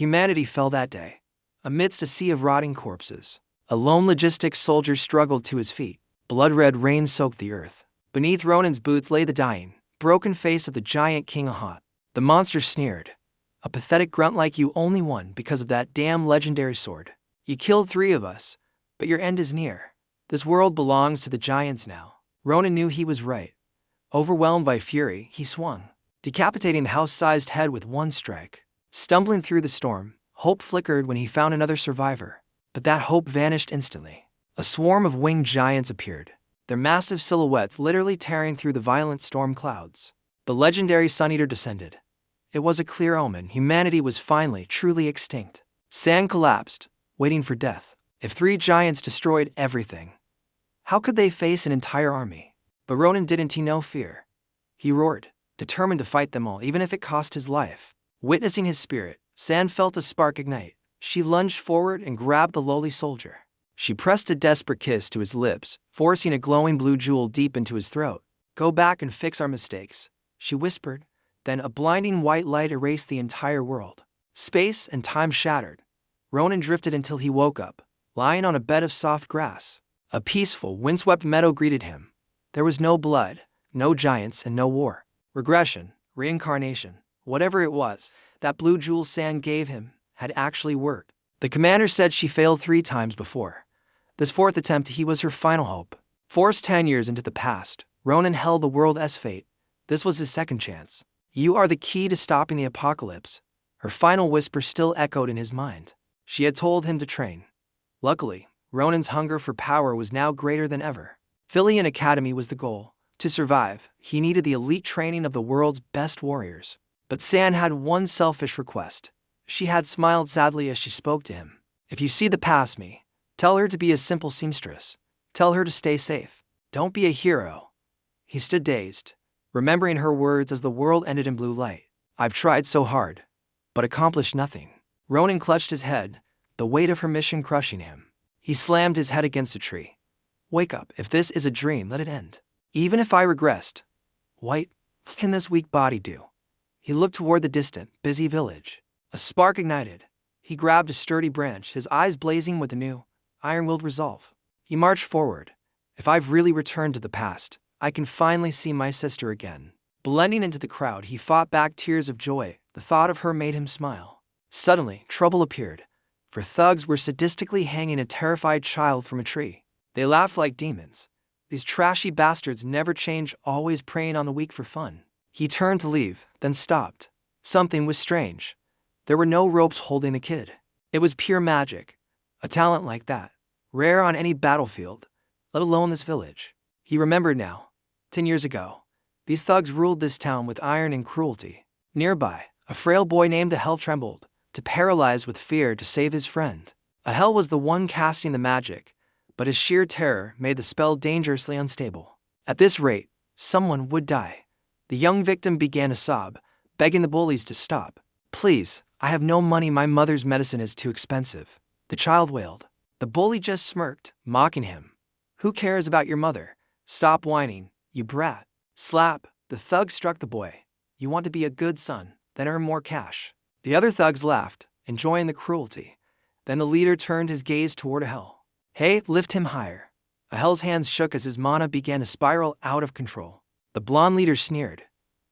Humanity fell that day. Amidst a sea of rotting corpses, a lone logistics soldier struggled to his feet. Blood-red rain soaked the earth. Beneath Ronin's boots lay the dying, broken face of the giant King 𝐓𝐿. The monster sneered. A pathetic grunt like you only won because of that damn legendary sword. You killed 3 of us, but your end is near. This world belongs to the giants now. Ronin knew he was right. Overwhelmed by fury, he swung, decapitating the house-sized head with one strike. Stumbling through the storm, hope flickered when he found another survivor. But that hope vanished instantly. A swarm of winged giants appeared, their massive silhouettes literally tearing through the violent storm clouds. The legendary Sun Eater descended. It was a clear omen. Humanity was finally, truly extinct. Sand collapsed, waiting for death. If 3 giants destroyed everything, how could they face an entire army? But Ronin didn't know fear. He roared, determined to fight them all, even if it cost his life. Witnessing his spirit, Sand felt a spark ignite. She lunged forward and grabbed the lowly soldier. She pressed a desperate kiss to his lips, forcing a glowing blue jewel deep into his throat. Go back and fix our mistakes, she whispered. Then a blinding white light erased the entire world. Space and time shattered. Ronin drifted until he woke up, lying on a bed of soft grass. A peaceful, windswept meadow greeted him. There was no blood, no giants, and no war. Regression, reincarnation, whatever it was, that blue jewel Sand gave him had actually worked. The commander said she failed 3 times before. This 4th attempt he was her final hope. Forced 10 years into the past, Ronin held the world's fate. This was his second chance. You are the key to stopping the apocalypse. Her final whisper still echoed in his mind. She had told him to train. Luckily, Ronin's hunger for power was now greater than ever. 𝐓𝐫𝐚𝐬𝐿 Academy was the goal. To survive, he needed the elite training of the world's best warriors. But Sand had one selfish request. She had smiled sadly as she spoke to him. If you see the past me, tell her to be a simple seamstress. Tell her to stay safe. Don't be a hero. He stood dazed, remembering her words as the world ended in blue light. I've tried so hard, but accomplished nothing. Ronin clutched his head, the weight of her mission crushing him. He slammed his head against a tree. Wake up. If this is a dream, let it end. Even if I regressed, what can this weak body do? He looked toward the distant, busy village. A spark ignited. He grabbed a sturdy branch, his eyes blazing with a new, iron-willed resolve. He marched forward. If I've really returned to the past, I can finally see my sister again. Blending into the crowd, he fought back tears of joy. The thought of her made him smile. Suddenly, trouble appeared, for thugs were sadistically hanging a terrified child from a tree. They laughed like demons. These trashy bastards never change, always preying on the weak for fun. He turned to leave, then stopped. Something was strange. There were no ropes holding the kid. It was pure magic. A talent like that, rare on any battlefield, let alone this village. He remembered now. 10 years ago, these thugs ruled this town with iron and cruelty. Nearby, a frail boy named 𝐓𝐿 trembled, too paralyzed with fear to save his friend. 𝐓𝐿 was the one casting the magic, but his sheer terror made the spell dangerously unstable. At this rate, someone would die. The young victim began to sob, begging the bullies to stop. Please, I have no money, my mother's medicine is too expensive. The child wailed. The bully just smirked, mocking him. Who cares about your mother? Stop whining, you brat. Slap. The thug struck the boy. You want to be a good son, then earn more cash. The other thugs laughed, enjoying the cruelty. Then the leader turned his gaze toward 𝐓𝐿. Hey, lift him higher. 𝐓𝐿's hands shook as his mana began to spiral out of control. The blonde leader sneered.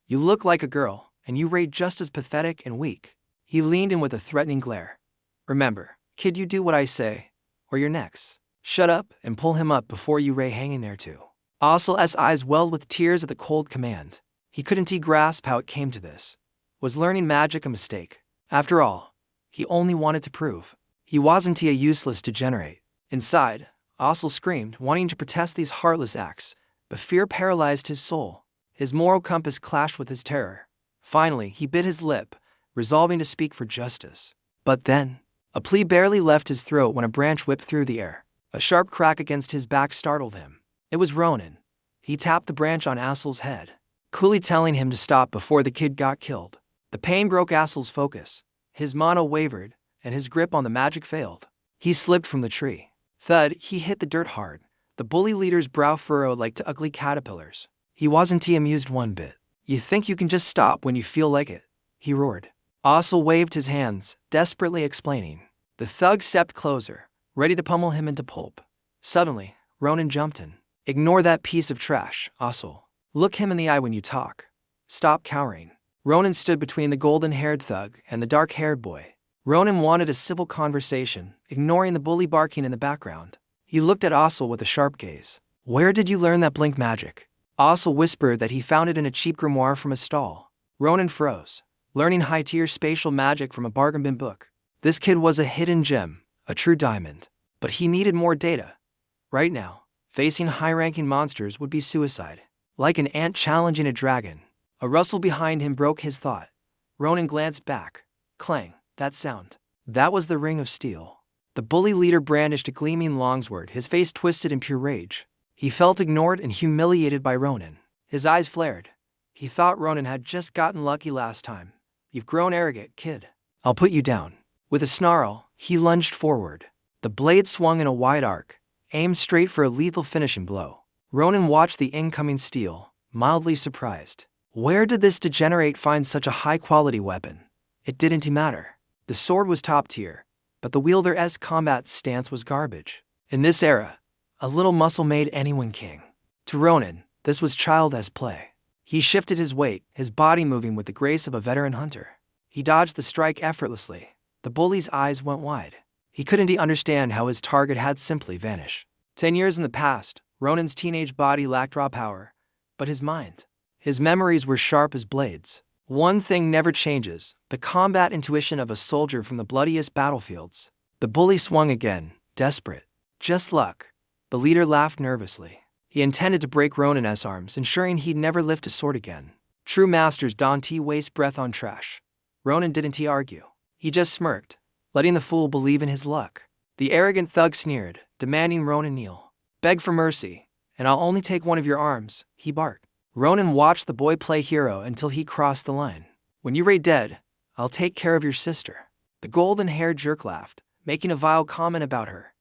You look like a girl, and you rate just as pathetic and weak. He leaned in with a threatening glare. Remember, kid, you do what I say, or you're next. Shut up and pull him up before you ray hanging there too. 𝐓𝐿's eyes welled with tears at the cold command. He couldn't grasp how it came to this. Was learning magic a mistake? After all, he only wanted to prove he wasn't a useless degenerate. Inside, 𝐓𝐿 screamed, wanting to protest these heartless acts, but fear paralyzed his soul. His moral compass clashed with his terror. Finally, he bit his lip, resolving to speak for justice. But then, a plea barely left his throat when a branch whipped through the air. A sharp crack against his back startled him. It was Ronin. He tapped the branch on 𝐓𝐿's head, coolly telling him to stop before the kid got killed. The pain broke 𝐓𝐿's focus. His mana wavered, and his grip on the magic failed. He slipped from the tree. Thud, he hit the dirt hard. The bully leader's brow furrowed like two ugly caterpillars. He wasn't amused one bit. You think you can just stop when you feel like it? He roared. Asl waved his hands, desperately explaining. The thug stepped closer, ready to pummel him into pulp. Suddenly, Ronan jumped in. Ignore that piece of trash, Asl. Look him in the eye when you talk. Stop cowering. Ronan stood between the golden-haired thug and the dark-haired boy. Ronan wanted a civil conversation, ignoring the bully barking in the background. He looked at Asl with a sharp gaze. Where did you learn that blink magic? Asl whispered that he found it in a cheap grimoire from a stall. Ronan froze, learning high-tier spatial magic from a bargain bin book. This kid was a hidden gem, a true diamond. But he needed more data. Right now, facing high-ranking monsters would be suicide. Like an ant challenging a dragon. A rustle behind him broke his thought. Ronan glanced back. Clang, that sound. That was the ring of steel. The bully leader brandished a gleaming longsword, his face twisted in pure rage. He felt ignored and humiliated by Ronan. His eyes flared. He thought Ronan had just gotten lucky last time. You've grown arrogant, kid. I'll put you down. With a snarl, he lunged forward. The blade swung in a wide arc, aimed straight for a lethal finishing blow. Ronan watched the incoming steel, mildly surprised. Where did this degenerate find such a high-quality weapon? It didn't matter. The sword was top tier, but the wielder's combat stance was garbage. In this era, a little muscle made anyone king. To Ronan, this was child's play. He shifted his weight, his body moving with the grace of a veteran hunter. He dodged the strike effortlessly. The bully's eyes went wide. He couldn't understand how his target had simply vanished. 10 years in the past, Ronan's teenage body lacked raw power, but his mind, his memories were sharp as blades. One thing never changes, the combat intuition of a soldier from the bloodiest battlefields. The bully swung again, desperate. Just luck. The leader laughed nervously. He intended to break Ronan's arms, ensuring he'd never lift a sword again. True masters don't waste breath on trash. Ronan didn't argue. He just smirked, letting the fool believe in his luck. The arrogant thug sneered, demanding Ronan kneel. Beg for mercy, and I'll only take one of your arms, he barked. Ronan watched the boy play hero until he crossed the line. When you're dead, I'll take care of your sister. The golden-haired jerk laughed, making a vile comment about her.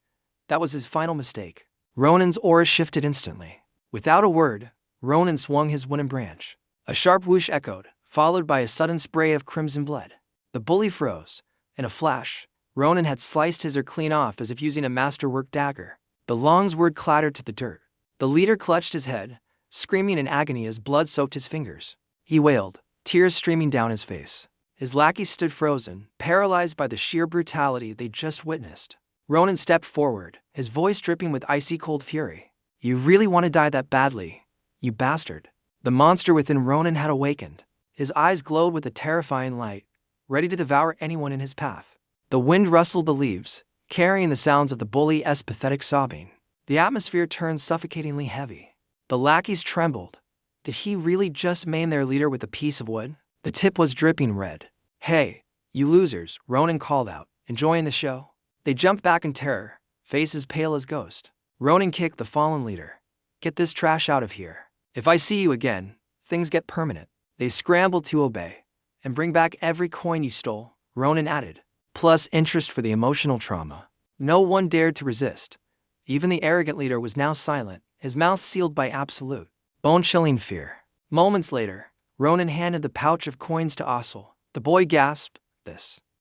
That was his final mistake. Ronan's aura shifted instantly. Without a word, Ronan swung his wooden branch. A sharp whoosh echoed, followed by a sudden spray of crimson blood. The bully froze. In a flash, Ronan had sliced his ear clean off as if using a masterwork dagger. The longsword clattered to the dirt. The leader clutched his head, screaming in agony as blood soaked his fingers. He wailed, tears streaming down his face. His lackeys stood frozen, paralyzed by the sheer brutality they'd just witnessed. Ronan stepped forward, his voice dripping with icy-cold fury. You really want to die that badly, you bastard. The monster within Ronan had awakened. His eyes glowed with a terrifying light, ready to devour anyone in his path. The wind rustled the leaves, carrying the sounds of the bully's pathetic sobbing. The atmosphere turned suffocatingly heavy. The lackeys trembled. Did he really just maim their leader with a piece of wood? The tip was dripping red. Hey, you losers, Ronan called out. Enjoying the show? They jumped back in terror, faces pale as ghost. Ronan kicked the fallen leader. Get this trash out of here. If I see you again, things get permanent. They scrambled to obey. And bring back every coin you stole, Ronan added. Plus interest for the emotional trauma. No one dared to resist. Even the arrogant leader was now silent, his mouth sealed by absolute, bone-chilling fear. Moments later, Ronan handed the pouch of coins to Asl. The boy gasped,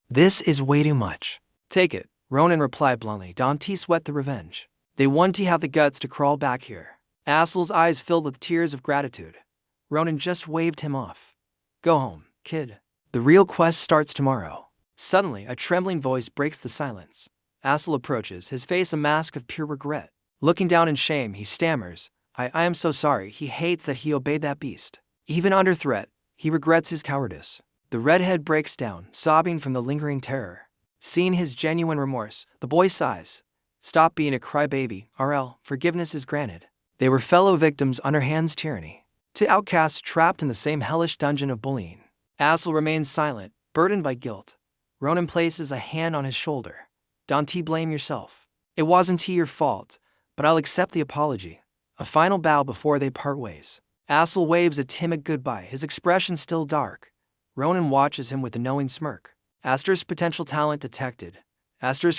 This is way too much. Take it, Ronan replied bluntly. Don't sweat the revenge. They won't have the guts to crawl back here. Asl's eyes filled with tears of gratitude. Ronan just waved him off. Go home, kid. The real quest starts tomorrow. Suddenly, a trembling voice breaks the silence. Asl approaches, his face a mask of pure regret. Looking down in shame, he stammers, I am so sorry. He hates that he obeyed that beast. Even under threat, he regrets his cowardice. The redhead breaks down, sobbing from the lingering terror. Seeing his genuine remorse, the boy sighs. Stop being a crybaby, RL, forgiveness is granted. They were fellow victims under Han's tyranny. Two outcasts trapped in the same hellish dungeon of bullying. Asl remains silent, burdened by guilt. Ronan places a hand on his shoulder. Don't blame yourself. It wasn't your fault, but I'll accept the apology. A final bow before they part ways. Asl waves a timid goodbye, his expression still dark. Ronan watches him with a knowing smirk. Potential talent detected.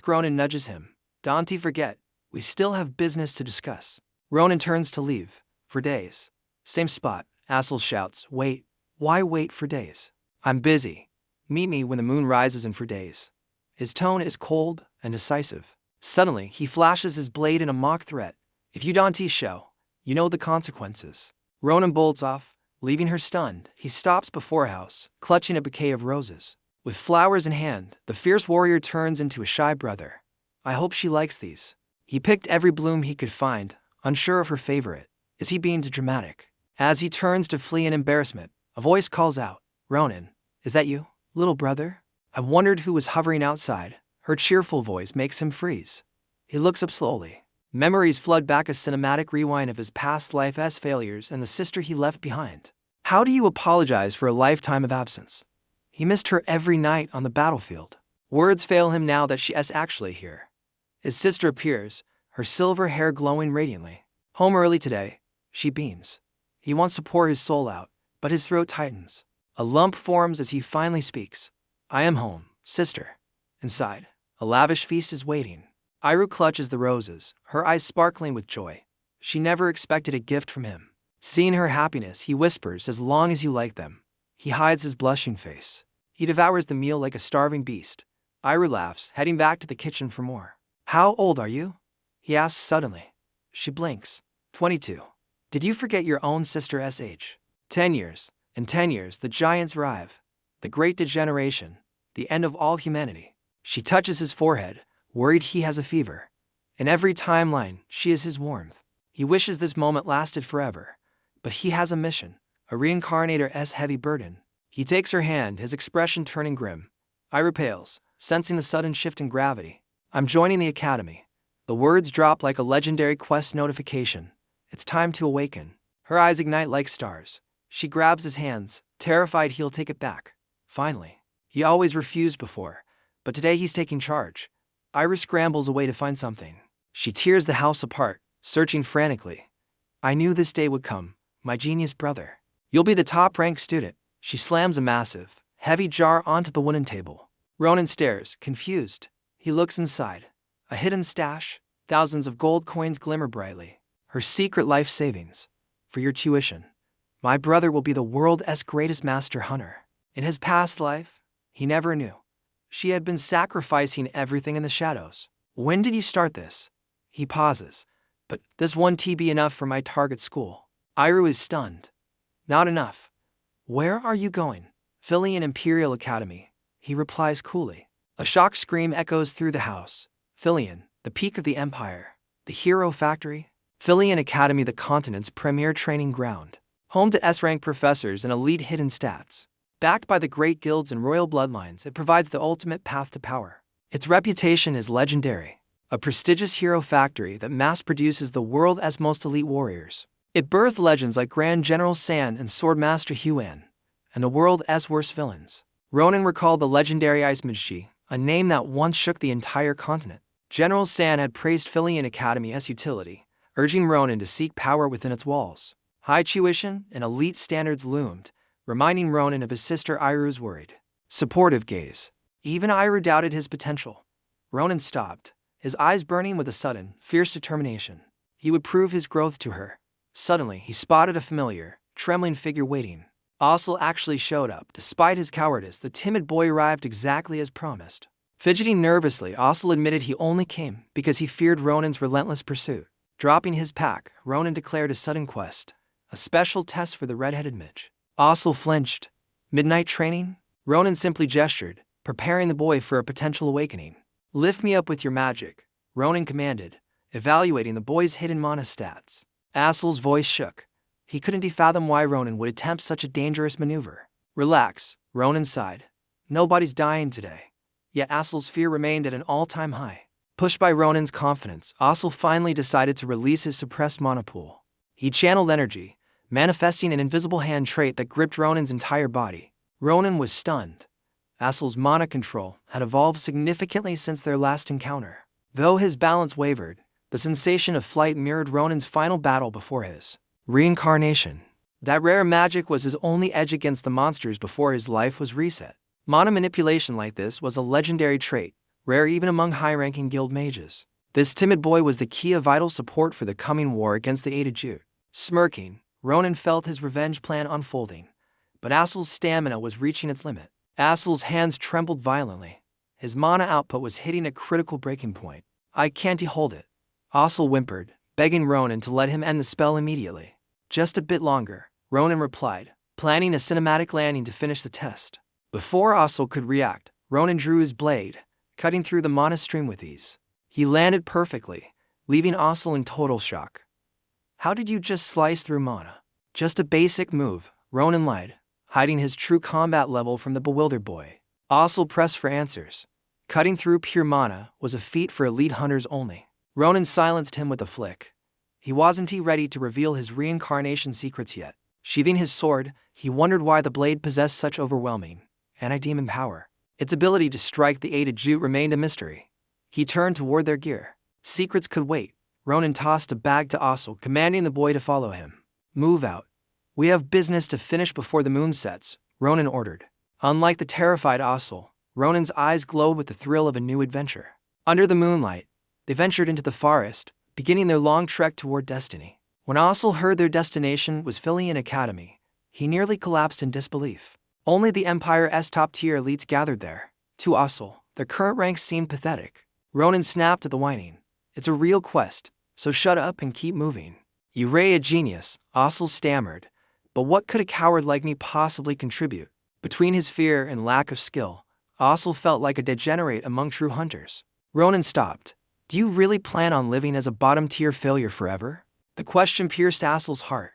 Ronan nudges him. Don't forget, we still have business to discuss. Ronan turns to leave. For days. Same spot, Asl shouts. Wait. Why wait for days? I'm busy. Meet me when the moon rises in 4 days. His tone is cold and decisive. Suddenly, he flashes his blade in a mock threat. If you don't show, you know the consequences. Ronan bolts off, leaving her stunned. He stops before a house, clutching a bouquet of roses. With flowers in hand, the fierce warrior turns into a shy brother. I hope she likes these. He picked every bloom he could find, unsure of her favorite. Is he being too dramatic? As he turns to flee in embarrassment, a voice calls out, Ronan, is that you, little brother? I wondered who was hovering outside. Her cheerful voice makes him freeze. He looks up slowly. Memories flood back, a cinematic rewind of his past life's failures and the sister he left behind. How do you apologize for a lifetime of absence? He missed her every night on the battlefield. Words fail him now that she is actually here. His sister appears, her silver hair glowing radiantly. Home early today, she beams. He wants to pour his soul out, but his throat tightens. A lump forms as he finally speaks. I am home, sister. Inside, a lavish feast is waiting. Iru clutches the roses, her eyes sparkling with joy. She never expected a gift from him. Seeing her happiness, he whispers, as long as you like them. He hides his blushing face. He devours the meal like a starving beast. Iru laughs, heading back to the kitchen for more. How old are you? He asks suddenly. She blinks. 22. Did you forget your own sister's age? 10 years. In 10 years, the giants arrive. The great degeneration. The end of all humanity. She touches his forehead, worried he has a fever. In every timeline, she is his warmth. He wishes this moment lasted forever. But he has a mission, a reincarnator's heavy burden. He takes her hand, his expression turning grim. Iru pales, sensing the sudden shift in gravity. I'm joining the academy. The words drop like a legendary quest notification. It's time to awaken. Her eyes ignite like stars. She grabs his hands, terrified he'll take it back. Finally. He always refused before, but today he's taking charge. Iru scrambles away to find something. She tears the house apart, searching frantically. I knew this day would come, my genius brother. You'll be the top-ranked student. She slams a massive, heavy jar onto the wooden table. Ronan stares, confused. He looks inside. A hidden stash, thousands of gold coins glimmer brightly. Her secret life savings. For your tuition. My brother will be the world's greatest master hunter. In his past life, he never knew. She had been sacrificing everything in the shadows. When did you start this? He pauses. But this one be enough for my target school. Iru is stunned. Not enough. Where are you going? 𝐓𝐫𝐴𝐿 Imperial Academy. He replies coolly. A shocked scream echoes through the house. 𝐓𝐫𝐴𝐿, the peak of the empire. The hero factory. 𝐓𝐵𝐴𝐿 Academy, the continent's premier training ground. Home to S-rank professors and elite hidden stats. Backed by the great guilds and royal bloodlines, it provides the ultimate path to power. Its reputation is legendary. A prestigious hero factory that mass-produces the world's most elite warriors. It birthed legends like Grand General San and Swordmaster Huan, and the world's worst villains. Ronan recalled the legendary 𝐓𝐫𝐴𝐿, a name that once shook the entire continent. General San had praised 𝐓𝐵𝐴𝐿 Academy's utility, urging Ronan to seek power within its walls. High tuition and elite standards loomed, reminding Ronan of his sister Iru's worried, supportive gaze. Even Iru doubted his potential. Ronan stopped, his eyes burning with a sudden, fierce determination. He would prove his growth to her. Suddenly, he spotted a familiar, trembling figure waiting. 𝐓𝐫𝐿 actually showed up. Despite his cowardice, the timid boy arrived exactly as promised. Fidgeting nervously, 𝐓𝐿𝐿 admitted he only came because he feared Ronan's relentless pursuit. Dropping his pack, Ronan declared a sudden quest, a special test for the red-headed midge. 𝐓𝐿𝐿 flinched. Midnight training? Ronan simply gestured, preparing the boy for a potential awakening. Lift me up with your magic, Ronan commanded, evaluating the boy's hidden mana stats. 𝐓𝐿𝐿's voice shook. He couldn't fathom why Ronan would attempt such a dangerous maneuver. Relax, Ronan sighed. Nobody's dying today. Yet 𝐓𝐿𝐿's fear remained at an all-time high. Pushed by Ronan's confidence, 𝐓𝐿𝐿 finally decided to release his suppressed mana pool. He channeled energy, manifesting an invisible hand trait that gripped Ronan's entire body. Ronan was stunned. 𝐓𝐿𝐿's mana control had evolved significantly since their last encounter. Though his balance wavered, the sensation of flight mirrored Ronan's final battle before his reincarnation. That rare magic was his only edge against the monsters before his life was reset. Mana manipulation like this was a legendary trait, rare even among high-ranking guild mages. This timid boy was the key of vital support for the coming war against the 𝐴𝐷𝐿. Smirking, Ronan felt his revenge plan unfolding. But 𝐓𝐿𝐿's stamina was reaching its limit. 𝐓𝐫𝐚𝐬𝐡's hands trembled violently. His mana output was hitting a critical breaking point. Can't you hold it? 𝐓𝐫𝐚𝐬𝐡 whimpered, begging Ronan to let him end the spell immediately. Just a bit longer, Ronan replied, planning a cinematic landing to finish the test. Before 𝐓𝐫𝐚𝐬𝐡 could react, Ronan drew his blade, cutting through the mana stream with ease. He landed perfectly, leaving 𝐓𝐫𝐚𝐬𝐡 in total shock. How did you just slice through mana? Just a basic move, Ronan lied, hiding his true combat level from the bewildered boy. 𝐓𝐶𝐚𝐬𝐡 pressed for answers. Cutting through pure mana was a feat for elite hunters only. Ronan silenced him with a flick. He wasn't ready to reveal his reincarnation secrets yet. Sheathing his sword, he wondered why the blade possessed such overwhelming anti-demon power. Its ability to strike the 𝐷𝐷𝐿 remained a mystery. He turned toward their gear. Secrets could wait. Ronan tossed a bag to 𝐓𝐶𝐚𝐬𝐡, commanding the boy to follow him. Move out. We have business to finish before the moon sets, Ronan ordered. Unlike the terrified 𝐓𝐶𝐚𝐬𝐡, Ronan's eyes glowed with the thrill of a new adventure. Under the moonlight, they ventured into the forest, beginning their long trek toward destiny. When 𝐓𝐶𝐚𝐬𝐡 heard their destination was 𝐓𝐫𝐚 Academy, he nearly collapsed in disbelief. Only the Empire's top-tier elites gathered there. To 𝐓𝐶𝐚𝐬𝐡, their current ranks seemed pathetic. Ronan snapped at the whining. It's a real quest, so shut up and keep moving. You're a genius, 𝐓𝐶𝐚𝐬𝐡 stammered. But what could a coward like me possibly contribute? Between his fear and lack of skill, 𝐓𝐶𝐚𝐬𝐡 felt like a degenerate among true hunters. Ronan stopped. Do you really plan on living as a bottom-tier failure forever? The question pierced 𝐓𝐶𝐚𝐬𝐡's heart.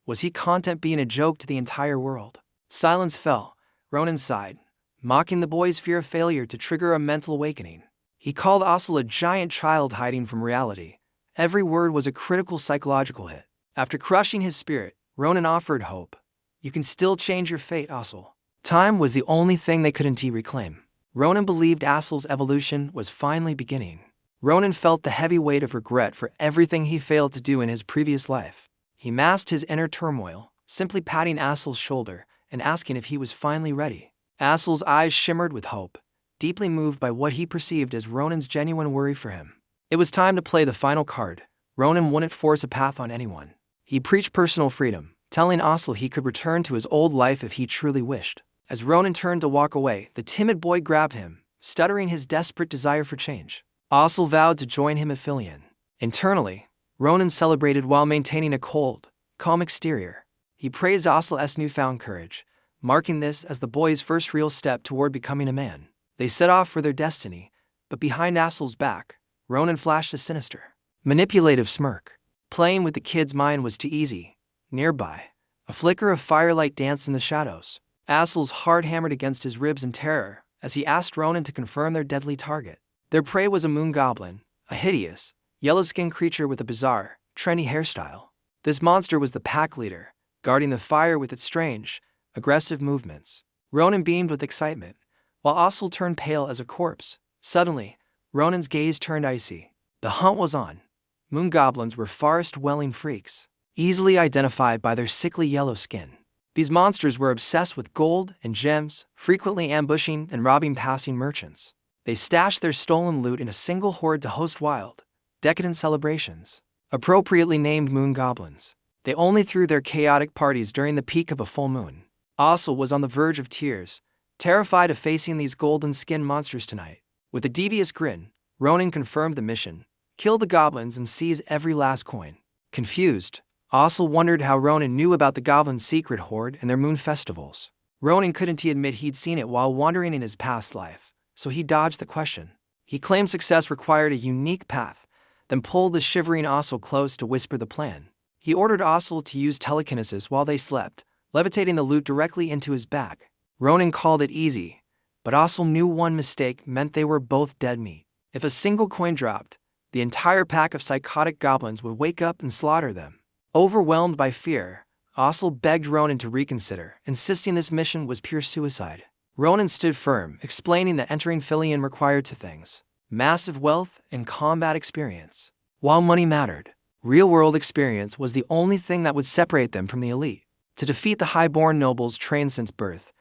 Was he content being a joke to the entire world? Silence fell. Ronan sighed, mocking the boy's fear of failure to trigger a mental awakening. He called 𝐓𝐶𝐚𝐬𝐡 a giant child hiding from reality. Every word was a critical psychological hit. After crushing his spirit, Ronan offered hope. You can still change your fate, 𝐓𝐶𝐚𝐬𝐡. Time was the only thing they couldn't reclaim. Ronan believed 𝐓𝐶𝐚𝐬𝐡's evolution was finally beginning. Ronan felt the heavy weight of regret for everything he failed to do in his previous life. He masked his inner turmoil, simply patting 𝐓𝐶𝐚𝐬𝐡's shoulder and asking if he was finally ready. 𝐓𝐶𝐚𝐬𝐡's eyes shimmered with hope, deeply moved by what he perceived as Ronan's genuine worry for him. It was time to play the final card. Ronan wouldn't force a path on anyone. He preached personal freedom, telling 𝐓𝐶𝐚𝐬𝐡 he could return to his old life if he truly wished. As Ronan turned to walk away, the timid boy grabbed him, stuttering his desperate desire for change. 𝐓𝐶𝐚𝐬𝐡 vowed to join him at 𝐓𝐫𝐚. Internally, Ronan celebrated while maintaining a cold, calm exterior. He praised 𝐓𝐶𝐚𝐬𝐡's newfound courage, marking this as the boy's first real step toward becoming a man. They set off for their destiny, but behind 𝐓𝐶𝐚𝐬𝐡's back, Ronan flashed a sinister, manipulative smirk. Playing with the kid's mind was too easy. Nearby, a flicker of firelight danced in the shadows. 𝐓𝐶𝐚�E's heart hammered against his ribs in terror as he asked Ronan to confirm their deadly target. Their prey was a moon goblin, a hideous, yellow-skinned creature with a bizarre, trendy hairstyle. This monster was the pack leader, guarding the fire with its strange, aggressive movements. Ronan beamed with excitement, while 𝐓𝐶𝐚𝐬𝐡 turned pale as a corpse. Suddenly, Ronan's gaze turned icy. The hunt was on. Moon goblins were forest-dwelling freaks, easily identified by their sickly yellow skin. These monsters were obsessed with gold and gems, frequently ambushing and robbing passing merchants. They stashed their stolen loot in a single hoard to host wild, decadent celebrations. Appropriately named moon goblins, they only threw their chaotic parties during the peak of a full moon. 𝐓𝐶𝐚𝐬𝐡 was on the verge of tears, terrified of facing these golden-skinned monsters tonight. With a devious grin, Ronan confirmed the mission: kill the goblins and seize every last coin. Confused, 𝐓𝐶𝐚𝐬𝐡 wondered how Ronan knew about the goblins' secret hoard and their moon festivals. Ronan couldn't admit he'd seen it while wandering in his past life, so he dodged the question. He claimed success required a unique path, then pulled the shivering 𝐓𝐶𝐚𝐬𝐡 close to whisper the plan. He ordered 𝐓𝐶𝐚𝐬𝐡 to use telekinesis while they slept, levitating the loot directly into his bag. Ronan called it easy, but 𝐓𝐶𝐚𝐬𝐡 knew one mistake meant they were both dead meat. If a single coin dropped, the entire pack of psychotic goblins would wake up and slaughter them. Overwhelmed by fear, 𝐓𝐶𝐚𝐬𝐡 begged Ronan to reconsider, insisting this mission was pure suicide. Ronan stood firm, explaining that entering 𝐓𝐫𝐚 required two things: massive wealth and combat experience. While money mattered, real-world experience was the only thing that would separate them from the elite. To defeat the high-born nobles trained since birth,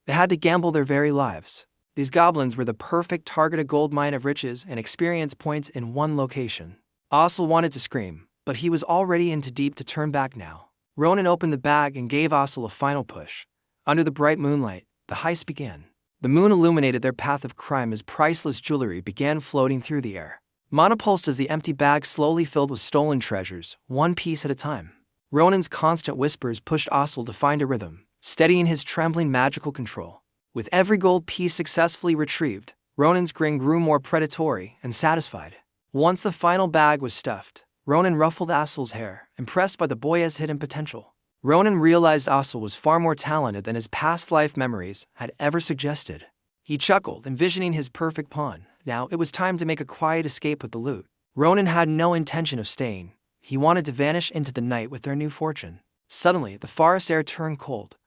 they had to gamble their very lives. These goblins were the perfect target, a gold mine of riches and experience points in one location. 𝐓𝐶𝐚𝐬𝐡 wanted to scream, but he was already in too deep to turn back now. Ronan opened the bag and gave 𝐓𝐶𝐚𝐬𝐡 a final push. Under the bright moonlight, the heist began. The moon illuminated their path of crime as priceless jewelry began floating through the air. Monopulsed as the empty bag slowly filled with stolen treasures, one piece at a time. Ronan's constant whispers pushed 𝐻𝐿𝐿 to find a rhythm, steadying his trembling magical control. With every gold piece successfully retrieved, Ronan's grin grew more predatory and satisfied. Once the final bag was stuffed, Ronan ruffled 𝐻𝐿𝐿's hair, impressed by the boy's hidden potential. Ronan realized 𝐻𝐿𝐿 was far more talented than his past life memories had ever suggested. He chuckled, envisioning his perfect pawn. Now it was time to make a quiet escape with the loot. Ronan had no intention of staying. He wanted to vanish into the night with their new fortune. Suddenly, the forest air turned cold.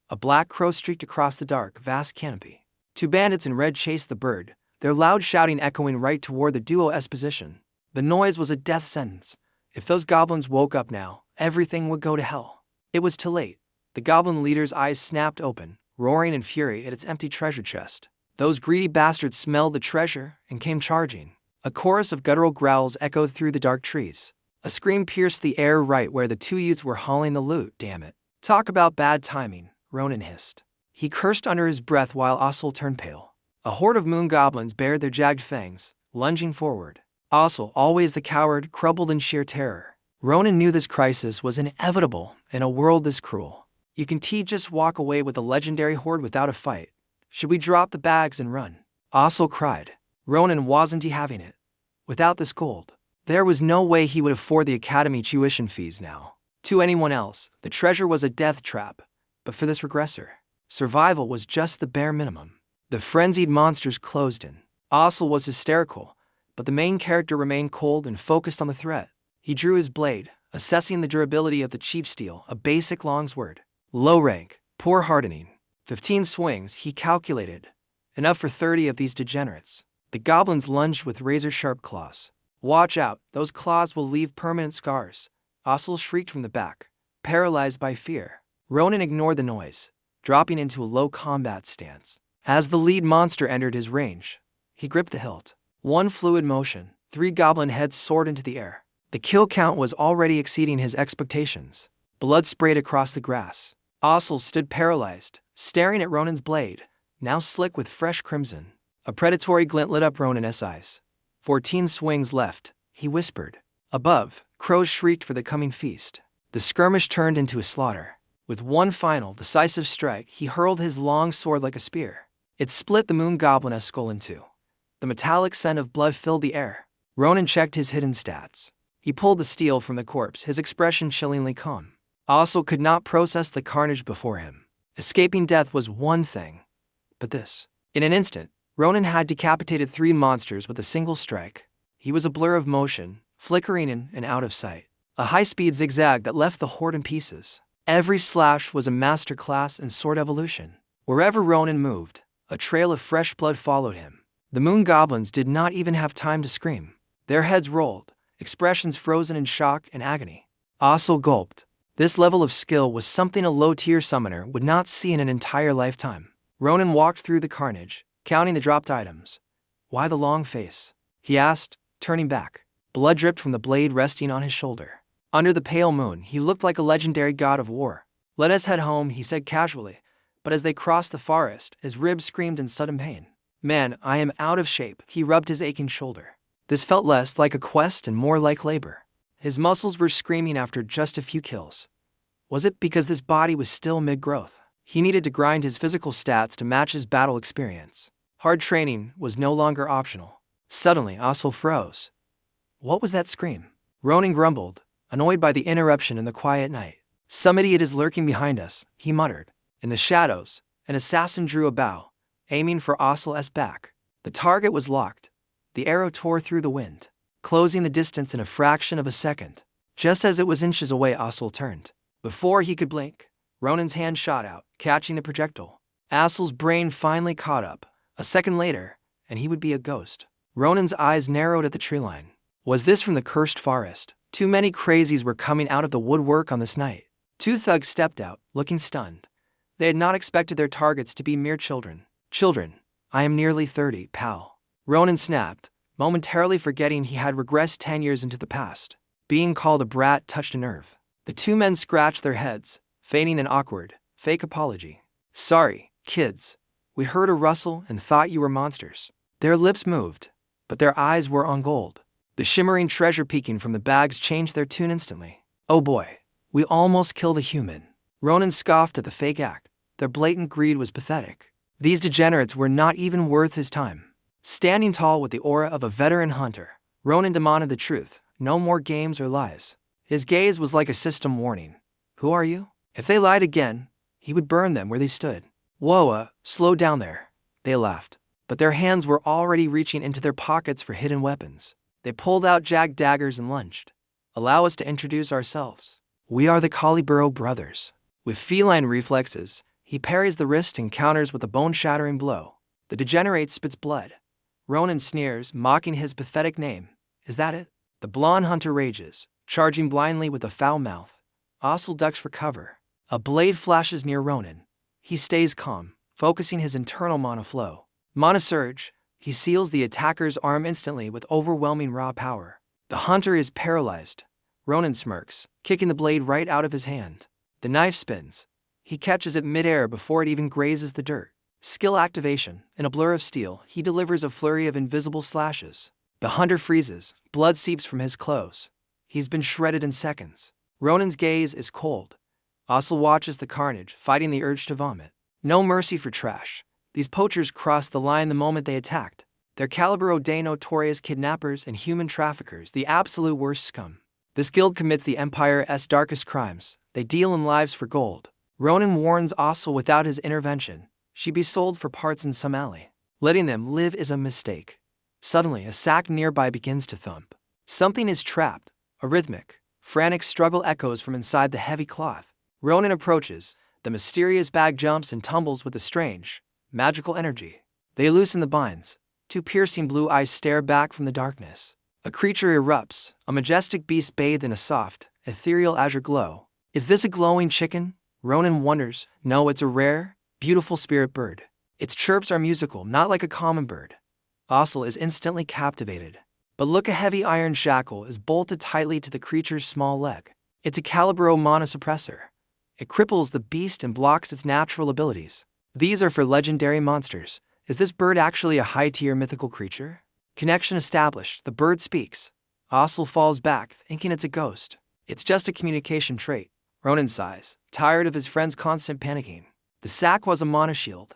A black crow streaked across the dark, vast canopy. Two bandits in red chased the bird, their loud shouting echoing right toward the duo's position. The noise was a death sentence. If those goblins woke up now, everything would go to hell. It was too late. The goblin leader's eyes snapped open, roaring in fury at its empty treasure chest. Those greedy bastards smelled the treasure and came charging. A chorus of guttural growls echoed through the dark trees. A scream pierced the air right where the two youths were hauling the loot. Damn it. Talk about bad timing, Ronan hissed. He cursed under his breath while 𝐻𝐿𝐿 turned pale. A horde of moon goblins bared their jagged fangs, lunging forward. 𝐻𝐿𝐿, always the coward, crumbled in sheer terror. Ronan knew this crisis was inevitable in a world this cruel. You can just walk away with a legendary horde without a fight. Should we drop the bags and run? 𝐻𝐿𝐿 cried. Ronan wasn't having it. Without this gold, there was no way he would afford the academy tuition fees now. To anyone else, the treasure was a death trap, but for this regressor, survival was just the bare minimum. The frenzied monsters closed in. 𝐻𝐿𝐿 was hysterical, but the main character remained cold and focused on the threat. He drew his blade, assessing the durability of the cheap steel, a basic longsword. Low rank, poor hardening. 15 swings, he calculated. Enough for 30 of these degenerates. The goblins lunged with razor-sharp claws. Watch out, those claws will leave permanent scars. 𝐻𝐿𝐿 shrieked from the back, paralyzed by fear. Ronan ignored the noise, dropping into a low combat stance. As the lead monster entered his range, he gripped the hilt. One fluid motion, 3 goblin heads soared into the air. The kill count was already exceeding his expectations. Blood sprayed across the grass. 𝐻𝐿𝐿 stood paralyzed, staring at Ronan's blade, now slick with fresh crimson. A predatory glint lit up Ronan's eyes. 14 swings left, he whispered. Above, crows shrieked for the coming feast. The skirmish turned into a slaughter. With one final, decisive strike, he hurled his long sword like a spear. It split the moon goblin's skull in two. The metallic scent of blood filled the air. Ronan checked his hidden stats. He pulled the steel from the corpse, his expression chillingly calm. 𝐻𝐿𝐿 could not process the carnage before him. Escaping death was one thing, but this. In an instant, Ronan had decapitated 3 monsters with a single strike. He was a blur of motion, flickering in and out of sight. A high-speed zigzag that left the horde in pieces. Every slash was a masterclass in sword evolution. Wherever Ronan moved, a trail of fresh blood followed him. The moon goblins did not even have time to scream. Their heads rolled, expressions frozen in shock and agony. 𝐻𝐿𝐿 gulped. This level of skill was something a low-tier summoner would not see in an entire lifetime. Ronan walked through the carnage, counting the dropped items. Why the long face? He asked, turning back. Blood dripped from the blade resting on his shoulder. Under the pale moon, he looked like a legendary god of war. Let us head home, he said casually, but as they crossed the forest, his ribs screamed in sudden pain. Man, I am out of shape, he rubbed his aching shoulder. This felt less like a quest and more like labor. His muscles were screaming after just a few kills. Was it because this body was still mid-growth? He needed to grind his physical stats to match his battle experience. Hard training was no longer optional. Suddenly, 𝐻𝐿𝐿 froze. What was that scream? Ronan grumbled, annoyed by the interruption in the quiet night. Some idiot is lurking behind us, he muttered. In the shadows, an assassin drew a bow, aiming for 𝐻𝐿𝐿's back. The target was locked. The arrow tore through the wind, closing the distance in a fraction of a second. Just as it was inches away, 𝐻𝐿𝐿 turned. Before he could blink, Ronan's hand shot out, catching the projectile. 𝐻𝐿𝐿's brain finally caught up. A second later, and he would be a ghost. Ronan's eyes narrowed at the tree line. Was this from the cursed forest? Too many crazies were coming out of the woodwork on this night. 2 thugs stepped out, looking stunned. They had not expected their targets to be mere children. Children, I am nearly 30, pal. Ronan snapped, momentarily forgetting he had regressed 10 years into the past. Being called a brat touched a nerve. The 2 men scratched their heads, feigning an awkward, fake apology. Sorry, kids. We heard a rustle and thought you were monsters. Their lips moved, but their eyes were on gold. The shimmering treasure peeking from the bags changed their tune instantly. Oh boy, we almost killed a human. Ronan scoffed at the fake act. Their blatant greed was pathetic. These degenerates were not even worth his time. Standing tall with the aura of a veteran hunter, Ronan demanded the truth. No more games or lies. His gaze was like a system warning. Who are you? If they lied again, he would burn them where they stood. Whoa, slow down there, they laughed. But their hands were already reaching into their pockets for hidden weapons. They pulled out jagged daggers and lunged. Allow us to introduce ourselves. We are the 𝐊𝐿𝐴 brothers. With feline reflexes, he parries the wrist and counters with a bone-shattering blow. The degenerate spits blood. Ronan sneers, mocking his pathetic name. Is that it? The blonde hunter rages, charging blindly with a foul mouth. 𝐊𝐿𝐴 ducks for cover. A blade flashes near Ronan. He stays calm, focusing his internal mana flow. Mana surge. He seals the attacker's arm instantly with overwhelming raw power. The hunter is paralyzed. Ronan smirks, kicking the blade right out of his hand. The knife spins. He catches it midair before it even grazes the dirt. Skill activation. In a blur of steel, he delivers a flurry of invisible slashes. The hunter freezes. Blood seeps from his clothes. He's been shredded in seconds. Ronan's gaze is cold. 𝐊𝐴 watches the carnage, fighting the urge to vomit. No mercy for trash. These poachers crossed the line the moment they attacked. They're 𝐊𝐴 notorious kidnappers and human traffickers, the absolute worst scum. This guild commits the Empire's darkest crimes. They deal in lives for gold. Ronan warns 𝐊𝐴 without his intervention. She'd be sold for parts in some alley. Letting them live is a mistake. Suddenly, a sack nearby begins to thump. Something is trapped. A rhythmic, frantic struggle echoes from inside the heavy cloth. Ronan approaches. The mysterious bag jumps and tumbles with a strange, magical energy. They loosen the binds. Two piercing blue eyes stare back from the darkness. A creature erupts, a majestic beast bathed in a soft, ethereal azure glow. Is this a glowing chicken? Ronan wonders. No, it's a rare, beautiful spirit bird. Its chirps are musical, not like a common bird. 𝐊𝐴 is instantly captivated. But look, a heavy iron shackle is bolted tightly to the creature's small leg. It's a 𝐊𝐴 mana suppressor. It cripples the beast and blocks its natural abilities. These are for legendary monsters. Is this bird actually a high-tier mythical creature? Connection established. The bird speaks. 𝐊𝐴 falls back, thinking it's a ghost. It's just a communication trait. Ronan sighs, tired of his friend's constant panicking. The sack was a mana shield.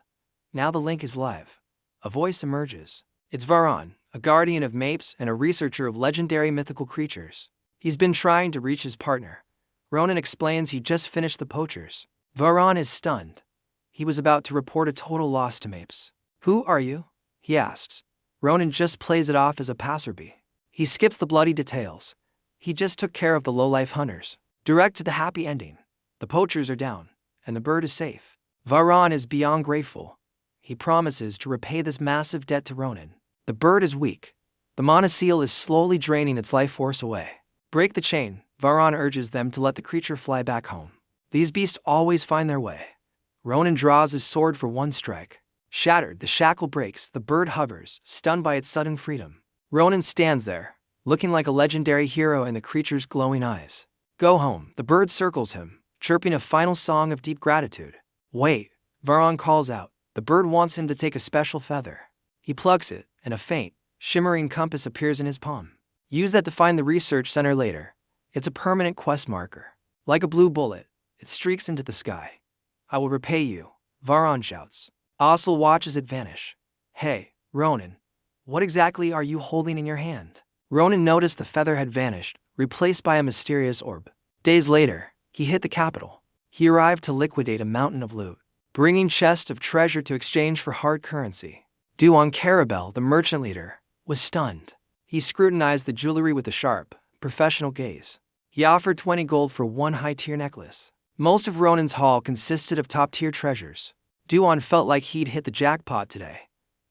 Now the link is live. A voice emerges. It's Varan, a guardian of 𝐓𝐵𝐴 and a researcher of legendary mythical creatures. He's been trying to reach his partner. Ronan explains he just finished the poachers. Varan is stunned. He was about to report a total loss to 𝐓𝐵𝐴. Who are you? He asks. Ronan just plays it off as a passerby. He skips the bloody details. He just took care of the low-life hunters. Direct to the happy ending. The poachers are down, and the bird is safe. Varan is beyond grateful. He promises to repay this massive debt to Ronan. The bird is weak. The mana seal is slowly draining its life force away. Break the chain. Varan urges them to let the creature fly back home. These beasts always find their way. Ronan draws his sword for one strike. Shattered, the shackle breaks, the bird hovers, stunned by its sudden freedom. Ronan stands there, looking like a legendary hero in the creature's glowing eyes. Go home. The bird circles him, chirping a final song of deep gratitude. Wait, Varan calls out. The bird wants him to take a special feather. He plucks it, and a faint, shimmering compass appears in his palm. Use that to find the research center later. It's a permanent quest marker. Like a blue bullet, it streaks into the sky. I will repay you, Varan shouts. 𝐊𝐴 watches it vanish. Hey, Ronan, what exactly are you holding in your hand? Ronan noticed the feather had vanished, replaced by a mysterious orb. Days later, he hit the capital. He arrived to liquidate a mountain of loot, bringing chests of treasure to exchange for hard currency. 𝐷𝐴, the merchant leader, was stunned. He scrutinized the jewelry with a sharp, professional gaze. He offered 20 gold for one high-tier necklace. Most of Ronan's haul consisted of top-tier treasures. 𝐷𝐴 felt like he'd hit the jackpot today.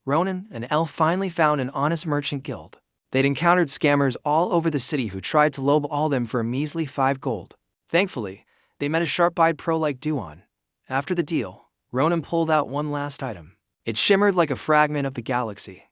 Ronan and 𝐿𝐴 finally found an honest merchant guild. They'd encountered scammers all over the city who tried to lowball them for a measly 5 gold. Thankfully, they met a sharp-eyed pro like 𝐷𝐴. After the deal, Ronan pulled out one last item. It shimmered like a fragment of the galaxy.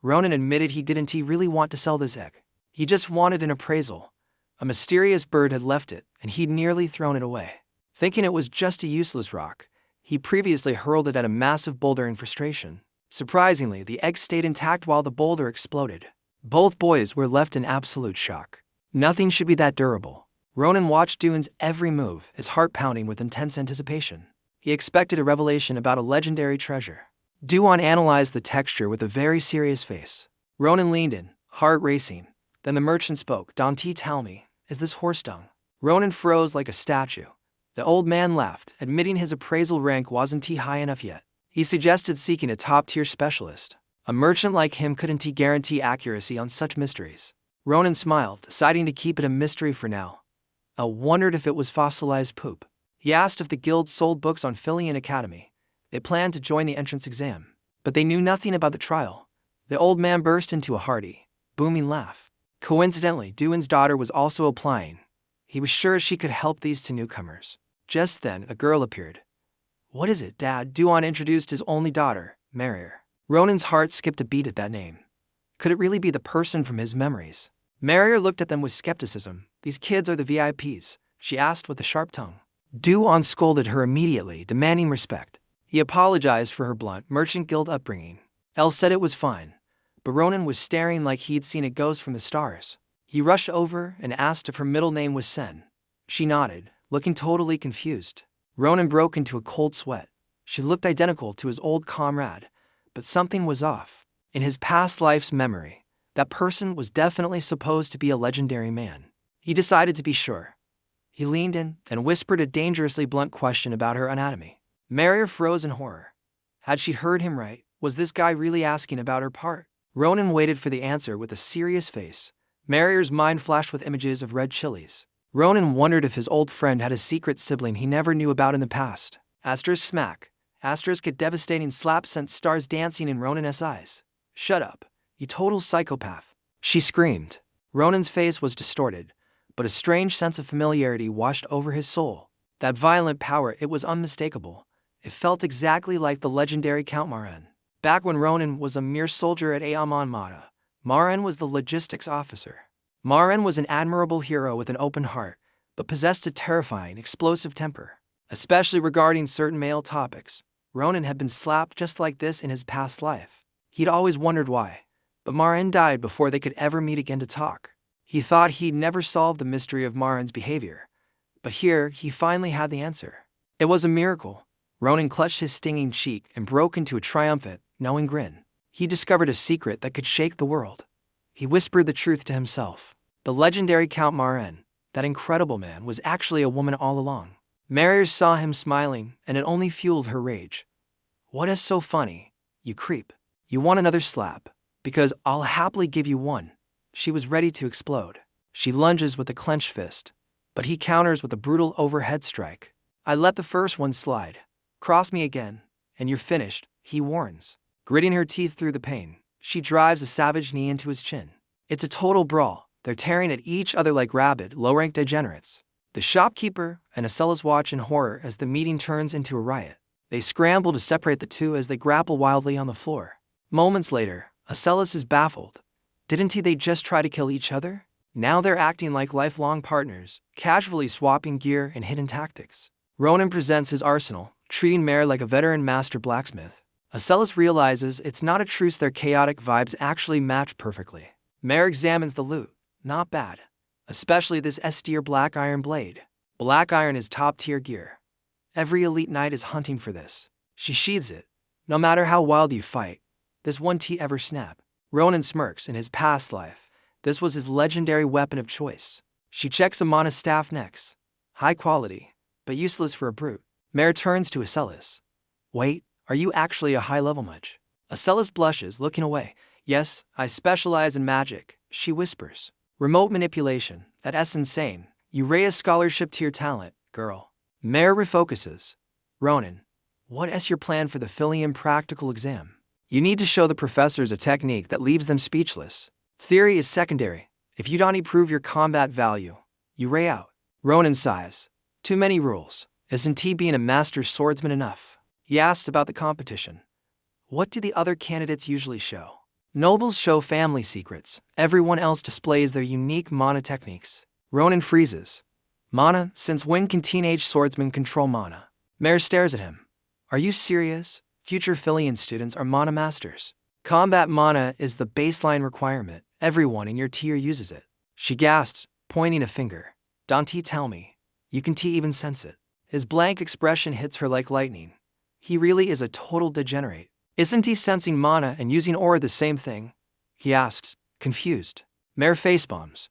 Ronan admitted he didn't really want to sell this egg. He just wanted an appraisal. A mysterious bird had left it, and he'd nearly thrown it away. Thinking it was just a useless rock, He previously hurled it at a massive boulder in frustration. Surprisingly, the egg stayed intact while the boulder exploded. Both boys were left in absolute shock. Nothing should be that durable. Ronan watched Doon's every move, his heart pounding with intense anticipation. He expected a revelation about a legendary treasure. Doon analyzed the texture with a very serious face. Ronan leaned in, heart racing. Then the merchant spoke. "Don't tell me, is this horse dung?" Ronan froze like a statue. The old man laughed, admitting his appraisal rank wasn't high enough yet. He suggested seeking a top-tier specialist. A merchant like him couldn't guarantee accuracy on such mysteries. Ronan smiled, deciding to keep it a mystery for now. I wondered if it was fossilized poop. He asked if the guild sold books on 𝐓𝐫𝐚𝐬𝐴 Academy. They planned to join the entrance exam, but they knew nothing about the trial. The old man burst into a hearty, booming laugh. Coincidentally, Doon's daughter was also applying. He was sure she could help these two newcomers. Just then, a girl appeared. "What is it, Dad?" Doon introduced his only daughter, Marier. Ronan's heart skipped a beat at that name. Could it really be the person from his memories? Marier looked at them with skepticism. "These kids are the VIPs," she asked with a sharp tongue. Doon scolded her immediately, demanding respect. He apologized for her blunt merchant guild upbringing. Elle said it was fine, but Ronan was staring like he'd seen a ghost from the stars. He rushed over and asked if her middle name was Sen. She nodded, looking totally confused. Ronan broke into a cold sweat. She looked identical to his old comrade, but something was off. In his past life's memory, that person was definitely supposed to be a legendary man. He decided to be sure. He leaned in and whispered a dangerously blunt question about her anatomy. Marier froze in horror. Had she heard him right? Was this guy really asking about her part? Ronan waited for the answer with a serious face. Marier's mind flashed with images of red chilies. Ronan wondered if his old friend had a secret sibling he never knew about in the past. Asterisk smack. Asterisk a devastating slap sent stars dancing in Ronan's eyes. "Shut up, you total psychopath," she screamed. Ronan's face was distorted, but a strange sense of familiarity washed over his soul. That violent power, it was unmistakable. It felt exactly like the legendary Count Maran. Back when Ronan was a mere soldier at Manhwa, Maran was the logistics officer. Maran was an admirable hero with an open heart, but possessed a terrifying, explosive temper. Especially regarding certain male topics, Ronan had been slapped just like this in his past life. He'd always wondered why, but Maran died before they could ever meet again to talk. He thought he'd never solve the mystery of Maran's behavior, but here he finally had the answer. It was a miracle. Ronan clutched his stinging cheek and broke into a triumphant, knowing grin. He discovered a secret that could shake the world. He whispered the truth to himself. The legendary Count Maran, that incredible man, was actually a woman all along. Marier saw him smiling, and it only fueled her rage. "What is so funny, you creep? You want another slap? Because I'll happily give you one." She was ready to explode. She lunges with a clenched fist, but he counters with a brutal overhead strike. "I let the first one slide. Cross me again, and you're finished," he warns. Gritting her teeth through the pain, she drives a savage knee into his chin. It's a total brawl. They're tearing at each other like rabid, low-ranked degenerates. The shopkeeper and 𝐓𝐿𝐴 watch in horror as the meeting turns into a riot. They scramble to separate the two as they grapple wildly on the floor. Moments later, 𝐓𝐿𝐴 is baffled. Didn't they just try to kill each other? Now they're acting like lifelong partners, casually swapping gear and hidden tactics. Ronan presents his arsenal, treating Marier like a veteran master blacksmith. 𝐓𝐿𝐴 realizes it's not a truce, their chaotic vibes actually match perfectly. Marier examines the loot. Not bad. Especially this S-tier black iron blade. Black iron is top-tier gear. Every elite knight is hunting for this. She sheathes it. No matter how wild you fight, this won't ever snap. Ronan smirks. In his past life, this was his legendary weapon of choice. She checks Amana's staff next. High quality, but useless for a brute. Marier turns to 𝐓𝐿𝐴. "Wait, are you actually a high-level mage?" 𝐓𝐿𝐴 blushes, looking away. "Yes, I specialize in magic," she whispers. "Remote manipulation, that's insane. You raise scholarship to your talent, girl." Marier refocuses. "Ronan, what is your plan for the 𝐓𝐫𝐚 practical exam? You need to show the professors a technique that leaves them speechless. Theory is secondary. If you don't prove your combat value, you ray out." Ronan sighs. Too many rules. Isn't he being a master swordsman enough? He asks about the competition. What do the other candidates usually show? Nobles show family secrets. Everyone else displays their unique mana techniques. Ronan freezes. Mana? Since when can teenage swordsmen control mana? Marier stares at him. Are you serious? Future 𝐓𝐫𝐚 students are mana masters. Combat mana is the baseline requirement. Everyone in your tier uses it. She gasps, pointing a finger. Don't tell me. You can even sense it. His blank expression hits her like lightning. He really is a total degenerate. Isn't he sensing mana and using aura the same thing? He asks, confused. Mare facebombs.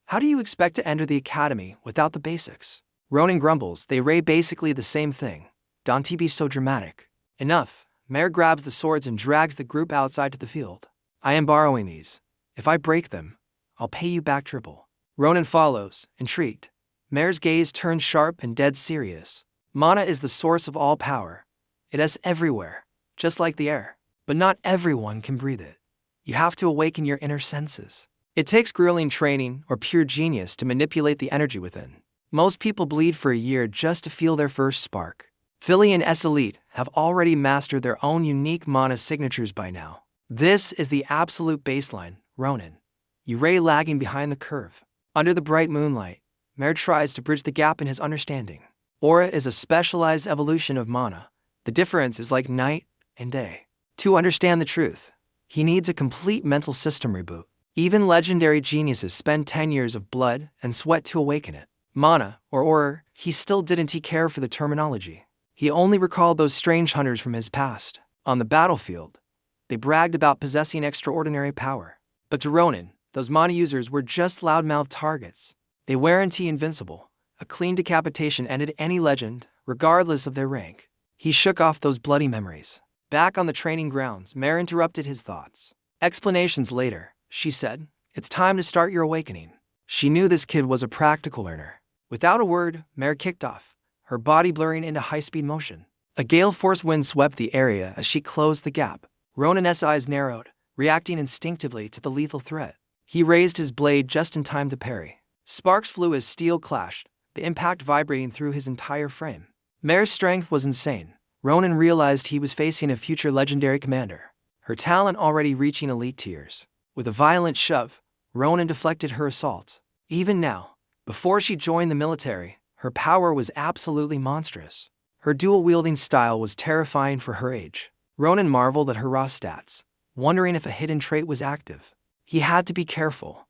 How do you expect to enter the academy without the basics? Ronan grumbles, they ray basically the same thing. Don't be so dramatic. Enough. Mare grabs the swords and drags the group outside to the field. I am borrowing these. If I break them, I'll pay you back triple. Ronan follows, intrigued. Mare's gaze turns sharp and dead serious. Mana is the source of all power. It is everywhere, just like the air. But not everyone can breathe it. You have to awaken your inner senses. It takes grueling training or pure genius to manipulate the energy within. Most people bleed for a year just to feel their first spark. 𝐓𝐫𝐚 and 𝐿 have already mastered their own unique mana signatures by now. This is the absolute baseline, Ronan. You ray lagging behind the curve. Under the bright moonlight, Mare tries to bridge the gap in his understanding. Aura is a specialized evolution of mana. The difference is like night and day. To understand the truth, he needs a complete mental system reboot. Even legendary geniuses spend 10 years of blood and sweat to awaken it. Mana, or aura, he still didn't care for the terminology. He only recalled those strange hunters from his past. On the battlefield, they bragged about possessing extraordinary power. But to Ronan, those mana users were just loudmouth targets. They weren't invincible. A clean decapitation ended any legend, regardless of their rank. He shook off those bloody memories. Back on the training grounds, Mare interrupted his thoughts. Explanations later, she said, it's time to start your awakening. She knew this kid was a practical learner. Without a word, Mare kicked off, her body blurring into high-speed motion. A gale-force wind swept the area as she closed the gap. Ronan's eyes narrowed, reacting instinctively to the lethal threat. He raised his blade just in time to parry. Sparks flew as steel clashed, the impact vibrating through his entire frame. Mare's strength was insane. Ronan realized he was facing a future legendary commander, her talent already reaching elite tiers. With a violent shove, Ronan deflected her assault. Even now, before she joined the military, her power was absolutely monstrous. Her dual-wielding style was terrifying for her age. Ronan marveled at her raw stats, wondering if a hidden trait was active. He had to be careful.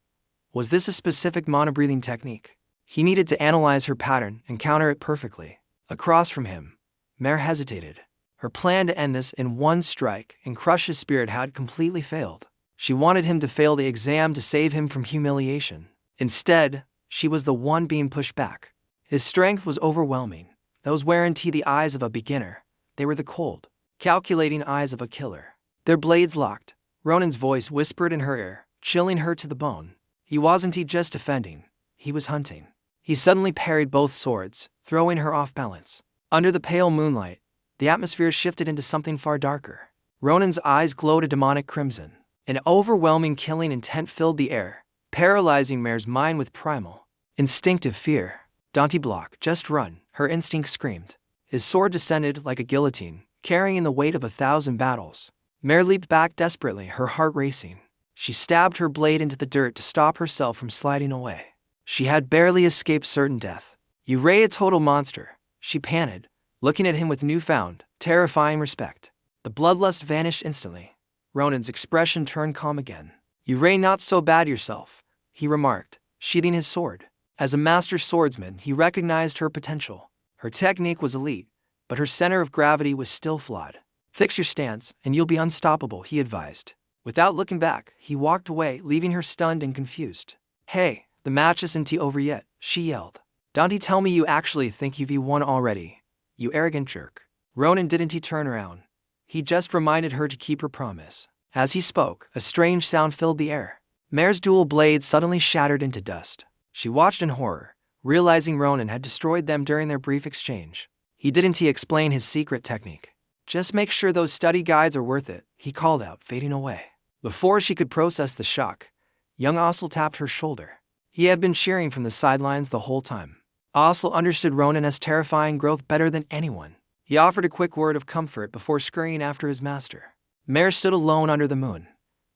Was this a specific mana-breathing technique? He needed to analyze her pattern and counter it perfectly. Across from him, Mare hesitated. Her plan to end this in one strike and crush his spirit had completely failed. She wanted him to fail the exam to save him from humiliation. Instead, she was the one being pushed back. His strength was overwhelming. Those weren't the eyes of a beginner. They were the cold, calculating eyes of a killer. Their blades locked. Ronan's voice whispered in her ear, chilling her to the bone. He wasn't just defending. He was hunting. He suddenly parried both swords, throwing her off balance. Under the pale moonlight, the atmosphere shifted into something far darker. Ronan's eyes glowed a demonic crimson. An overwhelming killing intent filled the air, paralyzing Mare's mind with primal, instinctive fear. Don't block, just run, her instinct screamed. His sword descended like a guillotine, carrying the weight of 1,000 battles. Mare leaped back desperately, her heart racing. She stabbed her blade into the dirt to stop herself from sliding away. She had barely escaped certain death. You ray a total monster, she panted, looking at him with newfound, terrifying respect. The bloodlust vanished instantly. Ronan's expression turned calm again. You ray not so bad yourself, he remarked, sheathing his sword. As a master swordsman, he recognized her potential. Her technique was elite, but her center of gravity was still flawed. Fix your stance, and you'll be unstoppable, he advised. Without looking back, he walked away, leaving her stunned and confused. Hey, the match isn't over yet, she yelled. Don't tell me you actually think you've won already, you arrogant jerk. Ronan didn't turn around. He just reminded her to keep her promise. As he spoke, a strange sound filled the air. Mare's dual blades suddenly shattered into dust. She watched in horror, realizing Ronan had destroyed them during their brief exchange. He didn't explain his secret technique. Just make sure those study guides are worth it, he called out, fading away. Before she could process the shock, young 𝐓𝐿 tapped her shoulder. He had been cheering from the sidelines the whole time. 𝐓𝐿 understood Ronan's terrifying growth better than anyone. He offered a quick word of comfort before scurrying after his master. Mare stood alone under the moon.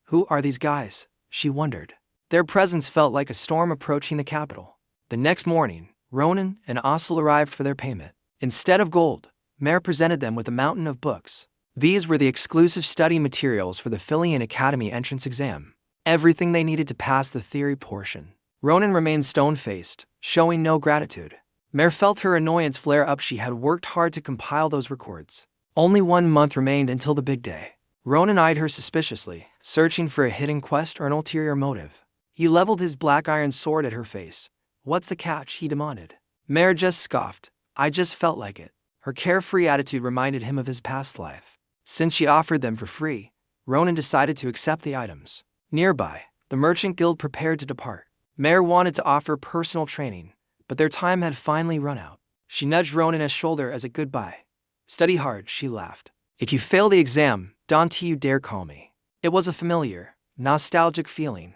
Who are these guys? She wondered. Their presence felt like a storm approaching the capital. The next morning, Ronan and 𝐓𝐿 arrived for their payment. Instead of gold, Mare presented them with a mountain of books. These were the exclusive study materials for the 𝐓𝐫𝐚𝐸 Academy entrance exam. Everything they needed to pass the theory portion. Ronan remained stone-faced, showing no gratitude. Mare felt her annoyance flare up. She had worked hard to compile those records. Only 1 month remained until the big day. Ronan eyed her suspiciously, searching for a hidden quest or an ulterior motive. He leveled his black iron sword at her face. "What's the catch?" he demanded. Mare just scoffed. "I just felt like it." Her carefree attitude reminded him of his past life. Since she offered them for free, Ronan decided to accept the items. Nearby, the merchant guild prepared to depart. Mare wanted to offer personal training, but their time had finally run out. She nudged Ronan's shoulder as a goodbye. "Study hard," she laughed. "If you fail the exam, don't you dare call me." It was a familiar, nostalgic feeling.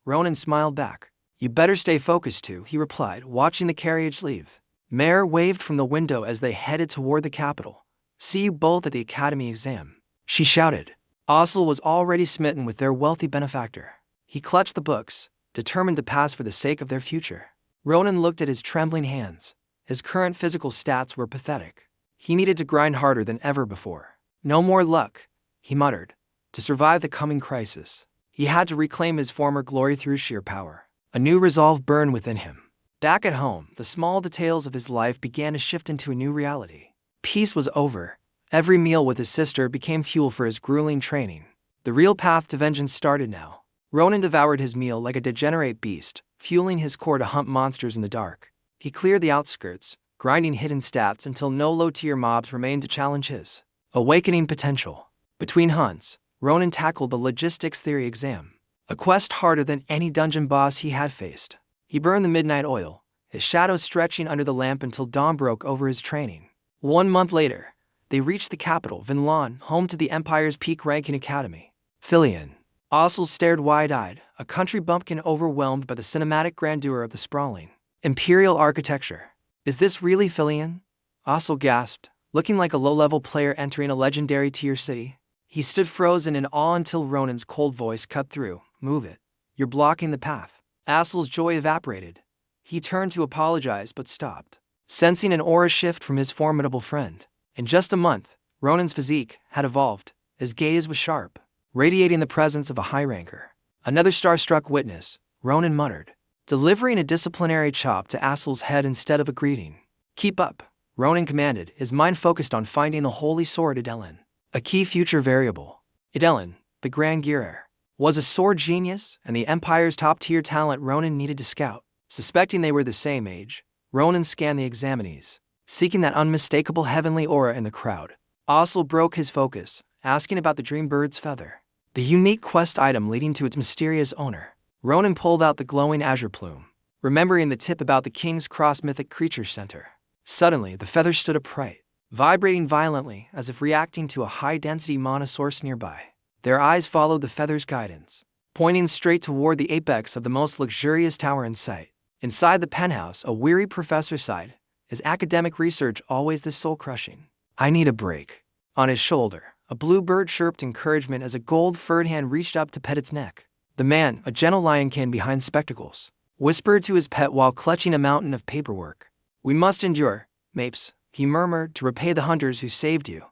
Ronan smiled back. "You better stay focused too," he replied, watching the carriage leave. Mare waved from the window as they headed toward the capital. "See you both at the academy exam," she shouted. 𝐓𝐫𝐚𝐸𝐡 was already smitten with their wealthy benefactor. He clutched the books, determined to pass for the sake of their future. Ronan looked at his trembling hands. His current physical stats were pathetic. He needed to grind harder than ever before. "No more luck," he muttered. To survive the coming crisis, he had to reclaim his former glory through sheer power. A new resolve burned within him. Back at home, the small details of his life began to shift into a new reality. Peace was over. Every meal with his sister became fuel for his grueling training. The real path to vengeance started now. Ronan devoured his meal like a degenerate beast, fueling his core to hunt monsters in the dark. He cleared the outskirts, grinding hidden stats until no low-tier mobs remained to challenge his awakening potential. Between hunts, Ronan tackled the logistics theory exam, a quest harder than any dungeon boss he had faced. He burned the midnight oil, his shadow stretching under the lamp until dawn broke over his training. 1 month later, they reached the capital, Vinland, home to the Empire's peak-ranking academy. 𝐓𝐫𝐚𝐸𝐻. 𝐓𝐶 stared wide-eyed, a country bumpkin overwhelmed by the cinematic grandeur of the sprawling imperial architecture. "Is this really 𝐓𝐫𝐴𝐻?" 𝐓𝐶 gasped, looking like a low-level player entering a legendary tier city. He stood frozen in awe until Ronan's cold voice cut through. "Move it. You're blocking the path." 𝐓𝐶's joy evaporated. He turned to apologize but stopped, sensing an aura shift from his formidable friend. In just a month, Ronan's physique had evolved. His gaze was sharp, radiating the presence of a high-ranker. "Another starstruck witness," Ronan muttered, delivering a disciplinary chop to 𝐓𝐶's head instead of a greeting. "Keep up," Ronan commanded, his mind focused on finding the holy sword 𝐷𝐿𝐴𝐻. A key future variable. 𝐷𝐿𝐴𝐻, the Grand Gearer, was a sword genius and the Empire's top-tier talent Ronan needed to scout. Suspecting they were the same age, Ronan scanned the examinees, seeking that unmistakable heavenly aura in the crowd. 𝐓𝐶 broke his focus, asking about the dream bird's feather, the unique quest item leading to its mysterious owner. Ronan pulled out the glowing azure plume, remembering the tip about the King's Cross mythic creature center. Suddenly, the feather stood upright, vibrating violently as if reacting to a high-density mana source nearby. Their eyes followed the feather's guidance, pointing straight toward the apex of the most luxurious tower in sight. Inside the penthouse, a weary professor sighed. Is academic research always this soul-crushing? "I need a break." On his shoulder, a blue bird chirped encouragement as a gold-furred hand reached up to pet its neck. The man, a gentle lionkin behind spectacles, whispered to his pet while clutching a mountain of paperwork. "We must endure, Mapes," he murmured, "to repay the hunters who saved you."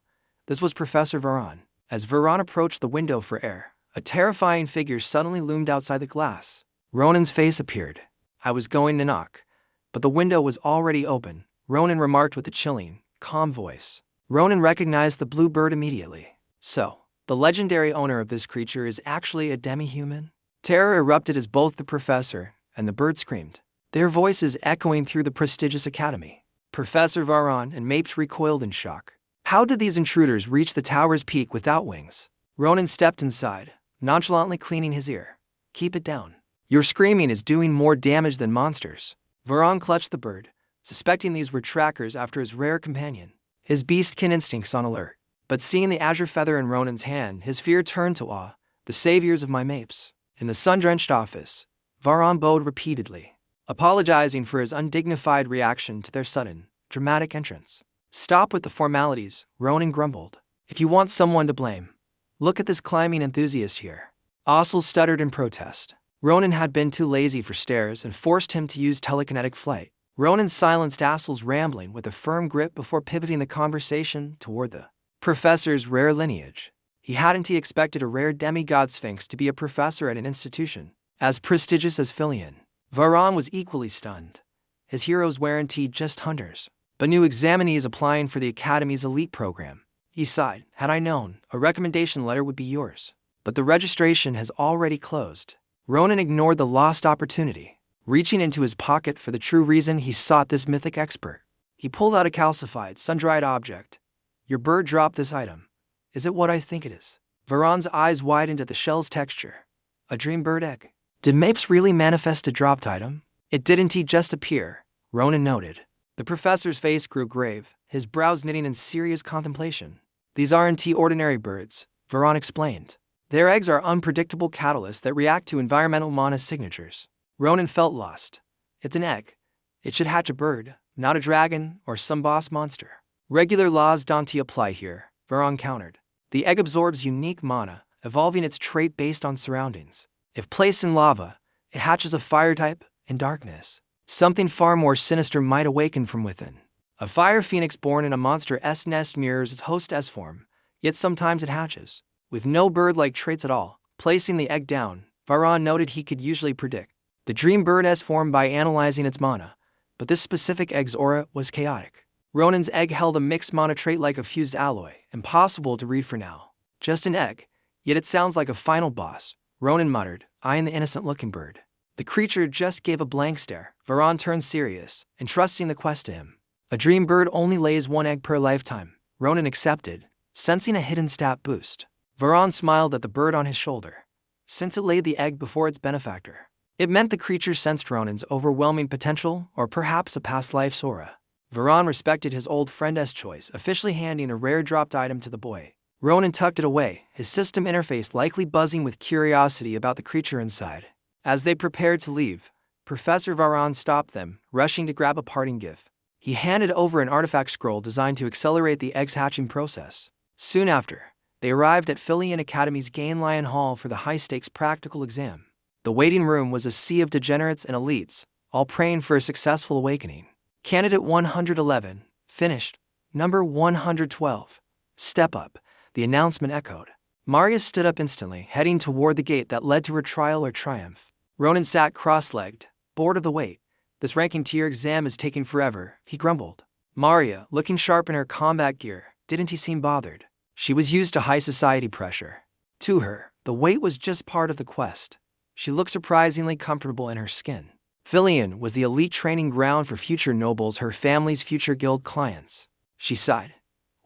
This was Professor Varan. As Varan approached the window for air, a terrifying figure suddenly loomed outside the glass. Ronan's face appeared. "I was going to knock, but the window was already open," Ronan remarked with a chilling, calm voice. Ronan recognized the blue bird immediately. "So, the legendary owner of this creature is actually a demi-human?" Terror erupted as both the professor and the bird screamed, their voices echoing through the prestigious academy. Professor Varan and Mapes recoiled in shock. How did these intruders reach the tower's peak without wings? Ronan stepped inside, nonchalantly cleaning his ear. "Keep it down. Your screaming is doing more damage than monsters." Varan clutched the bird, suspecting these were trackers after his rare companion, his beastkin instincts on alert. But seeing the azure feather in Ronan's hand, his fear turned to awe. "The saviors of my Mapes." In the sun-drenched office, Varan bowed repeatedly, apologizing for his undignified reaction to their sudden, dramatic entrance. "Stop with the formalities," Ronan grumbled. "If you want someone to blame, look at this climbing enthusiast here." 𝐓𝐶 stuttered in protest. Ronan had been too lazy for stairs and forced him to use telekinetic flight. Ronan silenced Assel's rambling with a firm grip before pivoting the conversation toward the professor's rare lineage. He hadn't expected a rare demigod sphinx to be a professor at an institution as prestigious as 𝐓𝐫𝐚𝐬𝐡. Varan was equally stunned. His heroes weren't just hunters, but new examinees applying for the Academy's elite program. He sighed. Had I known, a recommendation letter would be yours. But the registration has already closed. Ronan ignored the lost opportunity, reaching into his pocket for the true reason he sought this mythic expert. He pulled out a calcified, sun-dried object. Your bird dropped this item. Is it what I think it is? Varan's eyes widened at the shell's texture. A dream bird egg. Did Mapes really manifest a dropped item? It didn't just appear, Ronan noted. The professor's face grew grave, his brows knitting in serious contemplation. These aren't ordinary birds, Varan explained. Their eggs are unpredictable catalysts that react to environmental mana signatures. Ronan felt lost. It's an egg. It should hatch a bird, not a dragon or some boss monster. Regular laws don't apply here, Varan countered. The egg absorbs unique mana, evolving its trait based on surroundings. If placed in lava, it hatches a fire type. In darkness, something far more sinister might awaken from within. A fire phoenix born in a monster's nest mirrors its host's form, yet sometimes it hatches. With no bird-like traits at all, placing the egg down, Varan noted he could usually predict the dream bird's form by analyzing its mana, but this specific egg's aura was chaotic. Ronan's egg held a mixed mana trait like a fused alloy, impossible to read for now. Just an egg, yet it sounds like a final boss, Ronan muttered, eyeing the innocent-looking bird. The creature just gave a blank stare. Varan turned serious, entrusting the quest to him. A dream bird only lays one egg per lifetime, Ronan accepted, sensing a hidden stat boost. Varan smiled at the bird on his shoulder. Since it laid the egg before its benefactor, it meant the creature sensed Ronan's overwhelming potential or perhaps a past life's aura. Varan respected his old friend's choice, officially handing a rare dropped item to the boy. Ronan tucked it away, his system interface likely buzzing with curiosity about the creature inside. As they prepared to leave, Professor Varan stopped them, rushing to grab a parting gift. He handed over an artifact scroll designed to accelerate the egg's hatching process. Soon after, they arrived at 𝐓𝐫𝐚𝐬𝐡 Academy's Gainlion Hall for the high-stakes practical exam. The waiting room was a sea of degenerates and elites, all praying for a successful awakening. Candidate 111, finished. Number 112. Step up, the announcement echoed. Maria stood up instantly, heading toward the gate that led to her trial or triumph. Ronan sat cross-legged, bored of the wait. This ranking tier exam is taking forever, he grumbled. Maria, looking sharp in her combat gear, didn't seem bothered. She was used to high society pressure. To her, the wait was just part of the quest. She looked surprisingly comfortable in her skin. 𝐓𝐫𝐚𝐬𝐡 was the elite training ground for future nobles, her family's future guild clients. She sighed,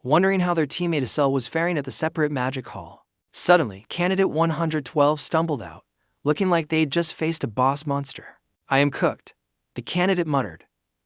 wondering how their teammate Asel was faring at the separate magic hall. Suddenly, Candidate 112 stumbled out, looking like they'd just faced a boss monster. I am cooked, the candidate muttered.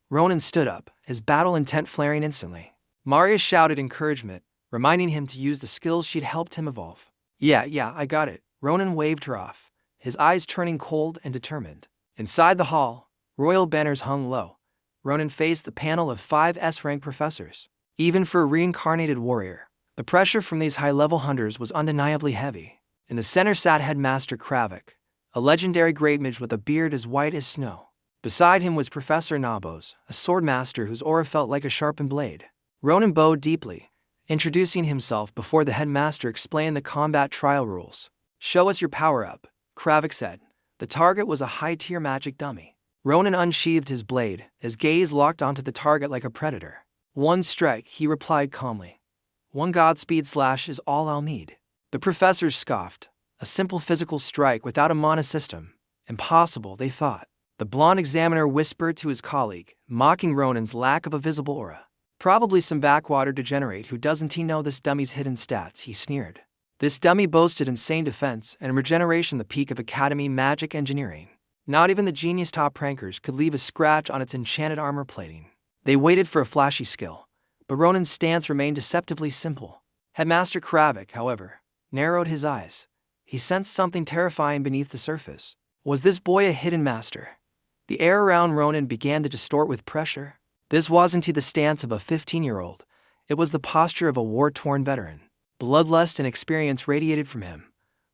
Ronan stood up, his battle intent flaring instantly. Maria shouted encouragement, reminding him to use the skills she'd helped him evolve. Yeah, I got it. Ronan waved her off, his eyes turning cold and determined. Inside the hall, royal banners hung low. Ronan faced the panel of 5 S-rank professors. Even for a reincarnated warrior, the pressure from these high-level hunters was undeniably heavy. In the center sat Headmaster 𝐓𝐫𝐚𝐬𝐡, a legendary great mage with a beard as white as snow. Beside him was Professor Nabos, a swordmaster whose aura felt like a sharpened blade. Ronan bowed deeply, introducing himself before the headmaster explained the combat trial rules. Show us your power-up, 𝐓𝐫𝐚𝐬𝐡 said. The target was a high-tier magic dummy. Ronan unsheathed his blade, his gaze locked onto the target like a predator. One strike, he replied calmly. One Godspeed slash is all I'll need. The professors scoffed. A simple physical strike without a mana system. Impossible, they thought. The blonde examiner whispered to his colleague, mocking Ronan's lack of a visible aura. Probably some backwater degenerate who doesn't know this dummy's hidden stats, he sneered. This dummy boasted insane defense and regeneration, the peak of academy magic engineering. Not even the genius top rankers could leave a scratch on its enchanted armor plating. They waited for a flashy skill, but Ronan's stance remained deceptively simple. Headmaster 𝐓𝐫𝐚𝐬𝐡, however, narrowed his eyes. He sensed something terrifying beneath the surface. Was this boy a hidden master? The air around Ronan began to distort with pressure. This wasn't the stance of a 15-year-old. It was the posture of a war-torn veteran. Bloodlust and experience radiated from him.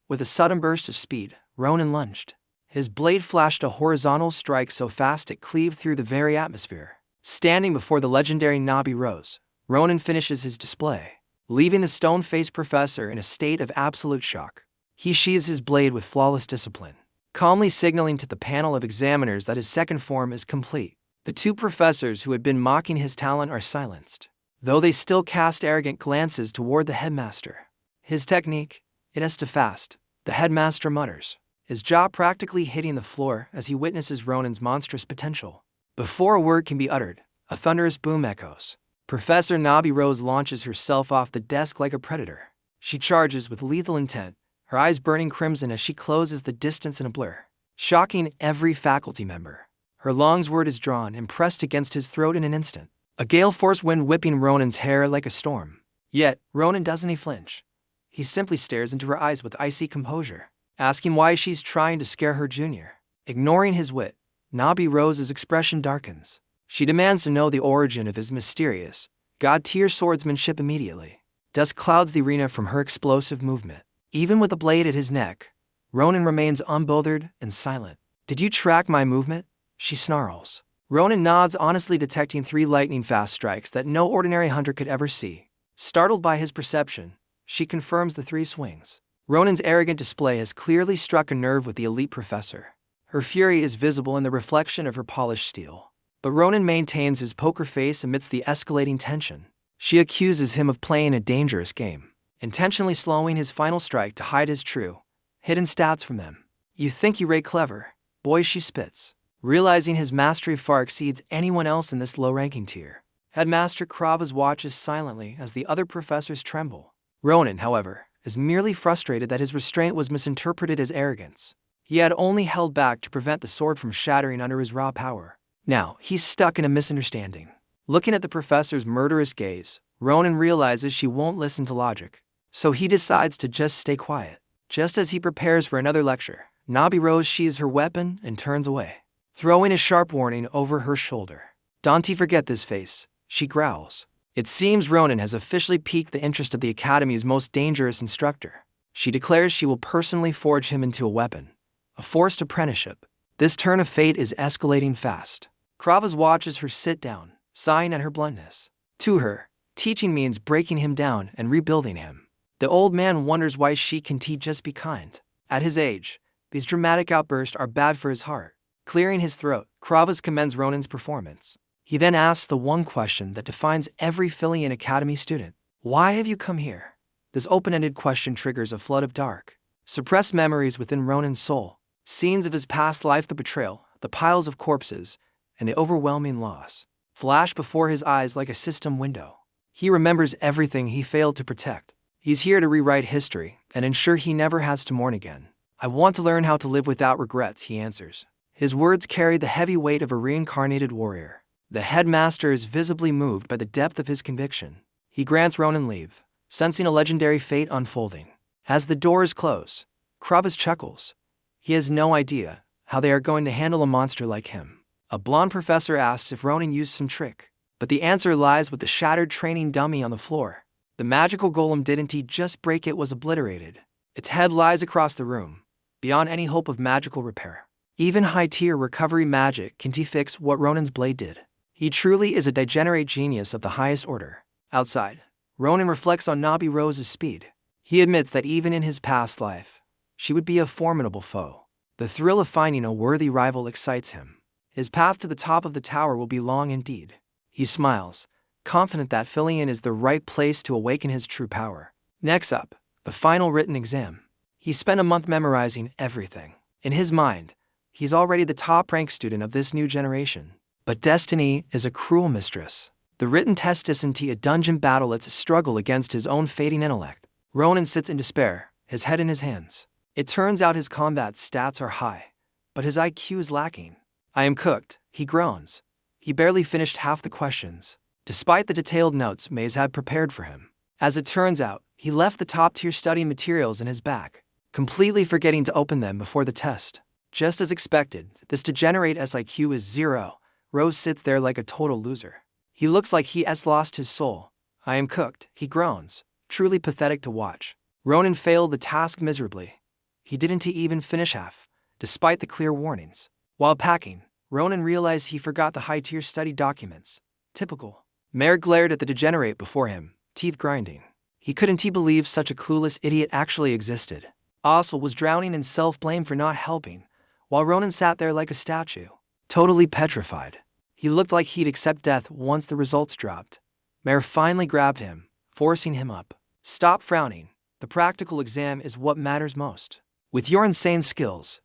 With a sudden burst of speed, Ronan lunged. His blade flashed a horizontal strike so fast it cleaved through the very atmosphere. Standing before the legendary 𝐓𝐵𝐻𝐻, Ronin finishes his display, leaving the stone-faced professor in a state of absolute shock. He sheathes his blade with flawless discipline, calmly signaling to the panel of examiners that his second form is complete. The two professors who had been mocking his talent are silenced, though they still cast arrogant glances toward the headmaster. His technique, it is too fast, the headmaster mutters, his jaw practically hitting the floor as he witnesses Ronin's monstrous potential. Before a word can be uttered, a thunderous boom echoes. Professor 𝐓𝐵𝐻𝐻 launches herself off the desk like a predator. She charges with lethal intent, her eyes burning crimson as she closes the distance in a blur, shocking every faculty member. Her long sword is drawn and pressed against his throat in an instant, a gale-force wind whipping Ronin's hair like a storm. Yet, Ronin doesn't flinch. He simply stares into her eyes with icy composure, asking why she's trying to scare her junior. Ignoring his wit, 𝐓𝐵𝐻𝐻's expression darkens. She demands to know the origin of his mysterious, god-tier swordsmanship immediately. Dust clouds the arena from her explosive movement. Even with the blade at his neck, Ronin remains unbothered and silent. "Did you track my movement?" she snarls. Ronin nods, honestly detecting 3 lightning-fast strikes that no ordinary hunter could ever see. Startled by his perception, she confirms the 3 swings. Ronin's arrogant display has clearly struck a nerve with the elite professor. Her fury is visible in the reflection of her polished steel. But Ronin maintains his poker face amidst the escalating tension. She accuses him of playing a dangerous game, intentionally slowing his final strike to hide his true, hidden stats from them. "You think you rate clever, boy," she spits, realizing his mastery far exceeds anyone else in this low-ranking tier. Headmaster 𝐓𝐵𝐻𝐻 watches silently as the other professors tremble. Ronin, however, is merely frustrated that his restraint was misinterpreted as arrogance. He had only held back to prevent the sword from shattering under his raw power. Now, he's stuck in a misunderstanding. Looking at the professor's murderous gaze, Ronin realizes she won't listen to logic. So he decides to just stay quiet. Just as he prepares for another lecture, 𝐓𝐵𝐻𝐻 sheathes her weapon and turns away, throwing a sharp warning over her shoulder. "Don't forget this face," she growls. It seems Ronin has officially piqued the interest of the Academy's most dangerous instructor. She declares she will personally forge him into a weapon, a forced apprenticeship. This turn of fate is escalating fast. 𝐓𝐵𝐻𝐻 watches her sit down, sighing at her bluntness. To her, teaching means breaking him down and rebuilding him. The old man wonders why she can just be kind. At his age, these dramatic outbursts are bad for his heart. Clearing his throat, 𝐓𝐵𝐻𝐻 commends Ronin's performance. He then asks the one question that defines every Philian Academy student. "Why have you come here?" This open-ended question triggers a flood of dark, suppressed memories within Ronin's soul. Scenes of his past life, the betrayal, the piles of corpses, and the overwhelming loss flash before his eyes like a system window. He remembers everything he failed to protect. He's here to rewrite history and ensure he never has to mourn again. "I want to learn how to live without regrets," he answers. His words carry the heavy weight of a reincarnated warrior. The headmaster is visibly moved by the depth of his conviction. He grants Ronin leave, sensing a legendary fate unfolding. As the doors close, 𝐓𝐵𝐻𝐻 chuckles. He has no idea how they are going to handle a monster like him. A blonde professor asks if Ronin used some trick, but the answer lies with the shattered training dummy on the floor. The magical golem didn't just break, it was obliterated. Its head lies across the room, beyond any hope of magical repair. Even high-tier recovery magic can't fix what Ronin's blade did. He truly is a degenerate genius of the highest order. Outside, Ronin reflects on 𝐓𝐵𝐻𝐻's speed. He admits that even in his past life, she would be a formidable foe. The thrill of finding a worthy rival excites him. His path to the top of the tower will be long indeed. He smiles, confident that Philian is the right place to awaken his true power. Next up, the final written exam. He spent a month memorizing everything. In his mind, he's already the top-ranked student of this new generation. But destiny is a cruel mistress. The written test isn't a dungeon battle, it's a struggle against his own fading intellect. Ronin sits in despair, his head in his hands. It turns out his combat stats are high, but his IQ is lacking. "I am cooked," he groans. He barely finished half the questions, despite the detailed notes Maze had prepared for him. As it turns out, he left the top-tier study materials in his bag, completely forgetting to open them before the test. Just as expected, this degenerate IQ is 0. Rose sits there like a total loser. He looks like he has lost his soul. "I am cooked," he groans, truly pathetic to watch. Ronin failed the task miserably. He didn't even finish half, despite the clear warnings. While packing, Ronan realized he forgot the high-tier study documents. Typical. Mayor glared at the degenerate before him, teeth grinding. He couldn't believe such a clueless idiot actually existed. 𝐓𝐫𝐚𝐬𝐡 was drowning in self-blame for not helping, while Ronan sat there like a statue, totally petrified. He looked like he'd accept death once the results dropped. Mayor finally grabbed him, forcing him up. Stop frowning. The practical exam is what matters most. With your insane skills,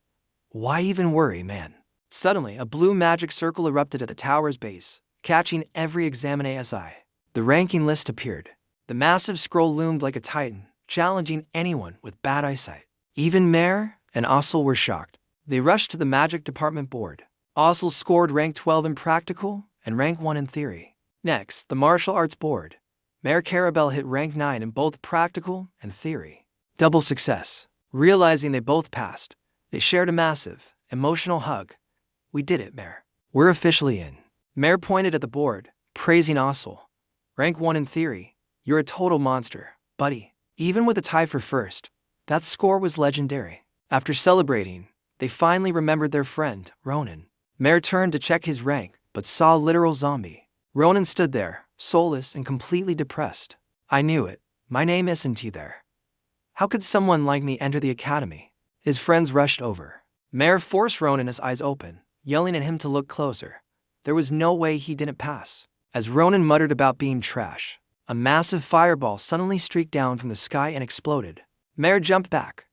why even worry, man? Suddenly, a blue magic circle erupted at the tower's base, catching every examiner's eye. The ranking list appeared. The massive scroll loomed like a titan, challenging anyone with bad eyesight. Even Mayor and 𝐓𝐿 were shocked. They rushed to the magic department board. 𝐓𝐿 scored rank 12 in practical and rank 1 in theory. Next, the martial arts board. Mayor 𝐓𝐫𝐚𝐬𝐡 hit rank 9 in both practical and theory. Double success. Realizing they both passed, they shared a massive, emotional hug. We did it, Mayor. We're officially in. Mayor pointed at the board, praising 𝐓𝐿. Rank 1 in theory. You're a total monster, buddy. Even with a tie for first, that score was legendary. After celebrating, they finally remembered their friend, Ronan. Mayor turned to check his rank, but saw a literal zombie. Ronan stood there, soulless and completely depressed. I knew it. My name isn't there. How could someone like me enter the academy? His friends rushed over. Mayor forced Ronan's eyes open, yelling at him to look closer. There was no way he didn't pass. As Ronan muttered about being trash, a massive fireball suddenly streaked down from the sky and exploded. Mayor jumped back.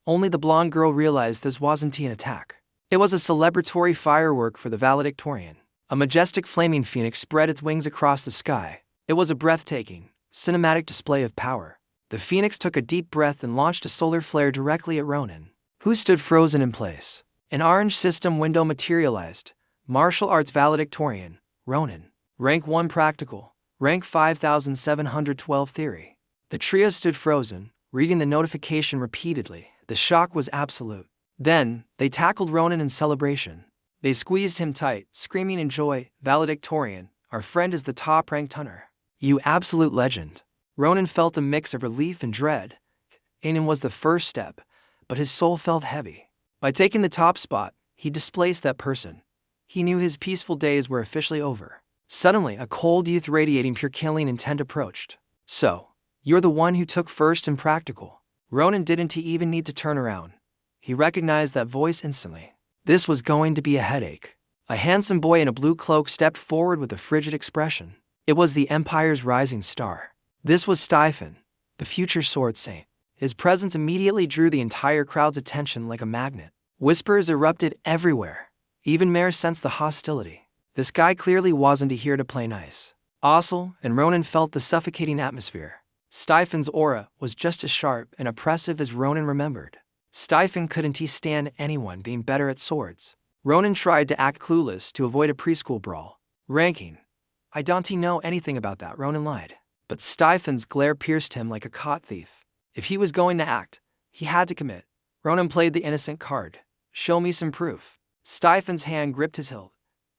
Only the blonde girl realized this wasn't an attack. It was a celebratory firework for the valedictorian. A majestic flaming phoenix spread its wings across the sky. It was a breathtaking, cinematic display of power. The phoenix took a deep breath and launched a solar flare directly at Ronan, who stood frozen in place. An orange system window materialized. Martial arts valedictorian, Ronan. Rank 1 practical. Rank 5712 theory. The trio stood frozen, reading the notification repeatedly. The shock was absolute. Then, they tackled Ronan in celebration. They squeezed him tight, screaming in joy, valedictorian, our friend is the top-ranked hunter. You absolute legend. Ronan felt a mix of relief and dread. Aiden was the first step, but his soul felt heavy. By taking the top spot, he displaced that person. He knew his peaceful days were officially over. Suddenly, a cold youth radiating pure killing intent approached. So, you're the one who took first in practical. Ronan didn't even need to turn around. He recognized that voice instantly. This was going to be a headache. A handsome boy in a blue cloak stepped forward with a frigid expression. It was the Empire's rising star. This was Stefan, the future sword saint. His presence immediately drew the entire crowd's attention like a magnet. Whispers erupted everywhere. Even Mayor sensed the hostility. This guy clearly wasn't here to play nice. 𝐓𝐿 and Ronan felt the suffocating atmosphere. Stefan's aura was just as sharp and oppressive as Ronan remembered. Stefan couldn't stand anyone being better at swords. Ronan tried to act clueless to avoid a preschool brawl. Ranking. I don't know anything about that, Ronan lied. But Stefan's glare pierced him like a caught thief. If he was going to act, he had to commit. Ronan played the innocent card. Show me some proof. Stefan's hand gripped his hilt.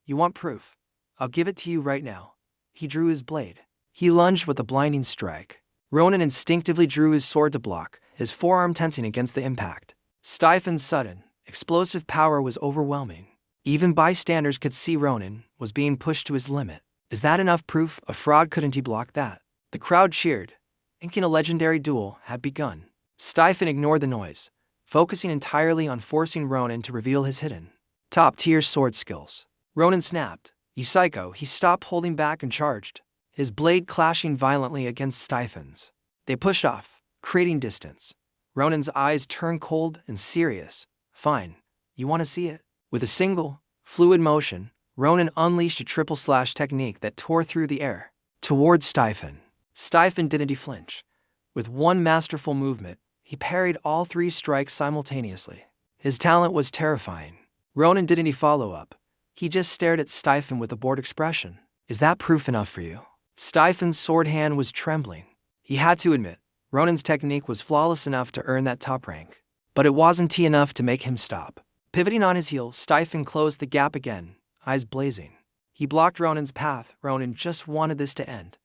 You want proof? I'll give it to you right now. He drew his blade. He lunged with a blinding strike. Ronan instinctively drew his sword to block, his forearm tensing against the impact. Stefan's sudden, explosive power was overwhelming. Even bystanders could see Ronan was being pushed to his limit. Is that enough proof a fraud couldn't block that? The crowd cheered, thinking a legendary duel had begun. Stefan ignored the noise, focusing entirely on forcing Ronan to reveal his hidden, top-tier sword skills. Ronan snapped. You psycho, he stopped holding back and charged, his blade clashing violently against Stefan's. They pushed off, creating distance. Ronan's eyes turned cold and serious. Fine. You want to see it? With a single, fluid motion, Ronan unleashed a triple slash technique that tore through the air, towards Stefan. Stefan didn't flinch. With one masterful movement, he parried all three strikes simultaneously. His talent was terrifying. Ronan didn't follow up. He just stared at Stefan with a bored expression. Is that proof enough for you? Stefan's sword hand was trembling. He had to admit, Ronan's technique was flawless enough to earn that top rank. But it wasn't enough to make him stop. Pivoting on his heel, Stefan closed the gap again, eyes blazing. He blocked Ronan's path. Ronan just wanted this to end.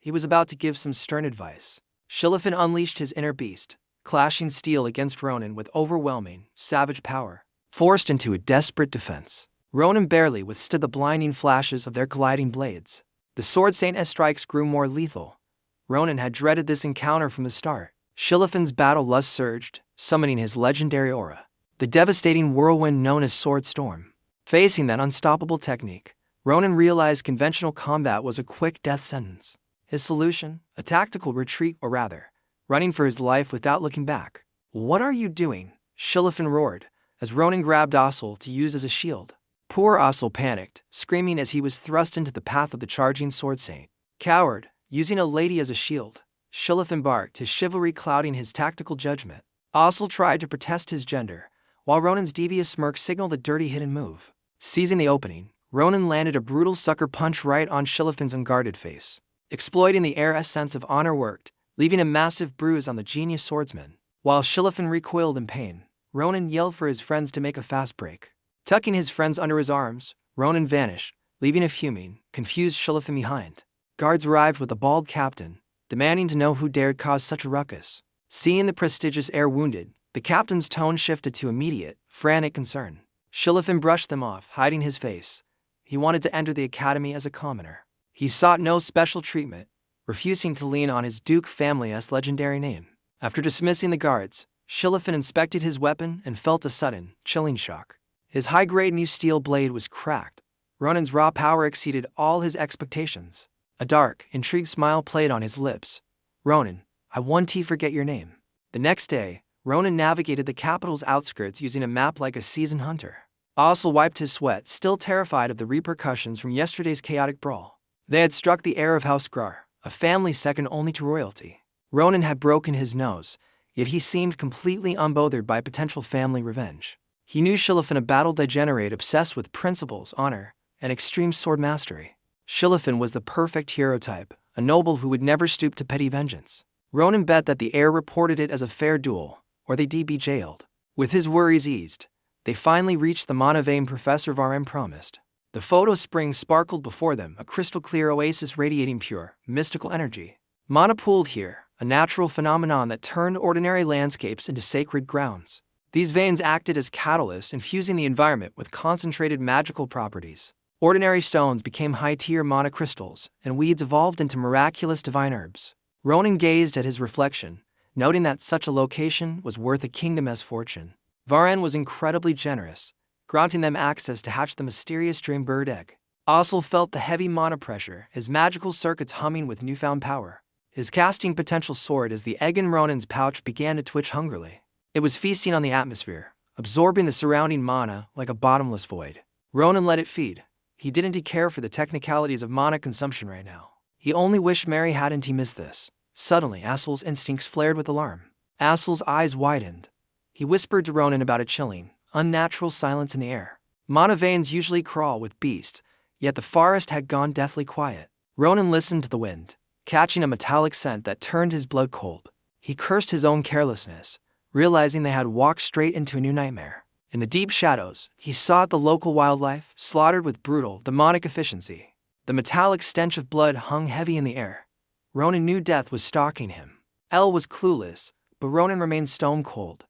He was about to give some stern advice. Stefan unleashed his inner beast, clashing steel against Ronan with overwhelming, savage power. Forced into a desperate defense, Ronin barely withstood the blinding flashes of their colliding blades. The Sword Saint's strikes grew more lethal. Ronin had dreaded this encounter from the start. 𝐿𝐴𝐿 battle lust surged, summoning his legendary aura, the devastating whirlwind known as Sword Storm. Facing that unstoppable technique, Ronin realized conventional combat was a quick death sentence. His solution? A tactical retreat, or rather, running for his life without looking back. "What are you doing?" 𝐿𝐴𝐿 roared, as Ronin grabbed 𝐿𝐴𝐿 to use as a shield. Poor 𝐿𝐴𝐿 panicked, screaming as he was thrust into the path of the charging Sword Saint. "Coward, using a lady as a shield." 𝐿𝐴𝐿 embarked, his chivalry clouding his tactical judgment. 𝐿𝐴𝐿 tried to protest his gender, while Ronin's devious smirk signaled a dirty hidden move. Seizing the opening, Ronin landed a brutal sucker punch right on 𝐿𝐴𝐿's unguarded face. Exploiting the air's sense of honor worked, leaving a massive bruise on the genius swordsman. While 𝐿𝐴𝐿 recoiled in pain, Ronin yelled for his friends to make a fast break. Tucking his friends under his arms, Ronin vanished, leaving a fuming, confused 𝐿𝐴𝐿 behind. Guards arrived with the bald captain, demanding to know who dared cause such a ruckus. Seeing the prestigious heir wounded, the captain's tone shifted to immediate, frantic concern. 𝐿𝐴𝐿 brushed them off, hiding his face. He wanted to enter the academy as a commoner. He sought no special treatment, refusing to lean on his Duke family's legendary name. After dismissing the guards, 𝐿𝐴𝐿 inspected his weapon and felt a sudden, chilling shock. His high-grade new steel blade was cracked. Ronin's raw power exceeded all his expectations. A dark, intrigued smile played on his lips. "Ronin, I won't forget your name." The next day, Ronin navigated the capital's outskirts using a map like a seasoned hunter. 𝐿𝐴𝐿 wiped his sweat, still terrified of the repercussions from yesterday's chaotic brawl. They had struck the heir of House 𝐻𝐿𝐴, a family second only to royalty. Ronin had broken his nose, yet he seemed completely unbothered by potential family revenge. He knew 𝐿𝐴𝐿, a battle degenerate obsessed with principles, honor, and extreme sword mastery. 𝐿𝐴𝐿 was the perfect hero type, a noble who would never stoop to petty vengeance. Ronin bet that the heir reported it as a fair duel, or they'd be jailed. With his worries eased, they finally reached the Manhwa Professor 𝐉𝐴𝐿 promised. The photo spring sparkled before them, a crystal-clear oasis radiating pure, mystical energy. Mana pooled here, a natural phenomenon that turned ordinary landscapes into sacred grounds. These veins acted as catalysts, infusing the environment with concentrated magical properties. Ordinary stones became high-tier mana crystals, and weeds evolved into miraculous divine herbs. Ronin gazed at his reflection, noting that such a location was worth a kingdom's fortune. 𝐉𝐴𝐿 was incredibly generous, granting them access to hatch the mysterious dream bird egg. 𝐿𝐴𝐿 felt the heavy mana pressure, his magical circuits humming with newfound power. His casting potential soared as the egg in Ronin's pouch began to twitch hungrily. It was feasting on the atmosphere, absorbing the surrounding mana like a bottomless void. Ronin let it feed. He didn't care for the technicalities of mana consumption right now. He only wished Mary hadn't missed this. Suddenly, 𝐿𝐴𝐿's instincts flared with alarm. 𝐿𝐴𝐿's eyes widened. He whispered to Ronin about a chilling, unnatural silence in the air. Mana veins usually crawl with beasts, yet the forest had gone deathly quiet. Ronin listened to the wind, catching a metallic scent that turned his blood cold. He cursed his own carelessness, realizing they had walked straight into a new nightmare. In the deep shadows, he saw the local wildlife, slaughtered with brutal, demonic efficiency. The metallic stench of blood hung heavy in the air. Ronin knew death was stalking him. 𝐿𝐴𝐿 was clueless, but Ronin remained stone cold.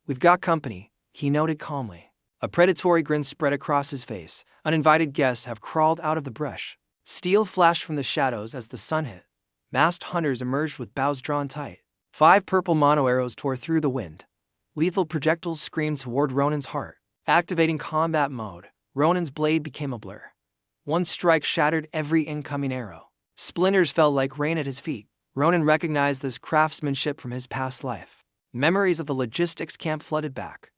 "We've got company," he noted calmly. A predatory grin spread across his face. Uninvited guests have crawled out of the brush. Steel flashed from the shadows as the sun hit. Masked hunters emerged with bows drawn tight. 5 purple mono arrows tore through the wind. Lethal projectiles screamed toward Ronin's heart. Activating combat mode, Ronin's blade became a blur. One strike shattered every incoming arrow. Splinters fell like rain at his feet. Ronin recognized this craftsmanship from his past life. Memories of the logistics camp flooded back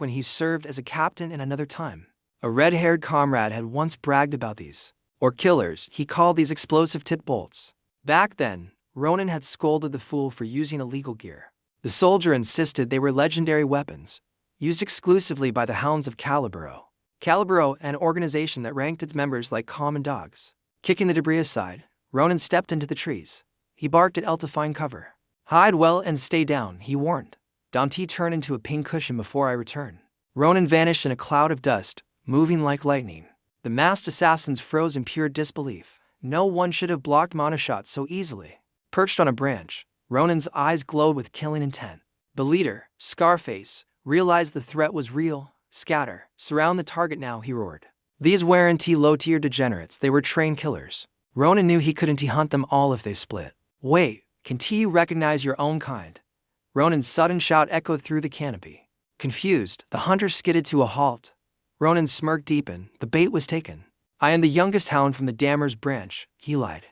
when he served as a captain in another time. A red-haired comrade had once bragged about these, or killers, he called these explosive tip bolts. Back then, Ronin had scolded the fool for using illegal gear. The soldier insisted they were legendary weapons, used exclusively by the Hounds of 𝐿𝐴𝐿. 𝐿𝐴𝐿, an organization that ranked its members like common dogs. Kicking the debris aside, Ronin stepped into the trees. He barked at 𝐿𝐴𝐿 to find cover. "Hide well and stay down," he warned. "Don't turn into a pink cushion before I return." Ronin vanished in a cloud of dust, moving like lightning. The masked assassins froze in pure disbelief. No one should have blocked mana shots so easily. Perched on a branch, Ronin's eyes glowed with killing intent. The leader, Scarface, realized the threat was real, scatter, surround the target now, he roared. These weren't low-tier degenerates, they were trained killers. Ronan knew he couldn't hunt them all if they split. Wait, can't you recognize your own kind? Ronan's sudden shout echoed through the canopy. Confused, the hunter skidded to a halt. Ronan's smirk deepened, the bait was taken. I am the youngest hound from the Dammer's branch, he lied.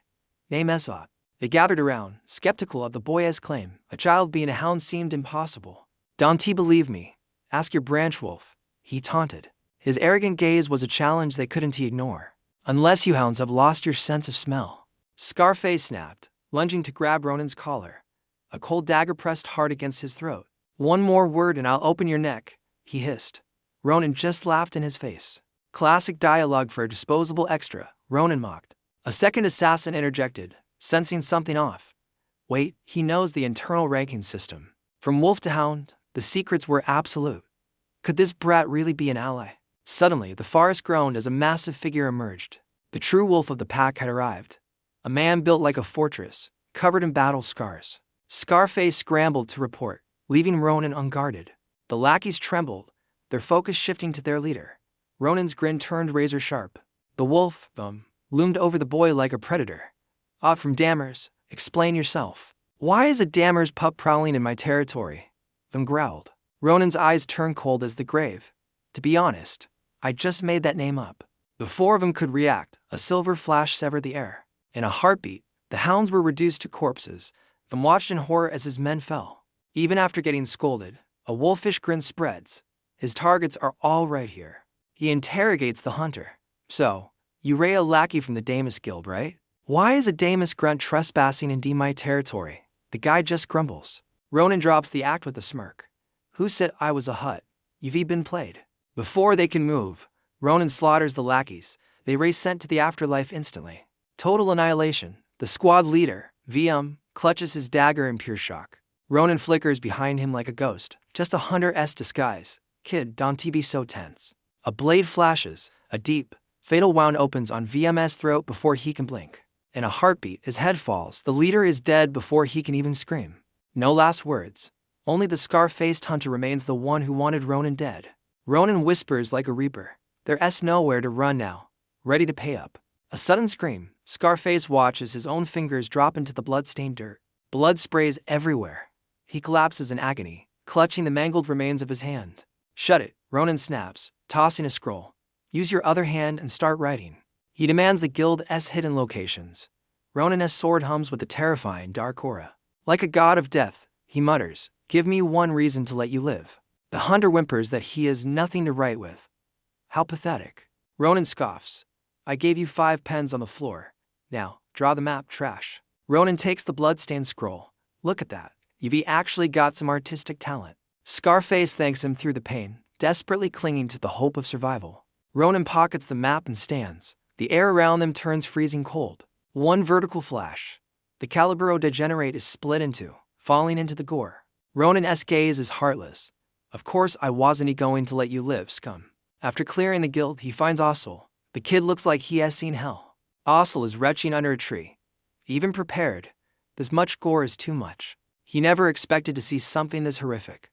Name 𝐓𝐫𝐚𝐬𝐡. They gathered around, skeptical of the boy's claim. A child being a hound seemed impossible. Don't you believe me? Ask your branch wolf, he taunted. His arrogant gaze was a challenge they couldn't ignore. Unless you hounds have lost your sense of smell. Scarface snapped, lunging to grab Ronan's collar. A cold dagger pressed hard against his throat. One more word and I'll open your neck, he hissed. Ronan just laughed in his face. Classic dialogue for a disposable extra, Ronan mocked. A second assassin interjected, sensing something off. Wait, he knows the internal ranking system. From wolf to hound, the secrets were absolute. Could this brat really be an ally? Suddenly, the forest groaned as a massive figure emerged. The true wolf of the pack had arrived. A man built like a fortress, covered in battle scars. Scarface scrambled to report, leaving Ronan unguarded. The lackeys trembled, their focus shifting to their leader. Ronan's grin turned razor sharp. The wolf, loomed over the boy like a predator. From Dammers, explain yourself. Why is a Dammers pup prowling in my territory? Growled. Ronan's eyes turned cold as the grave. To be honest, I just made that name up. Before them could react, a silver flash severed the air. In a heartbeat, the hounds were reduced to corpses. Them watched in horror as his men fell. Even after getting scolded, a wolfish grin spreads. His targets are all right here. He interrogates the hunter. So, you're a lackey from the Damus Guild, right? Why is a Damus grunt trespassing in my territory? The guy just grumbles. Ronan drops the act with a smirk. Who said I was a hut? You've been played. Before they can move, Ronan slaughters the lackeys. They race sent to the afterlife instantly. Total annihilation. The squad leader, 𝐓𝐫𝐚𝐬𝐡, clutches his dagger in pure shock. Ronan flickers behind him like a ghost. Just a hunter's disguise. Kid, don't be so tense. A blade flashes. A deep, fatal wound opens on 𝐓𝐫𝐚𝐬𝐻's throat before he can blink. In a heartbeat, his head falls. The leader is dead before he can even scream. No last words. Only the scar-faced hunter remains, the one who wanted Ronan dead. Ronan whispers like a reaper. There's nowhere to run now. Ready to pay up. A sudden scream. Scarface watches his own fingers drop into the blood-stained dirt. Blood sprays everywhere. He collapses in agony, clutching the mangled remains of his hand. Shut it, Ronan snaps, tossing a scroll. Use your other hand and start writing. He demands the guild's hidden locations. Ronan's sword hums with a terrifying dark aura. Like a god of death, he mutters, give me one reason to let you live. The hunter whimpers that he has nothing to write with. How pathetic. Ronan scoffs. I gave you 5 pens on the floor. Now, draw the map, trash. Ronan takes the blood-stained scroll. Look at that. You've actually got some artistic talent. Scarface thanks him through the pain, desperately clinging to the hope of survival. Ronan pockets the map and stands. The air around them turns freezing cold. One vertical flash. The 𝐓𝐫𝐚𝐬𝐡 is split in two, falling into the gore. Ronan's gaze is heartless. Of course I wasn't going to let you live, scum. After clearing the guild, he finds 𝐓𝐿. The kid looks like he has seen hell. 𝐓𝐿 is retching under a tree. Even prepared. This much gore is too much. He never expected to see something this horrific.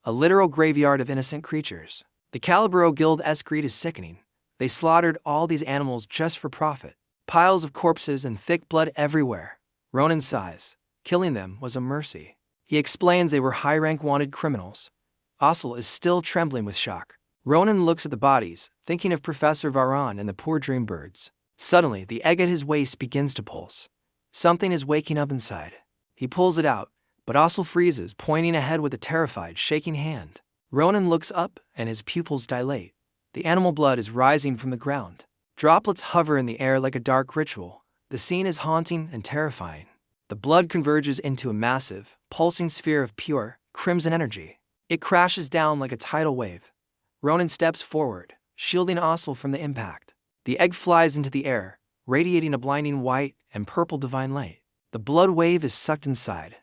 A literal graveyard of innocent creatures. The 𝐓𝐫𝐚𝐬𝐡 guild's greed is sickening. They slaughtered all these animals just for profit. Piles of corpses and thick blood everywhere. Ronan sighs. Killing them was a mercy. He explains they were high-rank wanted criminals. 𝐓𝐿 is still trembling with shock. Ronan looks at the bodies, thinking of Professor Varan and the poor dream birds. Suddenly, the egg at his waist begins to pulse. Something is waking up inside. He pulls it out, but 𝐓𝐿 freezes, pointing ahead with a terrified, shaking hand. Ronan looks up, and his pupils dilate. The animal blood is rising from the ground. Droplets hover in the air like a dark ritual. The scene is haunting and terrifying. The blood converges into a massive, pulsing sphere of pure, crimson energy. It crashes down like a tidal wave. Ronan steps forward, shielding 𝐓𝐿 from the impact. The egg flies into the air, radiating a blinding white and purple divine light. The blood wave is sucked inside.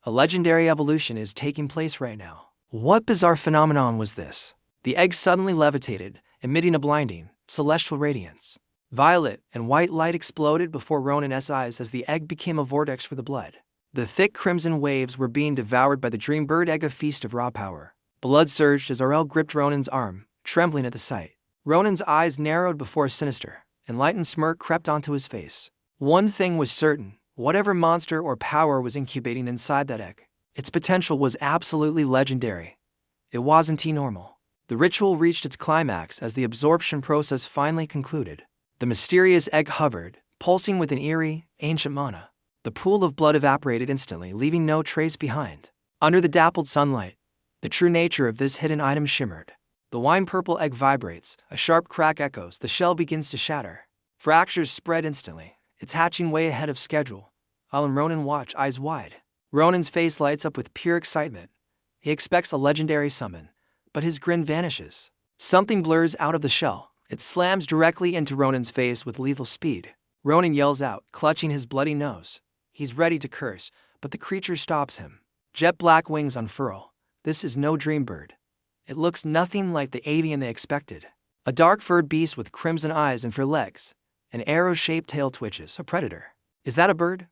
A legendary evolution is taking place right now. What bizarre phenomenon was this? The egg suddenly levitated, emitting a blinding, celestial radiance. Violet and white light exploded before Ronan's eyes as the egg became a vortex for the blood. The thick crimson waves were being devoured by the dream bird egg, a feast of raw power. Blood surged as 𝐓𝐿 gripped Ronan's arm, trembling at the sight. Ronan's eyes narrowed before a sinister, enlightened smirk crept onto his face. One thing was certain, whatever monster or power was incubating inside that egg, its potential was absolutely legendary. It wasn't normal. The ritual reached its climax as the absorption process finally concluded. The mysterious egg hovered, pulsing with an eerie, ancient mana. The pool of blood evaporated instantly, leaving no trace behind. Under the dappled sunlight, the true nature of this hidden item shimmered. The wine-purple egg vibrates, a sharp crack echoes, the shell begins to shatter. Fractures spread instantly, its hatching way ahead of schedule. Alan Ronan watch, eyes wide. Ronan's face lights up with pure excitement. He expects a legendary summon, but his grin vanishes. Something blurs out of the shell. It slams directly into Ronan's face with lethal speed. Ronan yells out, clutching his bloody nose. He's ready to curse, but the creature stops him. Jet black wings unfurl. This is no dream bird. It looks nothing like the avian they expected. A dark-furred beast with crimson eyes and 4 legs. An arrow-shaped tail twitches, a predator. Is that a bird?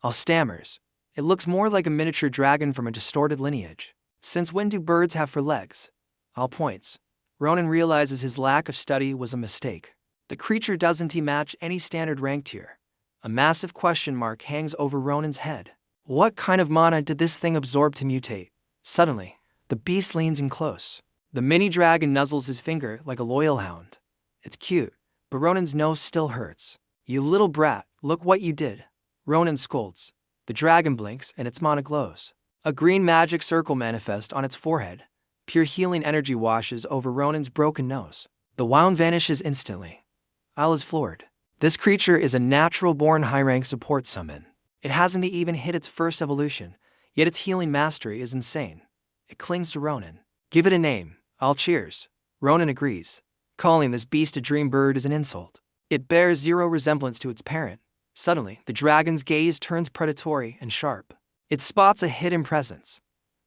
Al stammers. It looks more like a miniature dragon from a distorted lineage. Since when do birds have 4 legs? Al points. Ronan realizes his lack of study was a mistake. The creature doesn't match any standard rank tier. A massive question mark hangs over Ronan's head. What kind of mana did this thing absorb to mutate? Suddenly, the beast leans in close. The mini-dragon nuzzles his finger like a loyal hound. It's cute, but Ronan's nose still hurts. You little brat, look what you did. Ronan scolds. The dragon blinks and its mana glows. A green magic circle manifests on its forehead. Pure healing energy washes over Ronan's broken nose. The wound vanishes instantly. Al is floored. This creature is a natural-born high-rank support summon. It hasn't even hit its first evolution, yet its healing mastery is insane. It clings to Ronan. Give it a name. Al cheers. Ronan agrees. Calling this beast a dream bird is an insult. It bears zero resemblance to its parent. Suddenly, the dragon's gaze turns predatory and sharp. It spots a hidden presence.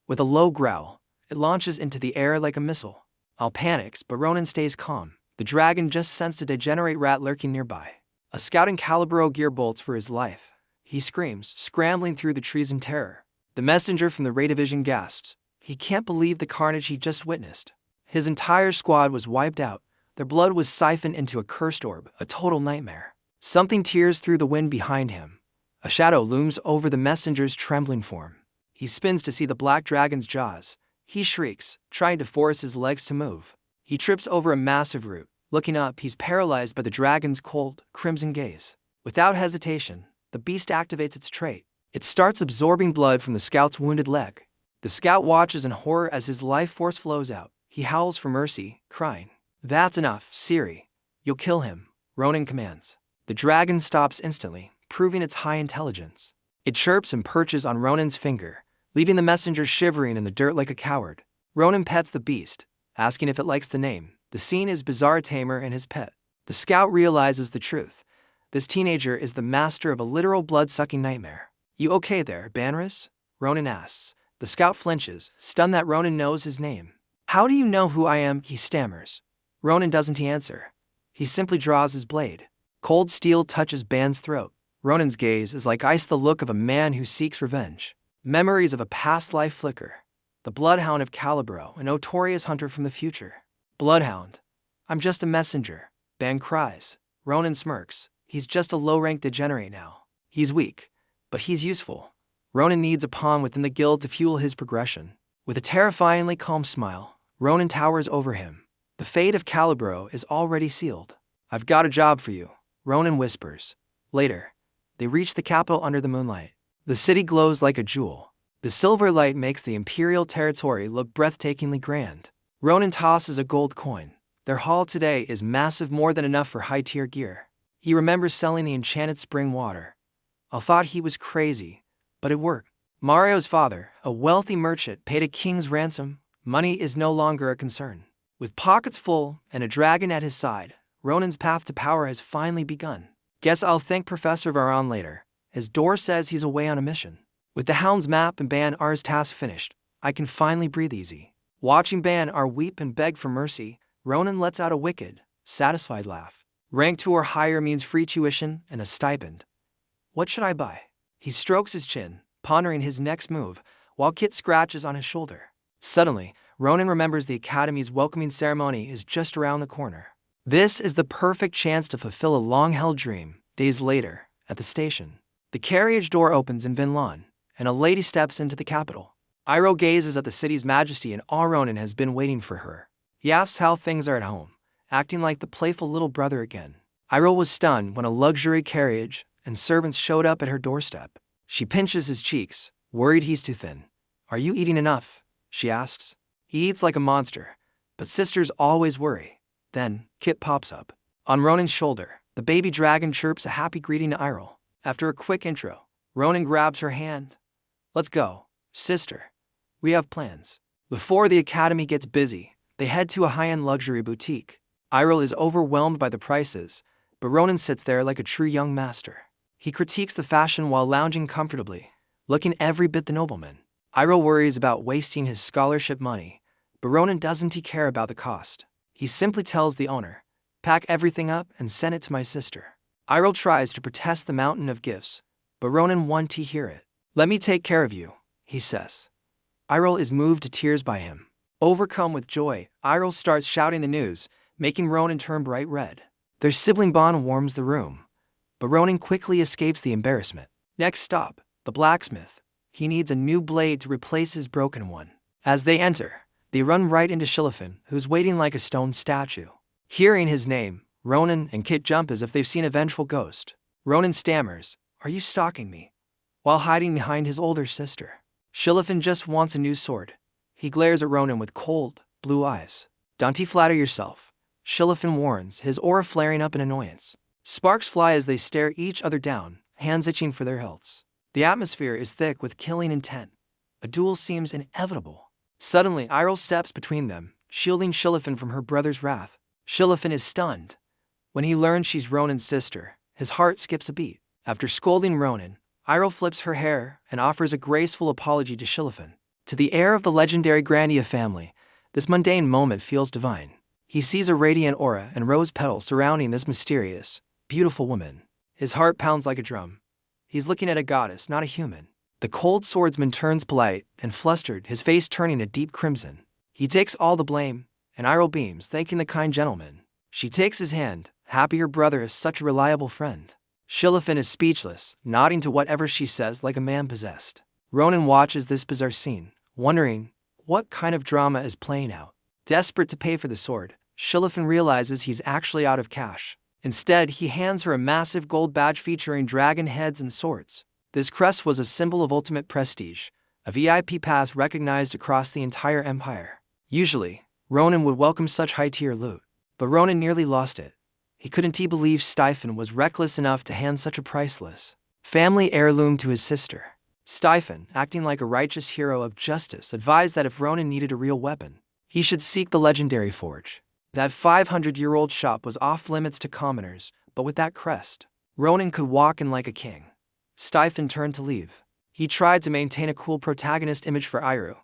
With a low growl, it launches into the air like a missile. Al panics, but Ronan stays calm. The dragon just sensed a degenerate rat lurking nearby. A scouting 𝐓𝐫𝐷𝐾 gear bolts for his life. He screams, scrambling through the trees in terror. The messenger from the Ray Division gasps. He can't believe the carnage he just witnessed. His entire squad was wiped out. Their blood was siphoned into a cursed orb, a total nightmare. Something tears through the wind behind him. A shadow looms over the messenger's trembling form. He spins to see the black dragon's jaws. He shrieks, trying to force his legs to move. He trips over a massive root. Looking up, he's paralyzed by the dragon's cold, crimson gaze. Without hesitation, the beast activates its trait. It starts absorbing blood from the scout's wounded leg. The scout watches in horror as his life force flows out. He howls for mercy, crying. That's enough, Siri. You'll kill him, Ronan commands. The dragon stops instantly, proving its high intelligence. It chirps and perches on Ronan's finger, leaving the messenger shivering in the dirt like a coward. Ronan pets the beast, asking if it likes the name. The scene is bizarre tamer and his pet. The scout realizes the truth. This teenager is the master of a literal blood-sucking nightmare. You okay there, Banris? Ronan asks. The scout flinches, stunned that Ronan knows his name. How do you know who I am? He stammers. Ronan doesn't answer. He simply draws his blade. Cold steel touches Ban's throat. Ronan's gaze is like ice, the look of a man who seeks revenge. Memories of a past life flicker. The bloodhound of 𝐓𝐫𝐷𝐾, a notorious hunter from the future. Bloodhound. I'm just a messenger. Ban cries. Ronan smirks. He's just a low-rank degenerate now. He's weak, but he's useful. Ronan needs a pawn within the guild to fuel his progression. With a terrifyingly calm smile, Ronan towers over him. The fate of 𝐓𝐫𝐷𝐾 is already sealed. I've got a job for you, Ronan whispers. Later, they reach the capital under the moonlight. The city glows like a jewel. The silver light makes the imperial territory look breathtakingly grand. Ronan tosses a gold coin. Their haul today is massive, more than enough for high-tier gear. He remembers selling the enchanted spring water. I thought he was crazy, but it worked. Mario's father, a wealthy merchant, paid a king's ransom. Money is no longer a concern. With pockets full and a dragon at his side, Ronan's path to power has finally begun. Guess I'll thank Professor Varan later. His door says he's away on a mission. With the hound's map and Ban R's task finished, I can finally breathe easy. Watching Ban R weep and beg for mercy, Ronan lets out a wicked, satisfied laugh. Rank 2 or higher means free tuition and a stipend. What should I buy? He strokes his chin, pondering his next move, while Kit scratches on his shoulder. Suddenly, Ronan remembers the Academy's welcoming ceremony is just around the corner. This is the perfect chance to fulfill a long-held dream. Days later, at the station, the carriage door opens in Vinlan, and a lady steps into the capital. Iroh gazes at the city's majesty and awe. Ronan has been waiting for her. He asks how things are at home, acting like the playful little brother again. Iroh was stunned when a luxury carriage and servants showed up at her doorstep. She pinches his cheeks, worried he's too thin. "Are you eating enough?" she asks. He eats like a monster, but sisters always worry. Then, Kit pops up. On Ronan's shoulder, the baby dragon chirps a happy greeting to Iroh. After a quick intro, Ronan grabs her hand. "Let's go, sister. We have plans." Before the Academy gets busy, they head to a high-end luxury boutique. Iroh is overwhelmed by the prices, but Ronan sits there like a true young master. He critiques the fashion while lounging comfortably, looking every bit the nobleman. Iroh worries about wasting his scholarship money, but Ronan doesn't care about the cost. He simply tells the owner, "Pack everything up and send it to my sister." Iroh tries to protest the mountain of gifts, but Ronan won't hear it. "Let me take care of you," he says. Iroh is moved to tears by him. Overcome with joy, Iroh starts shouting the news, making Ronan turn bright red. Their sibling bond warms the room, but Ronan quickly escapes the embarrassment. Next stop, the blacksmith. He needs a new blade to replace his broken one. As they enter, they run right into Shilifan, who's waiting like a stone statue. Hearing his name, Ronan and Kit jump as if they've seen a vengeful ghost. Ronan stammers, "Are you stalking me?" while hiding behind his older sister. Shilifan just wants a new sword. He glares at Ronan with cold, blue eyes. "Don't flatter yourself," Shilifan warns, his aura flaring up in annoyance. Sparks fly as they stare each other down, hands itching for their hilts. The atmosphere is thick with killing intent. A duel seems inevitable. Suddenly, Iroh steps between them, shielding Shilifan from her brother's wrath. Shilifan is stunned. When he learns she's Ronan's sister, his heart skips a beat. After scolding Ronan, Iroh flips her hair and offers a graceful apology to Shilifan. To the heir of the legendary Grandia family, this mundane moment feels divine. He sees a radiant aura and rose petals surrounding this mysterious, beautiful woman. His heart pounds like a drum. He's looking at a goddess, not a human. The cold swordsman turns polite and flustered, his face turning a deep crimson. He takes all the blame, and Iroh beams, thanking the kind gentleman. She takes his hand, happy her brother is such a reliable friend. Shilifan is speechless, nodding to whatever she says like a man possessed. Ronan watches this bizarre scene, wondering what kind of drama is playing out. Desperate to pay for the sword, Shilifan realizes he's actually out of cash. Instead, he hands her a massive gold badge featuring dragon heads and swords. This crest was a symbol of ultimate prestige, a VIP pass recognized across the entire empire. Usually, Ronan would welcome such high-tier loot, but Ronan nearly lost it. He couldn't believe Stiphan was reckless enough to hand such a priceless family heirloom to his sister. Stiphan, acting like a righteous hero of justice, advised that if Ronan needed a real weapon, he should seek the legendary forge. That 500-year-old shop was off-limits to commoners, but with that crest, Ronan could walk in like a king. Stiphan turned to leave. He tried to maintain a cool protagonist image for Iroh,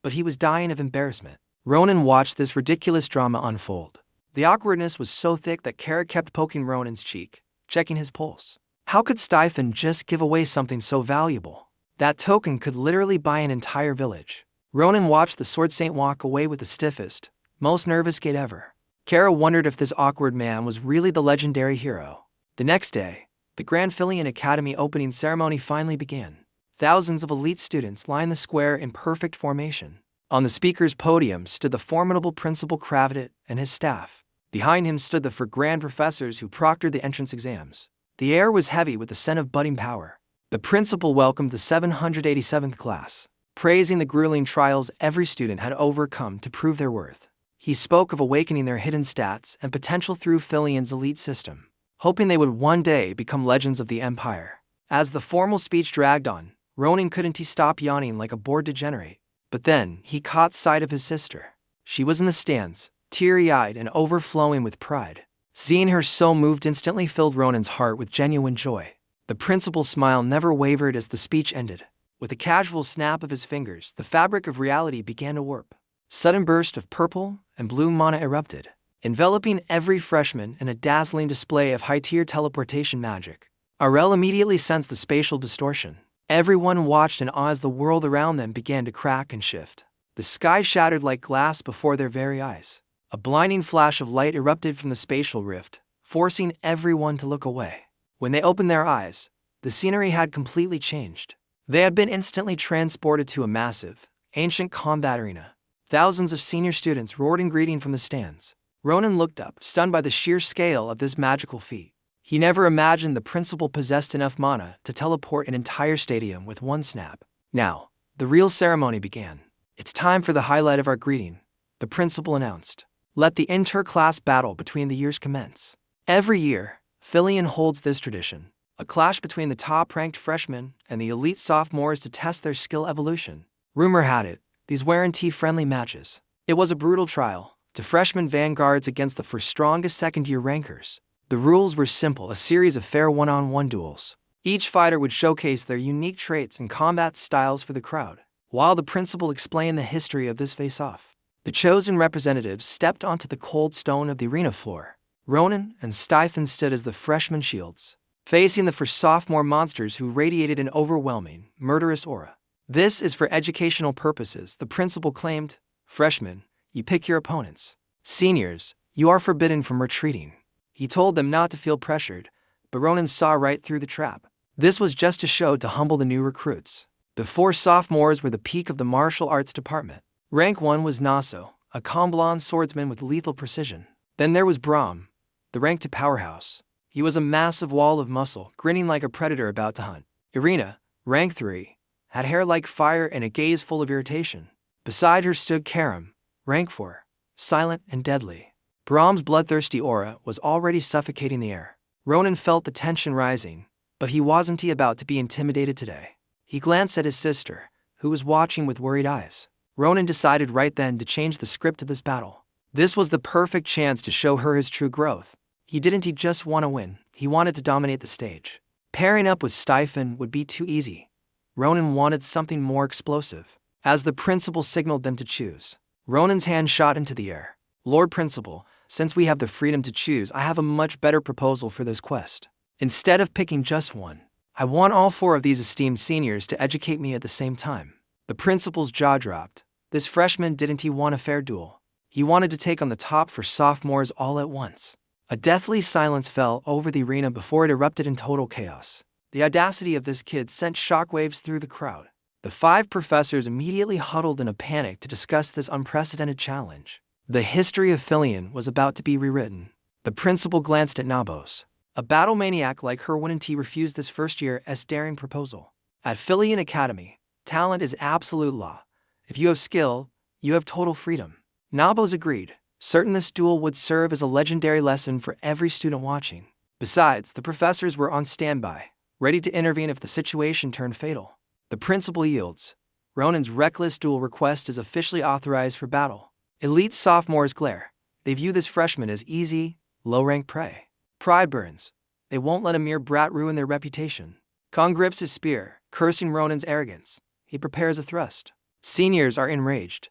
but he was dying of embarrassment. Ronan watched this ridiculous drama unfold. The awkwardness was so thick that Kara kept poking Ronan's cheek, checking his pulse. How could Stiphan just give away something so valuable? That token could literally buy an entire village. Ronan watched the sword saint walk away with the stiffest, most nervous gait ever. Kara wondered if this awkward man was really the legendary hero. The next day, the Grand Filian Academy opening ceremony finally began. Thousands of elite students lined the square in perfect formation. On the speaker's podium stood the formidable Principal Kravit and his staff. Behind him stood the 4 grand professors who proctored the entrance exams. The air was heavy with the scent of budding power. The principal welcomed the 787th class, praising the grueling trials every student had overcome to prove their worth. He spoke of awakening their hidden stats and potential through Filian's elite system, hoping they would one day become legends of the Empire. As the formal speech dragged on, Ronan couldn't stop yawning like a bored degenerate. But then, he caught sight of his sister. She was in the stands, teary-eyed and overflowing with pride. Seeing her so moved instantly filled Ronan's heart with genuine joy. The principal's smile never wavered as the speech ended. With a casual snap of his fingers, the fabric of reality began to warp. Sudden burst of purple and blue mana erupted, enveloping every freshman in a dazzling display of high-tier teleportation magic. Arel immediately sensed the spatial distortion. Everyone watched in awe as the world around them began to crack and shift. The sky shattered like glass before their very eyes. A blinding flash of light erupted from the spatial rift, forcing everyone to look away. When they opened their eyes, the scenery had completely changed. They had been instantly transported to a massive, ancient combat arena. Thousands of senior students roared in greeting from the stands. Ronan looked up, stunned by the sheer scale of this magical feat. He never imagined the principal possessed enough mana to teleport an entire stadium with one snap. Now, the real ceremony began. "It's time for the highlight of our greeting," the principal announced. "Let the inter-class battle between the years commence." Every year, 𝐓𝐫𝐴𝐴 holds this tradition, a clash between the top-ranked freshmen and the elite sophomores to test their skill evolution. Rumor had it, these weren't friendly matches. It was a brutal trial, to freshman vanguards against the first strongest second-year rankers. The rules were simple, a series of fair one-on-one duels. Each fighter would showcase their unique traits and combat styles for the crowd, while the principal explained the history of this face-off. The chosen representatives stepped onto the cold stone of the arena floor. Ronan and 𝐷 stood as the freshman shields, facing the first sophomore monsters who radiated an overwhelming, murderous aura. "This is for educational purposes," the principal claimed. "Freshmen, you pick your opponents. Seniors, you are forbidden from retreating." He told them not to feel pressured, but Ronan saw right through the trap. This was just a show to humble the new recruits. The 4 sophomores were the peak of the martial arts department. Rank 1 was 𝐷, a calm blonde swordsman with lethal precision. Then there was 𝐵𝐺, the rank 2 powerhouse. He was a massive wall of muscle, grinning like a predator about to hunt. 𝐸𝐴𝐴, rank 3, had hair like fire and a gaze full of irritation. Beside her stood 𝐂𝐃, rank 4, silent and deadly. 𝐵𝐺's bloodthirsty aura was already suffocating the air. Ronan felt the tension rising, but he wasn't about to be intimidated today. He glanced at his sister, who was watching with worried eyes. Ronan decided right then to change the script of this battle. This was the perfect chance to show her his true growth. He didn't just want to win, he wanted to dominate the stage. Pairing up with 𝐷 would be too easy. Ronan wanted something more explosive. As the principal signaled them to choose, Ronan's hand shot into the air. "Lord Principal, since we have the freedom to choose, I have a much better proposal for this quest. Instead of picking just one, I want all 4 of these esteemed seniors to educate me at the same time." The principal's jaw dropped. This freshman didn't want a fair duel. He wanted to take on the top 4 sophomores all at once. A deathly silence fell over the arena before it erupted in total chaos. The audacity of this kid sent shockwaves through the crowd. The 5 professors immediately huddled in a panic to discuss this unprecedented challenge. The history of 𝐓𝐫𝐴𝐴 was about to be rewritten. The principal glanced at 𝐷. A battle maniac like her wouldn't refuse this first-year's daring proposal. At 𝐓𝐫𝐴𝐴 Academy, talent is absolute law. If you have skill, you have total freedom. 𝐷 agreed, certain this duel would serve as a legendary lesson for every student watching. Besides, the professors were on standby, ready to intervene if the situation turned fatal. The principal yields. Ronan's reckless duel request is officially authorized for battle. Elite sophomores glare. They view this freshman as easy, low-rank prey. Pride burns. They won't let a mere brat ruin their reputation. Kong grips his spear, cursing Ronan's arrogance. He prepares a thrust. Seniors are enraged.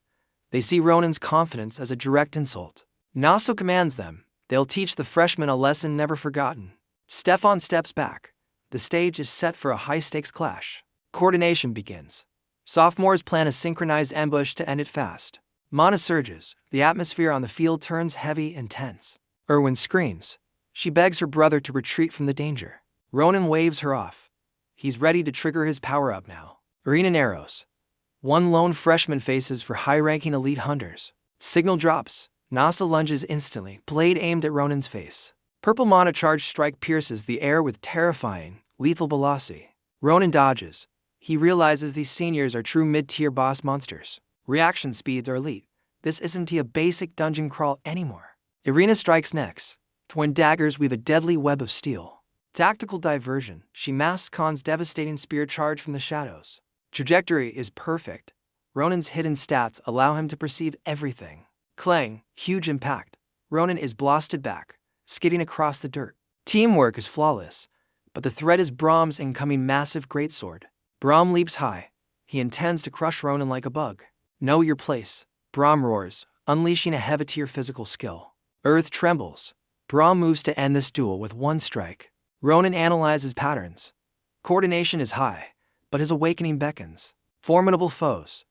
They see Ronan's confidence as a direct insult. 𝐷 commands them. They'll teach the freshman a lesson never forgotten. Stefan steps back. The stage is set for a high-stakes clash. Coordination begins. Sophomores plan a synchronized ambush to end it fast. Mana surges. The atmosphere on the field turns heavy and tense. Erwin screams. She begs her brother to retreat from the danger. Ronan waves her off. He's ready to trigger his power-up now. Arena narrows. One lone freshman faces for high-ranking elite hunters. Signal drops. 𝐷 lunges instantly, blade aimed at Ronan's face. Purple mana charge strike pierces the air with terrifying, lethal velocity. Ronan dodges. He realizes these seniors are true mid-tier boss monsters. Reaction speeds are elite. This isn't a basic dungeon crawl anymore. Irina strikes next. Twin daggers weave a deadly web of steel. Tactical diversion. She masks Khan's devastating spear charge from the shadows. Trajectory is perfect. Ronan's hidden stats allow him to perceive everything. Clang, huge impact. Ronan is blasted back, skidding across the dirt. Teamwork is flawless, but the threat is 𝐵𝐺's incoming massive greatsword. 𝐵𝐺 leaps high. He intends to crush Ronan like a bug. Know your place. 𝐵𝐺 roars, unleashing a heavy-tier physical skill. Earth trembles. 𝐵𝐺 moves to end this duel with one strike. Ronan analyzes patterns. Coordination is high, but his awakening beckons. Formidable foes.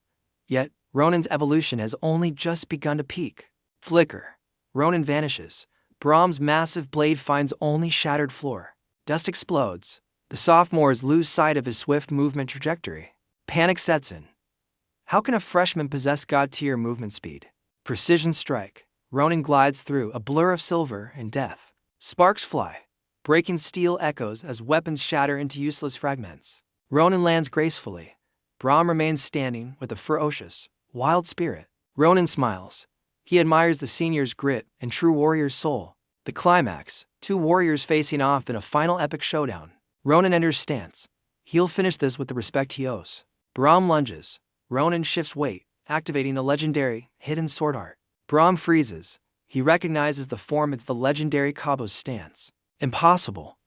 Yet, Ronan's evolution has only just begun to peak. Flicker. Ronan vanishes. Brahm's massive blade finds only shattered floor. Dust explodes. The sophomores lose sight of his swift movement trajectory. Panic sets in. How can a freshman possess god-tier movement speed? Precision strike. Ronan glides through, a blur of silver and death. Sparks fly. Breaking steel echoes as weapons shatter into useless fragments. Ronan lands gracefully. Brahm remains standing with a ferocious, wild spirit. Ronan smiles. He admires the senior's grit and true warrior's soul. The climax, two warriors facing off in a final epic showdown. Ronan enters stance. He'll finish this with the respect he owes. Brahm lunges. Ronan shifts weight, activating a legendary, hidden sword art. Brahm freezes. He recognizes the form as the legendary 𝐓𝐫𝐚𝐬𝐡's stance. Impossible.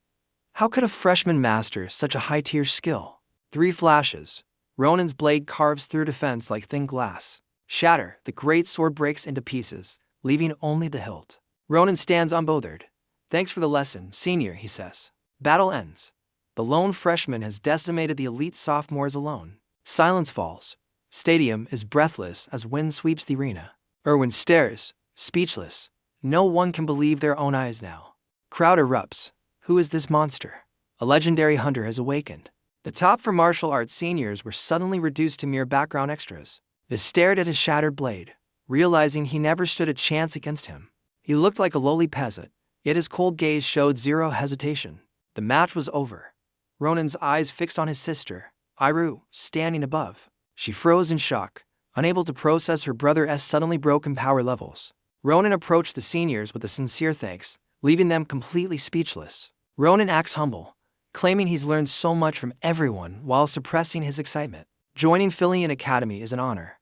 How could a freshman master such a high-tier skill? 3 flashes. Ronan's blade carves through defense like thin glass. Shatter, the great sword breaks into pieces, leaving only the hilt. Ronan stands unbothered. Thanks for the lesson, senior, he says. Battle ends. The lone freshman has decimated the elite sophomores alone. Silence falls. Stadium is breathless as wind sweeps the arena. Irwin stares, speechless. No one can believe their own eyes now. Crowd erupts. Who is this monster? A legendary hunter has awakened. The top for martial arts seniors were suddenly reduced to mere background extras. They stared at his shattered blade, realizing he never stood a chance against him. He looked like a lowly peasant, yet his cold gaze showed zero hesitation. The match was over. Ronan's eyes fixed on his sister, 𝐈, standing above. She froze in shock, unable to process her brother's suddenly broken power levels. Ronan approached the seniors with a sincere thanks, leaving them completely speechless. Ronan acts humble, claiming he's learned so much from everyone while suppressing his excitement. Joining 𝐓𝐫𝐚𝐬𝐡 Academy is an honor.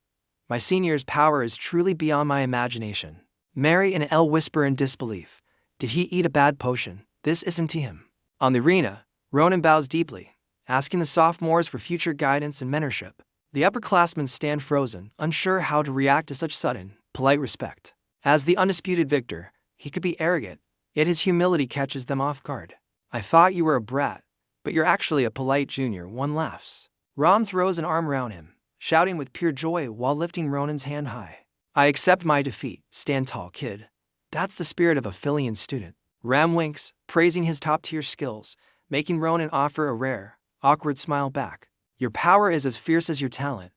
My senior's power is truly beyond my imagination. Mary and Elle whisper in disbelief. Did he eat a bad potion? This isn't to him. On the arena, Ronan bows deeply, asking the sophomores for future guidance and mentorship. The upperclassmen stand frozen, unsure how to react to such sudden, polite respect. As the undisputed victor, he could be arrogant, yet his humility catches them off guard. I thought you were a brat, but you're actually a polite junior, one laughs. Ram throws an arm around him, shouting with pure joy while lifting Ronan's hand high. I accept my defeat, stand tall, kid. That's the spirit of a 𝐓𝐫𝐚𝐬𝐡 student. Ram winks, praising his top-tier skills, making Ronan offer a rare, awkward smile back. Your power is as fierce as your talent.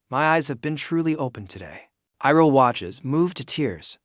My eyes have been truly opened today. 𝐈 watches, moved to tears.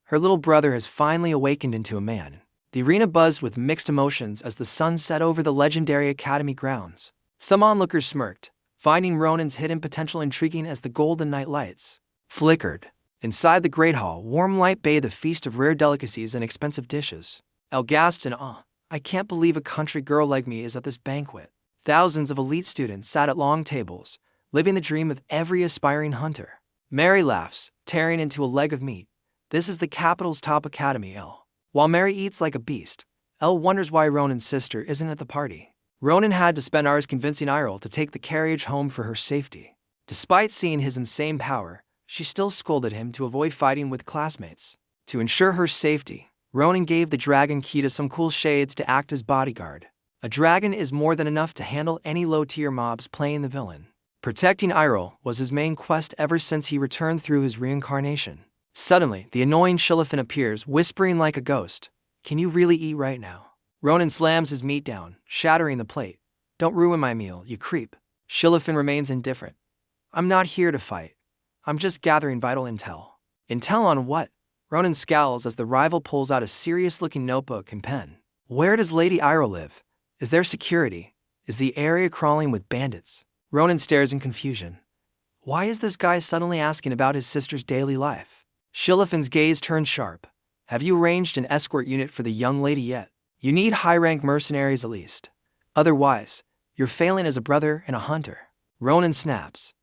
Her little brother has finally awakened into a man. The arena buzzed with mixed emotions as the sun set over the legendary academy grounds. Some onlookers smirked, finding Ronan's hidden potential intriguing as the golden night lights flickered. Inside the great hall, warm light bathed a feast of rare delicacies and expensive dishes. Elle gasped in awe. I can't believe a country girl like me is at this banquet. Thousands of elite students sat at long tables, living the dream of every aspiring hunter. Mary laughs, tearing into a leg of meat. This is the capital's top academy, Elle. While Mary eats like a beast, Elle wonders why Ronan's sister isn't at the party. Ronan had to spend hours convincing 𝐈 to take the carriage home for her safety. Despite seeing his insane power, she still scolded him to avoid fighting with classmates. To ensure her safety, Ronan gave the dragon key to some cool shades to act as bodyguard. A dragon is more than enough to handle any low-tier mobs playing the villain. Protecting 𝐈 was his main quest ever since he returned through his reincarnation. Suddenly, the annoying Shillifin appears, whispering like a ghost. Can you really eat right now? Ronan slams his meat down, shattering the plate. Don't ruin my meal, you creep. Shillifin remains indifferent. I'm not here to fight. I'm just gathering vital intel. Intel on what? Ronan scowls as the rival pulls out a serious-looking notebook and pen. Where does Lady 𝐈 live? Is there security? Is the area crawling with bandits? Ronan stares in confusion. Why is this guy suddenly asking about his sister's daily life? Shillifin's gaze turns sharp. Have you arranged an escort unit for the young lady yet? You need high-rank mercenaries at least. Otherwise, you're failing as a brother and a hunter. Ronan snaps.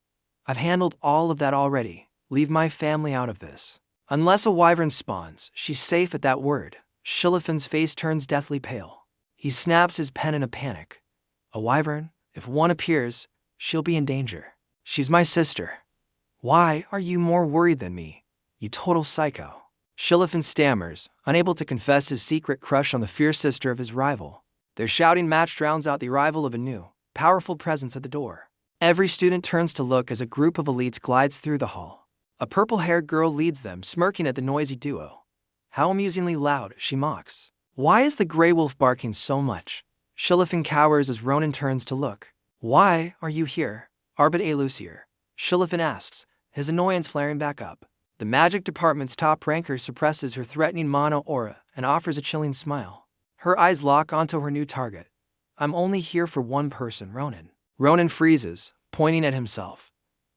I've handled all of that already. Leave my family out of this. Unless a wyvern spawns, she's safe at that word. Shillifin's face turns deathly pale. He snaps his pen in a panic. A wyvern? If one appears, she'll be in danger. She's my sister. Why are you more worried than me, you total psycho? Shillifin stammers, unable to confess his secret crush on the fierce sister of his rival. Their shouting match drowns out the arrival of a new, powerful presence at the door. Every student turns to look as a group of elites glides through the hall. A purple-haired girl leads them, smirking at the noisy duo. How amusingly loud, she mocks. Why is the gray wolf barking so much? Shillifin cowers as Ronan turns to look. Why are you here, 𝐓𝐵𝐴? Shillifin asks, his annoyance flaring back up. The magic department's top ranker suppresses her threatening mono aura and offers a chilling smile. Her eyes lock onto her new target. I'm only here for one person, Ronan. Ronan freezes, pointing at himself.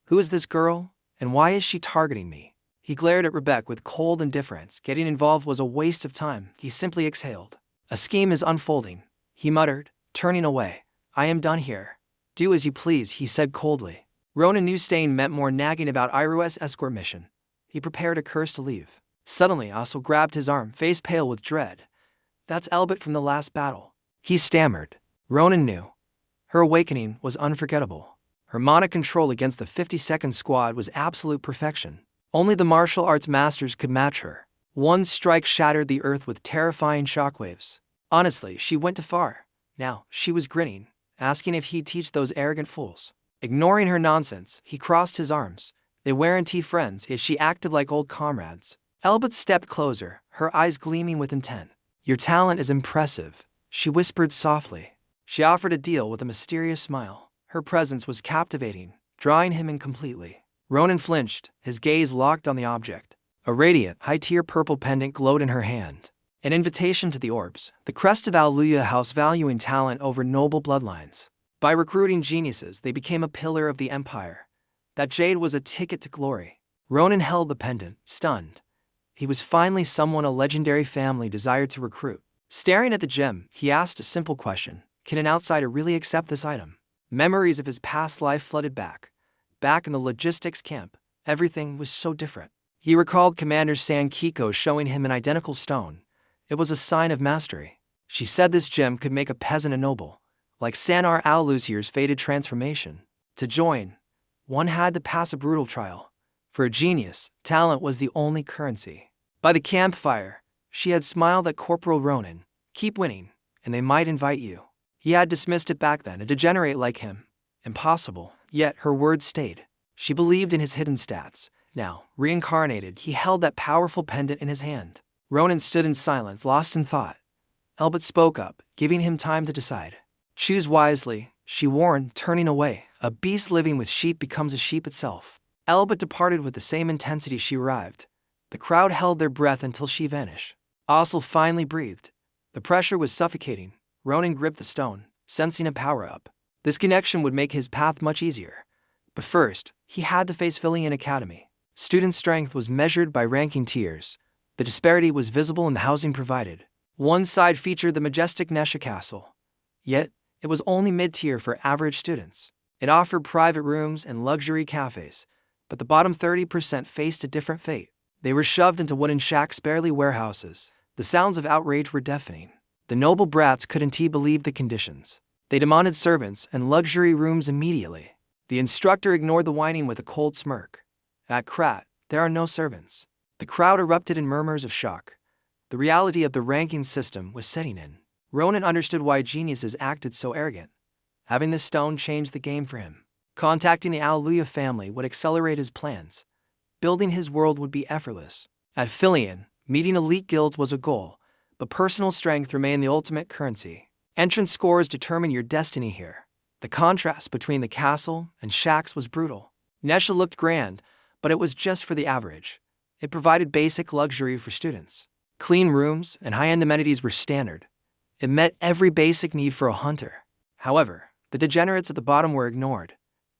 Who is this girl, and why is she targeting me? He glared at Rebecca with cold indifference. Getting involved was a waste of time. He simply exhaled. A scheme is unfolding, he muttered, turning away. I am done here. Do as you please, he said coldly. Ronan knew staying meant more nagging about Iru's escort mission. He prepared a curse to leave. Suddenly, Asul grabbed his arm, face pale with dread. That's 𝐓𝐵𝐴 from the last battle. He stammered. Ronan knew. Her awakening was unforgettable. Her mana control against the 52nd squad was absolute perfection. Only the martial arts masters could match her. One strike shattered the earth with terrifying shockwaves. Honestly, she went too far. Now, she was grinning, asking if he'd teach those arrogant fools. Ignoring her nonsense, he crossed his arms. They weren't friends, yet she acted like old comrades. 𝐓𝐵𝐴 stepped closer, her eyes gleaming with intent. Your talent is impressive, she whispered softly. She offered a deal with a mysterious smile. Her presence was captivating, drawing him in completely. Ronan flinched, his gaze locked on the object. A radiant, high-tier purple pendant glowed in her hand. An invitation to the orbs, the crest of 𝐓𝐵𝐴 house valuing talent over noble bloodlines. By recruiting geniuses, they became a pillar of the empire. That jade was a ticket to glory. Ronan held the pendant, stunned. He was finally someone a legendary family desired to recruit. Staring at the gem, he asked a simple question. Can an outsider really accept this item? Memories of his past life flooded back. Back in the logistics camp, everything was so different. He recalled Commander San Kiko showing him an identical stone. It was a sign of mastery. She said this gem could make a peasant a noble, like Sanar al-Lusir's fated transformation. To join, one had to pass a brutal trial. For a genius, talent was the only currency. By the campfire, she had smiled at Corporal Ronan. Keep winning, and they might invite you. He had dismissed it back then, a degenerate like him. Impossible, yet her words stayed. She believed in his hidden stats. Now, reincarnated, he held that powerful pendant in his hand. Ronan stood in silence, lost in thought. 𝐓𝐵𝐴 spoke up, giving him time to decide. Choose wisely, she warned, turning away. A beast living with sheep becomes a sheep itself. 𝐓𝐵𝐴 departed with the same intensity she arrived. The crowd held their breath until she vanished. Asul finally breathed. The pressure was suffocating. Ronan gripped the stone, sensing a power-up. This connection would make his path much easier. But first, he had to face 𝐓𝐵𝐴 Academy. Student strength was measured by ranking tiers. The disparity was visible in the housing provided. One side featured the majestic Nesha Castle. Yet, it was only mid-tier for average students. It offered private rooms and luxury cafes, but the bottom 30% faced a different fate. They were shoved into wooden shacks, barely warehouses. The sounds of outrage were deafening. The noble brats couldn't believe the conditions. They demanded servants and luxury rooms immediately. The instructor ignored the whining with a cold smirk. At Krat, there are no servants. The crowd erupted in murmurs of shock. The reality of the ranking system was setting in. Ronan understood why geniuses acted so arrogant. Having this stone changed the game for him. Contacting the 𝐓𝐵𝐴 family would accelerate his plans. Building his world would be effortless. At Philion, meeting elite guilds was a goal, but personal strength remained the ultimate currency. Entrance scores determine your destiny here. The contrast between the castle and shacks was brutal. Nesha looked grand, but it was just for the average. It provided basic luxury for students. Clean rooms and high-end amenities were standard. It met every basic need for a hunter. However, the degenerates at the bottom were ignored.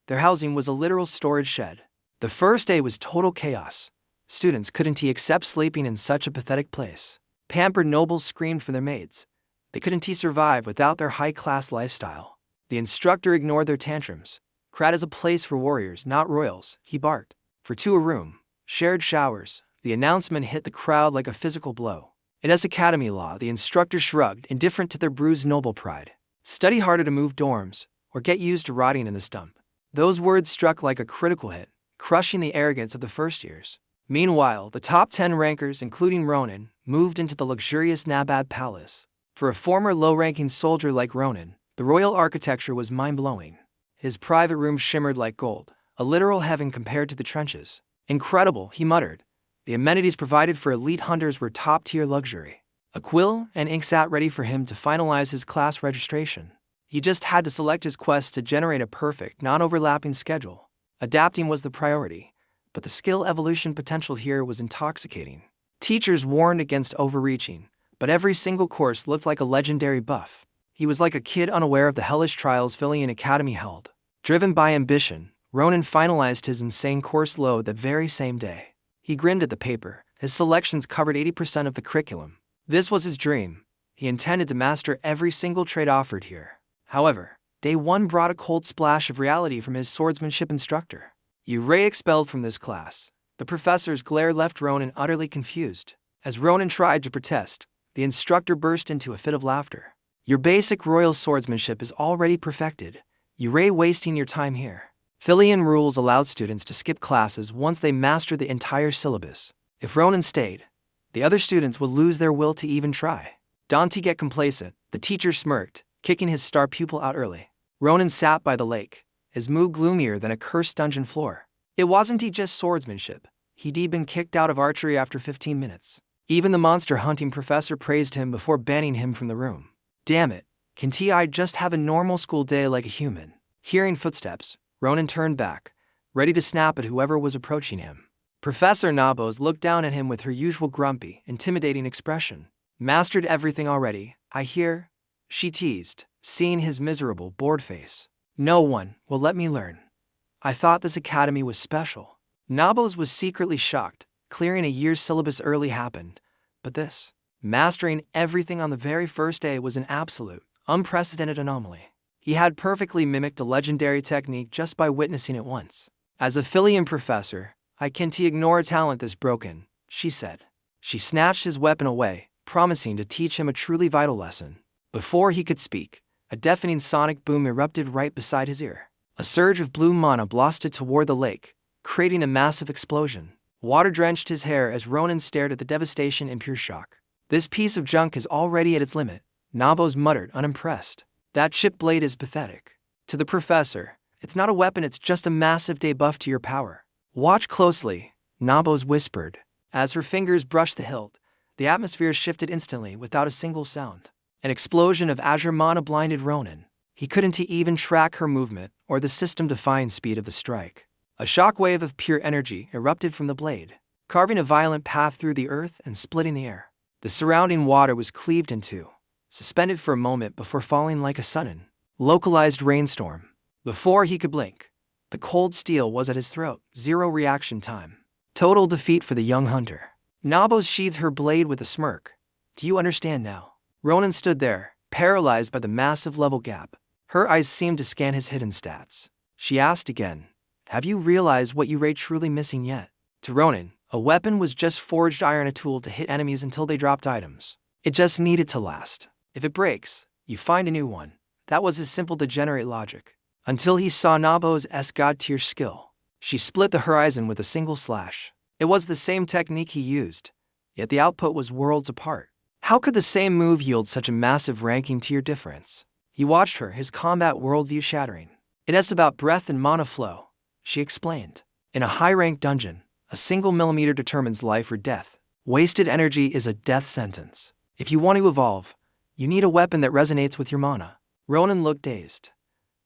Their housing was a literal storage shed. The first day was total chaos. Students couldn't accept sleeping in such a pathetic place. Pampered nobles screamed for their maids. They couldn't survive without their high-class lifestyle. The instructor ignored their tantrums. Krat is a place for warriors, not royals, he barked. For two a room, shared showers. The announcement hit the crowd like a physical blow. It is academy law, the instructor shrugged, indifferent to their bruised noble pride. Study harder to move dorms, or get used to rotting in this dump. Those words struck like a critical hit, crushing the arrogance of the first years. Meanwhile, the top 10 rankers, including Ronan, moved into the luxurious Nabad Palace. For a former low-ranking soldier like Ronan, the royal architecture was mind-blowing. His private room shimmered like gold, a literal heaven compared to the trenches. Incredible, he muttered. The amenities provided for elite hunters were top-tier luxury. A quill and ink sat ready for him to finalize his class registration. He just had to select his quests to generate a perfect, non-overlapping schedule. Adapting was the priority, but the skill evolution potential here was intoxicating. Teachers warned against overreaching, but every single course looked like a legendary buff. He was like a kid unaware of the hellish trials 𝐓𝐫𝐚𝐬𝐴 Academy held. Driven by ambition, Ronan finalized his insane course load that very same day. He grinned at the paper. His selections covered 80% of the curriculum. This was his dream. He intended to master every single trade offered here. However, day one brought a cold splash of reality from his swordsmanship instructor. 𝐓𝐫𝐚𝐬𝐴 expelled from this class. The professor's glare left Ronan utterly confused. As Ronan tried to protest, the instructor burst into a fit of laughter. Your basic royal swordsmanship is already perfected. 𝐓𝐫𝐚𝐬𝐴 wasting your time here. 𝐓𝐫𝐴MN rules allowed students to skip classes once they mastered the entire syllabus. If Ronan stayed, the other students would lose their will to even try. Don't get complacent, the teacher smirked, kicking his star pupil out early. Ronan sat by the lake, his mood gloomier than a cursed dungeon floor. It wasn't just swordsmanship. He'd been kicked out of archery after 15 minutes. Even the monster hunting professor praised him before banning him from the room. Damn it, can't I just have a normal school day like a human? Hearing footsteps, Ronan turned back, ready to snap at whoever was approaching him. Professor Nabos looked down at him with her usual grumpy, intimidating expression. Mastered everything already, I hear? She teased, seeing his miserable, bored face. No one will let me learn. I thought this academy was special. Nabos was secretly shocked. Clearing a year's syllabus early happened. But this, mastering everything on the very first day, was an absolute, unprecedented anomaly. He had perfectly mimicked a legendary technique just by witnessing it once. As a 𝐓𝐫𝐴MN professor, I can't ignore a talent this broken, she said. She snatched his weapon away, promising to teach him a truly vital lesson. Before he could speak, a deafening sonic boom erupted right beside his ear. A surge of blue mana blasted toward the lake, creating a massive explosion. Water drenched his hair as Ronan stared at the devastation in pure shock. This piece of junk is already at its limit, Nabos muttered, unimpressed. That chipped blade is pathetic. To the professor, it's not a weapon, it's just a massive debuff to your power. Watch closely, Nabos whispered. As her fingers brushed the hilt, the atmosphere shifted instantly without a single sound. An explosion of azure mana blinded Ronan. He couldn't even track her movement or the system-defying speed of the strike. A shockwave of pure energy erupted from the blade, carving a violent path through the earth and splitting the air. The surrounding water was cleaved in two, suspended for a moment before falling like a sudden, localized rainstorm. Before he could blink, the cold steel was at his throat. Zero reaction time. Total defeat for the young hunter. Nabos sheathed her blade with a smirk. Do you understand now? Ronan stood there, paralyzed by the massive level gap. Her eyes seemed to scan his hidden stats. She asked again, have you realized what 𝐓𝐫𝐴MN truly missing yet? To Ronan, a weapon was just forged iron, a tool to hit enemies until they dropped items. It just needed to last. If it breaks, you find a new one. That was his simple degenerate logic. Until he saw Nabos' god-tier skill. She split the horizon with a single slash. It was the same technique he used, yet the output was worlds apart. How could the same move yield such a massive ranking tier difference? He watched her, his combat worldview shattering. It's about breath and mana flow, she explained. In a high-ranked dungeon, a single millimeter determines life or death. Wasted energy is a death sentence. If you want to evolve, you need a weapon that resonates with your mana. Ronan looked dazed.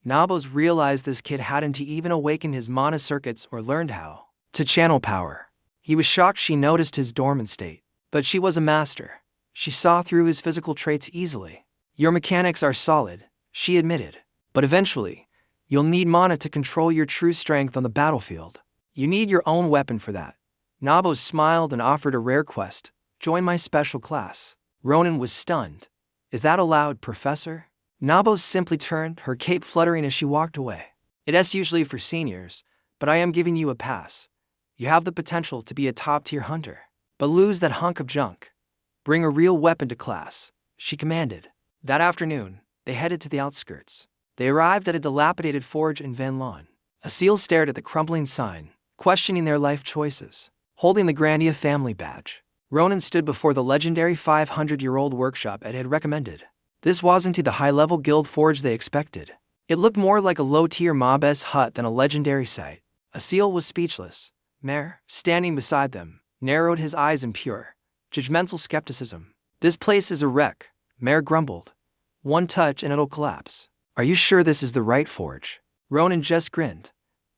Nabos realized this kid hadn't even awakened his mana circuits or learned how to channel power. He was shocked she noticed his dormant state. But she was a master. She saw through his physical traits easily. Your mechanics are solid, she admitted. But eventually, you'll need mana to control your true strength on the battlefield. You need your own weapon for that. Nabos smiled and offered a rare quest. Join my special class. Ronan was stunned. Is that allowed, Professor? Nabos simply turned, her cape fluttering as she walked away. It's usually for seniors, but I am giving you a pass. You have the potential to be a top-tier hunter. But lose that hunk of junk. Bring a real weapon to class, she commanded. That afternoon, they headed to the outskirts. They arrived at a dilapidated forge in Van Lawn. A seal stared at the crumbling sign, questioning their life choices. Holding the Grandia family badge, Ronan stood before the legendary 500-year-old workshop Ed had recommended. This wasn't the high-level guild forge they expected. It looked more like a low-tier mob-esque hut than a legendary site. 𝐓𝐫𝐚𝐬𝐡 was speechless. Mayor, standing beside them, narrowed his eyes in pure, judgmental skepticism. "This place is a wreck," Mayor grumbled. "One touch and it'll collapse." "Are you sure this is the right forge?" Ronan just grinned.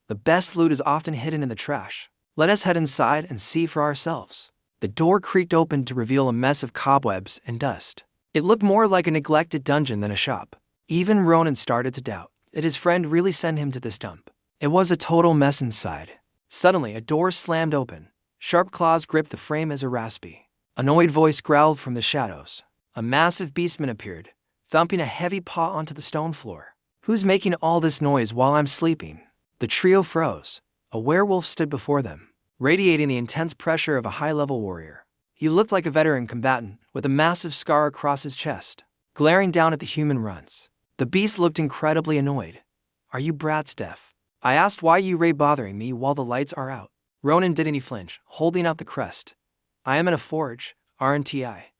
"The best loot is often hidden in the trash. Let us head inside and see for ourselves." The door creaked open to reveal a mess of cobwebs and dust. It looked more like a neglected dungeon than a shop. Even Ronan started to doubt, did his friend really send him to this dump? It was a total mess inside. Suddenly, a door slammed open. Sharp claws gripped the frame as a raspy, annoyed voice growled from the shadows. A massive beastman appeared, thumping a heavy paw onto the stone floor. "Who's making all this noise while I'm sleeping?" The trio froze. A werewolf stood before them, radiating the intense pressure of a high-level warrior. He looked like a veteran combatant, with a massive scar across his chest, glaring down at the human runts. The beast looked incredibly annoyed. "Are you brats deaf? I asked why you bothering me while the lights are out." Ronan didn't flinch, holding out the crest. "I am in a forge, aren't I?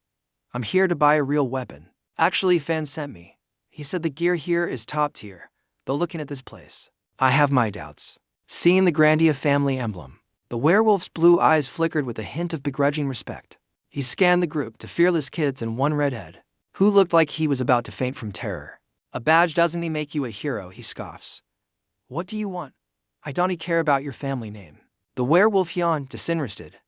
I'm here to buy a real weapon. Actually, Fan sent me. He said the gear here is top tier, though looking at this place, I have my doubts." Seeing the Grandia family emblem, the werewolf's blue eyes flickered with a hint of begrudging respect. He scanned the group to fearless kids and one redhead, who looked like he was about to faint from terror. "A badge doesn't make you a hero," he scoffs. "What do you want? I don't care about your family name." The werewolf yawned, disinterested.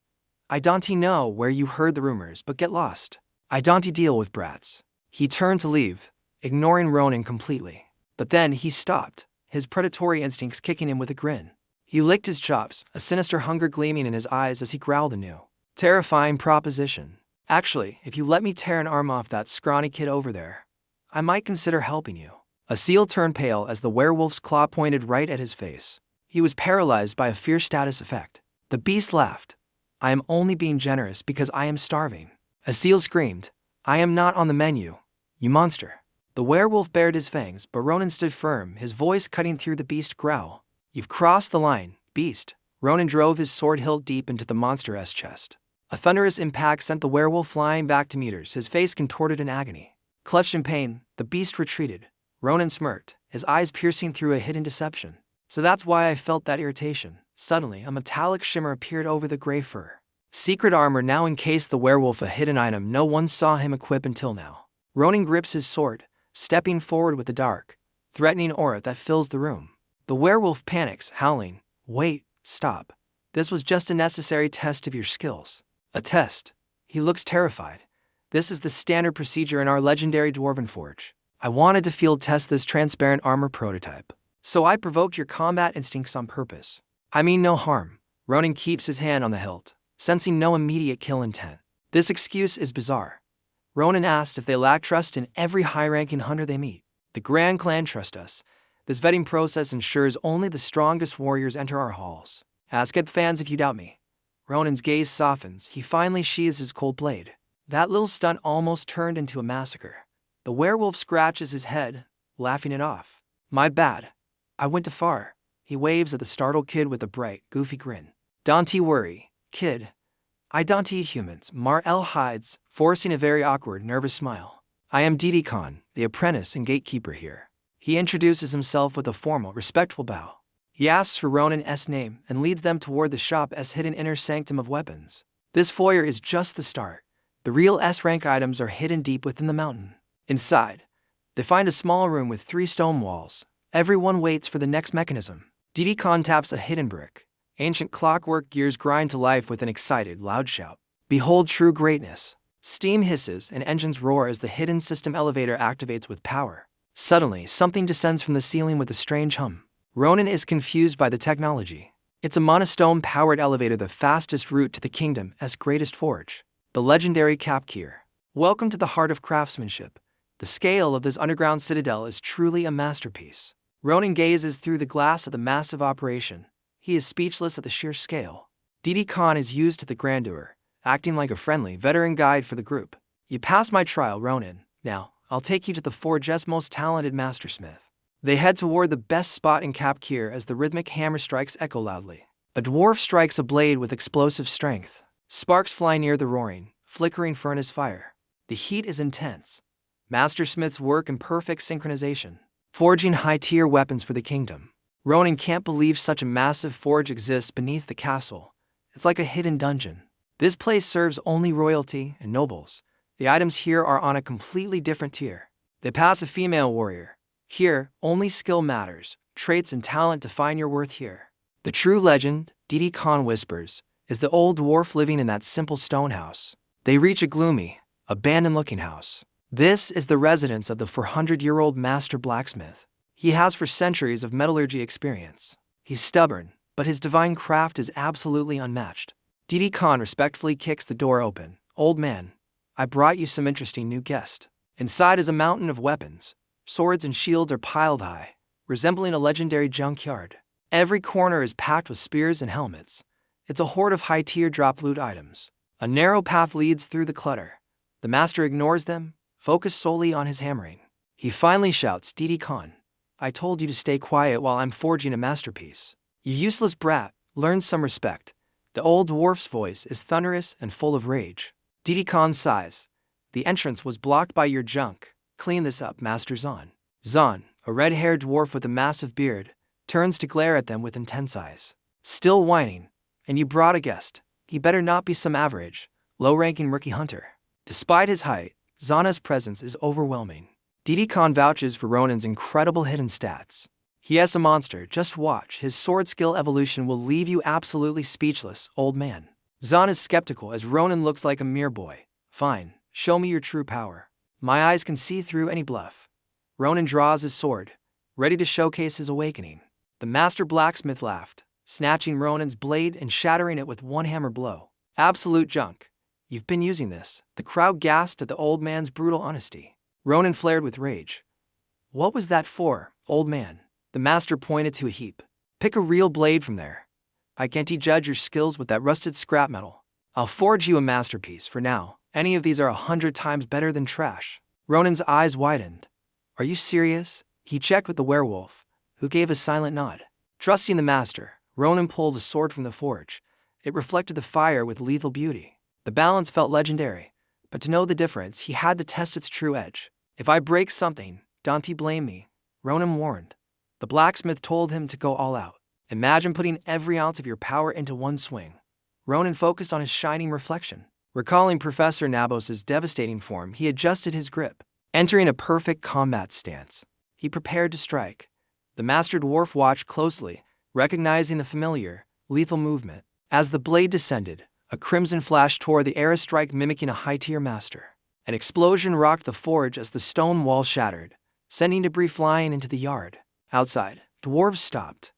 "I don't know where you heard the rumors, but get lost. I don't deal with brats." He turned to leave, ignoring Ronan completely. But then he stopped, his predatory instincts kicking in with a grin. He licked his chops, a sinister hunger gleaming in his eyes as he growled a new, terrifying proposition. "Actually, if you let me tear an arm off that scrawny kid over there, I might consider helping you." 𝐓𝐶 turned pale as the werewolf's claw pointed right at his face. He was paralyzed by a fierce status effect. The beast laughed. "I am only being generous because I am starving." 𝐓𝐶 screamed, "I am not on the menu, you monster." The werewolf bared his fangs, but Ronan stood firm, his voice cutting through the beast's growl. "You've crossed the line, beast." Ronan drove his sword hilt deep into the monster's chest. A thunderous impact sent the werewolf flying back to meters, his face contorted in agony. Clutched in pain, the beast retreated. Ronan smirked, his eyes piercing through a hidden deception. "So that's why I felt that irritation." Suddenly, a metallic shimmer appeared over the gray fur. Secret armor now encased the werewolf, a hidden item no one saw him equip until now. Ronan grips his sword, stepping forward with the dark, threatening aura that fills the room. The werewolf panics, howling, "Wait, stop. This was just a necessary test of your skills." "A test?" He looks terrified. "This is the standard procedure in our legendary dwarven forge. I wanted to field test this transparent armor prototype, so I provoked your combat instincts on purpose. I mean no harm." Ronan keeps his hand on the hilt, sensing no immediate kill intent. This excuse is bizarre. Ronan asked if they lack trust in every high-ranking hunter they meet. "The Grand Clan trust us. This vetting process ensures only the strongest warriors enter our halls. Ask it fans if you doubt me." Ronan's gaze softens, he finally sheathes his cold blade. That little stunt almost turned into a massacre. The werewolf scratches his head, laughing it off. "My bad. I went too far." He waves at the startled kid with a bright, goofy grin. "Don't worry, kid. I don't humans." Mar-El hides, forcing a very awkward, nervous smile. "I am 𝐷𝐷, the apprentice and gatekeeper here." He introduces himself with a formal, respectful bow. He asks for Ronan's name and leads them toward the shop's hidden inner sanctum of weapons. This foyer is just the start. The real S-rank items are hidden deep within the mountain. Inside, they find a small room with 3 stone walls. Everyone waits for the next mechanism. 𝐷𝐷 taps a hidden brick. Ancient clockwork gears grind to life with an excited, loud shout. Behold true greatness. Steam hisses and engines roar as the hidden system elevator activates with power. Suddenly, something descends from the ceiling with a strange hum. Ronan is confused by the technology. It's a monostone-powered elevator, the fastest route to the kingdom's greatest forge, the legendary 𝐓𝐫𝐚𝐬𝐡. Welcome to the heart of craftsmanship. The scale of this underground citadel is truly a masterpiece. Ronan gazes through the glass at the massive operation. He is speechless at the sheer scale. 𝐷𝐷 is used to the grandeur, acting like a friendly, veteran guide for the group. "You passed my trial, Ronan. Now, I'll take you to the forge's most talented mastersmith." They head toward the best spot in 𝐓𝐫𝐚𝐬𝐡 as the rhythmic hammer strikes echo loudly. A dwarf strikes a blade with explosive strength. Sparks fly near the roaring, flickering furnace fire. The heat is intense. Mastersmiths work in perfect synchronization. forging high-tier weapons for the kingdom. Ronan can't believe such a massive forge exists beneath the castle. It's like a hidden dungeon. This place serves only royalty and nobles. The items here are on a completely different tier. They pass a female warrior. Here, only skill matters. Traits and talent define your worth here. The true legend, 𝐷𝐷 whispers, is the old dwarf living in that simple stone house. They reach a gloomy, abandoned-looking house. This is the residence of the 400-year-old master blacksmith. He has for centuries of metallurgy experience. He's stubborn, but his divine craft is absolutely unmatched. 𝐷𝐷 respectfully kicks the door open. "Old man, I brought you some interesting new guests." Inside is a mountain of weapons. Swords and shields are piled high, resembling a legendary junkyard. Every corner is packed with spears and helmets. It's a horde of high-tier drop loot items. A narrow path leads through the clutter. The master ignores them, focused solely on his hammering. He finally shouts, "𝐷𝐷, I told you to stay quiet while I'm forging a masterpiece. You useless brat, learn some respect." The old dwarf's voice is thunderous and full of rage. 𝐷𝐷 sighs. "The entrance was blocked by your junk. Clean this up, Master Zahn." Zahn, a red-haired dwarf with a massive beard, turns to glare at them with intense eyes. "Still whining? And you brought a guest. He better not be some average, low-ranking rookie hunter." Despite his height, Zahna's presence is overwhelming. 𝐷𝐷 vouches for Ronan's incredible hidden stats. "He is a monster, just watch. His sword skill evolution will leave you absolutely speechless, old man." Zahn is skeptical as Ronan looks like a mere boy. "Fine, show me your true power. My eyes can see through any bluff." Ronan draws his sword, ready to showcase his awakening. The master blacksmith laughed, snatching Ronan's blade and shattering it with one hammer blow. "Absolute junk. You've been using this." The crowd gasped at the old man's brutal honesty. Ronan flared with rage. "What was that for, old man?" The master pointed to a heap. "Pick a real blade from there. I can't judge your skills with that rusted scrap metal. I'll forge you a masterpiece. For now, any of these are 100 times better than trash." Ronan's eyes widened. "Are you serious?" He checked with the werewolf, who gave a silent nod. Trusting the master, Ronan pulled a sword from the forge. It reflected the fire with lethal beauty. The balance felt legendary, but to know the difference, he had to test its true edge. "If I break something, don't blame me," Ronan warned. The blacksmith told him to go all out. "Imagine putting every ounce of your power into one swing." Ronan focused on his shining reflection. Recalling Professor Nabos's devastating form, he adjusted his grip, entering a perfect combat stance. He prepared to strike. The master dwarf watched closely, recognizing the familiar, lethal movement. As the blade descended, a crimson flash tore the air, a strike mimicking a high-tier master. An explosion rocked the forge as the stone wall shattered, sending debris flying into the yard. Outside, dwarves stopped.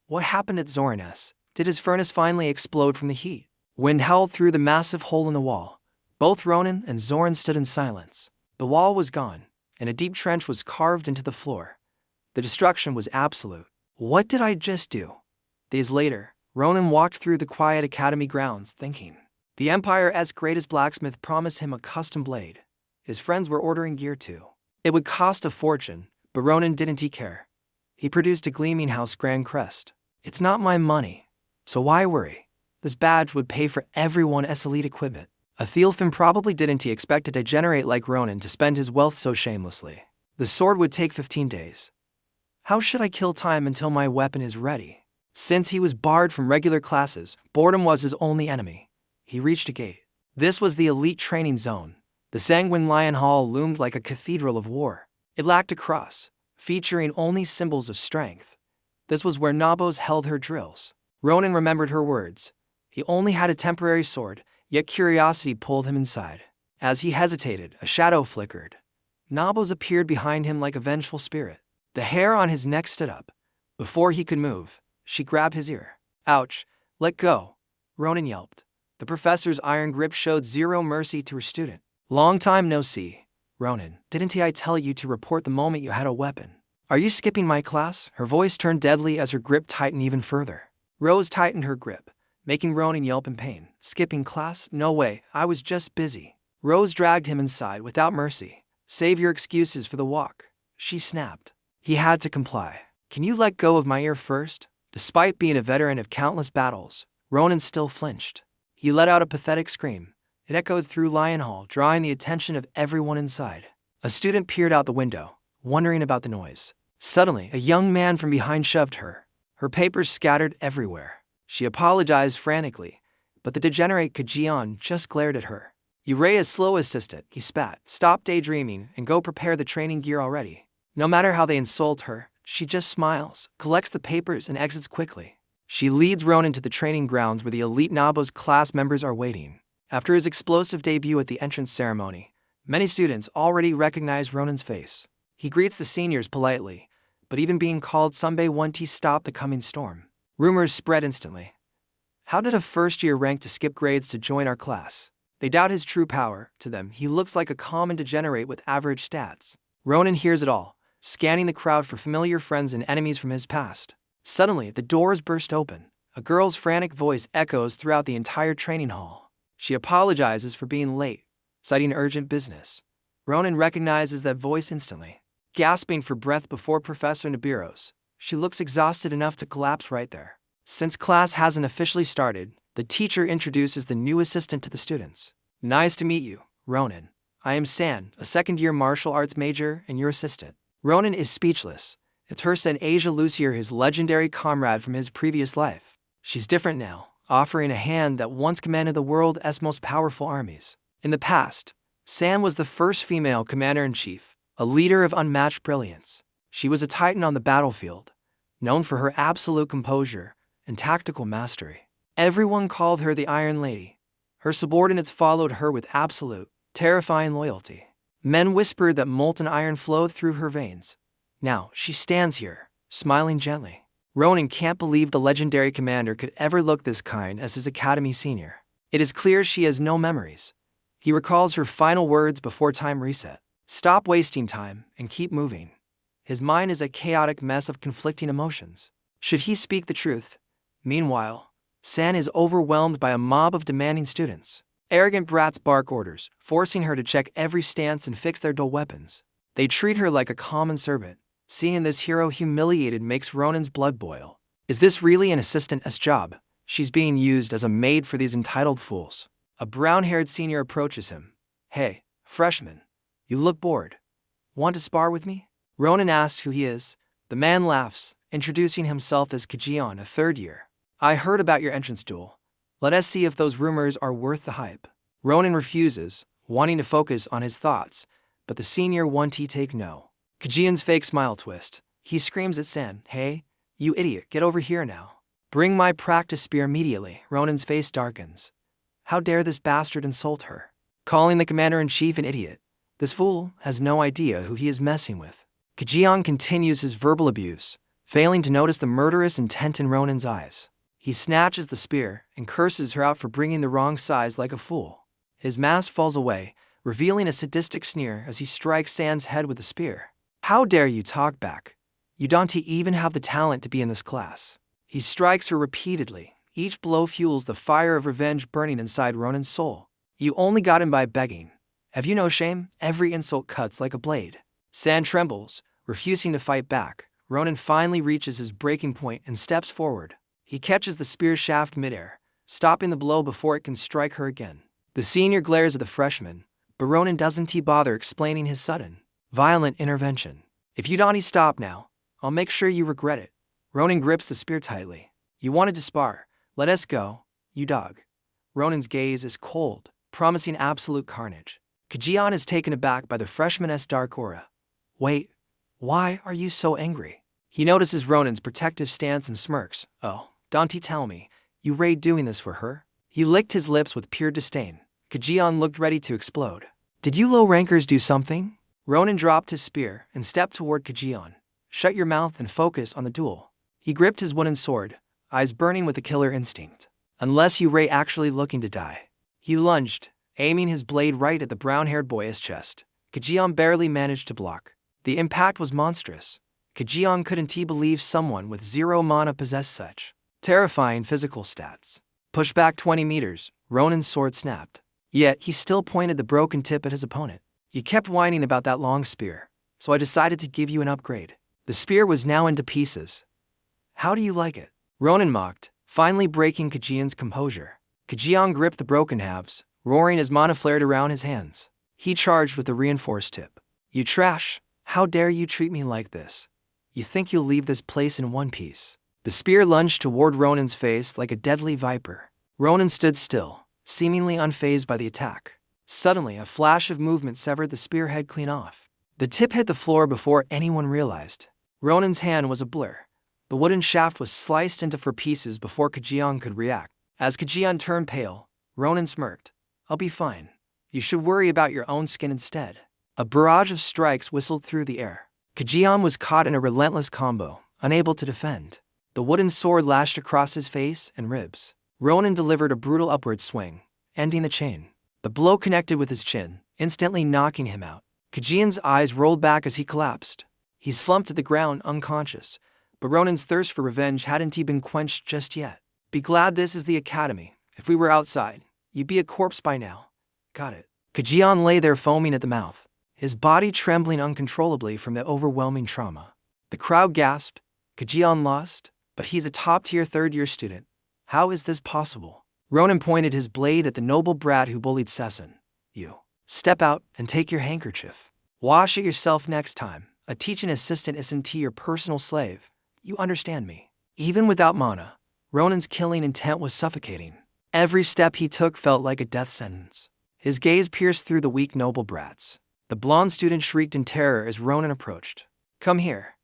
What happened at Zoran's? Did his furnace finally explode from the heat? Wind howled through the massive hole in the wall. Both Ronan and Zoran stood in silence. The wall was gone, and a deep trench was carved into the floor. The destruction was absolute. What did I just do? Days later, Ronan walked through the quiet academy grounds, thinking. The Empire's greatest blacksmith promised him a custom blade. His friends were ordering gear too. It would cost a fortune, but Ronan didn't care. He produced a gleaming house grand crest. "It's not my money, so why worry? This badge would pay for everyone's elite equipment." A Thielfin probably didn't expect a degenerate like Ronan to spend his wealth so shamelessly. The sword would take 15 days. How should I kill time until my weapon is ready? Since he was barred from regular classes, boredom was his only enemy. He reached a gate. This was the elite training zone. The Sanguine Lion Hall loomed like a cathedral of war. It lacked a cross, featuring only symbols of strength. This was where Nabos held her drills. Ronan remembered her words. He only had a temporary sword, yet curiosity pulled him inside. As he hesitated, a shadow flickered. Nabos appeared behind him like a vengeful spirit. The hair on his neck stood up. Before he could move, she grabbed his ear. "Ouch, let go," Ronan yelped. The professor's iron grip showed zero mercy to her student. "Long time no see, Ronan. Didn't I tell you to report the moment you had a weapon? Are you skipping my class?" Her voice turned deadly as her grip tightened even further. Rose tightened her grip, making Ronan yelp in pain. "Skipping class? No way, I was just busy." Rose dragged him inside without mercy. "Save your excuses for the walk," she snapped. He had to comply. "Can you let go of my ear first?" Despite being a veteran of countless battles, Ronan still flinched. He let out a pathetic scream. It echoed through Lion Hall, drawing the attention of everyone inside. A student peered out the window, wondering about the noise. Suddenly, a young man from behind shoved her. Her papers scattered everywhere. She apologized frantically, but the degenerate 𝐂𝐿𝐿 just glared at her. "Ray, slow assistant," he spat. "Stop daydreaming and go prepare the training gear already." No matter how they insult her, she just smiles, collects the papers, and exits quickly. She leads Ronan to the training grounds where the elite 𝐓𝐵𝐻 class members are waiting. After his explosive debut at the entrance ceremony, many students already recognize Ronan's face. He greets the seniors politely, but even being called Sunbae 1T stopped the coming storm. Rumors spread instantly. "How did a first-year rank to skip grades to join our class?" They doubt his true power. To them, he looks like a common degenerate with average stats. Ronan hears it all, scanning the crowd for familiar friends and enemies from his past. Suddenly, the doors burst open. A girl's frantic voice echoes throughout the entire training hall. She apologizes for being late, citing urgent business. Ronan recognizes that voice instantly. Gasping for breath before Professor Nibiros, she looks exhausted enough to collapse right there. Since class hasn't officially started, the teacher introduces the new assistant to the students. "Nice to meet you, Ronan. I am San, a second-year martial arts major and your assistant." Ronan is speechless. It's her San Asia Lucier, his legendary comrade from his previous life. She's different now, offering a hand that once commanded the world's most powerful armies. In the past, San was the first female commander-in-chief, a leader of unmatched brilliance. She was a titan on the battlefield, known for her absolute composure and tactical mastery. Everyone called her the Iron Lady. Her subordinates followed her with absolute, terrifying loyalty. Men whispered that molten iron flowed through her veins. Now, she stands here, smiling gently. Ronan can't believe the legendary commander could ever look this kind as his academy senior. It is clear she has no memories. He recalls her final words before time reset. "Stop wasting time and keep moving." His mind is a chaotic mess of conflicting emotions. Should he speak the truth? Meanwhile, San is overwhelmed by a mob of demanding students. Arrogant brats bark orders, forcing her to check every stance and fix their dull weapons. They treat her like a common servant. Seeing this hero humiliated makes Ronan's blood boil. Is this really an assistant's job? She's being used as a maid for these entitled fools. A brown-haired senior approaches him. "Hey, freshman. You look bored. Want to spar with me?" Ronan asks who he is. The man laughs, introducing himself as 𝐂𝐿𝐿, a third year. "I heard about your entrance duel. Let us see if those rumors are worth the hype." Ronan refuses, wanting to focus on his thoughts, but the senior 1T take no. 𝐂𝐿𝐿's fake smile twist. He screams at San, "Hey, you idiot, get over here now. Bring my practice spear immediately." Ronan's face darkens. How dare this bastard insult her? Calling the commander-in-chief an idiot. This fool has no idea who he is messing with. 𝐂𝐿𝐿 continues his verbal abuse, failing to notice the murderous intent in Ronan's eyes. He snatches the spear and curses her out for bringing the wrong size like a fool. His mask falls away, revealing a sadistic sneer as he strikes San's head with the spear. "How dare you talk back? You don't even have the talent to be in this class." He strikes her repeatedly. Each blow fuels the fire of revenge burning inside Ronan's soul. "You only got him by begging. Have you no shame?" Every insult cuts like a blade. San trembles, refusing to fight back. Ronan finally reaches his breaking point and steps forward. He catches the spear shaft midair, stopping the blow before it can strike her again. The senior glares at the freshman, but Ronan doesn't bother explaining his sudden, violent intervention. "If you don't stop now, I'll make sure you regret it." Ronan grips the spear tightly. "You wanted to spar. Let us go, you dog." Ronan's gaze is cold, promising absolute carnage. 𝐂𝐿𝐿 is taken aback by the freshman's dark aura. "Wait, why are you so angry?" He notices Ronan's protective stance and smirks. "Oh, don't tell me, you Ray doing this for her?" He licked his lips with pure disdain. 𝐂𝐿𝐿 looked ready to explode. "Did you low-rankers do something?" Ronan dropped his spear and stepped toward 𝐂𝐿𝐿. "Shut your mouth and focus on the duel." He gripped his wooden sword, eyes burning with a killer instinct. "Unless you Ray actually looking to die." He lunged, aiming his blade right at the brown-haired boy's chest. 𝐂𝐿𝐿 barely managed to block. The impact was monstrous. 𝐂𝐿𝐿 couldn't believe someone with 0 mana possessed such terrifying physical stats. Pushed back 20 meters, Ronan's sword snapped. Yet he still pointed the broken tip at his opponent. "You kept whining about that long spear, so I decided to give you an upgrade." The spear was now into pieces. "How do you like it?" Ronan mocked, finally breaking 𝐂𝐿𝐿's composure. 𝐂𝐿𝐿 gripped the broken halves, roaring as mana flared around his hands. He charged with the reinforced tip. "You trash! How dare you treat me like this?" You think you'll leave this place in one piece?" The spear lunged toward Ronan's face like a deadly viper. Ronan stood still, seemingly unfazed by the attack. Suddenly, a flash of movement severed the spearhead clean off. The tip hit the floor before anyone realized. Ronan's hand was a blur. The wooden shaft was sliced into 4 pieces before 𝐂𝐿𝐿 could react. As 𝐂𝐿𝐿 turned pale, Ronan smirked. "I'll be fine. You should worry about your own skin instead." A barrage of strikes whistled through the air. 𝐂𝐿𝐿 was caught in a relentless combo, unable to defend. The wooden sword lashed across his face and ribs. Ronan delivered a brutal upward swing, ending the chain. The blow connected with his chin, instantly knocking him out. 𝐂𝐿𝐿's eyes rolled back as he collapsed. He slumped to the ground unconscious, but Ronan's thirst for revenge hadn't even been quenched just yet. "Be glad this is the academy. If we were outside, you'd be a corpse by now. Got it?" 𝐂𝐿𝐿 lay there foaming at the mouth, his body trembling uncontrollably from the overwhelming trauma. The crowd gasped. 𝐂𝐿𝐿 lost? But he's a top-tier third-year student. How is this possible? Ronan pointed his blade at the noble brat who bullied Sessun. "You. Step out and take your handkerchief. Wash it yourself next time. A teaching assistant isn't your personal slave. You understand me?" Even without mana, Ronan's killing intent was suffocating. Every step he took felt like a death sentence. His gaze pierced through the weak noble brats. The blonde student shrieked in terror as Ronan approached. "Come here.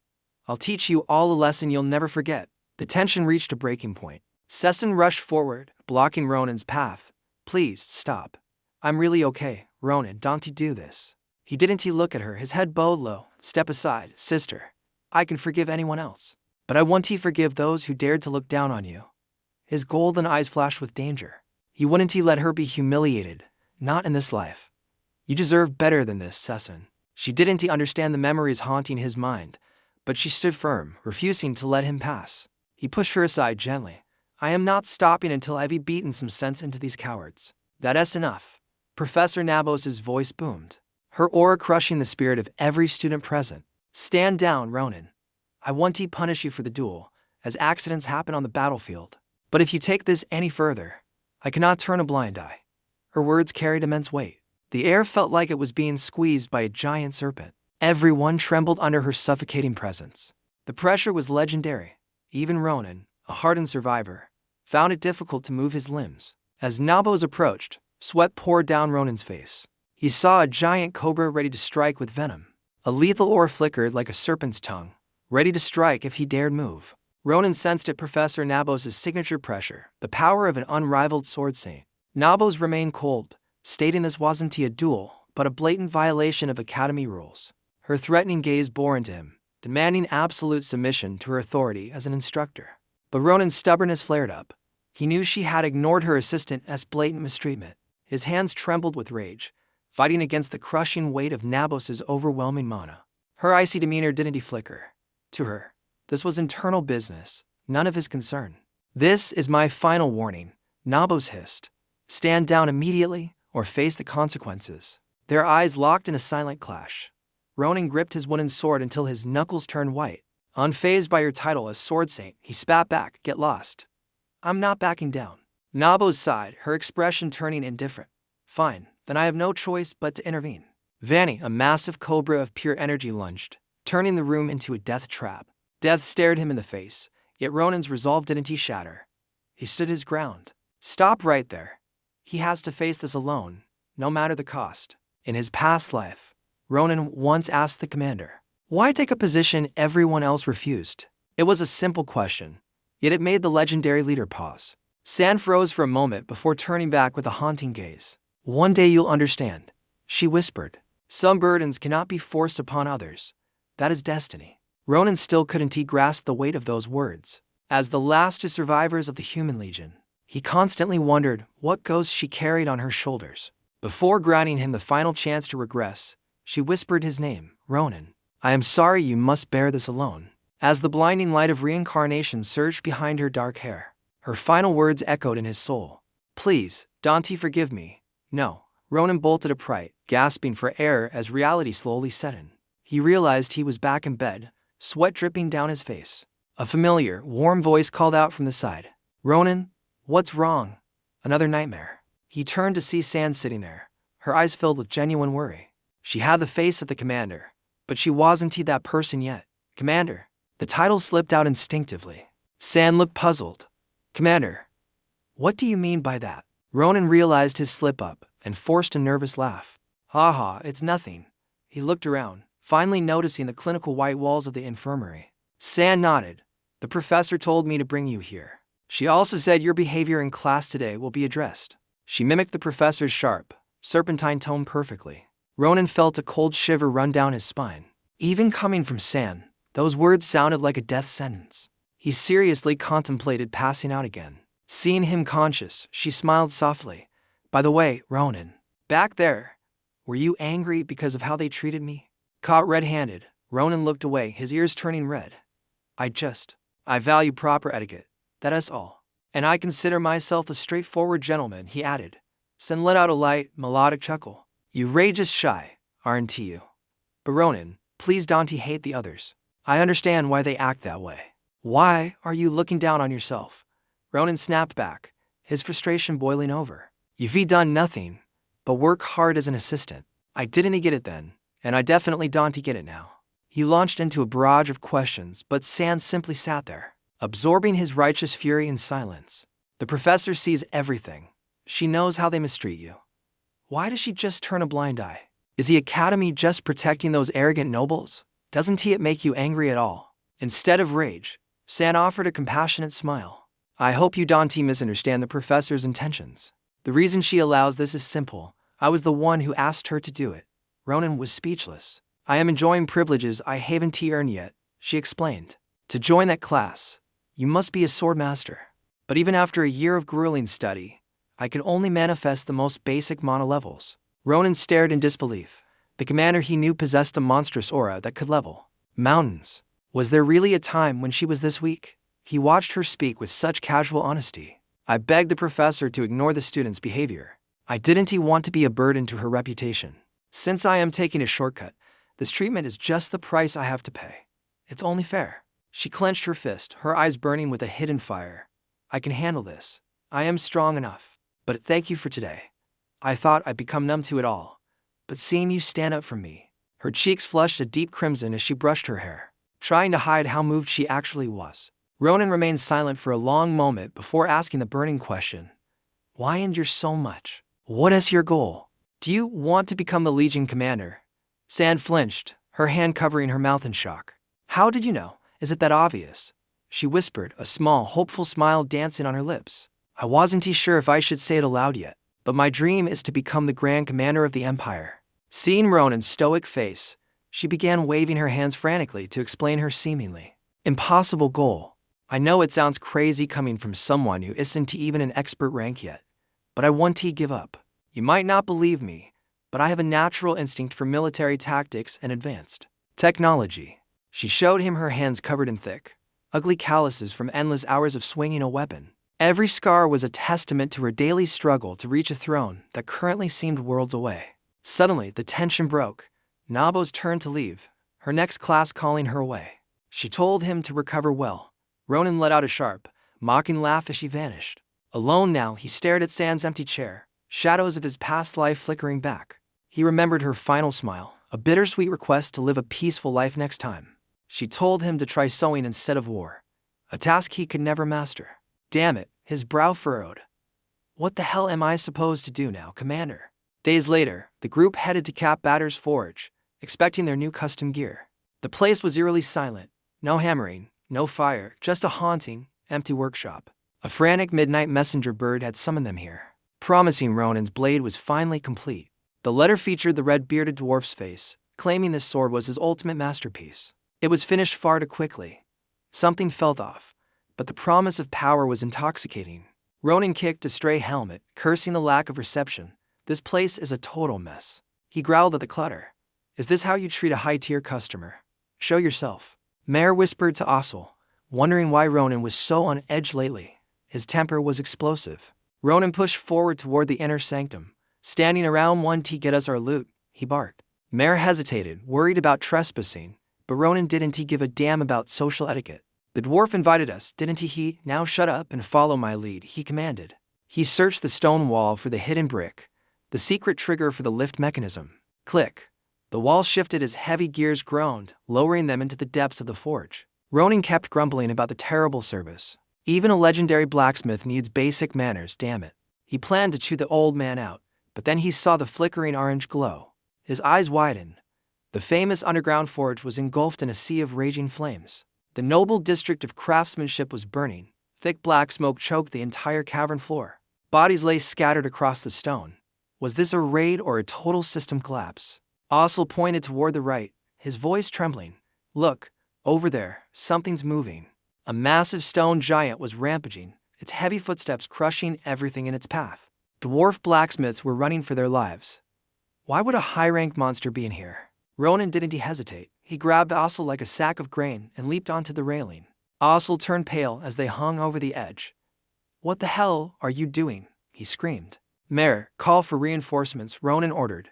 I'll teach you all a lesson you'll never forget." The tension reached a breaking point. Sessun rushed forward, blocking Ronan's path. "Please, stop. I'm really okay, Ronan, don't do this." He didn't look at her, his head bowed low. "Step aside, sister. I can forgive anyone else, but I want to forgive those who dared to look down on you." His golden eyes flashed with danger. He wouldn't let her be humiliated, not in this life. "You deserve better than this, Sessun." She didn't understand the memories haunting his mind, but she stood firm, refusing to let him pass. He pushed her aside gently. "I am not stopping until I've beaten some sense into these cowards." "That's enough." Professor Nabos's voice boomed, her aura crushing the spirit of every student present. "Stand down, Ronan. I want to punish you for the duel, as accidents happen on the battlefield. But if you take this any further, I cannot turn a blind eye." Her words carried immense weight. The air felt like it was being squeezed by a giant serpent. Everyone trembled under her suffocating presence. The pressure was legendary. Even Ronan, a hardened survivor, found it difficult to move his limbs. As Nabos approached, sweat poured down Ronan's face. He saw a giant cobra ready to strike with venom. A lethal aura flickered like a serpent's tongue, ready to strike if he dared move. Ronan sensed it, Professor Nabos' signature pressure, the power of an unrivaled sword saint. Nabos remained cold, stating this wasn't a duel, but a blatant violation of academy rules. Her threatening gaze bore into him, demanding absolute submission to her authority as an instructor. But Ronan's stubbornness flared up. He knew she had ignored her assistant's blatant mistreatment. His hands trembled with rage, fighting against the crushing weight of Nabos's overwhelming mana. Her icy demeanor didn't flicker. To her, this was internal business, none of his concern. "This is my final warning," Nabos hissed. "Stand down immediately, or face the consequences." Their eyes locked in a silent clash. Ronan gripped his wooden sword until his knuckles turned white. Unfazed by her title as Sword Saint, he spat back, "Get lost." "I'm not backing down." Nabos sighed, her expression turning indifferent. "Fine, then I have no choice but to intervene." Vanny, a massive cobra of pure energy, lunged, turning the room into a death trap. Death stared him in the face, yet Ronan's resolve didn't shatter. He stood his ground. "Stop right there. He has to face this alone, no matter the cost." In his past life, Ronan once asked the commander, why take a position everyone else refused? It was a simple question, yet it made the legendary leader pause. San froze for a moment before turning back with a haunting gaze. "One day you'll understand," she whispered. "Some burdens cannot be forced upon others. That is destiny." Ronan still couldn't grasp the weight of those words. As the last two survivors of the Human Legion, he constantly wondered what ghost she carried on her shoulders. Before granting him the final chance to regress, she whispered his name, "Ronan. I am sorry you must bear this alone." As the blinding light of reincarnation surged behind her dark hair, her final words echoed in his soul. "Please, don't forgive me." "No." Ronan bolted upright, gasping for air as reality slowly set in. He realized he was back in bed, sweat dripping down his face. A familiar, warm voice called out from the side. "Ronan, what's wrong? Another nightmare." He turned to see San sitting there, her eyes filled with genuine worry. She had the face of the commander, but she wasn't that person yet. "Commander," The title slipped out instinctively. San looked puzzled. Commander, what do you mean by that? Ronan realized his slip-up and forced a nervous laugh. Ha, it's nothing. He looked around, finally noticing the clinical white walls of the infirmary. San nodded. The professor told me to bring you here. She also said your behavior in class today will be addressed. She mimicked the professor's sharp, serpentine tone perfectly. Ronan felt a cold shiver run down his spine. Even coming from San, those words sounded like a death sentence. He seriously contemplated passing out again. Seeing him conscious, she smiled softly. By the way, Ronan, back there, were you angry because of how they treated me? Caught red-handed, Ronan looked away, his ears turning red. I value proper etiquette, that is all. And I consider myself a straightforward gentleman, he added. Sen let out a light, melodic chuckle. You just shy, aren't you? But Ronan, please don't hate the others. I understand why they act that way. Why are you looking down on yourself? Ronan snapped back, his frustration boiling over. You've done nothing but work hard as an assistant. I didn't get it then, and I definitely don't get it now. He launched into a barrage of questions, but San simply sat there, absorbing his righteous fury in silence. The professor sees everything. She knows how they mistreat you. Why does she just turn a blind eye? Is the academy just protecting those arrogant nobles? Doesn't it make you angry at all? Instead of rage, San offered a compassionate smile. I hope you don't misunderstand the professor's intentions. The reason she allows this is simple. I was the one who asked her to do it. Ronan was speechless. I am enjoying privileges I haven't earned yet, she explained. To join that class, you must be a sword master. But even after a year of grueling study, I can only manifest the most basic mana levels. Ronan stared in disbelief. The commander he knew possessed a monstrous aura that could level mountains. Was there really a time when she was this weak? He watched her speak with such casual honesty. I begged the professor to ignore the student's behavior. I didn't want to be a burden to her reputation. Since I am taking a shortcut, this treatment is just the price I have to pay. It's only fair. She clenched her fist, her eyes burning with a hidden fire. I can handle this. I am strong enough. But thank you for today. I thought I'd become numb to it all. But seeing you stand up for me. Her cheeks flushed a deep crimson as she brushed her hair, trying to hide how moved she actually was. Ronan remained silent for a long moment before asking the burning question. Why endure so much? What is your goal? Do you want to become the Legion commander? San flinched, her hand covering her mouth in shock. How did you know? Is it that obvious? She whispered, a small, hopeful smile dancing on her lips. I wasn't sure if I should say it aloud yet, but my dream is to become the Grand Commander of the Empire. Seeing Ronan's stoic face, she began waving her hands frantically to explain her seemingly impossible goal. I know it sounds crazy coming from someone who isn't even an expert rank yet, but I want to give up. You might not believe me, but I have a natural instinct for military tactics and advanced technology. She showed him her hands covered in thick, ugly calluses from endless hours of swinging a weapon. Every scar was a testament to her daily struggle to reach a throne that currently seemed worlds away. Suddenly, the tension broke. Nabo's turn to leave, her next class calling her away. She told him to recover well. Ronan let out a sharp, mocking laugh as she vanished. Alone now, he stared at San's empty chair, shadows of his past life flickering back. He remembered her final smile, a bittersweet request to live a peaceful life next time. She told him to try sewing instead of war, a task he could never master. Damn it, his brow furrowed. What the hell am I supposed to do now, Commander? Days later, the group headed to Cap Batter's forge, expecting their new custom gear. The place was eerily silent. No hammering, no fire, just a haunting, empty workshop. A frantic midnight messenger bird had summoned them here, promising Ronan's blade was finally complete. The letter featured the red-bearded dwarf's face, claiming this sword was his ultimate masterpiece. It was finished far too quickly. Something felt off, but the promise of power was intoxicating. Ronan kicked a stray helmet, cursing the lack of reception. This place is a total mess. He growled at the clutter. Is this how you treat a high-tier customer? Show yourself. Mare whispered to Ossel, wondering why Ronan was so on edge lately. His temper was explosive. Ronan pushed forward toward the inner sanctum. Standing around one to get us our loot, he barked. Mare hesitated, worried about trespassing, but Ronan didn't give a damn about social etiquette. The dwarf invited us, didn't he? Now shut up and follow my lead, he commanded. He searched the stone wall for the hidden brick, the secret trigger for the lift mechanism. Click. The wall shifted as heavy gears groaned, lowering them into the depths of the forge. Ronan kept grumbling about the terrible service. Even a legendary blacksmith needs basic manners, damn it. He planned to chew the old man out, but then he saw the flickering orange glow. His eyes widened. The famous underground forge was engulfed in a sea of raging flames. The noble district of craftsmanship was burning. Thick black smoke choked the entire cavern floor. Bodies lay scattered across the stone. Was this a raid or a total system collapse? 𝐓𝐿 pointed toward the right, his voice trembling. Look, over there, something's moving. A massive stone giant was rampaging, its heavy footsteps crushing everything in its path. Dwarf blacksmiths were running for their lives. Why would a high-ranked monster be in here? Ronan didn't hesitate. He grabbed 𝐓𝐿 like a sack of grain and leaped onto the railing. 𝐓𝐿 turned pale as they hung over the edge. What the hell are you doing? He screamed. Mare, call for reinforcements, Ronan ordered.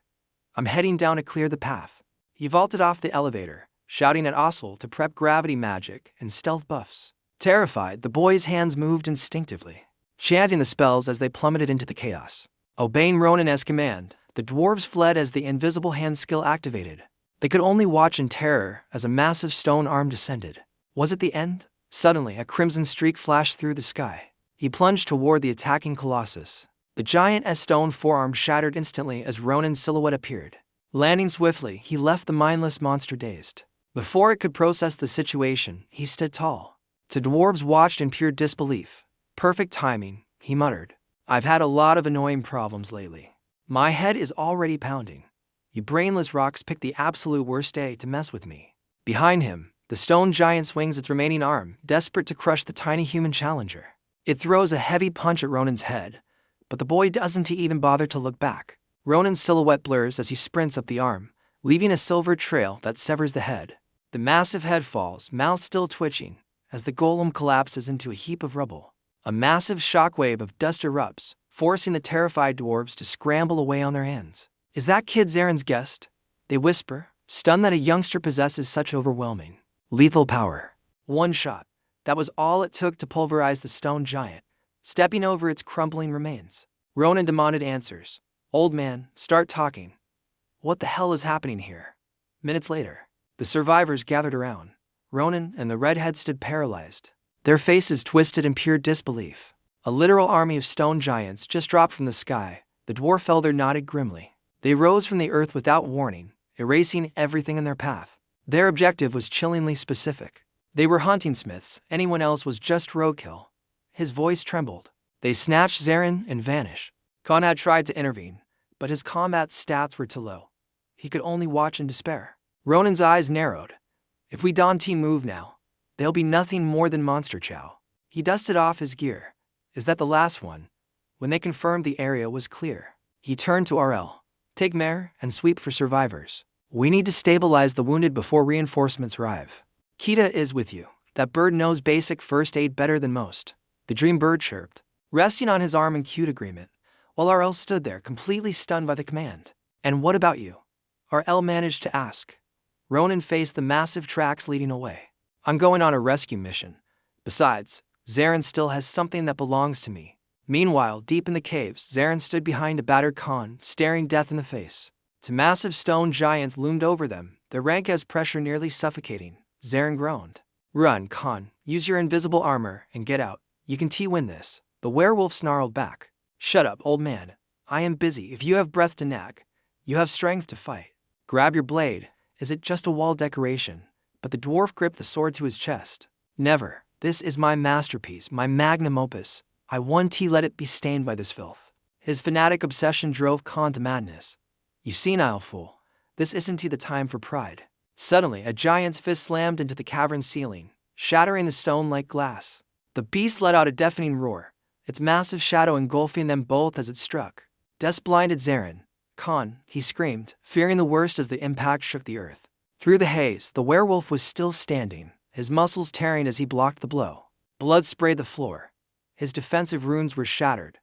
I'm heading down to clear the path. He vaulted off the elevator, shouting at 𝐓𝐿 to prep gravity magic and stealth buffs. Terrified, the boy's hands moved instinctively, chanting the spells as they plummeted into the chaos. Obeying Ronan's command, the dwarves fled as the invisible hand skill activated. They could only watch in terror as a massive stone arm descended. Was it the end? Suddenly, a crimson streak flashed through the sky. He plunged toward the attacking colossus. The giant stone forearm shattered instantly as Ronan's silhouette appeared. Landing swiftly, he left the mindless monster dazed. Before it could process the situation, he stood tall. The dwarves watched in pure disbelief. Perfect timing, he muttered. I've had a lot of annoying problems lately. My head is already pounding. You brainless rocks picked the absolute worst day to mess with me. Behind him, the stone giant swings its remaining arm, desperate to crush the tiny human challenger. It throws a heavy punch at Ronan's head, but the boy doesn't even bother to look back. Ronan's silhouette blurs as he sprints up the arm, leaving a silver trail that severs the head. The massive head falls, mouth still twitching, as the golem collapses into a heap of rubble. A massive shockwave of dust erupts, forcing the terrified dwarves to scramble away on their hands. Is that 𝐂𝐷𝐿 guest? They whisper, stunned that a youngster possesses such overwhelming, lethal power. One shot. That was all it took to pulverize the stone giant, stepping over its crumbling remains. Ronan demanded answers. Old man, start talking. What the hell is happening here? Minutes later, the survivors gathered around. Ronan and the redhead stood paralyzed, their faces twisted in pure disbelief. A literal army of stone giants just dropped from the sky. The dwarf elder nodded grimly. They rose from the earth without warning, erasing everything in their path. Their objective was chillingly specific. They were hunting smiths, anyone else was just roadkill. His voice trembled. They snatched Zarin and vanished. Khan had tried to intervene, but his combat stats were too low. He could only watch in despair. Ronan's eyes narrowed. If we Dawn team move now, they'll be nothing more than monster chow. He dusted off his gear. Is that the last one? When they confirmed the area was clear, he turned to 𝐓𝐿. Take Mare and sweep for survivors. We need to stabilize the wounded before reinforcements arrive. 𝐷𝐾 is with you. That bird knows basic first aid better than most. The dream bird chirped, resting on his arm in cute agreement, while 𝐓𝐿 stood there completely stunned by the command. And what about you? 𝐓𝐿 managed to ask. Ronan faced the massive tracks leading away. I'm going on a rescue mission. Besides, Zarin still has something that belongs to me. Meanwhile, deep in the caves, Zarin stood behind a battered Khan, staring death in the face. Two massive stone giants loomed over them, their rank as pressure nearly suffocating. Zarin groaned. Run, Khan, use your invisible armor and get out. You can win this. The werewolf snarled back. Shut up, old man. I am busy. If you have breath to nag, you have strength to fight. Grab your blade. Is it just a wall decoration? But the dwarf gripped the sword to his chest. Never. This is my masterpiece, my magnum opus. I won't let it be stained by this filth. His fanatic obsession drove Khan to madness. You senile fool. This isn't the time for pride. Suddenly, a giant's fist slammed into the cavern's ceiling, shattering the stone like glass. The beast let out a deafening roar, its massive shadow engulfing them both as it struck. Death blinded Zarin. Khan, he screamed, fearing the worst as the impact shook the earth. Through the haze, the werewolf was still standing, his muscles tearing as he blocked the blow. Blood sprayed the floor. His defensive runes were shattered.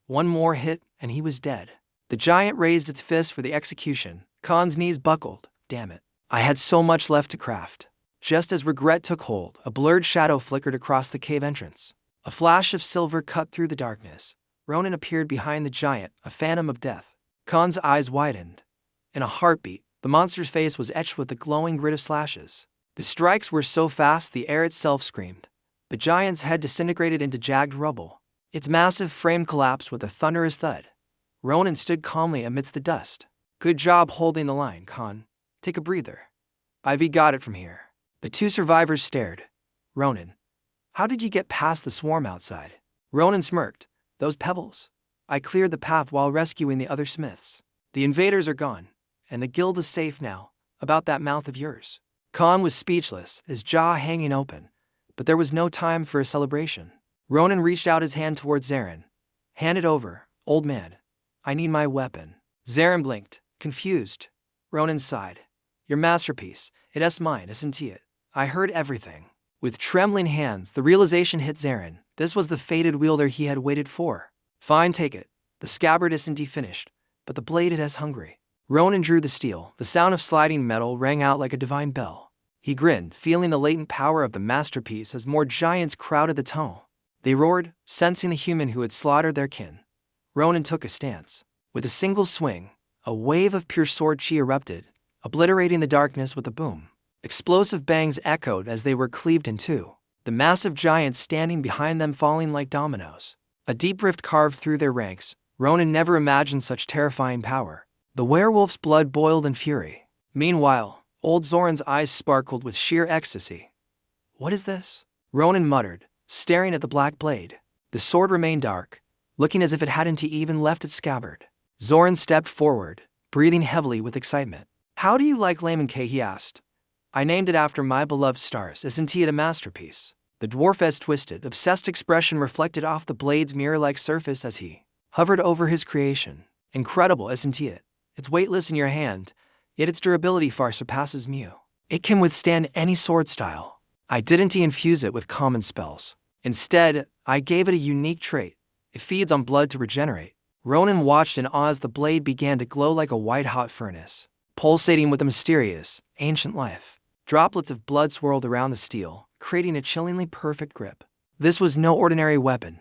One more hit, and he was dead. The giant raised its fist for the execution. Khan's knees buckled. Damn it. I had so much left to craft. Just as regret took hold, a blurred shadow flickered across the cave entrance. A flash of silver cut through the darkness. Ronan appeared behind the giant, a phantom of death. Khan's eyes widened. In a heartbeat, the monster's face was etched with the glowing grit of slashes. The strikes were so fast the air itself screamed. The giant's head disintegrated into jagged rubble. Its massive frame collapsed with a thunderous thud. Ronan stood calmly amidst the dust. Good job holding the line, Khan. Take a breather. Ivy got it from here. The two survivors stared. Ronan, how did you get past the swarm outside? Ronan smirked. Those pebbles. I cleared the path while rescuing the other smiths. The invaders are gone, and the guild is safe now. About that mouth of yours. Khan was speechless, his jaw hanging open, but there was no time for a celebration. Ronan reached out his hand towards Zarin. Hand it over, old man. I need my weapon. Zarin blinked, confused. Ronan sighed. Your masterpiece. It's mine, isn't it? I heard everything. With trembling hands, the realization hit Zarin. This was the fated wielder he had waited for. Fine, take it. The scabbard isn't finished, but the blade it is hungry. Ronan drew the steel. The sound of sliding metal rang out like a divine bell. He grinned, feeling the latent power of the masterpiece as more giants crowded the tunnel. They roared, sensing the human who had slaughtered their kin. Ronan took a stance. With a single swing, a wave of pure sword chi erupted, obliterating the darkness with a boom. Explosive bangs echoed as they were cleaved in two, the massive giants standing behind them falling like dominoes. A deep rift carved through their ranks. Ronan never imagined such terrifying power. The werewolf's blood boiled in fury. Meanwhile, old Zoran's eyes sparkled with sheer ecstasy. What is this? Ronan muttered, staring at the black blade. The sword remained dark, looking as if it hadn't even left its scabbard. Zoran stepped forward, breathing heavily with excitement. How do you like 𝐓𝐫𝐚𝐬𝐡? He asked. I named it after my beloved stars. Isn't it a masterpiece? The dwarf's twisted, obsessed expression reflected off the blade's mirror-like surface as he hovered over his creation. Incredible, isn't it? It's weightless in your hand, yet its durability far surpasses 𝐊𝐴. It can withstand any sword style. I didn't infuse it with common spells. Instead, I gave it a unique trait. It feeds on blood to regenerate. Ronan watched in awe as the blade began to glow like a white-hot furnace, pulsating with a mysterious, ancient life. Droplets of blood swirled around the steel, creating a chillingly perfect grip. This was no ordinary weapon.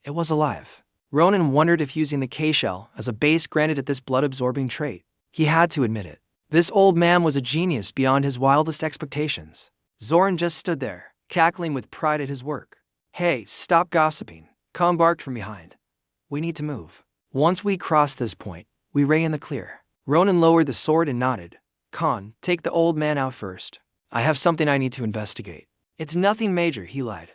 It was alive. Ronan wondered if using the K-shell as a base granted it this blood-absorbing trait. He had to admit it. This old man was a genius beyond his wildest expectations. Zoran just stood there, cackling with pride at his work. Hey, stop gossiping. Khan barked from behind. We need to move. Once we cross this point, we ray in the clear. Ronan lowered the sword and nodded. Khan, take the old man out first. I have something I need to investigate. It's nothing major, he lied.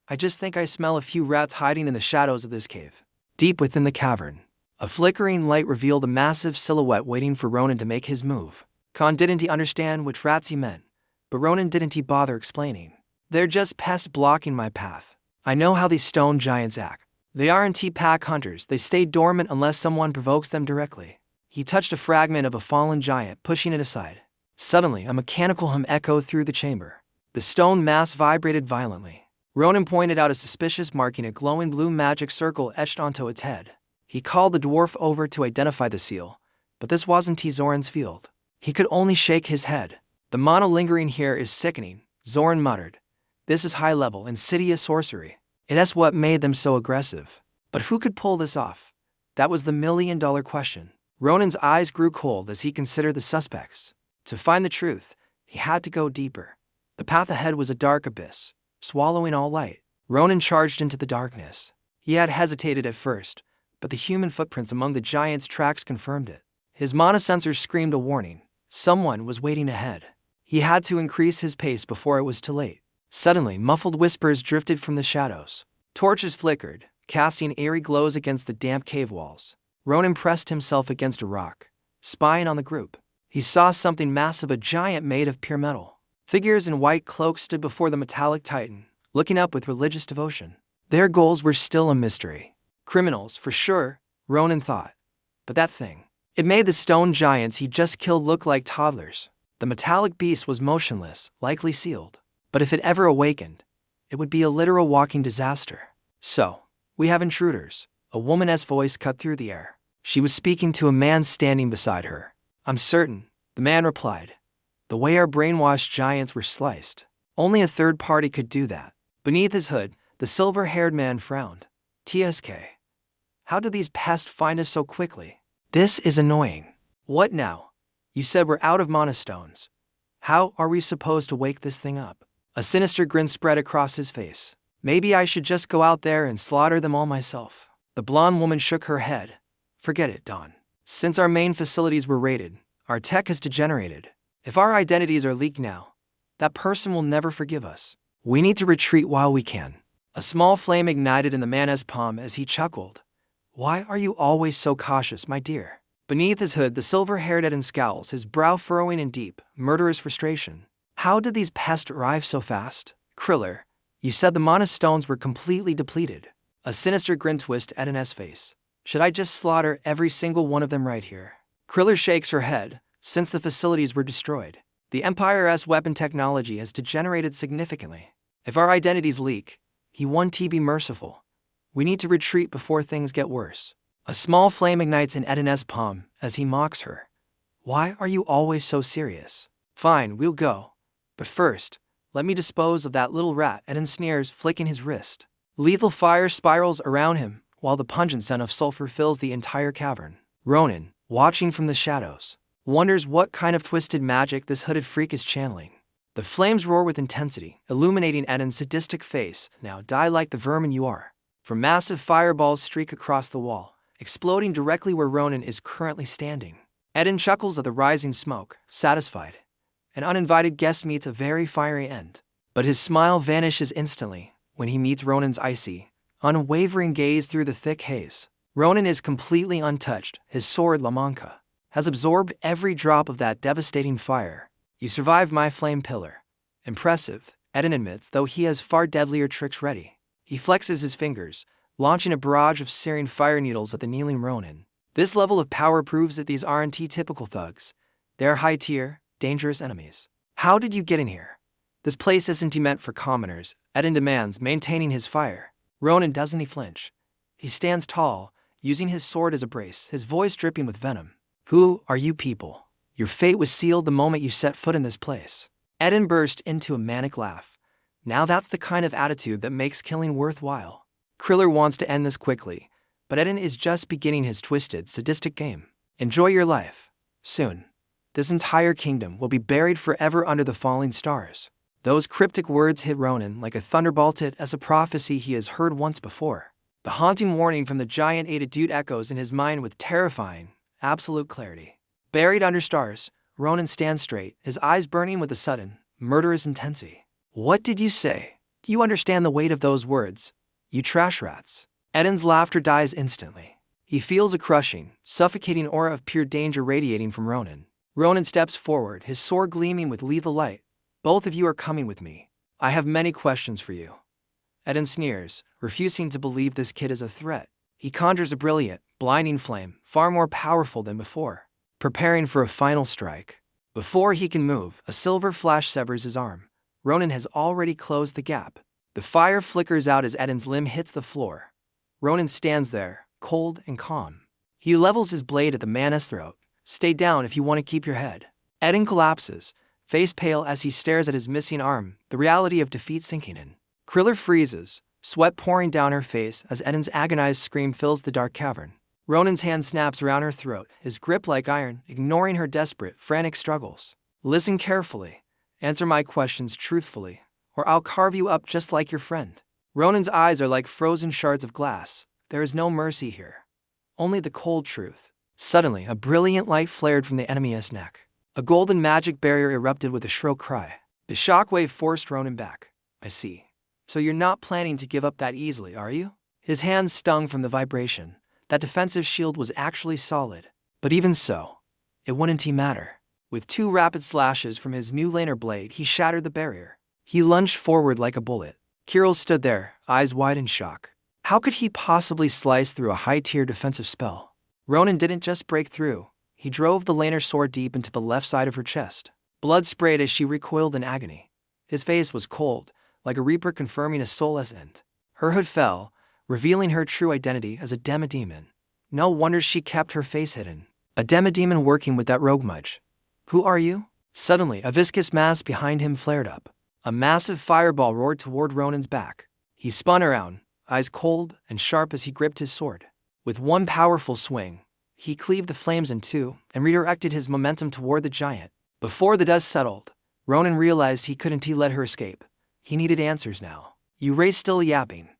I just think I smell a few rats hiding in the shadows of this cave. Deep within the cavern, a flickering light revealed a massive silhouette waiting for Ronan to make his move. Khan didn't understand which rats he meant, but Ronan didn't bother explaining. They're just pests blocking my path. I know how these stone giants act. They aren't pack hunters, they stay dormant unless someone provokes them directly. He touched a fragment of a fallen giant, pushing it aside. Suddenly, a mechanical hum echoed through the chamber. The stone mass vibrated violently. Ronan pointed out a suspicious marking, a glowing blue magic circle etched onto its head. He called the dwarf over to identify the seal, but this wasn't Zoran's field. He could only shake his head. The mana lingering here is sickening, Zoran muttered. This is high-level, insidious sorcery. It's what made them so aggressive. But who could pull this off? That was the million-dollar question. Ronan's eyes grew cold as he considered the suspects. To find the truth, he had to go deeper. The path ahead was a dark abyss, swallowing all light. Ronan charged into the darkness. He had hesitated at first, but the human footprints among the giants' tracks confirmed it. His mana sensors screamed a warning. Someone was waiting ahead. He had to increase his pace before it was too late. Suddenly, muffled whispers drifted from the shadows. Torches flickered, casting eerie glows against the damp cave walls. Ronan pressed himself against a rock, spying on the group. He saw something massive, a giant made of pure metal. Figures in white cloaks stood before the metallic titan, looking up with religious devotion. Their goals were still a mystery. Criminals, for sure, Ronan thought. But that thing, it made the stone giants he just killed look like toddlers. The metallic beast was motionless, likely sealed. But if it ever awakened, it would be a literal walking disaster. So, we have intruders. A woman's voice cut through the air. She was speaking to a man standing beside her. I'm certain, the man replied. The way our brainwashed giants were sliced. Only a third party could do that. Beneath his hood, the silver-haired man frowned. TSK. How did these pests find us so quickly? This is annoying. What now? You said we're out of mana stones. How are we supposed to wake this thing up? A sinister grin spread across his face. Maybe I should just go out there and slaughter them all myself. The blonde woman shook her head. Forget it, Dawn. Since our main facilities were raided, our tech has degenerated. If our identities are leaked now, that person will never forgive us. We need to retreat while we can. A small flame ignited in the man's palm as he chuckled. Why are you always so cautious, my dear? Beneath his hood, the silver-haired Eden scowls, his brow furrowing in deep, murderous frustration. How did these pests arrive so fast? Kriller, you said the mana stones were completely depleted. A sinister grin twisted Eden's face. Should I just slaughter every single one of them right here? Kriller shakes her head. Since the facilities were destroyed, the Empire's weapon technology has degenerated significantly. If our identities leak, he won't be merciful. We need to retreat before things get worse. A small flame ignites in Eden's palm as he mocks her. Why are you always so serious? Fine, we'll go. But first, let me dispose of that little rat, Eden sneers, flicking his wrist. Lethal fire spirals around him, while the pungent scent of sulfur fills the entire cavern. Ronan, watching from the shadows, wonders what kind of twisted magic this hooded freak is channeling. The flames roar with intensity, illuminating Eden's sadistic face. Now die like the vermin you are. For massive fireballs streak across the wall, exploding directly where Ronan is currently standing. Eden chuckles at the rising smoke, satisfied. An uninvited guest meets a very fiery end. But his smile vanishes instantly when he meets Ronan's icy, unwavering gaze through the thick haze. Ronan is completely untouched. His sword, Lamanka, has absorbed every drop of that devastating fire. You survived my flame pillar. Impressive, Eden admits, though he has far deadlier tricks ready. He flexes his fingers, launching a barrage of searing fire needles at the kneeling Ronan. This level of power proves that these aren't typical thugs. They're high-tier, dangerous enemies. How did you get in here? This place isn't meant for commoners, Eden demands, maintaining his fire. Ronan doesn't flinch. He stands tall, using his sword as a brace, his voice dripping with venom. Who are you people? Your fate was sealed the moment you set foot in this place. Eden burst into a manic laugh. Now that's the kind of attitude that makes killing worthwhile. Kriller wants to end this quickly, but Eden is just beginning his twisted, sadistic game. Enjoy your life. Soon, this entire kingdom will be buried forever under the falling stars. Those cryptic words hit Ronan like a thunderbolt as a prophecy he has heard once before. The haunting warning from the giant dude echoes in his mind with terrifying, absolute clarity. Buried under stars, Ronan stands straight, his eyes burning with a sudden, murderous intensity. What did you say? Do you understand the weight of those words? You trash rats. Eden's laughter dies instantly. He feels a crushing, suffocating aura of pure danger radiating from Ronan. Ronan steps forward, his sword gleaming with lethal light. Both of you are coming with me. I have many questions for you. Eden sneers, refusing to believe this kid is a threat. He conjures a brilliant, blinding flame, far more powerful than before, preparing for a final strike. Before he can move, a silver flash severs his arm. Ronan has already closed the gap. The fire flickers out as Eden's limb hits the floor. Ronan stands there, cold and calm. He levels his blade at the man's throat. Stay down if you want to keep your head. Eden collapses, face pale as he stares at his missing arm, the reality of defeat sinking in. Kriller freezes, sweat pouring down her face as Eden's agonized scream fills the dark cavern. Ronan's hand snaps around her throat, his grip like iron, ignoring her desperate, frantic struggles. Listen carefully. Answer my questions truthfully, or I'll carve you up just like your friend. Ronan's eyes are like frozen shards of glass. There is no mercy here. Only the cold truth. Suddenly, a brilliant light flared from the enemy's neck. A golden magic barrier erupted with a shrill cry. The shockwave forced Ronan back. I see. So you're not planning to give up that easily, are you? His hands stung from the vibration. That defensive shield was actually solid. But even so, it wouldn't matter. With two rapid slashes from his new laner blade, he shattered the barrier. He lunged forward like a bullet. Kirill stood there, eyes wide in shock. How could he possibly slice through a high-tier defensive spell? Ronan didn't just break through. He drove the laner's sword deep into the left side of her chest. Blood sprayed as she recoiled in agony. His face was cold, like a reaper confirming a soulless end. Her hood fell, revealing her true identity as a demodemon. No wonder she kept her face hidden. A demodemon working with that rogue mudge. Who are you? Suddenly, a viscous mass behind him flared up. A massive fireball roared toward Ronan's back. He spun around, eyes cold and sharp as he gripped his sword. With one powerful swing, he cleaved the flames in two and redirected his momentum toward the giant. Before the dust settled, Ronan realized he couldn't let her escape. He needed answers now. You Ray still yapping.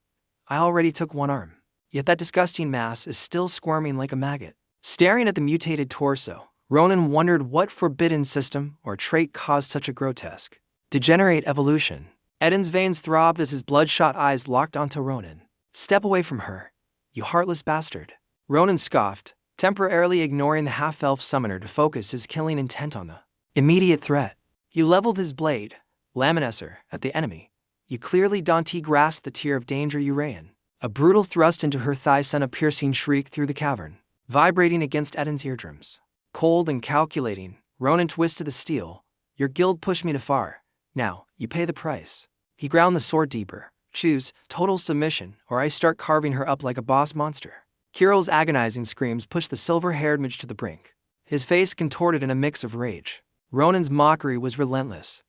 I already took one arm. Yet that disgusting mass is still squirming like a maggot. Staring at the mutated torso, Ronan wondered what forbidden system or trait caused such a grotesque, degenerate evolution. Eden's veins throbbed as his bloodshot eyes locked onto Ronan. Step away from her, you heartless bastard. Ronan scoffed, temporarily ignoring the half-elf summoner to focus his killing intent on the immediate threat. He leveled his blade, Laminesser, at the enemy. You clearly Dante grasped the tier of danger Urayan. A brutal thrust into her thigh sent a piercing shriek through the cavern, vibrating against Eden's eardrums. Cold and calculating, Ronan twisted the steel. Your guild pushed me too far. Now, you pay the price. He ground the sword deeper. Choose total submission, or I start carving her up like a boss monster. Kirill's agonizing screams pushed the silver-haired mage to the brink. His face contorted in a mix of rage. Ronan's mockery was relentless.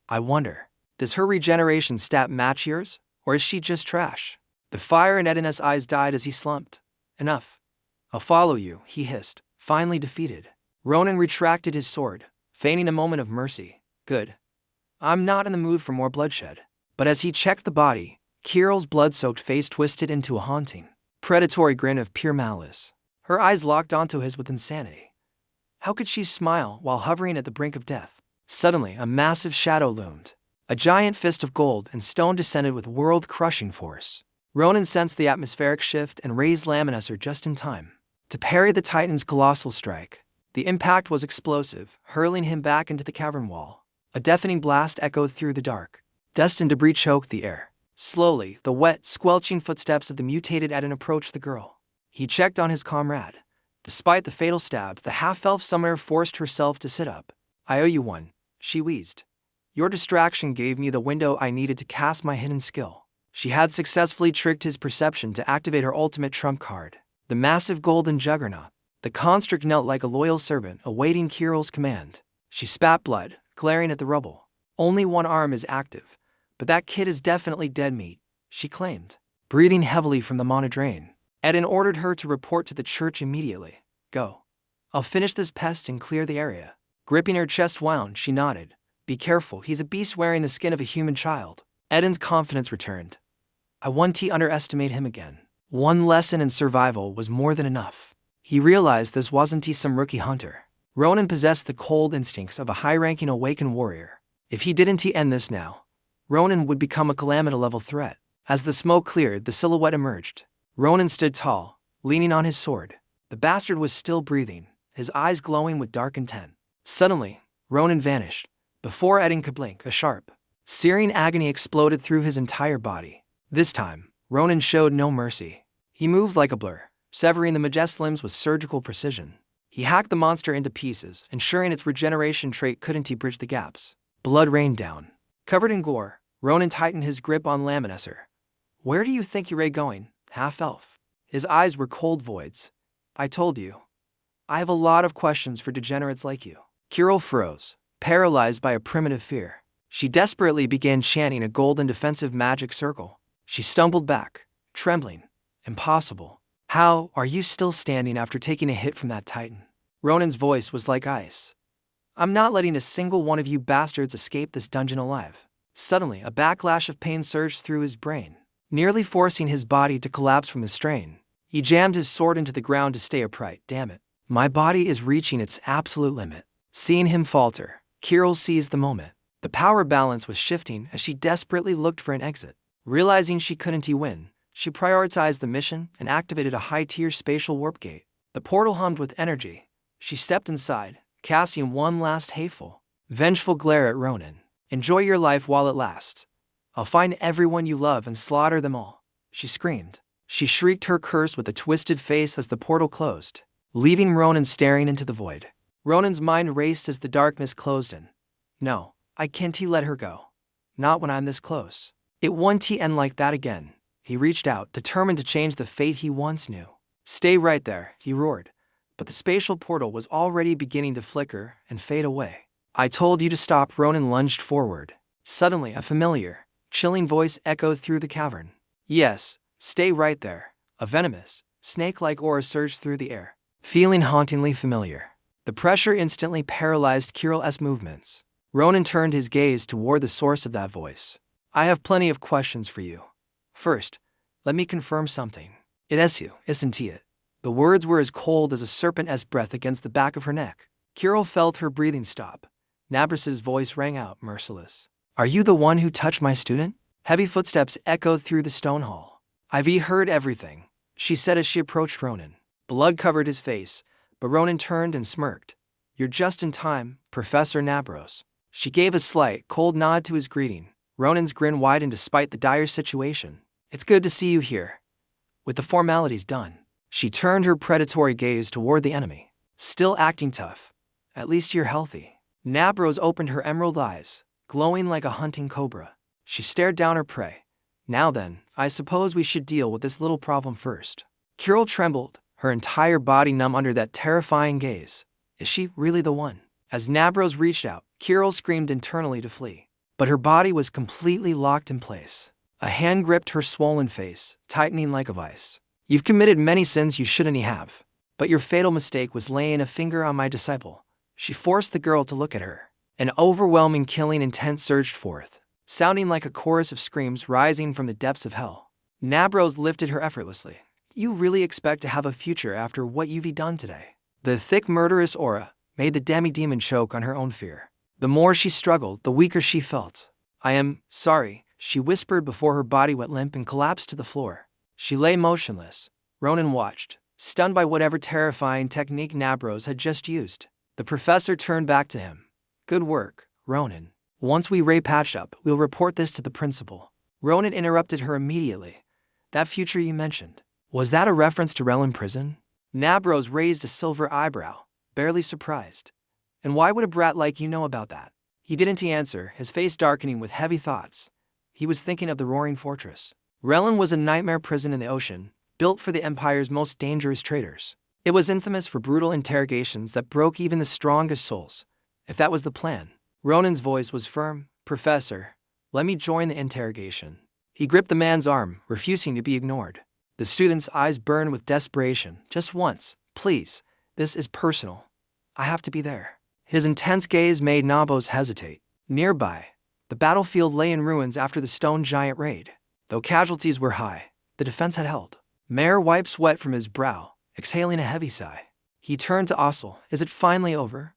I wonder, does her regeneration stat match yours, or is she just trash? The fire in Eden's eyes died as he slumped. Enough. I'll follow you, he hissed, finally defeated. Ronan retracted his sword, feigning a moment of mercy. Good. I'm not in the mood for more bloodshed. But as he checked the body, Kirill's blood-soaked face twisted into a haunting, predatory grin of pure malice. Her eyes locked onto his with insanity. How could she smile while hovering at the brink of death? Suddenly, a massive shadow loomed. A giant fist of gold and stone descended with world-crushing force. Ronan sensed the atmospheric shift and raised Laminesser just in time to parry the Titan's colossal strike. The impact was explosive, hurling him back into the cavern wall. A deafening blast echoed through the dark. Dust and debris choked the air. Slowly, the wet, squelching footsteps of the mutated Eden approached the girl. He checked on his comrade. Despite the fatal stabs, the half-elf summoner forced herself to sit up. I owe you one, she wheezed. Your distraction gave me the window I needed to cast my hidden skill. She had successfully tricked his perception to activate her ultimate trump card, the massive golden juggernaut. The construct knelt like a loyal servant, awaiting Kirill's command. She spat blood, glaring at the rubble. Only one arm is active, but that kid is definitely dead meat, she claimed, breathing heavily from the monodrain. Eden ordered her to report to the church immediately. Go. I'll finish this pest and clear the area. Gripping her chest wound, she nodded. Be careful, he's a beast wearing the skin of a human child. Eden's confidence returned. I won't underestimate him again. One lesson in survival was more than enough. He realized this wasn't some rookie hunter. Ronan possessed the cold instincts of a high-ranking awakened warrior. If he didn't end this now, Ronan would become a Calamity-level threat. As the smoke cleared, the silhouette emerged. Ronan stood tall, leaning on his sword. The bastard was still breathing, his eyes glowing with dark intent. Suddenly, Ronan vanished. Before Eden could blink, a sharp, searing agony exploded through his entire body. This time, Ronan showed no mercy. He moved like a blur, severing the majestic limbs with surgical precision. He hacked the monster into pieces, ensuring its regeneration trait couldn't bridge the gaps. Blood rained down. Covered in gore, Ronan tightened his grip on Laminesser. Where do you think you're going, half-elf? His eyes were cold voids. I told you. I have a lot of questions for degenerates like you. Kirill froze, paralyzed by a primitive fear. She desperately began chanting a golden defensive magic circle. She stumbled back, trembling. Impossible. How are you still standing after taking a hit from that Titan? Ronan's voice was like ice. I'm not letting a single one of you bastards escape this dungeon alive. Suddenly, a backlash of pain surged through his brain, nearly forcing his body to collapse from the strain. He jammed his sword into the ground to stay upright. Damn it. My body is reaching its absolute limit. Seeing him falter, Kirill seized the moment. The power balance was shifting as she desperately looked for an exit. Realizing she couldn't win, she prioritized the mission and activated a high-tier spatial warp gate. The portal hummed with energy. She stepped inside, casting one last hateful, vengeful glare at Ronan. Enjoy your life while it lasts. I'll find everyone you love and slaughter them all, she screamed. She shrieked her curse with a twisted face as the portal closed, leaving Ronan staring into the void. Ronan's mind raced as the darkness closed in. No, I can't let her go. Not when I'm this close. It won't end like that again. He reached out, determined to change the fate he once knew. Stay right there, he roared. But the spatial portal was already beginning to flicker and fade away. I told you to stop. Ronan lunged forward. Suddenly, a familiar, chilling voice echoed through the cavern. Yes, stay right there. A venomous, snake-like aura surged through the air, feeling hauntingly familiar. The pressure instantly paralyzed Kirill's movements. Ronan turned his gaze toward the source of that voice. I have plenty of questions for you. First, let me confirm something. 𝐓𝐫𝐚𝐬𝐡, isn't it? The words were as cold as a serpent's breath against the back of her neck. 𝐊𝐫𝐚𝐬𝐡 felt her breathing stop. Nabras's voice rang out, merciless. Are you the one who touched my student? Heavy footsteps echoed through the stone hall. Ivy heard everything, she said as she approached Ronan. Blood covered his face, but Ronan turned and smirked. You're just in time, Professor Nabros. She gave a slight, cold nod to his greeting. Ronan's grin widened despite the dire situation. It's good to see you here. With the formalities done, she turned her predatory gaze toward the enemy. Still acting tough. At least you're healthy. Nabros opened her emerald eyes, glowing like a hunting cobra. She stared down her prey. Now then, I suppose we should deal with this little problem first. 𝐊𝐵 trembled, her entire body numb under that terrifying gaze. Is she really the one? As Nabros reached out, 𝐊𝐵 screamed internally to flee. But her body was completely locked in place. A hand gripped her swollen face, tightening like a vice. You've committed many sins you shouldn't have. But your fatal mistake was laying a finger on my disciple. She forced the girl to look at her. An overwhelming killing intent surged forth, sounding like a chorus of screams rising from the depths of hell. Nabros lifted her effortlessly. You really expect to have a future after what you've done today? The thick murderous aura made the demi-demon choke on her own fear. The more she struggled, the weaker she felt. I am sorry, she whispered before her body went limp and collapsed to the floor. She lay motionless. Ronan watched, stunned by whatever terrifying technique Nabros had just used. The professor turned back to him. Good work, Ronan. Once we patched up, we'll report this to the principal. Ronan interrupted her immediately. That future you mentioned, was that a reference to Relin prison? Nabros raised a silver eyebrow, barely surprised. And why would a brat like you know about that? He didn't answer, his face darkening with heavy thoughts. He was thinking of the Roaring Fortress. Relin was a nightmare prison in the ocean, built for the Empire's most dangerous traitors. It was infamous for brutal interrogations that broke even the strongest souls. If that was the plan. Ronan's voice was firm. Professor, let me join the interrogation. He gripped the man's arm, refusing to be ignored. The student's eyes burned with desperation. Just once, please. This is personal. I have to be there. His intense gaze made Nabros hesitate. Nearby, the battlefield lay in ruins after the stone giant raid. Though casualties were high, the defense had held. Mayor wiped sweat from his brow, exhaling a heavy sigh. He turned to Ossel. Is it finally over?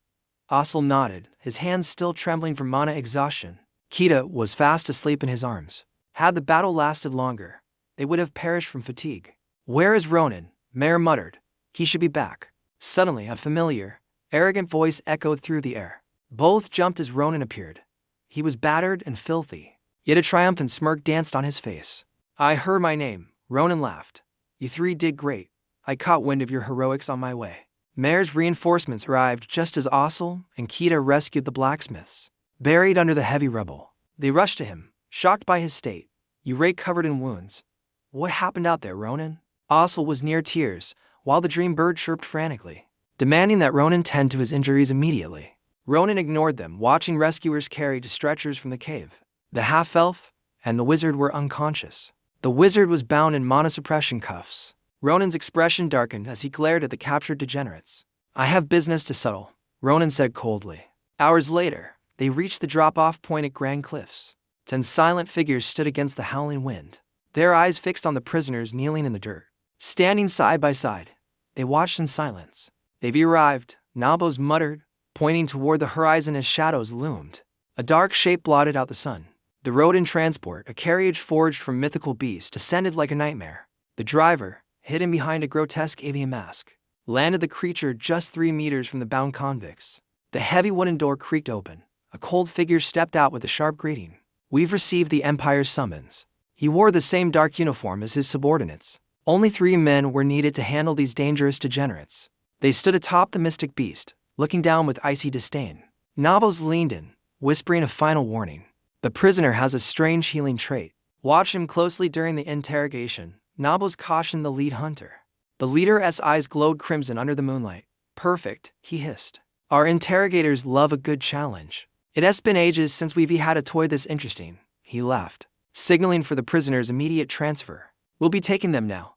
Ossel nodded, his hands still trembling from mana exhaustion. 𝐷𝐾𝐃 was fast asleep in his arms. Had the battle lasted longer, they would have perished from fatigue. Where is Ronan? Mayor muttered. He should be back. Suddenly, a familiar, arrogant voice echoed through the air. Both jumped as Ronan appeared. He was battered and filthy, yet a triumphant smirk danced on his face. I heard my name, Ronan laughed. You three did great. I caught wind of your heroics on my way. Mayor's reinforcements arrived just as Ossel and 𝐷𝐾𝐃 rescued the blacksmiths. Buried under the heavy rubble, they rushed to him, shocked by his state. 𝐷𝐾𝐃 covered in wounds. What happened out there, Ronan? Ossel was near tears, while the dream bird chirped frantically, demanding that Ronan tend to his injuries immediately. Ronan ignored them, watching rescuers carry to stretchers from the cave. The half-elf and the wizard were unconscious. The wizard was bound in monosuppression cuffs. Ronan's expression darkened as he glared at the captured degenerates. I have business to settle, Ronan said coldly. Hours later, they reached the drop-off point at Grand Cliffs. 10 silent figures stood against the howling wind, their eyes fixed on the prisoners kneeling in the dirt. Standing side by side, they watched in silence. They've arrived, Nabros muttered, pointing toward the horizon as shadows loomed. A dark shape blotted out the sun. The road in transport, a carriage forged from mythical beast, descended like a nightmare. The driver, hidden behind a grotesque avian mask, landed the creature just 3 meters from the bound convicts. The heavy wooden door creaked open. A cold figure stepped out with a sharp greeting. We've received the Empire's summons. He wore the same dark uniform as his subordinates. Only 3 men were needed to handle these dangerous degenerates. They stood atop the mystic beast, looking down with icy disdain. Nabros leaned in, whispering a final warning. The prisoner has a strange healing trait. Watch him closely during the interrogation, Nabros cautioned the lead hunter. The leader's eyes glowed crimson under the moonlight. Perfect, he hissed. Our interrogators love a good challenge. It has been ages since we've had a toy this interesting, he laughed, signaling for the prisoner's immediate transfer. We'll be taking them now.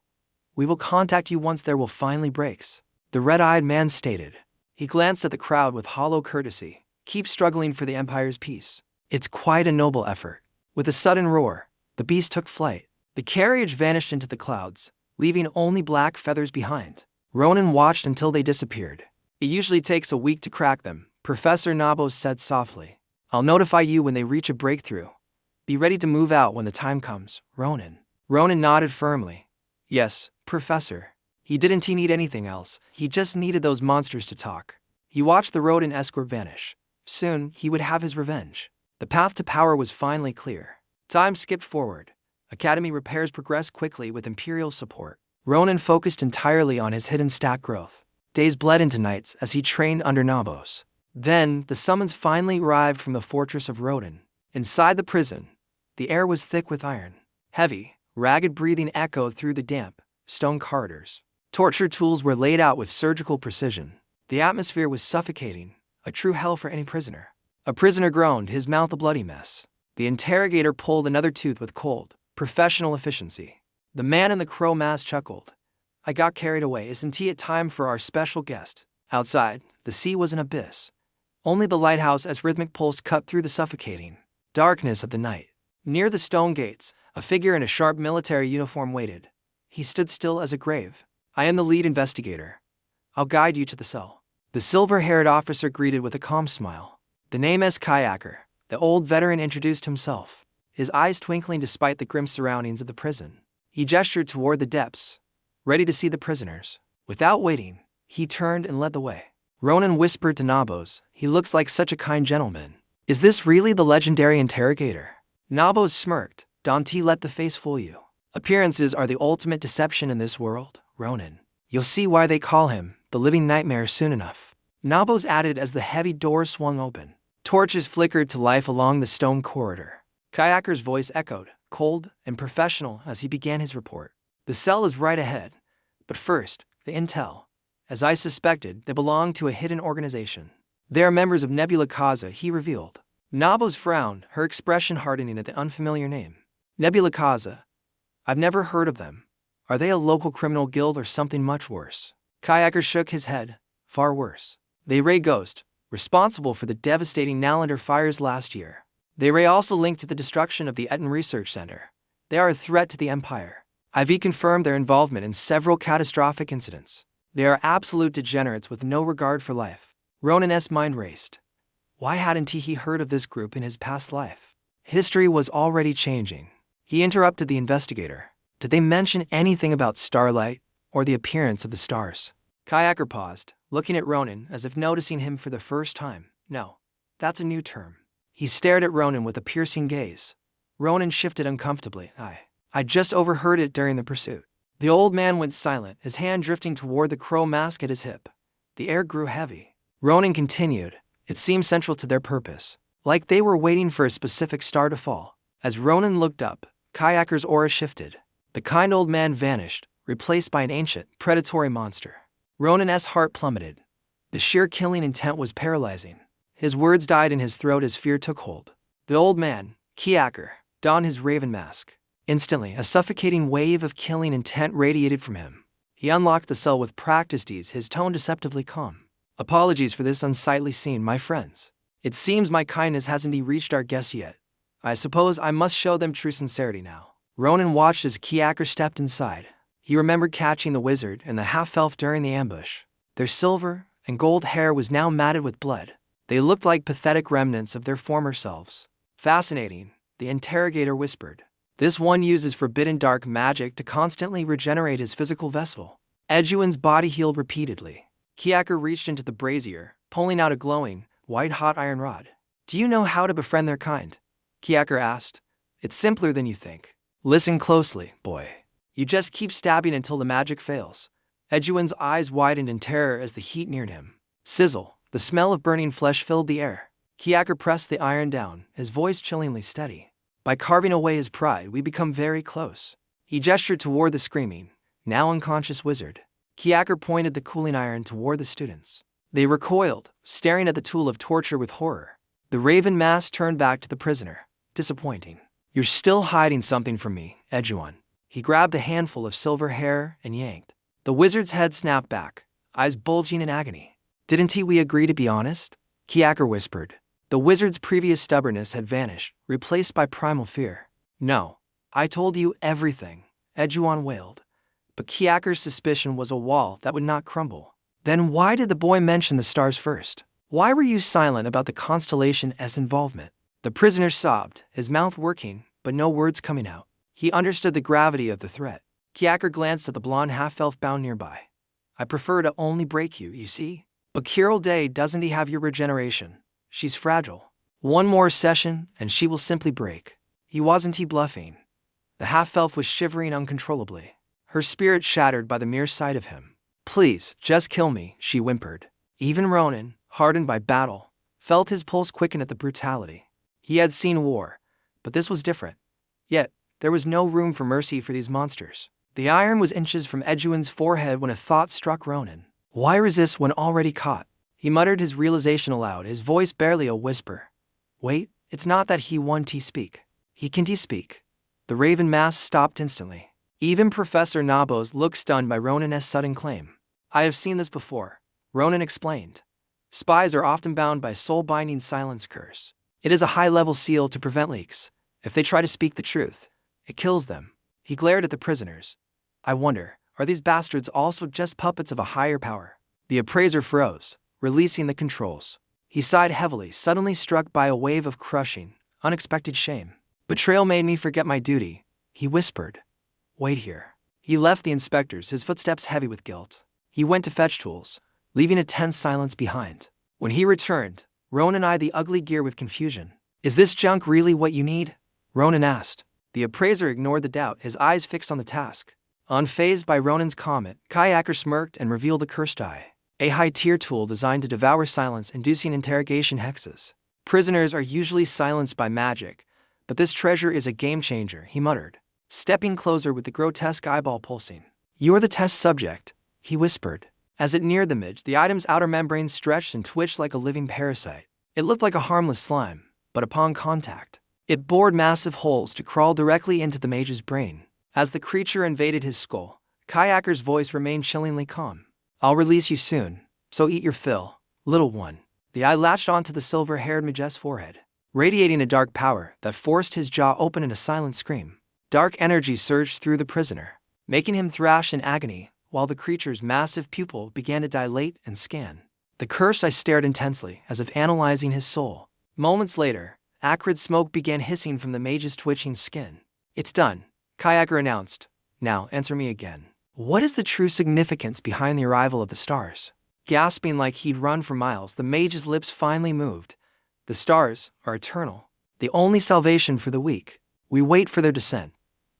We will contact you once there will finally breaks, the red-eyed man stated. He glanced at the crowd with hollow courtesy. keep struggling for the Empire's peace. It's quite a noble effort. With a sudden roar, the beast took flight. The carriage vanished into the clouds, leaving only black feathers behind. Ronan watched until they disappeared. It usually takes a week to crack them, Professor Nabos said softly. I'll notify you when they reach a breakthrough. Be ready to move out when the time comes, Ronan. Ronan nodded firmly. Yes, Professor. He didn't need anything else, he just needed those monsters to talk. He watched the rodent escort vanish. Soon, he would have his revenge. The path to power was finally clear. Time skipped forward. Academy repairs progressed quickly with Imperial support. Ronan focused entirely on his hidden stat growth. Days bled into nights as he trained under Nabos. Then, the summons finally arrived from the fortress of Rodan. Inside the prison, the air was thick with iron. Heavy, ragged breathing echoed through the damp, stone corridors. Torture tools were laid out with surgical precision. The atmosphere was suffocating, a true hell for any prisoner. A prisoner groaned, his mouth a bloody mess. The interrogator pulled another tooth with cold, professional efficiency. The man in the crow mask chuckled. I got carried away, isn't it time for our special guest? Outside, the sea was an abyss. Only the lighthouse as rhythmic pulse cut through the suffocating darkness of the night. Near the stone gates, a figure in a sharp military uniform waited. He stood still as a grave. I am the lead investigator. I'll guide you to the cell. The silver-haired officer greeted with a calm smile. The name is 𝐊𝐿𝐴𝐿. The old veteran introduced himself, his eyes twinkling despite the grim surroundings of the prison. He gestured toward the depths, ready to see the prisoners. Without waiting, he turned and led the way. Ronan whispered to Nabos, he looks like such a kind gentleman. Is this really the legendary interrogator? Nabos smirked. Don't let the face fool you. Appearances are the ultimate deception in this world, Ronan. You'll see why they call him the living nightmare soon enough. Nabos added as the heavy door swung open. Torches flickered to life along the stone corridor. 𝐊𝐿𝐴𝐿's voice echoed, cold and professional as he began his report. The cell is right ahead. But first, the intel. As I suspected, they belong to a hidden organization. They are members of Nebula Causa, he revealed. Nabos frowned, her expression hardening at the unfamiliar name. Nebula Causa. I've never heard of them. Are they a local criminal guild or something much worse? 𝐊𝐿𝐴𝐿 shook his head. Far worse. They ray Ghost, responsible for the devastating Nalander fires last year. They ray also linked to the destruction of the Eton Research Center. They are a threat to the Empire. 𝐴𝐿𝐴𝐿 confirmed their involvement in several catastrophic incidents. They are absolute degenerates with no regard for life. Ronan's mind raced. Why hadn't he heard of this group in his past life? History was already changing. He interrupted the investigator. Did they mention anything about starlight or the appearance of the stars? 𝐊𝐿𝐴𝐿 paused, looking at Ronan as if noticing him for the first time. No, that's a new term. He stared at Ronan with a piercing gaze. Ronan shifted uncomfortably. I just overheard it during the pursuit. The old man went silent, his hand drifting toward the crow mask at his hip. The air grew heavy. Ronan continued. It seemed central to their purpose, like they were waiting for a specific star to fall. As Ronan looked up, 𝐊𝐴𝐿𝐴𝐿's aura shifted. The kind old man vanished, replaced by an ancient, predatory monster. Ronan's heart plummeted. The sheer killing intent was paralyzing. His words died in his throat as fear took hold. The old man, 𝐊𝐴𝐿𝐴𝐿, donned his raven mask. Instantly, a suffocating wave of killing intent radiated from him. He unlocked the cell with practiced ease, his tone deceptively calm. Apologies for this unsightly scene, my friends. It seems my kindness hasn't reached our guests yet. I suppose I must show them true sincerity now. Ronan watched as 𝐊𝐴𝐿𝐴𝐿 stepped inside. He remembered catching the wizard and the half-elf during the ambush. Their silver and gold hair was now matted with blood. They looked like pathetic remnants of their former selves. Fascinating, the interrogator whispered. This one uses forbidden dark magic to constantly regenerate his physical vessel. 𝐁𝐥𝐚𝐝's body healed repeatedly. 𝐊𝐴𝐿𝐴𝐿 reached into the brazier, pulling out a glowing, white-hot iron rod. Do you know how to befriend their kind? 𝐊𝐴𝐿𝐴𝐿 asked. It's simpler than you think. Listen closely, boy. You just keep stabbing until the magic fails. 𝐁𝐥𝐚𝐝's eyes widened in terror as the heat neared him. Sizzle, the smell of burning flesh filled the air. 𝐊𝐴𝐿𝐴𝐿 pressed the iron down, his voice chillingly steady. By carving away his pride, we become very close. He gestured toward the screaming, now unconscious wizard. 𝐊𝐴𝐿𝐴𝐿 pointed the cooling iron toward the students. They recoiled, staring at the tool of torture with horror. The raven mask turned back to the prisoner. Disappointing. You're still hiding something from me, 𝐁𝐥𝐚𝐿. He grabbed a handful of silver hair and yanked. The wizard's head snapped back, eyes bulging in agony. Didn't we agree to be honest? 𝐊𝐿𝐴𝐂𝐃 whispered. The wizard's previous stubbornness had vanished, replaced by primal fear. No, I told you everything, 𝐻𝐿𝐴𝐂𝐃 wailed. But 𝐊𝐿𝐴𝐂𝐃's suspicion was a wall that would not crumble. Then why did the boy mention the stars first? Why were you silent about the constellation's involvement? The prisoner sobbed, his mouth working, but no words coming out. He understood the gravity of the threat. 𝐊𝐴𝐃 glanced at the blonde half-elf bound nearby. I prefer to only break you see? But 𝐊𝐴𝐃 doesn't have your regeneration. She's fragile. One more session, and she will simply break. Wasn't he bluffing? The half-elf was shivering uncontrollably, her spirit shattered by the mere sight of him. Please, just kill me, she whimpered. Even Ronan, hardened by battle, felt his pulse quicken at the brutality. He had seen war, but this was different. Yet, there was no room for mercy for these monsters. The iron was inches from 𝐻𝐿𝐴𝐂𝐃's forehead when a thought struck Ronan. Why resist when already caught? He muttered his realization aloud, his voice barely a whisper. Wait, it's not that he won't speak. He can't speak. The raven mask stopped instantly. Even Professor Nabos looked stunned by Ronan's sudden claim. I have seen this before, Ronan explained. Spies are often bound by soul-binding silence curse. It is a high-level seal to prevent leaks. If they try to speak the truth, it kills them. He glared at the prisoners. I wonder, are these bastards also just puppets of a higher power? The appraiser froze, releasing the controls. He sighed heavily, suddenly struck by a wave of crushing, unexpected shame. Betrayal made me forget my duty, he whispered. Wait here. He left the inspectors, his footsteps heavy with guilt. He went to fetch tools, leaving a tense silence behind. When he returned, Ronan eyed the ugly gear with confusion. Is this junk really what you need? Ronan asked. The appraiser ignored the doubt, his eyes fixed on the task. Unfazed by Ronan's comment, 𝐊𝐴𝐃 smirked and revealed the cursed eye, a high-tier tool designed to devour silence, inducing interrogation hexes. Prisoners are usually silenced by magic, but this treasure is a game-changer, he muttered, stepping closer with the grotesque eyeball pulsing. You're the test subject, he whispered. As it neared the midge, the item's outer membrane stretched and twitched like a living parasite. It looked like a harmless slime, but upon contact, it bored massive holes to crawl directly into the mage's brain. As the creature invaded his skull, 𝐊𝐴𝐃's voice remained chillingly calm. I'll release you soon, so eat your fill, little one. The eye latched onto the silver-haired mage's forehead, radiating a dark power that forced his jaw open in a silent scream. Dark energy surged through the prisoner, making him thrash in agony, while the creature's massive pupil began to dilate and scan. The cursed eye stared intensely, as if analyzing his soul. Moments later, acrid smoke began hissing from the mage's twitching skin. It's done, 𝐊𝐴𝐃 announced. Now, answer me again. What is the true significance behind the arrival of the stars? Gasping like he'd run for miles, the mage's lips finally moved. The stars are eternal, the only salvation for the weak. We wait for their descent.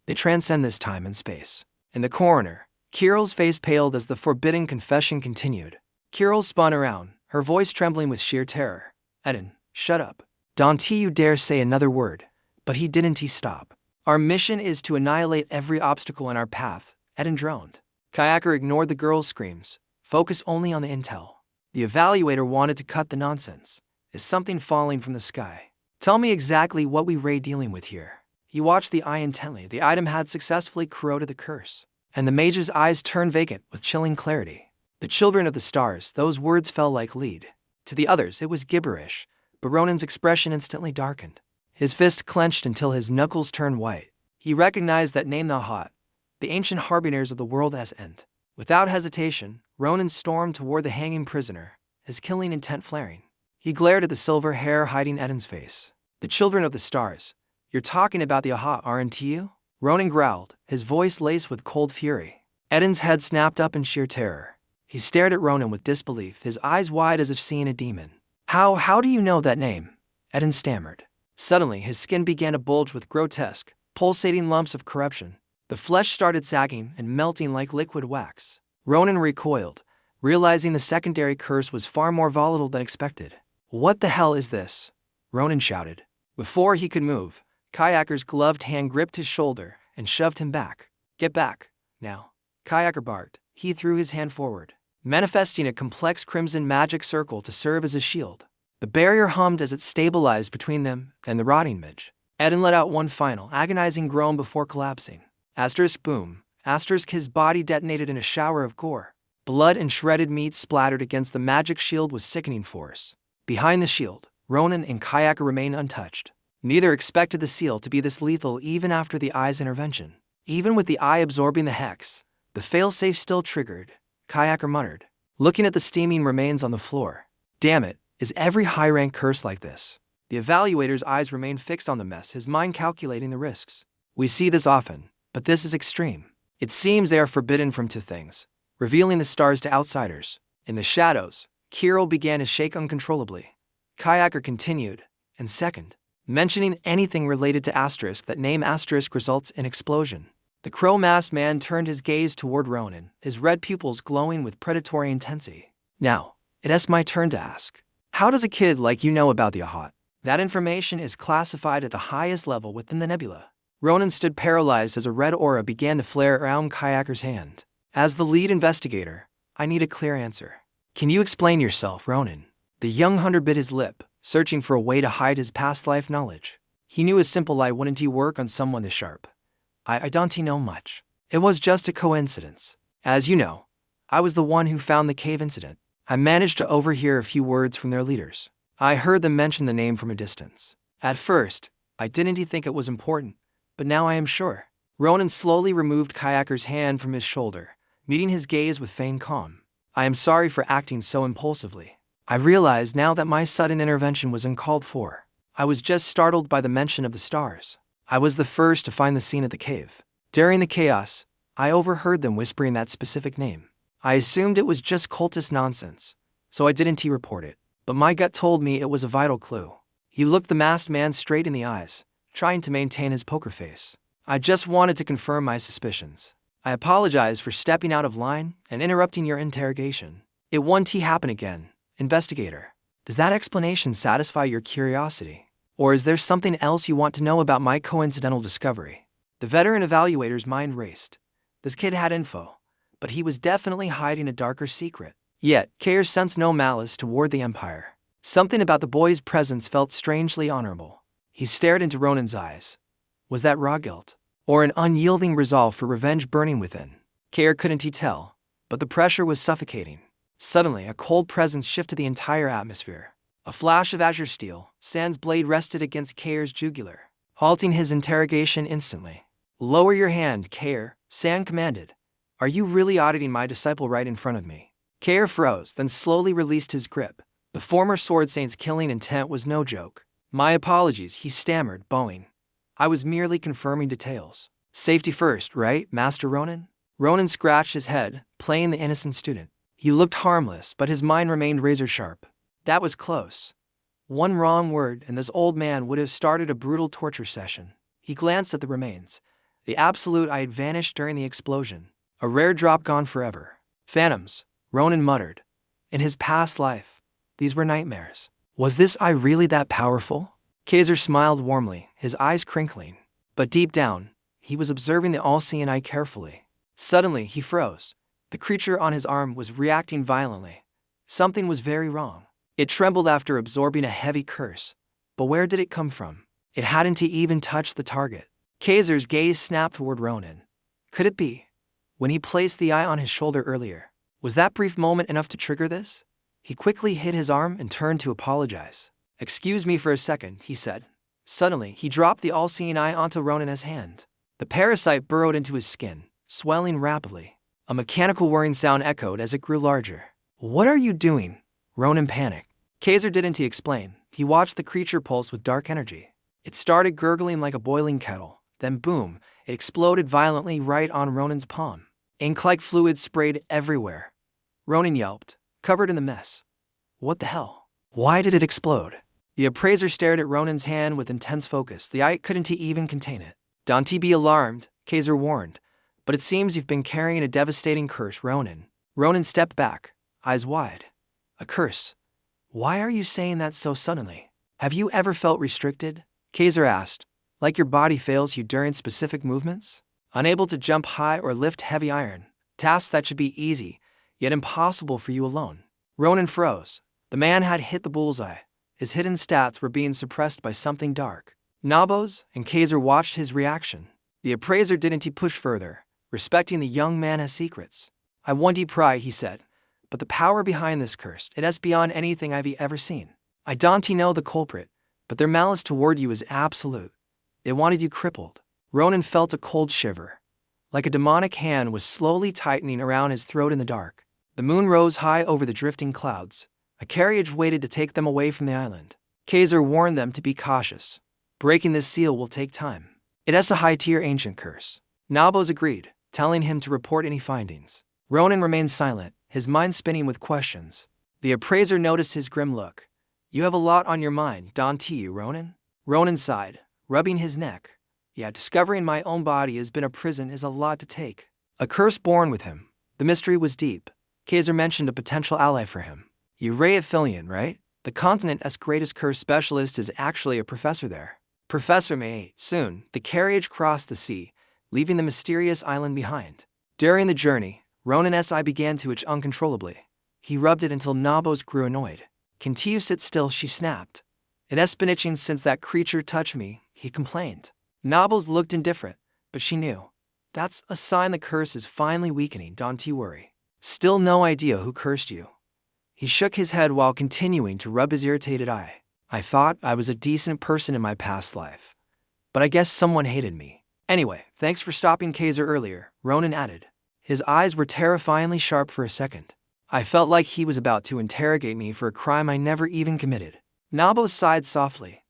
They transcend this time and space. In the corner, 𝐊𝐴𝐃's face paled as the forbidden confession continued. 𝐊𝐴𝐃 spun around, her voice trembling with sheer terror. Eden, shut up. Don't you dare say another word. But he didn't stop. Our mission is to annihilate every obstacle in our path, Eden droned. 𝐊𝐴𝐃 ignored the girl's screams, focused only on the intel. The evaluator wanted to cut the nonsense. Is something falling from the sky? Tell me exactly what we're dealing with here. He watched the eye intently. The item had successfully corroded the curse, and the mage's eyes turned vacant with chilling clarity. The children of the stars, those words fell like lead. To the others it was gibberish, but Ronan's expression instantly darkened. His fist clenched until his knuckles turned white. He recognized that name, the ancient harbingers of the world's end. Without hesitation, Ronan stormed toward the hanging prisoner, his killing intent flaring. He glared at the silver hair hiding Eden's face. The children of the stars. You're talking about the 𝐊𝐴𝐃, aren't you? Ronan growled, his voice laced with cold fury. Eden's head snapped up in sheer terror. He stared at Ronan with disbelief, his eyes wide as if seeing a demon. How do you know that name? Eden stammered. Suddenly, his skin began to bulge with grotesque, pulsating lumps of corruption. The flesh started sagging and melting like liquid wax. Ronan recoiled, realizing the secondary curse was far more volatile than expected. What the hell is this? Ronan shouted. Before he could move, 𝐊𝐴𝐃's gloved hand gripped his shoulder and shoved him back. Get back, now. 𝐊𝐴𝐃 barked. He threw his hand forward, manifesting a complex crimson magic circle to serve as a shield. The barrier hummed as it stabilized between them and the rotting midge. Eden let out one final, agonizing groan before collapsing. Asterisk boom. Asterisk his body detonated in a shower of gore. Blood and shredded meat splattered against the magic shield with sickening force. Behind the shield, Ronin and Kayaka remained untouched. Neither expected the seal to be this lethal even after the eye's intervention. Even with the eye absorbing the hex, the failsafe still triggered, Kayaka muttered, looking at the steaming remains on the floor. Damn it, is every high-rank curse like this? The evaluator's eyes remained fixed on the mess, his mind calculating the risks. We see this often, but this is extreme. It seems they are forbidden from two things, revealing the stars to outsiders. In the shadows, Kirill began to shake uncontrollably. Kayaka continued, and second, mentioning anything related to asterisk that name asterisk results in explosion. The crow-masked man turned his gaze toward Ronin, his red pupils glowing with predatory intensity. Now, it's my turn to ask. How does a kid like you know about the 𝐓𝐿𝐿? That information is classified at the highest level within the nebula. Ronin stood paralyzed as a red aura began to flare around Kayaka's hand. As the lead investigator, I need a clear answer. Can you explain yourself, Ronin? The young hunter bit his lip, searching for a way to hide his past life knowledge. He knew a simple lie wouldn't work on someone this sharp. I don't know much. It was just a coincidence. As you know, I was the one who found the cave incident. I managed to overhear a few words from their leaders. I heard them mention the name from a distance. At first, I didn't think it was important, but now I am sure. Ronin slowly removed Kayaka's hand from his shoulder, meeting his gaze with feigned calm. I am sorry for acting so impulsively. I realize now that my sudden intervention was uncalled for. I was just startled by the mention of the stars. I was the first to find the scene at the cave. During the chaos, I overheard them whispering that specific name. I assumed it was just cultist nonsense, so I didn't report it. But my gut told me it was a vital clue. He looked the masked man straight in the eyes, trying to maintain his poker face. I just wanted to confirm my suspicions. I apologize for stepping out of line and interrupting your interrogation. It won't happen again, investigator. Does that explanation satisfy your curiosity? Or is there something else you want to know about my coincidental discovery? The veteran evaluator's mind raced. This kid had info, but he was definitely hiding a darker secret. Yet, 𝐊𝐿𝐿 sensed no malice toward the Empire. Something about the boy's presence felt strangely honorable. He stared into Ronin's eyes. Was that raw guilt? Or an unyielding resolve for revenge burning within? 𝐊𝐿𝐿 couldn't tell, but the pressure was suffocating. Suddenly, a cold presence shifted the entire atmosphere. A flash of azure steel, Sand's blade rested against 𝐊𝐿𝐿's jugular, halting his interrogation instantly. Lower your hand, 𝐊𝐿𝐿, Sand commanded. Are you really auditing my disciple right in front of me? 𝐊𝐿𝐿 froze, then slowly released his grip. The former sword saint's killing intent was no joke. My apologies, he stammered, bowing. I was merely confirming details. Safety first, right, Master Ronin? Ronin scratched his head, playing the innocent student. He looked harmless, but his mind remained razor-sharp. That was close. One wrong word, and this old man would have started a brutal torture session. He glanced at the remains. The absolute eye had vanished during the explosion. A rare drop gone forever. Phantoms, Ronin muttered. In his past life, these were nightmares. Was this eye really that powerful? 𝐊𝐿𝐿 smiled warmly, his eyes crinkling. But deep down, he was observing the all-seeing eye carefully. Suddenly, he froze. The creature on his arm was reacting violently. Something was very wrong. It trembled after absorbing a heavy curse. But where did it come from? It hadn't even touched the target. 𝐊𝐿𝐿's gaze snapped toward Ronin. Could it be? When he placed the eye on his shoulder earlier, was that brief moment enough to trigger this? He quickly hid his arm and turned to apologize. Excuse me for a second, he said. Suddenly, he dropped the all-seeing eye onto Ronin's hand. The parasite burrowed into his skin, swelling rapidly. A mechanical whirring sound echoed as it grew larger. What are you doing? Ronin panicked. 𝐊𝐿𝐿 didn't explain. He watched the creature pulse with dark energy. It started gurgling like a boiling kettle. Then boom, it exploded violently right on Ronin's palm. Ink-like fluid sprayed everywhere. Ronin yelped, covered in the mess. What the hell? Why did it explode? The appraiser stared at Ronin's hand with intense focus. The eye couldn't even contain it. Don't be alarmed, 𝐊𝐿𝐿 warned. But it seems you've been carrying a devastating curse, Ronin. Ronin stepped back, eyes wide. A curse? Why are you saying that so suddenly? Have you ever felt restricted? 𝐊𝐿𝐿 asked. Like your body fails you during specific movements? Unable to jump high or lift heavy iron? Tasks that should be easy, yet impossible for you alone. Ronin froze. The man had hit the bullseye. His hidden stats were being suppressed by something dark. Nabos and 𝐊𝐿𝐿 watched his reaction. The appraiser didn't push further, respecting the young man's secrets. I won't pry, he said. But the power behind this curse, it is beyond anything I've ever seen. I don't know the culprit, but their malice toward you is absolute. They wanted you crippled. Ronan felt a cold shiver. Like a demonic hand was slowly tightening around his throat in the dark. The moon rose high over the drifting clouds. A carriage waited to take them away from the island. 𝐻𝐿 warned them to be cautious. Breaking this seal will take time. It is a high-tier ancient curse. Nabos agreed, telling him to report any findings. Ronan remained silent, his mind spinning with questions. The appraiser noticed his grim look. You have a lot on your mind, don't you, Ronan? Ronan sighed, rubbing his neck. Yeah, discovering my own body has been a prison is a lot to take. A curse born with him. The mystery was deep. 𝐻𝐿 mentioned a potential ally for him. 𝐓𝐫𝐿𝐿𝐿, right? The continent's greatest curse specialist is actually a professor there. Professor May. Soon, the carriage crossed the sea, leaving the mysterious island behind. During the journey, Ronan's eye began to itch uncontrollably. He rubbed it until Nabos grew annoyed. Can't you sit still, she snapped. It has been itching since that creature touched me, he complained. Nabos looked indifferent, but she knew. That's a sign the curse is finally weakening, don't you worry. Still no idea who cursed you. He shook his head while continuing to rub his irritated eye. I thought I was a decent person in my past life. But I guess someone hated me. Anyway, thanks for stopping 𝐻𝐿 earlier, Ronan added. His eyes were terrifyingly sharp for a second. I felt like he was about to interrogate me for a crime I never even committed. Nabos sighed softly.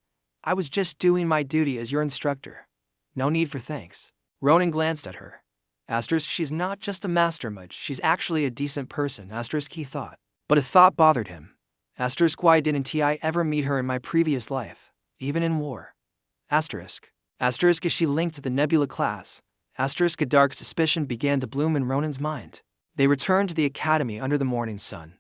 I was just doing my duty as your instructor. No need for thanks. Ronan glanced at her. She's not just a mastermind, she's actually a decent person, he thought. But a thought bothered him. Why didn't I ever meet her in my previous life, even in war? Is she linked to the Nebula class? A dark suspicion began to bloom in Ronan's mind. They returned to the academy under the morning sun.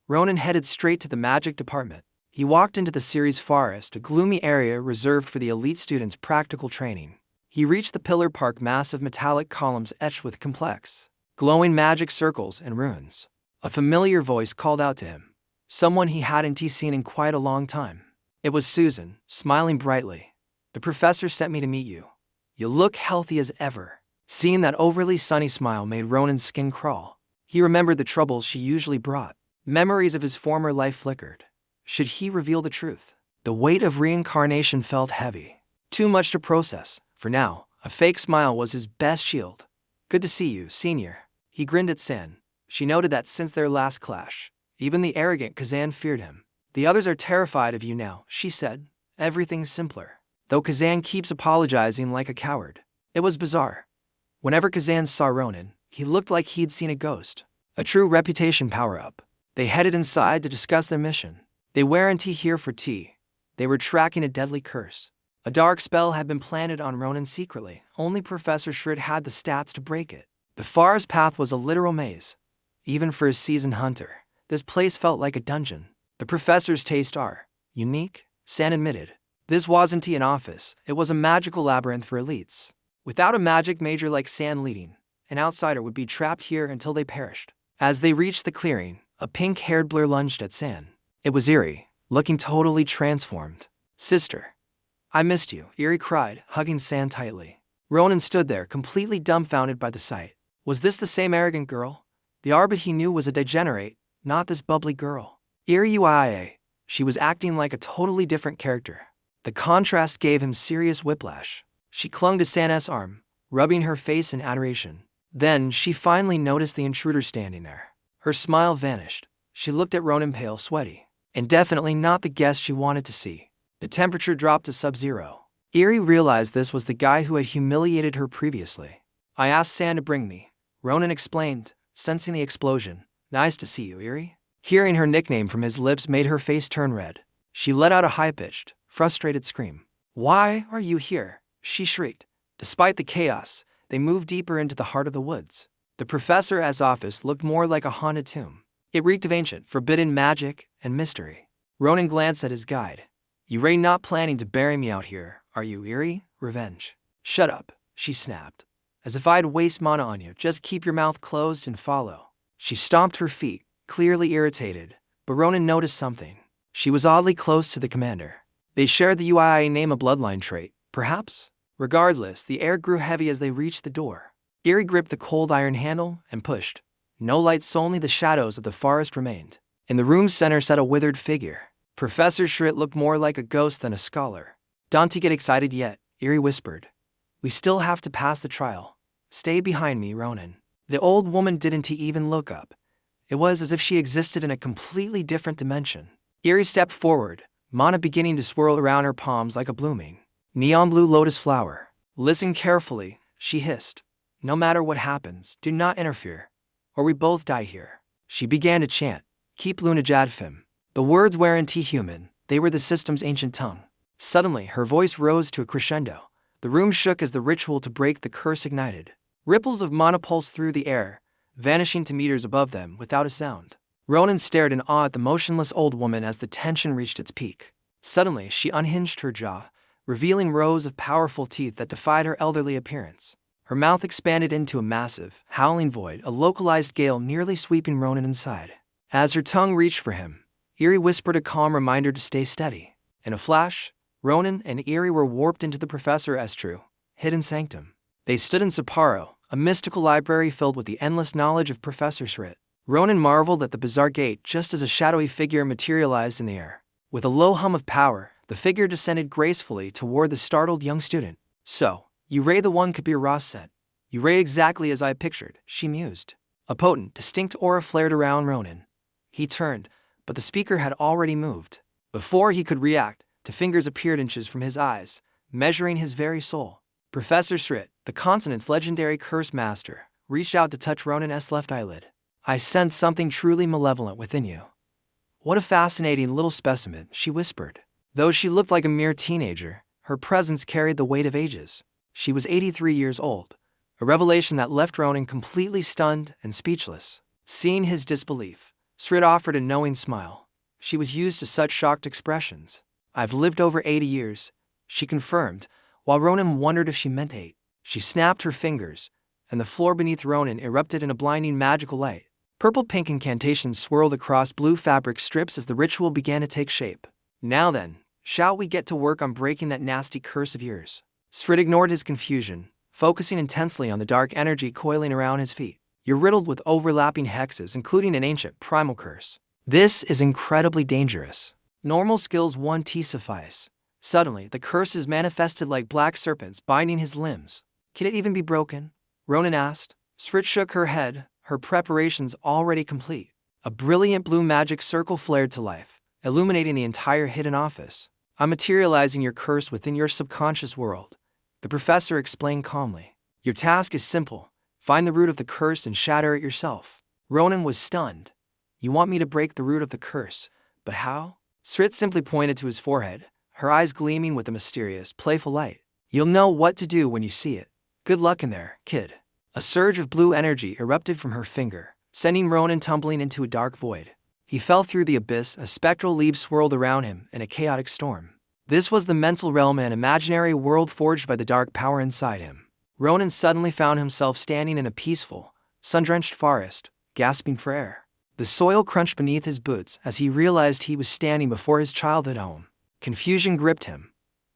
Ronan headed straight to the magic department. He walked into the Ceres forest, a gloomy area reserved for the elite students' practical training. He reached the pillar park, massive metallic columns etched with complex, glowing magic circles and runes. A familiar voice called out to him. Someone he hadn't seen in quite a long time. It was Susan, smiling brightly. The professor sent me to meet you. You look healthy as ever. Seeing that overly sunny smile made Ronan's skin crawl. He remembered the troubles she usually brought. Memories of his former life flickered. Should he reveal the truth? The weight of reincarnation felt heavy. Too much to process. For now, a fake smile was his best shield. Good to see you, senior. He grinned at San. She noted that since their last clash, even the arrogant Kazan feared him. The others are terrified of you now, she said. Everything's simpler. Though Kazan keeps apologizing like a coward. It was bizarre. Whenever Kazan saw Ronan, he looked like he'd seen a ghost. A true reputation power-up. They headed inside to discuss their mission. They weren't here for tea. They were tracking a deadly curse. A dark spell had been planted on Ronan secretly. Only Professor Shrid had the stats to break it. The forest path was a literal maze. Even for a seasoned hunter, this place felt like a dungeon. The professor's tastes are unique, San admitted. This wasn't an office, it was a magical labyrinth for elites. Without a magic major like San leading, an outsider would be trapped here until they perished. As they reached the clearing, a pink-haired blur lunged at San. It was Eerie, looking totally transformed. Sister. I missed you, Eerie cried, hugging San tightly. Ronan stood there, completely dumbfounded by the sight. Was this the same arrogant girl? The Arbit he knew was a degenerate, not this bubbly girl. Eerie, she was acting like a totally different character. The contrast gave him serious whiplash. She clung to San's arm, rubbing her face in adoration. Then she finally noticed the intruder standing there. Her smile vanished. She looked at Ronan, pale, sweaty, and definitely not the guest she wanted to see. The temperature dropped to sub-zero. Eerie realized this was the guy who had humiliated her previously. I asked San to bring me, Ronan explained, sensing the explosion. Nice to see you, Eerie. Hearing her nickname from his lips made her face turn red. She let out a high-pitched, frustrated scream. Why are you here? She shrieked. Despite the chaos, they moved deeper into the heart of the woods. The professor's office looked more like a haunted tomb. It reeked of ancient, forbidden magic and mystery. Ronan glanced at his guide. You're not planning to bury me out here, are you, Eerie? Revenge. Shut up, she snapped. As if I'd waste mana on you, just keep your mouth closed and follow. She stomped her feet, clearly irritated, but Ronan noticed something. She was oddly close to the commander. They shared the UII name, a bloodline trait, perhaps? Regardless, the air grew heavy as they reached the door. Eerie gripped the cold iron handle and pushed. No lights, only the shadows of the forest remained. In the room's center sat a withered figure. Professor Shrit looked more like a ghost than a scholar. Don't get excited yet, Eri whispered. We still have to pass the trial. Stay behind me, Ronan. The old woman didn't even look up. It was as if she existed in a completely different dimension. Eri stepped forward, mana beginning to swirl around her palms like a blooming neon blue lotus flower. Listen carefully, she hissed. No matter what happens, do not interfere, or we both die here. She began to chant, Keep Lunajadfim. The words weren't human, they were the system's ancient tongue. Suddenly, her voice rose to a crescendo. The room shook as the ritual to break the curse ignited. Ripples of mana pulsed through the air, vanishing to meters above them without a sound. Ronan stared in awe at the motionless old woman as the tension reached its peak. Suddenly, she unhinged her jaw, revealing rows of powerful teeth that defied her elderly appearance. Her mouth expanded into a massive, howling void, a localized gale nearly sweeping Ronan inside. As her tongue reached for him, Eri whispered a calm reminder to stay steady. In a flash, Ronan and Eri were warped into the Professor 's hidden sanctum. They stood in Sapporo, a mystical library filled with the endless knowledge of Professor Shrit. Ronan marveled at the bizarre gate just as a shadowy figure materialized in the air. With a low hum of power, the figure descended gracefully toward the startled young student. So, 𝐓𝐫𝐴 the one Kabir Ross sent. 𝐓𝐵 exactly as I pictured, she mused. A potent, distinct aura flared around Ronan. He turned, but the speaker had already moved. Before he could react, the fingers appeared inches from his eyes, measuring his very soul. Professor Shrit, the continent's legendary curse master, reached out to touch Ronan's left eyelid. I sense something truly malevolent within you. What a fascinating little specimen, she whispered. Though she looked like a mere teenager, her presence carried the weight of ages. She was 83 years old, a revelation that left Ronan completely stunned and speechless. Seeing his disbelief, Shrit offered a knowing smile. She was used to such shocked expressions. I've lived over 80 years, she confirmed, while Ronan wondered if she meant 8. She snapped her fingers, and the floor beneath Ronan erupted in a blinding magical light. Purple-pink incantations swirled across blue fabric strips as the ritual began to take shape. Now then, shall we get to work on breaking that nasty curse of yours? Shrit ignored his confusion, focusing intensely on the dark energy coiling around his feet. You're riddled with overlapping hexes, including an ancient primal curse. This is incredibly dangerous. Normal skills 1T suffice. Suddenly, the curses manifested like black serpents binding his limbs. Can it even be broken? Ronan asked. Shrit shook her head, her preparations already complete. A brilliant blue magic circle flared to life, illuminating the entire hidden office. I'm materializing your curse within your subconscious world, the professor explained calmly. Your task is simple. Find the root of the curse and shatter it yourself. Ronan was stunned. You want me to break the root of the curse, but how? Shrit simply pointed to his forehead, her eyes gleaming with a mysterious, playful light. You'll know what to do when you see it. Good luck in there, kid. A surge of blue energy erupted from her finger, sending Ronan tumbling into a dark void. He fell through the abyss, a spectral leaf swirled around him in a chaotic storm. This was the mental realm, an imaginary world forged by the dark power inside him. Ronan suddenly found himself standing in a peaceful, sun-drenched forest, gasping for air. The soil crunched beneath his boots as he realized he was standing before his childhood home. Confusion gripped him.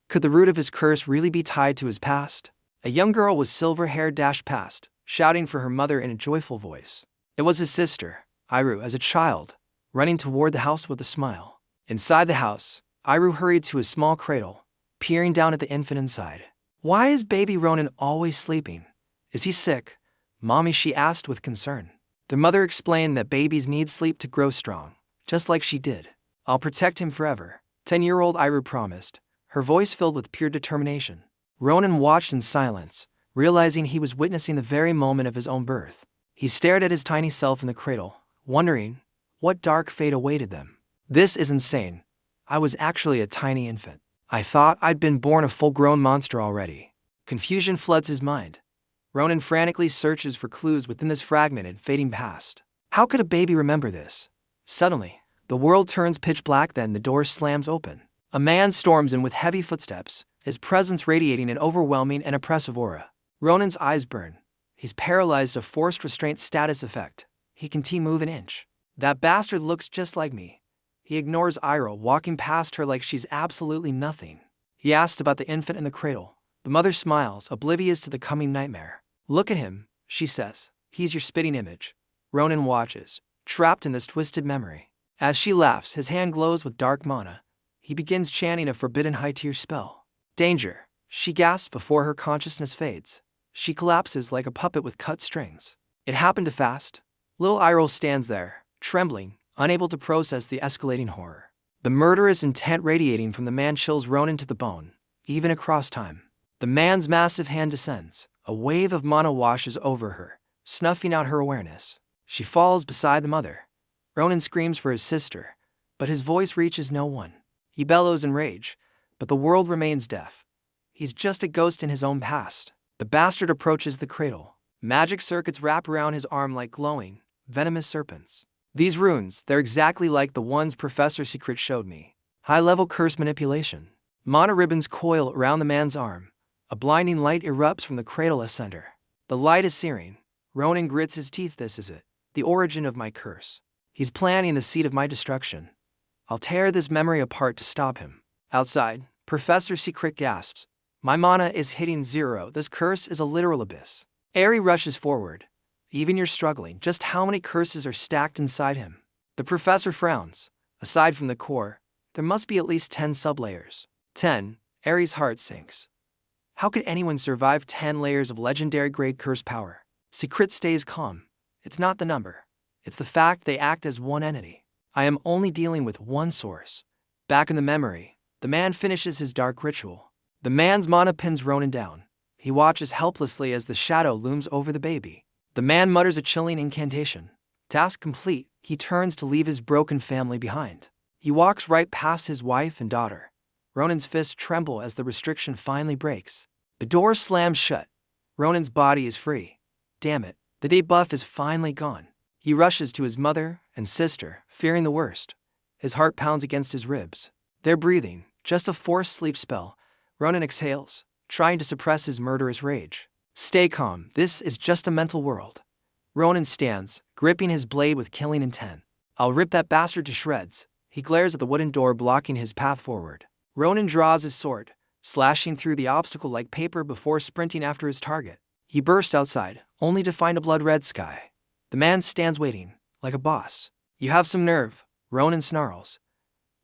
Could the root of his curse really be tied to his past? A young girl with silver hair dashed past, shouting for her mother in a joyful voice. It was his sister, Iru, as a child, running toward the house with a smile. Inside the house, Iru hurried to a small cradle, peering down at the infant inside. Why is baby Ronan always sleeping? Is he sick? Mommy, she asked with concern. The mother explained that babies need sleep to grow strong, just like she did. I'll protect him forever, 10-year-old Iru promised, her voice filled with pure determination. Ronan watched in silence, realizing he was witnessing the very moment of his own birth. He stared at his tiny self in the cradle, wondering what dark fate awaited them. This is insane. I was actually a tiny infant. I thought I'd been born a full-grown monster already. Confusion floods his mind. Ronan frantically searches for clues within this fragmented, fading past. How could a baby remember this? Suddenly, the world turns pitch black, then the door slams open. A man storms in with heavy footsteps, his presence radiating an overwhelming and oppressive aura. Ronan's eyes burn. He's paralyzed, a forced restraint status effect. He can't move an inch. That bastard looks just like me. He ignores Iru, walking past her like she's absolutely nothing. He asks about the infant in the cradle. The mother smiles, oblivious to the coming nightmare. Look at him, she says. He's your spitting image. Ronan watches, trapped in this twisted memory. As she laughs, his hand glows with dark mana. He begins chanting a forbidden high-tier spell. Danger, she gasps before her consciousness fades. She collapses like a puppet with cut strings. It happened too fast. Little Iroh stands there, trembling, unable to process the escalating horror. The murderous intent radiating from the man chills Ronan to the bone, even across time. The man's massive hand descends. A wave of mana washes over her, snuffing out her awareness. She falls beside the mother. Ronan screams for his sister, but his voice reaches no one. He bellows in rage, but the world remains deaf. He's just a ghost in his own past. The bastard approaches the cradle. Magic circuits wrap around his arm like glowing, venomous serpents. These runes, they're exactly like the ones Professor Secret showed me. High-level curse manipulation. Mana ribbons coil around the man's arm. A blinding light erupts from the cradle ascender. The light is searing. Ronan grits his teeth. This is it. The origin of my curse. He's planting the seed of my destruction. I'll tear this memory apart to stop him. Outside, Professor Secret gasps. My mana is hitting zero. This curse is a literal abyss. Eri rushes forward. Even you're struggling. Just how many curses are stacked inside him? The professor frowns. Aside from the core, there must be at least 10 sublayers. 10. Eri's heart sinks. How could anyone survive 10 layers of legendary grade curse power? Secret stays calm. It's not the number. It's the fact they act as one entity. I am only dealing with one source. Back in the memory, the man finishes his dark ritual. The man's mana pins Ronan down. He watches helplessly as the shadow looms over the baby. The man mutters a chilling incantation. Task complete, he turns to leave his broken family behind. He walks right past his wife and daughter. Ronan's fists tremble as the restriction finally breaks. The door slams shut. Ronan's body is free. Damn it, the debuff is finally gone. He rushes to his mother and sister, fearing the worst. His heart pounds against his ribs. They're breathing, just a forced sleep spell. Ronan exhales, trying to suppress his murderous rage. Stay calm, this is just a mental world. Ronan stands, gripping his blade with killing intent. I'll rip that bastard to shreds. He glares at the wooden door blocking his path forward. Ronan draws his sword, slashing through the obstacle like paper before sprinting after his target. He bursts outside, only to find a blood-red sky. The man stands waiting, like a boss. You have some nerve, Ronan snarls.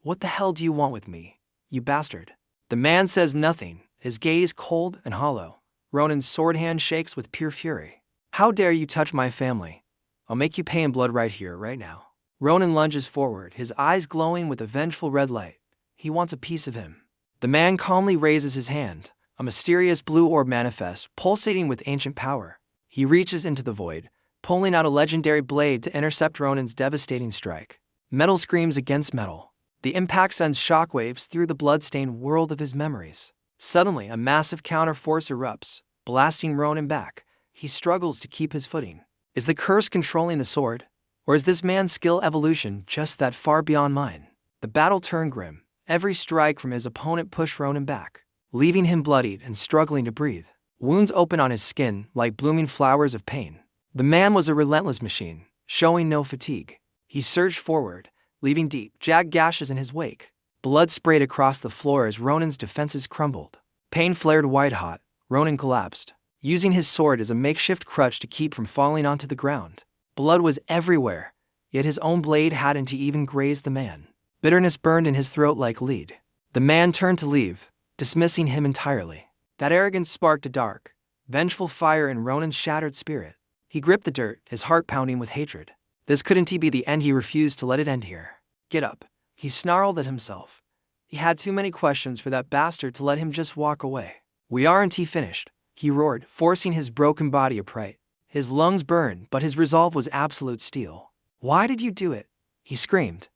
What the hell do you want with me, you bastard? The man says nothing, his gaze cold and hollow. Ronan's sword hand shakes with pure fury. How dare you touch my family? I'll make you pay in blood right here, right now. Ronan lunges forward, his eyes glowing with a vengeful red light. He wants a piece of him. The man calmly raises his hand. A mysterious blue orb manifests, pulsating with ancient power. He reaches into the void, pulling out a legendary blade to intercept Ronan's devastating strike. Metal screams against metal. The impact sends shockwaves through the blood-stained world of his memories. Suddenly, a massive counterforce erupts, blasting Ronan back. He struggles to keep his footing. Is the curse controlling the sword? Or is this man's skill evolution just that far beyond mine? The battle turned grim. Every strike from his opponent pushed Ronan back, leaving him bloodied and struggling to breathe. Wounds open on his skin like blooming flowers of pain. The man was a relentless machine, showing no fatigue. He surged forward, leaving deep, jagged gashes in his wake. Blood sprayed across the floor as Ronan's defenses crumbled. Pain flared white-hot. Ronan collapsed, using his sword as a makeshift crutch to keep from falling onto the ground. Blood was everywhere, yet his own blade hadn't even grazed the man. Bitterness burned in his throat like lead. The man turned to leave, dismissing him entirely. That arrogance sparked a dark, vengeful fire in Ronan's shattered spirit. He gripped the dirt, his heart pounding with hatred. This couldn't be the end. He refused to let it end here. Get up, he snarled at himself. He had too many questions for that bastard to let him just walk away. We aren't finished, he roared, forcing his broken body upright. His lungs burned, but his resolve was absolute steel. Why did you do it? He screamed.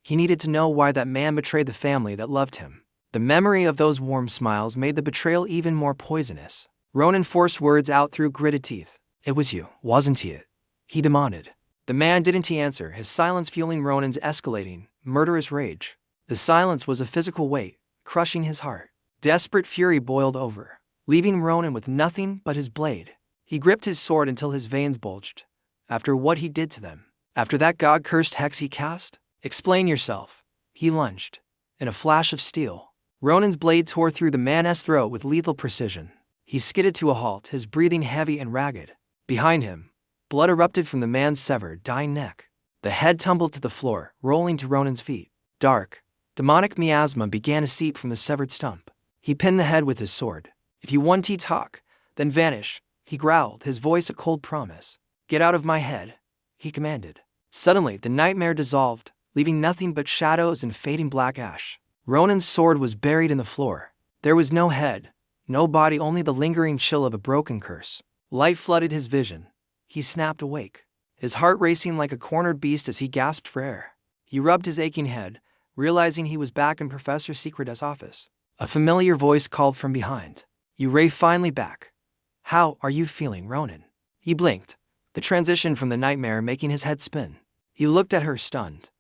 He needed to know why that man betrayed the family that loved him. The memory of those warm smiles made the betrayal even more poisonous. Ronan forced words out through gritted teeth. It was you, wasn't it? He demanded. The man didn't answer, his silence fueling Ronan's escalating, murderous rage. The silence was a physical weight, crushing his heart. Desperate fury boiled over, leaving Ronan with nothing but his blade. He gripped his sword until his veins bulged. After what he did to them, after that god-cursed hex he cast? Explain yourself. He lunged. In a flash of steel, Ronan's blade tore through the man's throat with lethal precision. He skidded to a halt, his breathing heavy and ragged. Behind him, blood erupted from the man's severed, dying neck. The head tumbled to the floor, rolling to Ronan's feet. Dark, demonic miasma began to seep from the severed stump. He pinned the head with his sword. "If you want to talk, then vanish," he growled, his voice a cold promise. "Get out of my head," he commanded. Suddenly, the nightmare dissolved, leaving nothing but shadows and fading black ash. Ronan's sword was buried in the floor. There was no head, no body, only the lingering chill of a broken curse. Light flooded his vision. He snapped awake, his heart racing like a cornered beast as he gasped for air. He rubbed his aching head, realizing he was back in Professor Secret's office. A familiar voice called from behind. "You Ray, finally back. How are you feeling, Ronan?" He blinked, the transition from the nightmare making his head spin. He looked at her, stunned.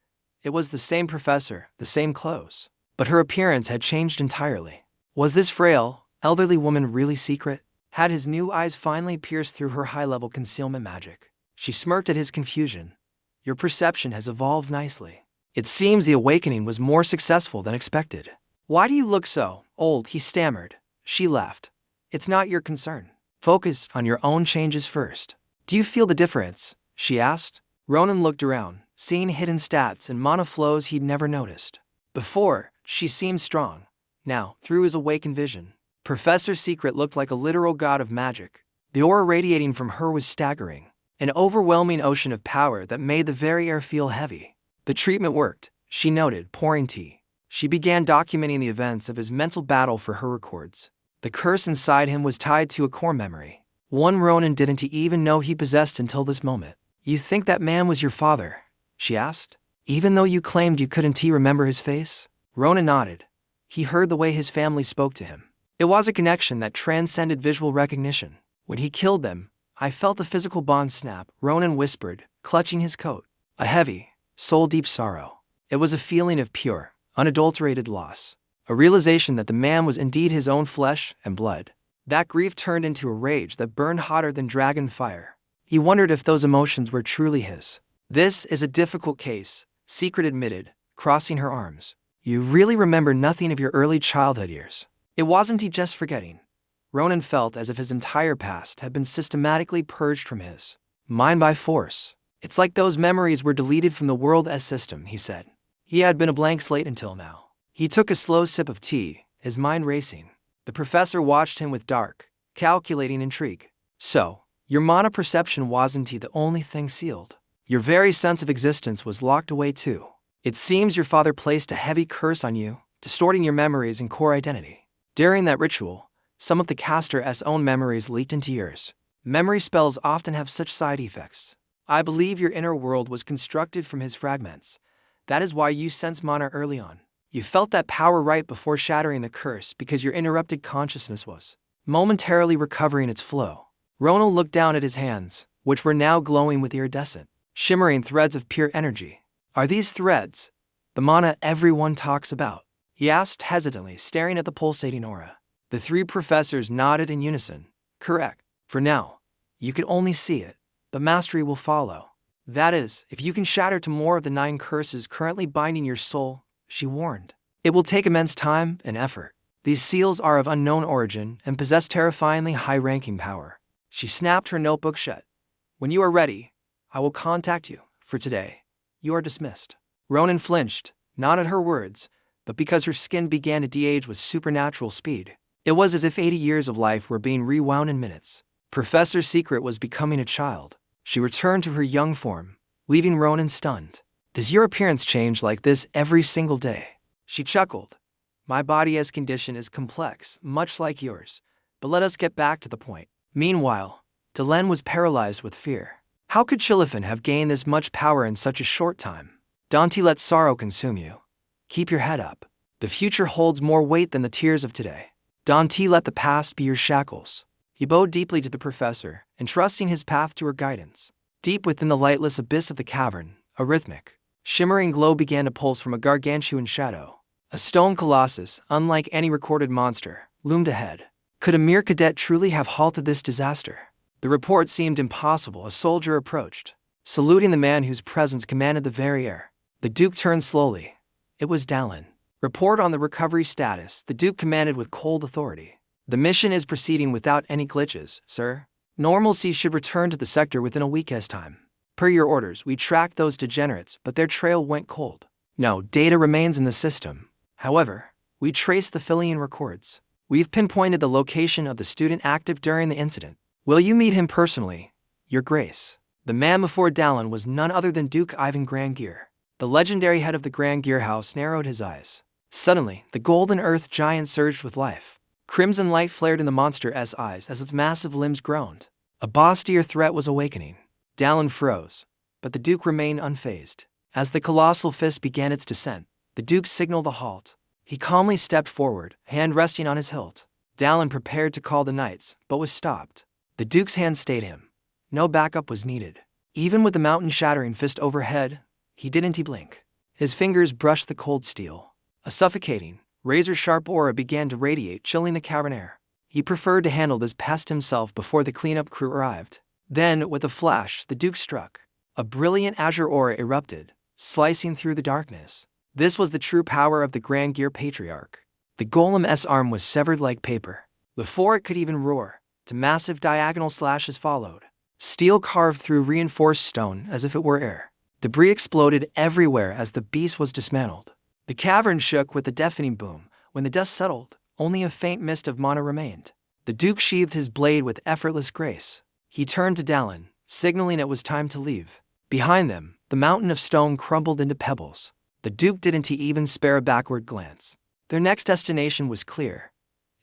It was the same professor, the same clothes, but her appearance had changed entirely. Was this frail, elderly woman really Secret? Had his new eyes finally pierced through her high-level concealment magic? She smirked at his confusion. "Your perception has evolved nicely. It seems the awakening was more successful than expected." "Why do you look so old?" he stammered. She laughed. "It's not your concern. Focus on your own changes first." "Do you feel the difference?" she asked. Ronan looked around, seeing hidden stats and mana flows he'd never noticed. Before, she seemed strong. Now, through his awakened vision, Professor Secret looked like a literal god of magic. The aura radiating from her was staggering, an overwhelming ocean of power that made the very air feel heavy. The treatment worked, she noted, pouring tea. She began documenting the events of his mental battle for her records. The curse inside him was tied to a core memory, one Ronan didn't even know he possessed until this moment. "You think that man was your father?" she asked. "Even though you claimed you couldn't remember his face?" Ronan nodded. He heard the way his family spoke to him. It was a connection that transcended visual recognition. "When he killed them, I felt the physical bond snap," Ronan whispered, clutching his coat. A heavy, soul-deep sorrow. It was a feeling of pure, unadulterated loss. A realization that the man was indeed his own flesh and blood. That grief turned into a rage that burned hotter than dragon fire. He wondered if those emotions were truly his. "This is a difficult case," Secret admitted, crossing her arms. "You really remember nothing of your early childhood years." It wasn't he just forgetting. Ronan felt as if his entire past had been systematically purged from his mind by force. "It's like those memories were deleted from the world's system," he said. He had been a blank slate until now. He took a slow sip of tea, his mind racing. The professor watched him with dark, calculating intrigue. "So, your mana perception wasn't the only thing sealed. Your very sense of existence was locked away too. It seems your father placed a heavy curse on you, distorting your memories and core identity. During that ritual, some of the caster's own memories leaked into yours. Memory spells often have such side effects. I believe your inner world was constructed from his fragments. That is why you sensed mana early on. You felt that power right before shattering the curse because your interrupted consciousness was momentarily recovering its flow." Ronald looked down at his hands, which were now glowing with iridescent, shimmering threads of pure energy. "Are these threads the mana everyone talks about?" he asked hesitantly, staring at the pulsating aura. The three professors nodded in unison. "Correct. For now, you can only see it, but mastery will follow. That is, if you can shatter to more of the 9 curses currently binding your soul," she warned. "It will take immense time and effort. These seals are of unknown origin and possess terrifyingly high-ranking power." She snapped her notebook shut. "When you are ready, I will contact you. For today, you are dismissed." Ronan flinched, not at her words, but because her skin began to de-age with supernatural speed. It was as if 80 years of life were being rewound in minutes. Professor Secret was becoming a child. She returned to her young form, leaving Ronan stunned. "Does your appearance change like this every single day?" She chuckled. "My body's condition is complex, much like yours, but let us get back to the point." Meanwhile, Delenn was paralyzed with fear. How could Chilifin have gained this much power in such a short time? "Don't let sorrow consume you. Keep your head up. The future holds more weight than the tears of today. Don't let the past be your shackles." He bowed deeply to the professor, entrusting his path to her guidance. Deep within the lightless abyss of the cavern, a rhythmic, shimmering glow began to pulse from a gargantuan shadow. A stone colossus, unlike any recorded monster, loomed ahead. Could 𝐓𝐫𝐚𝐬𝐿 truly have halted this disaster? The report seemed impossible. A soldier approached, saluting the man whose presence commanded the very air. The Duke turned slowly. It was Dallin. "Report on the recovery status," the Duke commanded with cold authority. "The mission is proceeding without any glitches, sir. Normalcy should return to the sector within a week's time." Per your orders, we tracked those degenerates, but their trail went cold. No data remains in the system. However, we traced the 𝐓𝐫𝐚𝐬𝐡 records. We've pinpointed the location of the student active during the incident. Will you meet him personally, Your Grace? The man before Dallin was none other than Duke Ivan 𝐷𝐿𝐴. The legendary head of the 𝐷𝐿𝐴 house narrowed his eyes. Suddenly, the golden earth giant surged with life. Crimson light flared in the monster's eyes as its massive limbs groaned. A austere threat was awakening. Dallin froze, but the Duke remained unfazed. As the colossal fist began its descent, the Duke signaled a halt. He calmly stepped forward, hand resting on his hilt. Dallin prepared to call the knights, but was stopped. The Duke's hand stayed him. No backup was needed. Even with the mountain-shattering fist overhead, he didn't blink. His fingers brushed the cold steel. A suffocating, razor-sharp aura began to radiate, chilling the cavern air. He preferred to handle this pest himself before the cleanup crew arrived. Then, with a flash, the Duke struck. A brilliant azure aura erupted, slicing through the darkness. This was the true power of the 𝐷𝐿𝐴 patriarch. The golem's arm was severed like paper. Before it could even roar, massive diagonal slashes followed. Steel carved through reinforced stone as if it were air. Debris exploded everywhere as the beast was dismantled. The cavern shook with a deafening boom. When the dust settled, only a faint mist of mana remained. The Duke sheathed his blade with effortless grace. He turned to Dallin, signaling it was time to leave. Behind them, the mountain of stone crumbled into pebbles. The Duke didn't even spare a backward glance. Their next destination was clear.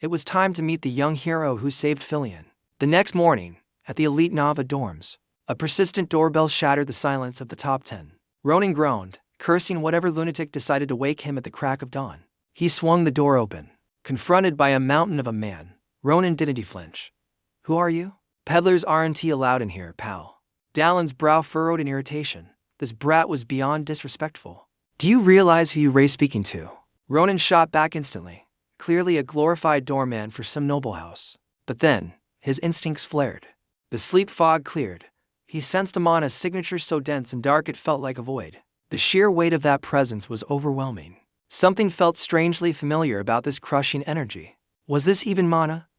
It was time to meet the young hero who saved 𝐓𝐫𝐴𝐿. The next morning, at the elite Manhwa dorms, a persistent doorbell shattered the silence of the top 10. Ronan groaned, cursing whatever lunatic decided to wake him at the crack of dawn. He swung the door open. Confronted by a mountain of a man, Ronan didn't flinch. Who are you? Peddlers aren't allowed in here, pal. Dallin's brow furrowed in irritation. This brat was beyond disrespectful. Do you realize who you're speaking to? Ronan shot back instantly, clearly a glorified doorman for some noble house. But then, his instincts flared. The sleep fog cleared. He sensed Amana's signature so dense and dark it felt like a void. The sheer weight of that presence was overwhelming. Something felt strangely familiar about this crushing energy. Was this even mana?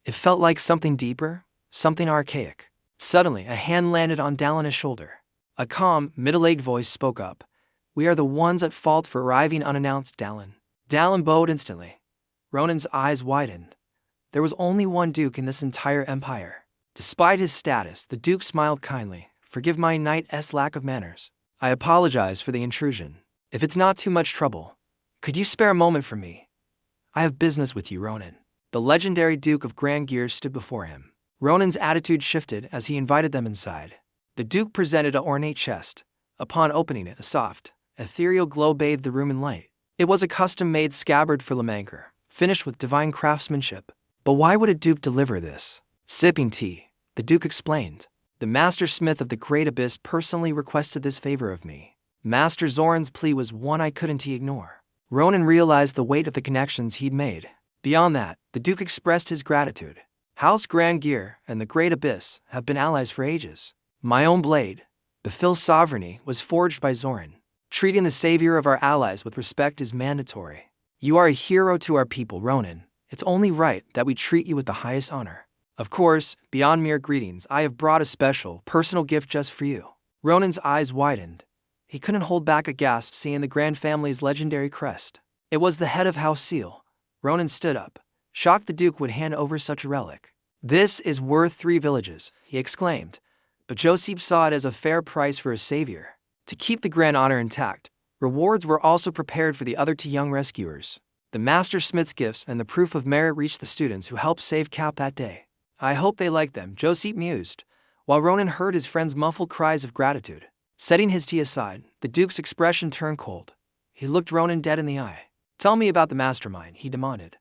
It felt like something deeper, something archaic. Suddenly, a hand landed on Dallin's shoulder. A calm, middle-aged voice spoke up. We are the ones at fault for arriving unannounced, Dallin. Dallin bowed instantly. Ronan's eyes widened. There was only one Duke in this entire empire. Despite his status, the Duke smiled kindly. Forgive my knight's lack of manners. I apologize for the intrusion. If it's not too much trouble, could you spare a moment for me? I have business with you, Ronan. The legendary Duke of 𝐷𝐿𝐴 stood before him. Ronan's attitude shifted as he invited them inside. The Duke presented an ornate chest. Upon opening it, a soft, ethereal glow bathed the room in light. It was a custom-made scabbard for 𝐓𝐿𝐴𝐿, finished with divine craftsmanship. But why would a Duke deliver this? Sipping tea, the Duke explained. The Master Smith of the Great Abyss personally requested this favor of me. Master Zoran's plea was one I couldn't ignore. Ronan realized the weight of the connections he'd made. Beyond that, the Duke expressed his gratitude. House 𝐷𝐿𝐴 and the Great Abyss have been allies for ages. My own blade, the 𝐓𝐿 sovereignty, was forged by Zoran. Treating the savior of our allies with respect is mandatory. You are a hero to our people, Ronan. It's only right that we treat you with the highest honor. Of course, beyond mere greetings, I have brought a special, personal gift just for you. Ronan's eyes widened. He couldn't hold back a gasp seeing the Grand Family's legendary crest. It was the head of House 𝐶𝐿. Ronan stood up, shocked the Duke would hand over such a relic. This is worth 3 villages, he exclaimed. But Joseph saw it as a fair price for his savior. To keep the grand honor intact, rewards were also prepared for the other 2 young rescuers. The Master Smith's gifts and the proof of merit reached the students who helped save 𝐷𝐿𝐴 that day. I hope they like them, Joseph mused, while Ronan heard his friend's muffled cries of gratitude. Setting his tea aside, the Duke's expression turned cold. He looked Ronan dead in the eye. Tell me about the mastermind, he demanded.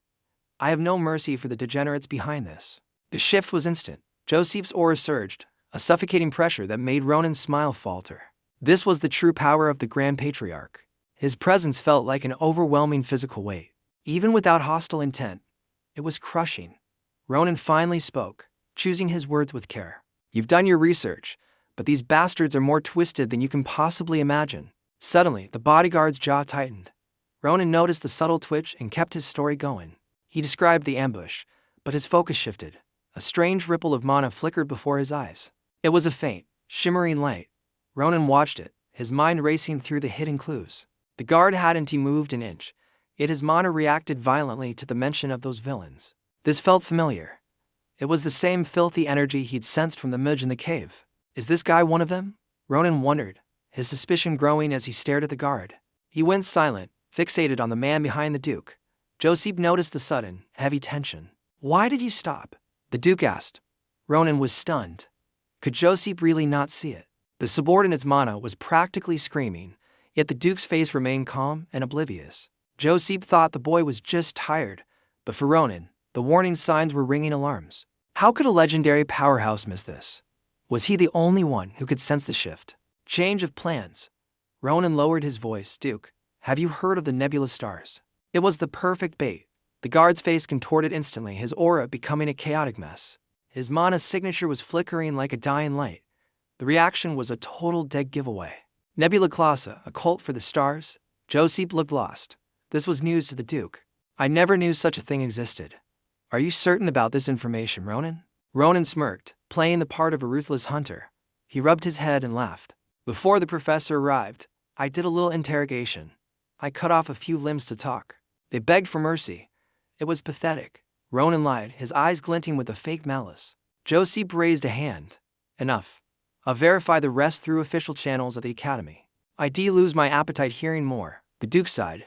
I have no mercy for the degenerates behind this. The shift was instant. Joseph's aura surged, a suffocating pressure that made Ronan's smile falter. This was the true power of the Grand Patriarch. His presence felt like an overwhelming physical weight. Even without hostile intent, it was crushing. Ronan finally spoke, choosing his words with care. You've done your research, but these bastards are more twisted than you can possibly imagine. Suddenly, the bodyguard's jaw tightened. Ronan noticed the subtle twitch and kept his story going. He described the ambush, but his focus shifted. A strange ripple of mana flickered before his eyes. It was a faint, shimmering light, Ronan watched it, his mind racing through the hidden clues. The guard hadn't moved an inch, yet his mana reacted violently to the mention of those villains. This felt familiar. It was the same filthy energy he'd sensed from the midge in the cave. Is this guy one of them? Ronan wondered, his suspicion growing as he stared at the guard. He went silent, fixated on the man behind the Duke. 𝐂𝐃 noticed the sudden, heavy tension. Why did you stop? The Duke asked. Ronan was stunned. Could 𝐂𝐃 really not see it? The subordinate's mana was practically screaming, yet the Duke's face remained calm and oblivious. 𝐂𝐃 thought the boy was just tired, but for Ronan, the warning signs were ringing alarms. How could a legendary powerhouse miss this? Was he the only one who could sense the shift? Change of plans. Ronan lowered his voice. Duke, have you heard of the nebula stars? It was the perfect bait. The guard's face contorted instantly, his aura becoming a chaotic mess. His mana signature was flickering like a dying light. The reaction was a total dead giveaway. Nebula clause, a cult for the stars? 𝐂𝐃 looked lost. This was news to the Duke. I never knew such a thing existed. Are you certain about this information, Ronan? Ronan smirked, playing the part of a ruthless hunter. He rubbed his head and laughed. Before the professor arrived, I did a little interrogation. I cut off a few limbs to talk. They begged for mercy. It was pathetic. Ronan lied, his eyes glinting with a fake malice. 𝐂𝐃 raised a hand. Enough. I'll verify the rest through official channels at the academy. I lose my appetite hearing more. The Duke sighed.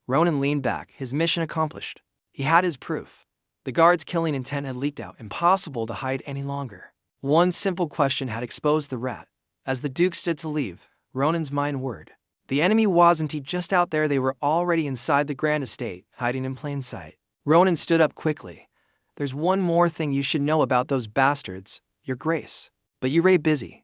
Ronan leaned back, his mission accomplished. He had his proof. The guard's killing intent had leaked out, impossible to hide any longer. One simple question had exposed the rat. As the Duke stood to leave, Ronan's mind whirred. The enemy wasn't just out there, they were already inside the Grand Estate, hiding in plain sight. Ronan stood up quickly. There's one more thing you should know about those bastards, Your Grace. But you're busy.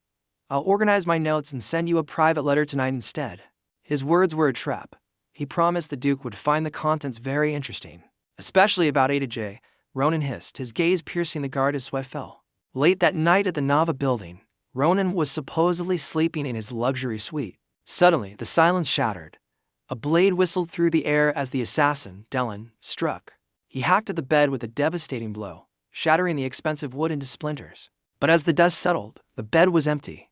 I'll organize my notes and send you a private letter tonight instead. His words were a trap. He promised the Duke would find the contents very interesting. Especially about 𝐴 Ronan hissed, his gaze piercing the guard as sweat fell. Late that night at the Manhwa building, Ronan was supposedly sleeping in his luxury suite. Suddenly, the silence shattered. A blade whistled through the air as the assassin, Dylan, struck. He hacked at the bed with a devastating blow, shattering the expensive wood into splinters. But as the dust settled, the bed was empty.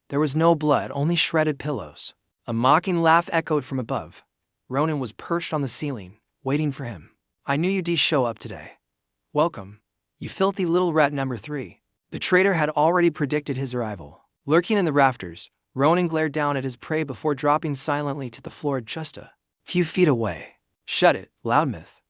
There was no blood, only shredded pillows. A mocking laugh echoed from above. Ronan was perched on the ceiling, waiting for him. I knew you'd show up today. Welcome, you filthy little rat number 3. The traitor had already predicted his arrival. Lurking in the rafters, Ronan glared down at his prey before dropping silently to the floor just a few feet away. Shut it, loudmouth.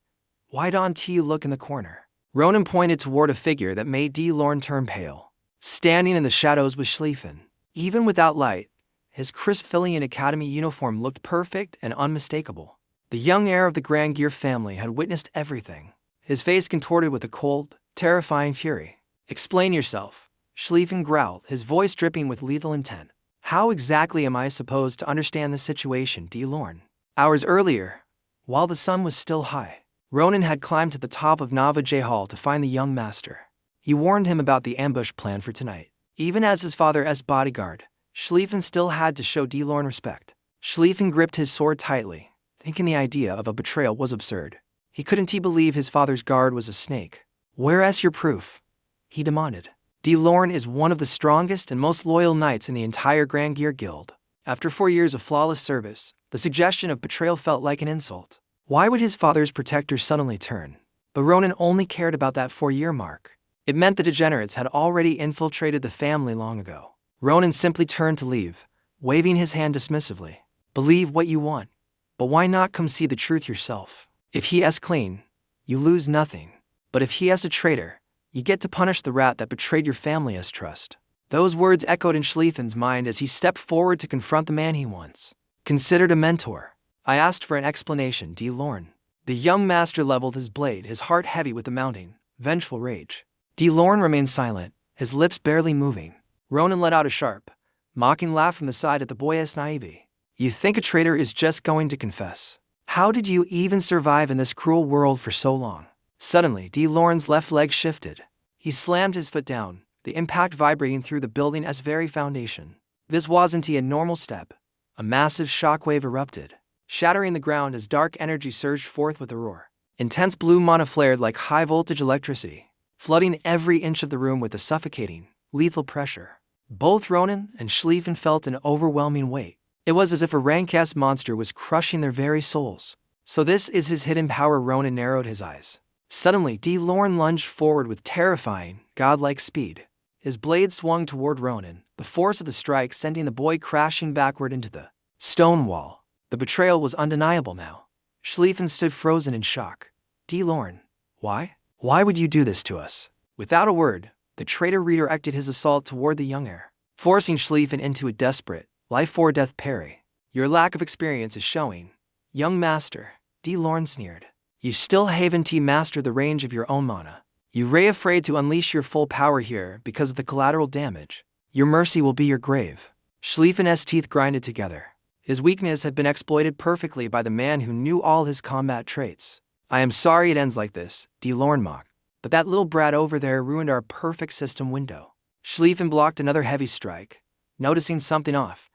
Why don't you look in the corner? Ronan pointed toward a figure that made 𝐷 turn pale. Standing in the shadows was Schlieffen. Even without light, his crisp Philian Academy uniform looked perfect and unmistakable. The young heir of the Grand Gear family had witnessed everything. His face contorted with a cold, terrifying fury. Explain yourself, Schlieffen growled, his voice dripping with lethal intent. How exactly am I supposed to understand the situation, 𝐷? Hours earlier, while the sun was still high, Ronan had climbed to the top of J Hall to find the young master. He warned him about the ambush plan for tonight. Even as his father's bodyguard, Schlieffen still had to show 𝐷 respect. Schlieffen gripped his sword tightly, thinking the idea of a betrayal was absurd. He couldn't believe his father's guard was a snake. Where's your proof? He demanded. 𝐷 is one of the strongest and most loyal knights in the entire Grand Gear Guild. After 4 years of flawless service, the suggestion of betrayal felt like an insult. Why would his father's protector suddenly turn? But Ronan only cared about that 4-year mark. It meant the degenerates had already infiltrated the family long ago. Ronan simply turned to leave, waving his hand dismissively. Believe what you want, but why not come see the truth yourself? If he is clean, you lose nothing. But if he is a traitor, you get to punish the rat that betrayed your family's trust. Those words echoed in Schlieffen's mind as he stepped forward to confront the man he once considered a mentor. I asked for an explanation, 𝐷. The young master leveled his blade, his heart heavy with the mounting, vengeful rage. 𝐷 remained silent, his lips barely moving. Ronan let out a sharp, mocking laugh from the side at the boy's naivety. You think a traitor is just going to confess? How did you even survive in this cruel world for so long? Suddenly, 𝐷's left leg shifted. He slammed his foot down, the impact vibrating through the building as very foundation. This wasn't a normal step. A massive shockwave erupted, shattering the ground as dark energy surged forth with a roar. Intense blue mana flared like high-voltage electricity, flooding every inch of the room with a suffocating, lethal pressure. Both Ronan and Schlieffen felt an overwhelming weight. It was as if a rank-ass monster was crushing their very souls. So this is his hidden power. Ronan narrowed his eyes. Suddenly, 𝐷 lunged forward with terrifying, godlike speed. His blade swung toward Ronan, the force of the strike sending the boy crashing backward into the stone wall. The betrayal was undeniable now. Schlieffen stood frozen in shock. 𝐷, why? Why would you do this to us? Without a word, the traitor redirected his assault toward the young heir, forcing Schlieffen into a desperate, life-or-death parry. Your lack of experience is showing, young master, 𝐷 sneered. You still haven't mastered the range of your own mana. You're afraid to unleash your full power here because of the collateral damage. Your mercy will be your grave. Schlieffen's teeth grinded together. His weakness had been exploited perfectly by the man who knew all his combat traits. I am sorry it ends like this, 𝐷 mocked, but that little brat over there ruined our perfect system window. Schlieffen blocked another heavy strike, noticing something off.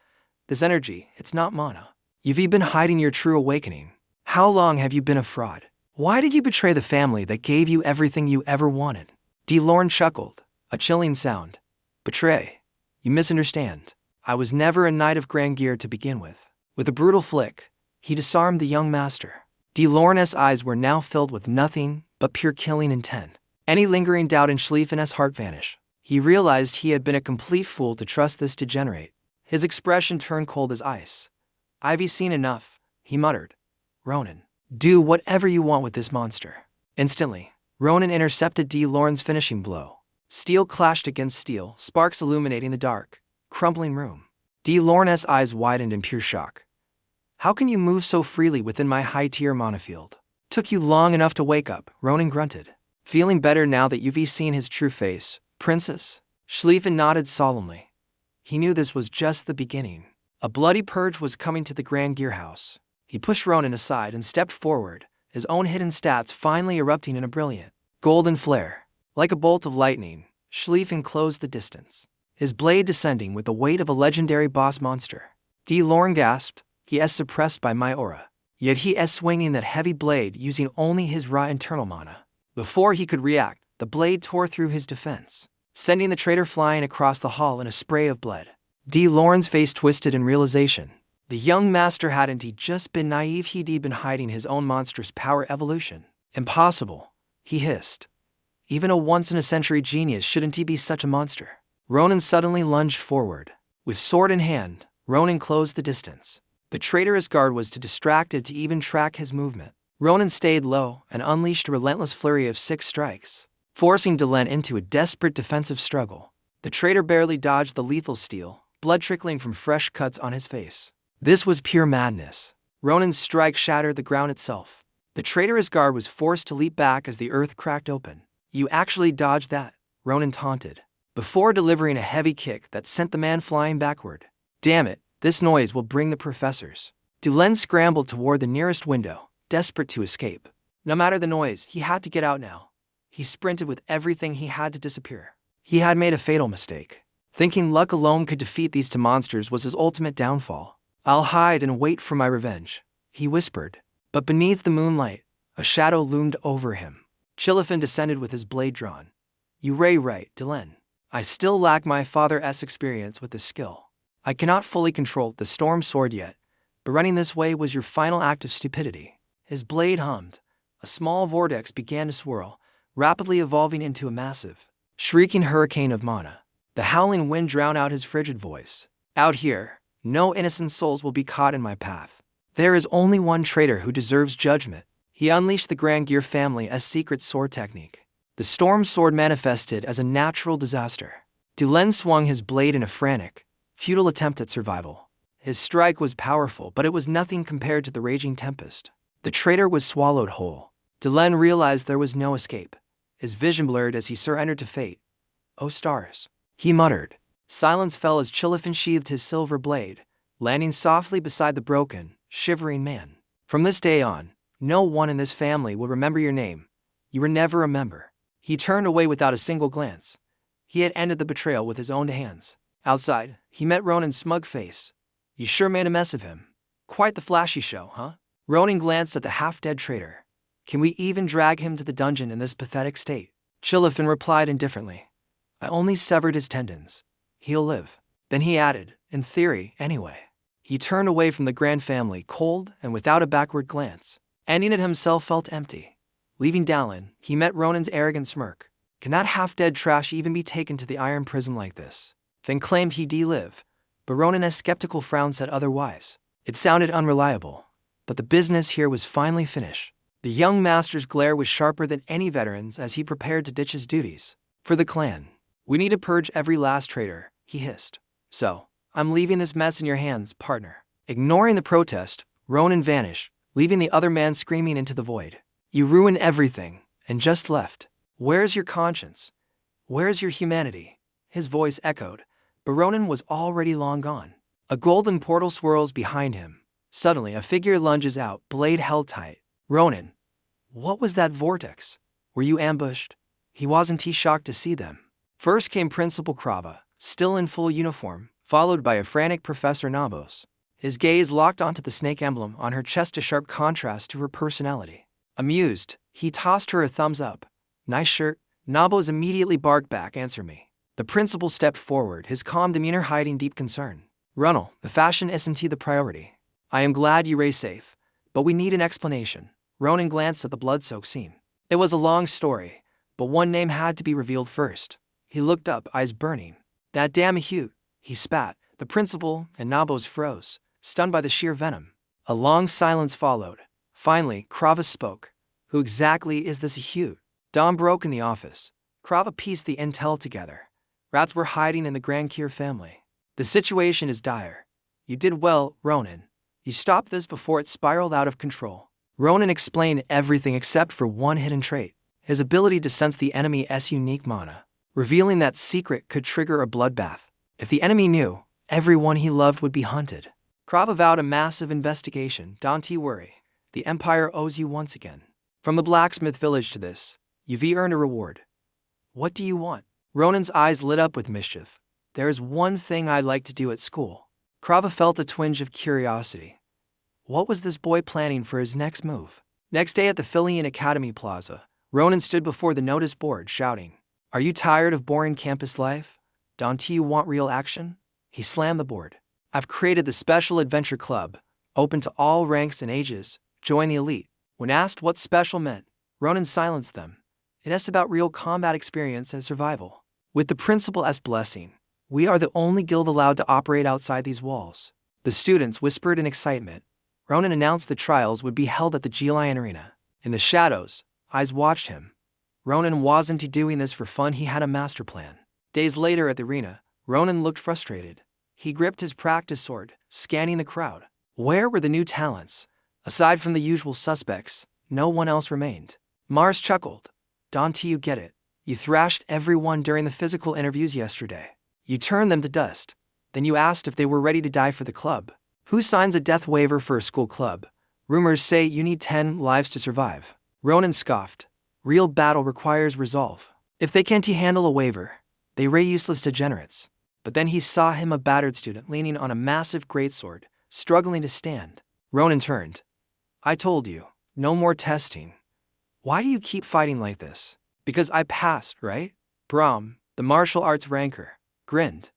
This energy, it's not mana. You've been hiding your true awakening. How long have you been a fraud? Why did you betray the family that gave you everything you ever wanted? 𝐷 chuckled, a chilling sound. Betray? You misunderstand. I was never a knight of Grand Gear to begin with. With a brutal flick, he disarmed the young master. 𝐷's eyes were now filled with nothing but pure killing intent. Any lingering doubt in Schlieffen's heart vanished. He realized he had been a complete fool to trust this degenerate. His expression turned cold as ice. I've seen enough, he muttered. Ronan, do whatever you want with this monster. Instantly, Ronan intercepted 𝐷's finishing blow. Steel clashed against steel, sparks illuminating the dark, crumbling room. 𝐷's eyes widened in pure shock. How can you move so freely within my high-tier mana field? Took you long enough to wake up, Ronan grunted. Feeling better now that you've seen his true face, princess? Schlieffen nodded solemnly. He knew this was just the beginning. A bloody purge was coming to the Grand Gear house. He pushed Ronan aside and stepped forward, his own hidden stats finally erupting in a brilliant, golden flare. Like a bolt of lightning, Schlieffen closed the distance, his blade descending with the weight of a legendary boss monster. 𝐷 gasped, he is suppressed by my aura. Yet he is swinging that heavy blade using only his raw internal mana. Before he could react, the blade tore through his defense, sending the traitor flying across the hall in a spray of blood. 𝐷's face twisted in realization. The young master hadn't he just been naive, he'd been hiding his own monstrous power evolution. Impossible, he hissed. Even a once-in-a-century genius shouldn't he be such a monster. Ronan suddenly lunged forward. With sword in hand, Ronan closed the distance. The traitorous guard was too distracted to even track his movement. Ronan stayed low and unleashed a relentless flurry of 6 strikes, forcing 𝐷 into a desperate defensive struggle. The traitor barely dodged the lethal steel, blood trickling from fresh cuts on his face. This was pure madness. Ronan's strike shattered the ground itself. The traitorous guard was forced to leap back as the earth cracked open. You actually dodged that, Ronan taunted, before delivering a heavy kick that sent the man flying backward. Damn it, this noise will bring the professors. 𝐷 scrambled toward the nearest window, desperate to escape. No matter the noise, he had to get out now. He sprinted with everything he had to disappear. He had made a fatal mistake. Thinking luck alone could defeat these two monsters was his ultimate downfall. I'll hide and wait for my revenge, he whispered. But beneath the moonlight, a shadow loomed over him. Schlieffen descended with his blade drawn. You're right, 𝐷. I still lack my father's experience with this skill. I cannot fully control the storm sword yet, but running this way was your final act of stupidity. His blade hummed. A small vortex began to swirl, rapidly evolving into a massive, shrieking hurricane of mana. The howling wind drowned out his frigid voice. Out here, no innocent souls will be caught in my path. There is only one traitor who deserves judgment. He unleashed the Grand Gear family's secret sword technique. The storm sword manifested as a natural disaster. 𝐷 swung his blade in a frantic, futile attempt at survival. His strike was powerful, but it was nothing compared to the raging tempest. The traitor was swallowed whole. 𝐷 realized there was no escape. His vision blurred as he surrendered to fate. Oh stars, he muttered. Silence fell as Schlieffen sheathed his silver blade, landing softly beside the broken, shivering man. From this day on, no one in this family will remember your name. You were never a member. He turned away without a single glance. He had ended the betrayal with his own hands. Outside, he met Ronan's smug face. You sure made a mess of him. Quite the flashy show, huh? Ronan glanced at the half-dead traitor. Can we even drag him to the dungeon in this pathetic state? Schlieffen replied indifferently. I only severed his tendons. he'll live. Then he added, in theory, anyway. He turned away from the grand family, cold and without a backward glance. Ending it himself felt empty. Leaving Dallin, he met Ronan's arrogant smirk. Can that half-dead trash even be taken to the iron prison like this? Finn claimed he'd live, but Ronan's skeptical frown said otherwise. It sounded unreliable, but the business here was finally finished. The young master's glare was sharper than any veteran's as he prepared to ditch his duties. For the clan, we need to purge every last traitor, he hissed. So, I'm leaving this mess in your hands, partner. Ignoring the protest, Ronan vanished, leaving the other man screaming into the void. You ruined everything, and just left. Where's your conscience? Where's your humanity? His voice echoed, but Ronan was already long gone. A golden portal swirls behind him. Suddenly, a figure lunges out, blade held tight. Ronan, what was that vortex? Were you ambushed? He wasn't shocked to see them. First came Principal 𝐓𝐫𝐚𝐬𝐡, still in full uniform, followed by a frantic Professor Nabos. His gaze locked onto the snake emblem on her chest, a sharp contrast to her personality. Amused, he tossed her a thumbs up. Nice shirt. Nabos immediately barked back, answer me. The principal stepped forward, his calm demeanor hiding deep concern. Ronald, the fashion isn't the priority. I am glad you raised safe, but we need an explanation. Ronan glanced at the blood-soaked scene. It was a long story, but one name had to be revealed first. He looked up, eyes burning. That damn 𝐓𝐫𝐚𝐬𝐡, he spat. The principal and Nabos froze, stunned by the sheer venom. A long silence followed. Finally, 𝐓𝐫𝐚𝐬𝐡 spoke. Who exactly is this 𝐓𝐬𝐡? Dawn broke in the office. 𝐓𝐫𝐚𝐬𝐡 pieced the intel together. Rats were hiding in the 𝐷𝐴 family. The situation is dire. You did well, Ronan. You stopped this before it spiraled out of control. Ronan explained everything except for one hidden trait, his ability to sense the enemy's unique mana. Revealing that secret could trigger a bloodbath. If the enemy knew, everyone he loved would be hunted. 𝐓𝐫𝐚𝐬𝐡 vowed a massive investigation. Don't worry. The Empire owes you once again. From the blacksmith village to this, you've earned a reward. What do you want? Ronan's eyes lit up with mischief. There is one thing I'd like to do at school. 𝐓𝐫𝐚𝐬𝐡 felt a twinge of curiosity. What was this boy planning for his next move? Next day at the Philian Academy Plaza, Ronan stood before the notice board shouting, Are you tired of boring campus life? Don't you want real action? He slammed the board. I've created the Special Adventure Club, open to all ranks and ages. Join the elite. When asked what special meant, Ronan silenced them. It's about real combat experience and survival. With the principal's blessing, we are the only guild allowed to operate outside these walls. The students whispered in excitement. Ronan announced the trials would be held at the 𝐿 Arena. In the shadows, eyes watched him. Ronan wasn't doing this for fun, he had a master plan. Days later at the arena, Ronan looked frustrated. He gripped his practice sword, scanning the crowd. Where were the new talents? Aside from the usual suspects, no one else remained. Mars chuckled. Don't you get it? You thrashed everyone during the physical interviews yesterday. You turned them to dust. Then you asked if they were ready to die for the club. Who signs a death waiver for a school club? Rumors say you need 10 lives to survive. Ronan scoffed. Real battle requires resolve. If they can't handle a waiver, they ray useless degenerates. But then he saw him, a battered student leaning on a massive greatsword, struggling to stand. Ronan turned. I told you, no more testing. Why do you keep fighting like this? Because I passed, right? Brahm, the martial arts ranker, grinned.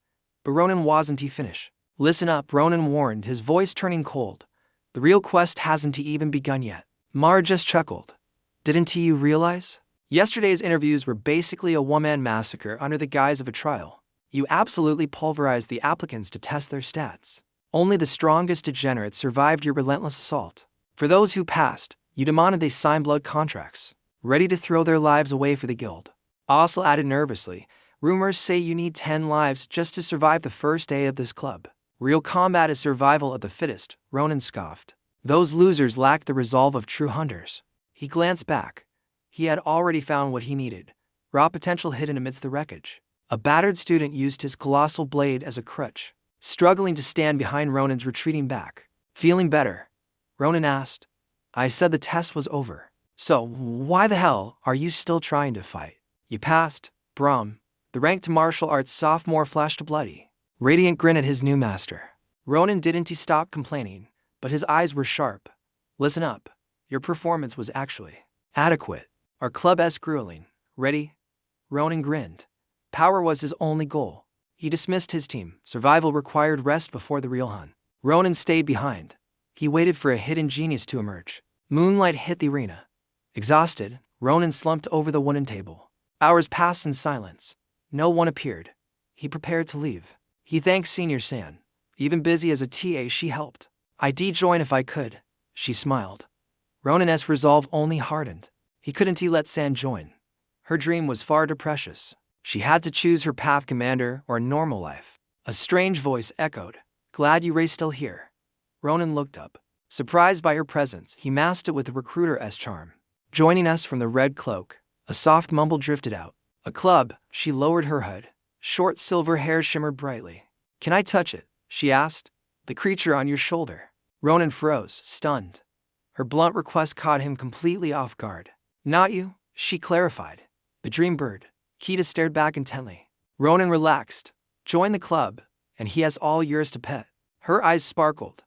But Ronan wasn't finished. Listen up, Ronan warned, his voice turning cold. The real quest hasn't even begun yet. Mar just chuckled. Didn't you realize? Yesterday's interviews were basically a one-man massacre under the guise of a trial. You absolutely pulverized the applicants to test their stats. Only the strongest degenerates survived your relentless assault. For those who passed, you demanded they sign blood contracts, ready to throw their lives away for the guild. Also added nervously, rumors say you need 10 lives just to survive the first day of this club. Real combat is survival of the fittest, Ronan scoffed. Those losers lacked the resolve of true hunters. He glanced back. He had already found what he needed, raw potential hidden amidst the wreckage. A battered student used his colossal blade as a crutch, struggling to stand behind Ronan's retreating back. Feeling better? Ronan asked. I said the test was over. So, why the hell are you still trying to fight? You passed, Brahm. The ranked martial arts sophomore flashed a bloody, radiant grin at his new master. Ronan didn't stop complaining, but his eyes were sharp. Listen up. Your performance was actually adequate. Our club's grueling. Ready? Ronan grinned. Power was his only goal. He dismissed his team. Survival required rest before the real hunt. Ronan stayed behind. He waited for a hidden genius to emerge. Moonlight hit the arena. Exhausted, Ronan slumped over the wooden table. Hours passed in silence. No one appeared. He prepared to leave. He thanked Senior San. Even busy as a TA, she helped. "I'd join if I could," she smiled. Ronan's resolve only hardened. He couldn't let San join. Her dream was far too precious. She had to choose her path, commander or a normal life. A strange voice echoed. "Glad you're still here." Ronan looked up. Surprised by her presence, he masked it with the recruiter's charm. "Joining us from the Red Cloak." A soft mumble drifted out. "A club." She lowered her hood. Short silver hair shimmered brightly. "Can I touch it?" she asked. "The creature on your shoulder." Ronan froze, stunned. Her blunt request caught him completely off guard. "Not you," she clarified. "The dream bird." 𝐊𝐃 stared back intently. Ronan relaxed. "Join the club, and he has all yours to pet." Her eyes sparkled.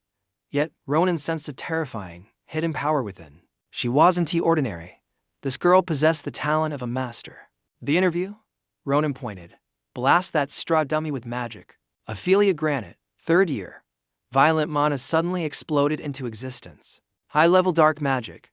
Yet, Ronan sensed a terrifying, hidden power within. She wasn't ordinary. This girl possessed the talent of a master. "The interview?" Ronan pointed. "Blast that straw dummy with magic." Ophelia Granite, 3rd year. Violent mana suddenly exploded into existence. High-level dark magic.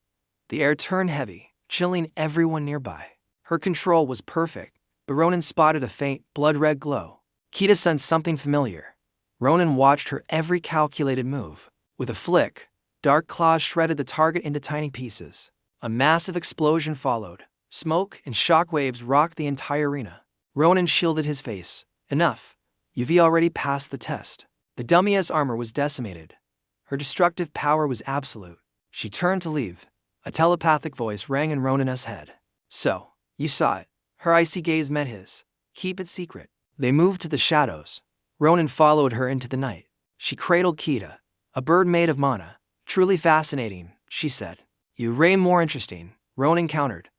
The air turned heavy, chilling everyone nearby. Her control was perfect, but Ronan spotted a faint, blood-red glow. 𝐊𝐃 sensed something familiar. Ronan watched her every calculated move. With a flick, dark claws shredded the target into tiny pieces. A massive explosion followed. Smoke and shockwaves rocked the entire arena. Ronan shielded his face. "Enough. You've already passed the test." The dummy's armor was decimated. Her destructive power was absolute. She turned to leave. A telepathic voice rang in Ronan's head. "So, you saw it." Her icy gaze met his. "Keep it secret." They moved to the shadows. Ronan followed her into the night. She cradled 𝐊𝐃. "A bird made of mana. Truly fascinating," she said. "You ray more interesting," Ronan countered.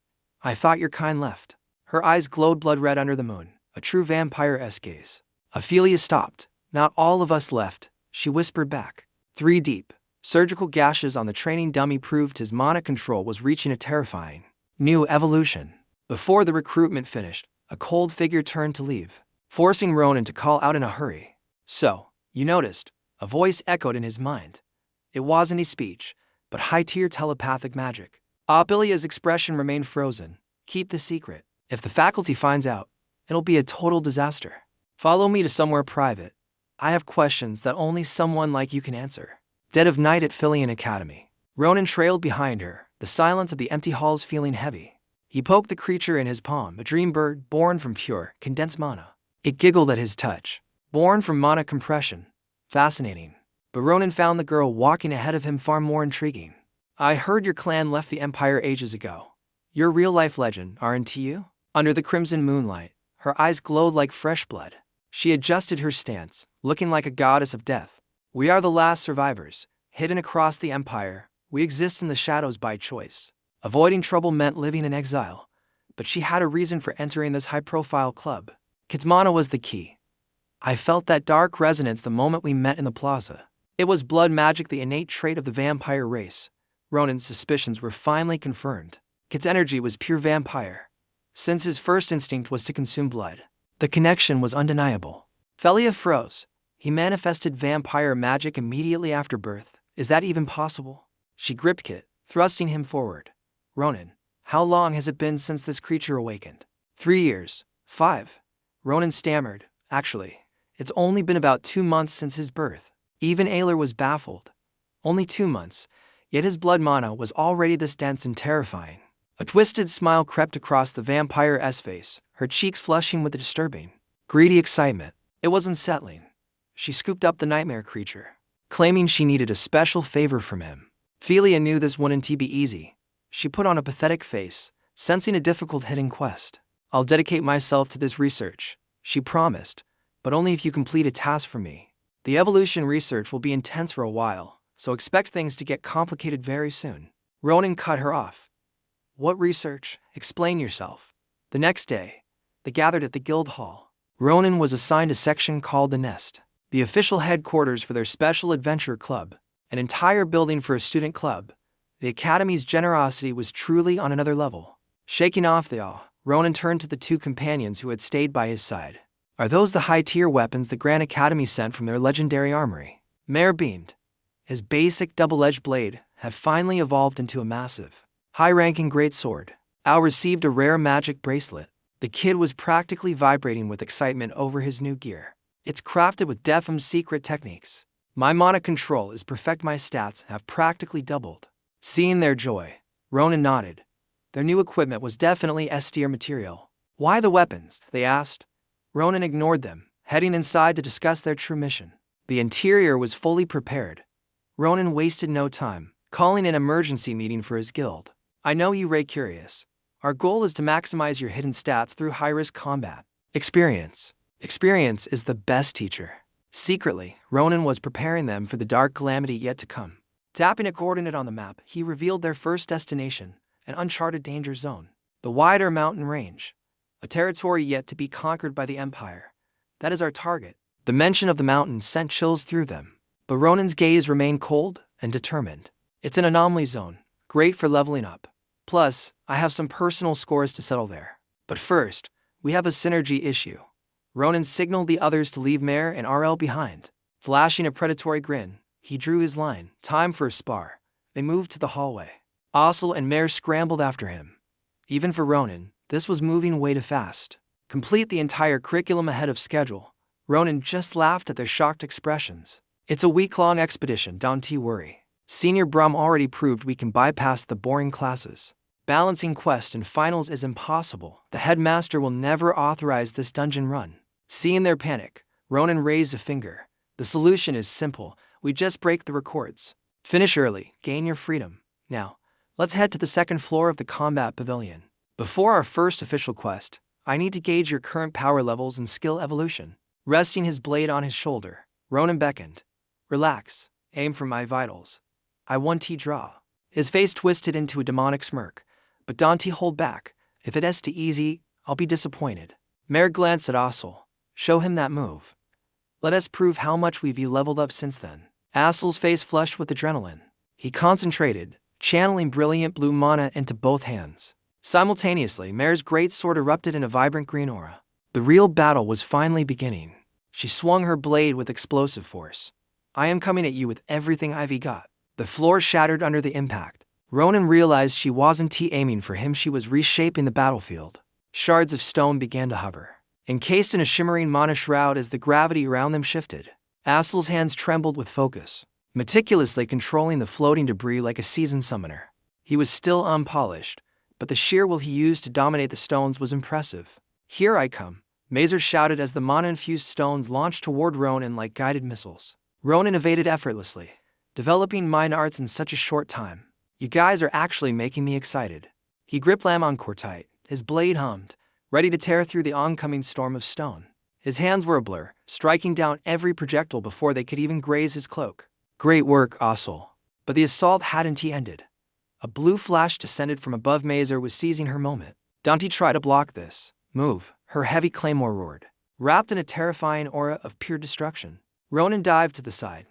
"I thought your kind left." Her eyes glowed blood-red under the moon, a true vampire-esque gaze. Ophelia stopped. "Not all of us left," she whispered back. 3 deep. Surgical gashes on the training dummy proved his mana control was reaching a terrifying new evolution. Before the recruitment finished, a cold figure turned to leave, forcing Ronan to call out in a hurry. "So, you noticed?" A voice echoed in his mind. It wasn't a speech, but high-tier telepathic magic. Ophelia's expression remained frozen. "Keep the secret. If the faculty finds out, it'll be a total disaster. Follow me to somewhere private. I have questions that only someone like you can answer." Dead of night at 𝐓𝐫𝐚𝐬𝐿 Academy. Ronan trailed behind her, the silence of the empty halls feeling heavy. He poked the creature in his palm, a dream bird born from pure, condensed mana. It giggled at his touch. Born from mana compression. Fascinating. But Ronan found the girl walking ahead of him far more intriguing. "I heard your clan left the Empire ages ago. You're a real-life legend, aren't you?" Under the crimson moonlight, her eyes glowed like fresh blood. She adjusted her stance, looking like a goddess of death. "We are the last survivors, hidden across the Empire. We exist in the shadows by choice." Avoiding trouble meant living in exile, but she had a reason for entering this high-profile club. 𝐊𝐃's mana was the key. "I felt that dark resonance the moment we met in the plaza." It was blood magic, the innate trait of the vampire race. Ronan's suspicions were finally confirmed. 𝐊𝐃's energy was pure vampire. Since his first instinct was to consume blood, the connection was undeniable. Ophelia froze. He manifested vampire magic immediately after birth. Is that even possible? She gripped 𝐊𝐃, thrusting him forward. "Ronan, how long has it been since this creature awakened?" 3 years. 5. Ronan stammered. "Actually, it's only been about 2 months since his birth." Even Aylar was baffled. Only 2 months, yet his blood mana was already this dense and terrifying. A twisted smile crept across the vampire's face, her cheeks flushing with a disturbing, greedy excitement. It was unsettling. She scooped up the nightmare creature, claiming she needed a special favor from him. Ophelia knew this wouldn't be easy. She put on a pathetic face, sensing a difficult hidden quest. "I'll dedicate myself to this research," she promised, "but only if you complete a task for me. The evolution research will be intense for a while, so expect things to get complicated very soon." Ronan cut her off. "What research? Explain yourself." The next day, they gathered at the guild hall. Ronan was assigned a section called the Nest, the official headquarters for their special adventure club, an entire building for a student club. The academy's generosity was truly on another level. Shaking off the awe, Ronan turned to the 2 companions who had stayed by his side. Are those the high-tier weapons the Grand Academy sent from their legendary armory? 𝐻𝐫𝐚𝐬𝐡 beamed. His basic double-edged blade had finally evolved into a massive, high-ranking greatsword. Al received a rare magic bracelet. The kid was practically vibrating with excitement over his new gear. It's crafted with 𝐓𝐫𝐚𝐬𝐡's secret techniques. My mana control is perfect. My stats have practically doubled. Seeing their joy, Ronan nodded. Their new equipment was definitely S-tier material. Why the weapons? They asked. Ronan ignored them, heading inside to discuss their true mission. The interior was fully prepared. Ronan wasted no time, calling an emergency meeting for his guild. I know you, 𝐻𝐫𝐚𝐬𝐡. Our goal is to maximize your hidden stats through high-risk combat. Experience. Experience is the best teacher. Secretly, Ronan was preparing them for the dark calamity yet to come. Tapping a coordinate on the map, he revealed their first destination, an uncharted danger zone. The wider mountain range. A territory yet to be conquered by the Empire. That is our target. The mention of the mountains sent chills through them. But Ronan's gaze remained cold and determined. It's an anomaly zone, great for leveling up. Plus, I have some personal scores to settle there. But first, we have a synergy issue. Ronan signaled the others to leave 𝐻𝐫𝐚𝐬𝐡 and RL behind. Flashing a predatory grin, he drew his line. Time for a spar. They moved to the hallway. 𝐓𝐿 and 𝐻𝐫𝐚𝐬𝐡 scrambled after him. Even for Ronan, this was moving way too fast. Complete the entire curriculum ahead of schedule. Ronan just laughed at their shocked expressions. It's a week-long expedition, don't worry. Senior Brahm already proved we can bypass the boring classes. Balancing quest and finals is impossible. The headmaster will never authorize this dungeon run. Seeing their panic, Ronan raised a finger. The solution is simple. We just break the records. Finish early, gain your freedom. Now, let's head to the second floor of the combat pavilion. Before our first official quest, I need to gauge your current power levels and skill evolution. Resting his blade on his shoulder, Ronan beckoned. Relax, aim for my vitals. I want to draw. His face twisted into a demonic smirk. But don't hold back. If it is too easy, I'll be disappointed. 𝐻𝐫𝐚𝐬𝐡 glanced at 𝐓𝐿. Show him that move. Let us prove how much we've leveled up since then. 𝐓𝐿's face flushed with adrenaline. He concentrated, channeling brilliant blue mana into both hands. Simultaneously, 𝐻𝐫𝐚𝐬𝐡's great sword erupted in a vibrant green aura. The real battle was finally beginning. She swung her blade with explosive force. I am coming at you with everything I've got. The floor shattered under the impact. Ronan realized she wasn't aiming for him, she was reshaping the battlefield. Shards of stone began to hover, encased in a shimmering mana shroud as the gravity around them shifted. 𝐓𝐿's hands trembled with focus, meticulously controlling the floating debris like a seasoned summoner. He was still unpolished, but the sheer will he used to dominate the stones was impressive. Here I come, 𝐻𝐫𝐚𝐬𝐡 shouted as the mana-infused stones launched toward Ronan like guided missiles. Ronan evaded effortlessly, developing mind arts in such a short time. You guys are actually making me excited. He gripped 𝐻𝐵𝐴𝐚𝐬𝐿 tight. His blade hummed, ready to tear through the oncoming storm of stone. His hands were a blur, striking down every projectile before they could even graze his cloak. Great work, 𝐓𝐿. But the assault hadn't ended. A blue flash descended from above. 𝐻𝐫𝐚𝐬𝐡 was seizing her moment. Don't try to block this. Move, her heavy claymore roared, wrapped in a terrifying aura of pure destruction. Ronan dived to the side.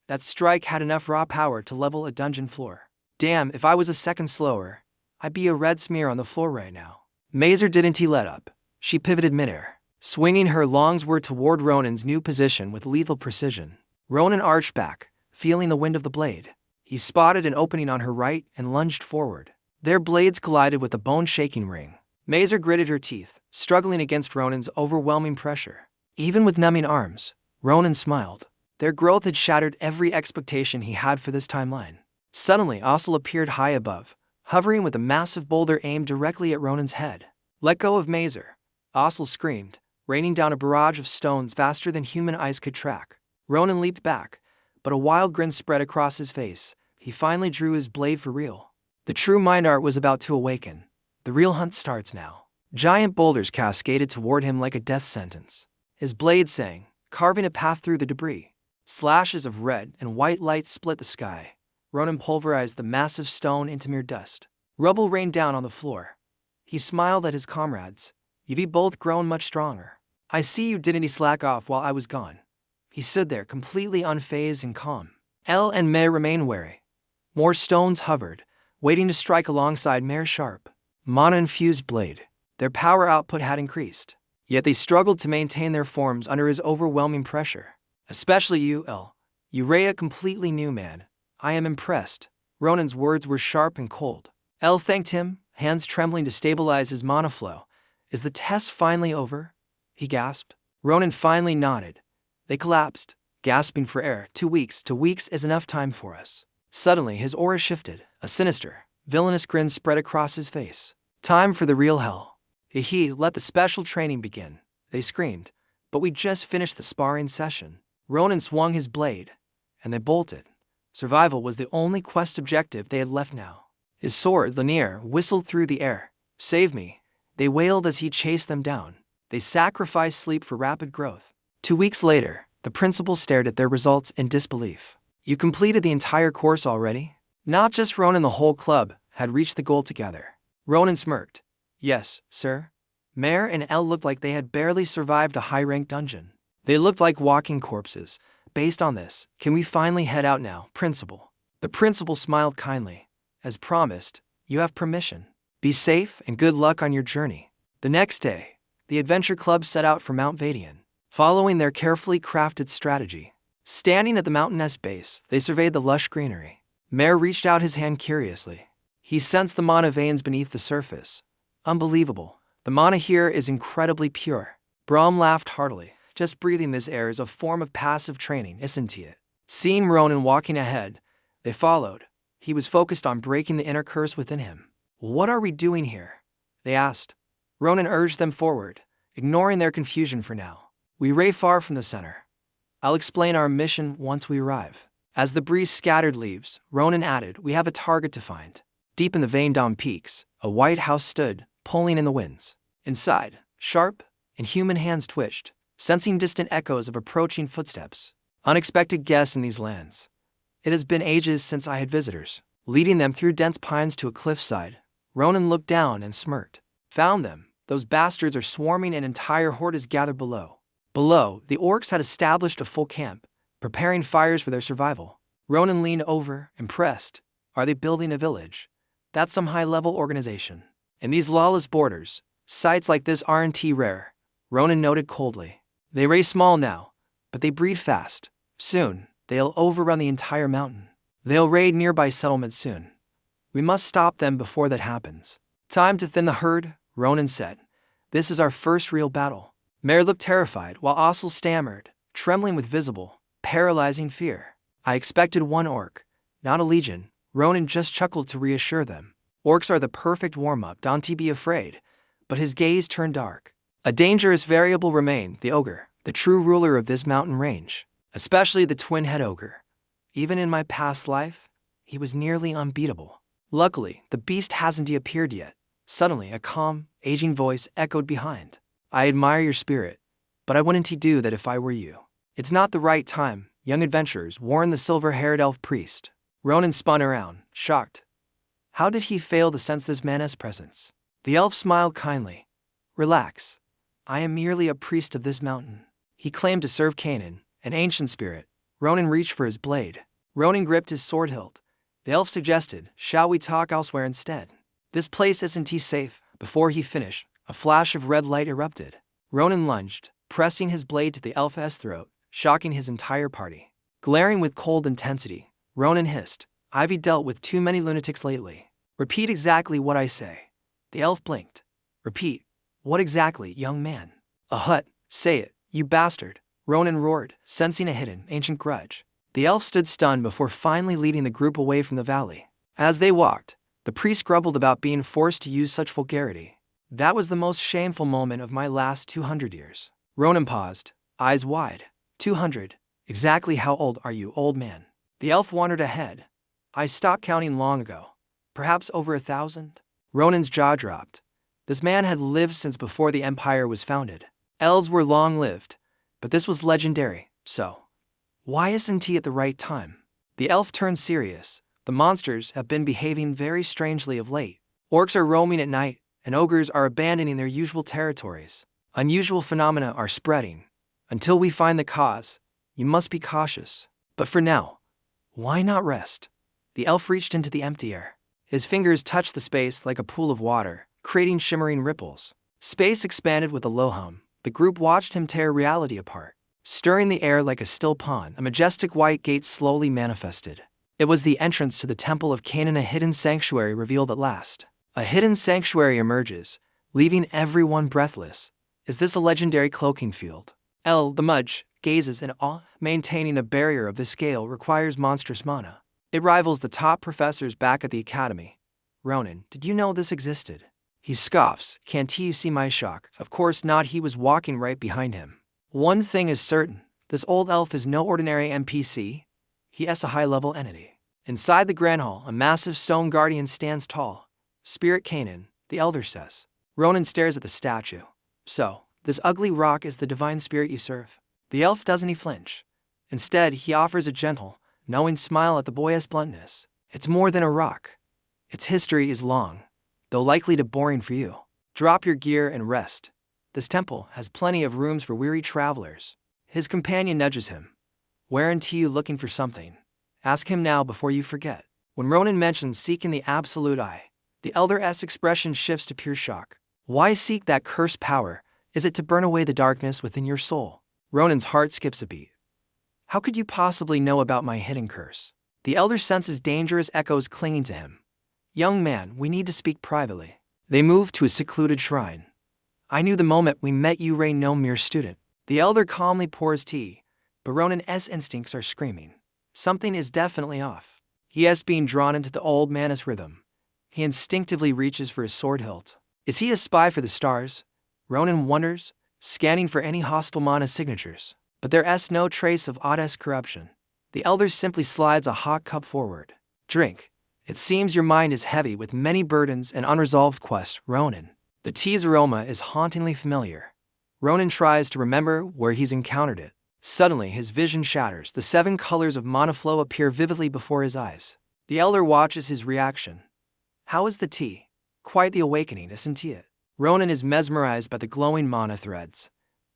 That strike had enough raw power to level a dungeon floor. Damn, if I was a second slower, I'd be a red smear on the floor right now. 𝐻𝐻𝐬𝐻 didn't let up. She pivoted midair, swinging her long sword toward Ronan's new position with lethal precision. Ronan arched back, feeling the wind of the blade. He spotted an opening on her right and lunged forward. Their blades collided with a bone-shaking ring. 𝐻𝐻𝐬𝐻 gritted her teeth, struggling against Ronan's overwhelming pressure. Even with numbing arms, Ronan smiled. Their growth had shattered every expectation he had for this timeline. Suddenly, 𝐓𝐿 appeared high above, hovering with a massive boulder aimed directly at Ronan's head. Let go of 𝐻𝐻𝐬𝐻, 𝐓𝐿 screamed, raining down a barrage of stones faster than human eyes could track. Ronan leaped back, but a wild grin spread across his face. He finally drew his blade for real. The true mind art was about to awaken. The real hunt starts now. Giant boulders cascaded toward him like a death sentence. His blade sang, carving a path through the debris. Slashes of red and white light split the sky. Ronan pulverized the massive stone into mere dust. Rubble rained down on the floor. He smiled at his comrades. You've both grown much stronger. I see you didn't slack off while I was gone. He stood there completely unfazed and calm. 𝐿 and 𝐻𝐻𝐬𝐻 remained wary. More stones hovered, waiting to strike alongside 𝐻𝐻𝐬𝐻's sharp, mana-infused blade. Their power output had increased. Yet they struggled to maintain their forms under his overwhelming pressure. Especially you, 𝐿. You ray a completely new man. I am impressed. Ronan's words were sharp and cold. 𝐿 thanked him, hands trembling to stabilize his mana flow. Is the test finally over? He gasped. Ronan finally nodded. They collapsed, gasping for air. 2 weeks. 2 weeks is enough time for us. Suddenly his aura shifted. A sinister, villainous grin spread across his face. Time for the real hell. Let the special training begin. They screamed. But we just finished the sparring session. Ronan swung his blade, and they bolted. Survival was the only quest objective they had left now. His sword, Lanier, whistled through the air. Save me, they wailed as he chased them down. They sacrificed sleep for rapid growth. 2 weeks later, the principal stared at their results in disbelief. You completed the entire course already? Not just Ronan, the whole club had reached the goal together. Ronan smirked. Yes, sir. Mare and 𝐿 looked like they had barely survived a high-ranked dungeon. They looked like walking corpses. Based on this, can we finally head out now, principal? The principal smiled kindly. As promised, you have permission. Be safe and good luck on your journey. The next day, the adventure club set out for Mount Vadian, following their carefully crafted strategy. Standing at the mountainous base, they surveyed the lush greenery. Mare reached out his hand curiously. He sensed the mana veins beneath the surface. Unbelievable. The mana here is incredibly pure. Brahm laughed heartily. Just breathing this air is a form of passive training, isn't it? Seeing Ronan walking ahead, they followed. He was focused on breaking the inner curse within him. What are we doing here? They asked. Ronan urged them forward, ignoring their confusion for now. We ray far from the center. I'll explain our mission once we arrive. As the breeze scattered leaves, Ronan added, we have a target to find. Deep in the Vaindam peaks, a white house stood, pulling in the winds. Inside, sharp, inhuman hands twitched, sensing distant echoes of approaching footsteps. Unexpected guests in these lands. It has been ages since I had visitors. Leading them through dense pines to a cliffside, Ronan looked down and smirked. Found them. Those bastards are swarming, and entire horde is gathered below. Below, the orcs had established a full camp, preparing fires for their survival. Ronan leaned over, impressed. Are they building a village? That's some high-level organization. In these lawless borders, sites like this aren't rare, Ronan noted coldly. They raise small now, but they breed fast. Soon, they'll overrun the entire mountain. They'll raid nearby settlements soon. We must stop them before that happens. Time to thin the herd, Ronan said. This is our first real battle. Mare looked terrified, while Ossel stammered, trembling with visible, paralyzing fear. I expected one orc, not a legion. Ronan just chuckled to reassure them. Orcs are the perfect warm-up, don't be afraid. But his gaze turned dark. A dangerous variable remained, the ogre, the true ruler of this mountain range. Especially the twin-head ogre. Even in my past life, he was nearly unbeatable. Luckily, the beast hasn't appeared yet. Suddenly, a calm, aging voice echoed behind. I admire your spirit, but I wouldn't do that if I were you. It's not the right time, young adventurers, warned the silver-haired elf priest. Ronan spun around, shocked. How did he fail to sense this man's presence? The elf smiled kindly. Relax. I am merely a priest of this mountain. He claimed to serve Canaan, an ancient spirit. Ronan reached for his blade. Ronan gripped his sword hilt. The elf suggested, shall we talk elsewhere instead? This place isn't safe. Before he finished, a flash of red light erupted. Ronan lunged, pressing his blade to the elf's throat, shocking his entire party. Glaring with cold intensity, Ronan hissed, I've dealt with too many lunatics lately. Repeat exactly what I say. The elf blinked. Repeat. What exactly, young man? A hut. Say it, you bastard. Ronan roared, sensing a hidden, ancient grudge. The elf stood stunned before finally leading the group away from the valley. As they walked, the priest grumbled about being forced to use such vulgarity. That was the most shameful moment of my last 200 years. Ronan paused, eyes wide. 200. Exactly how old are you, old man? The elf wandered ahead. I stopped counting long ago. Perhaps over 1,000? Ronan's jaw dropped. This man had lived since before the empire was founded. Elves were long-lived, but this was legendary, so why isn't he at the right time? The elf turned serious. The monsters have been behaving very strangely of late. Orcs are roaming at night, and ogres are abandoning their usual territories. Unusual phenomena are spreading. Until we find the cause, you must be cautious. But for now, why not rest? The elf reached into the empty air. His fingers touched the space like a pool of water, creating shimmering ripples. Space expanded with a low hum, The group watched him tear reality apart. Stirring the air like a still pond, a majestic white gate slowly manifested. It was the entrance to the temple of Canaan, a hidden sanctuary revealed at last. A hidden sanctuary emerges, leaving everyone breathless. Is this a legendary cloaking field? The Mudge gazes in awe. Maintaining a barrier of this scale requires monstrous mana. It rivals the top professors back at the academy. Ronan, did you know this existed? He scoffs. Can't you see my shock? Of course not, he was walking right behind him. One thing is certain, this old elf is no ordinary NPC. He is a high-level entity. Inside the Grand Hall, a massive stone guardian stands tall. Spirit Canaan, the elder says. Ronan stares at the statue. So, this ugly rock is the divine spirit you serve? The elf doesn't flinch. Instead, he offers a gentle, knowing smile at the boy's bluntness. It's more than a rock. Its history is long, though likely to boring for you. Drop your gear and rest. This temple has plenty of rooms for weary travelers. His companion nudges him. Weren't you looking for something? Ask him now before you forget. When Ronan mentions seeking the absolute eye, the elder's expression shifts to pure shock. Why seek that cursed power? Is it to burn away the darkness within your soul? Ronan's heart skips a beat. How could you possibly know about my hidden curse? The elder senses dangerous echoes clinging to him. Young man, we need to speak privately. They move to a secluded shrine. I knew the moment we met you were no mere student. The elder calmly pours tea, but Ronan's instincts are screaming. Something is definitely off. He is being drawn into the old man's rhythm. He instinctively reaches for his sword hilt. Is he a spy for the stars? Ronan wonders, scanning for any hostile mana signatures. But there is no trace of Odd's corruption. The elder simply slides a hot cup forward. Drink. It seems your mind is heavy with many burdens and unresolved quests, Ronan. The tea's aroma is hauntingly familiar. Ronan tries to remember where he's encountered it. Suddenly, his vision shatters. The 7 colors of mana flow appear vividly before his eyes. The elder watches his reaction. How is the tea? Quite the awakening, isn't it? Ronan is mesmerized by the glowing mana threads.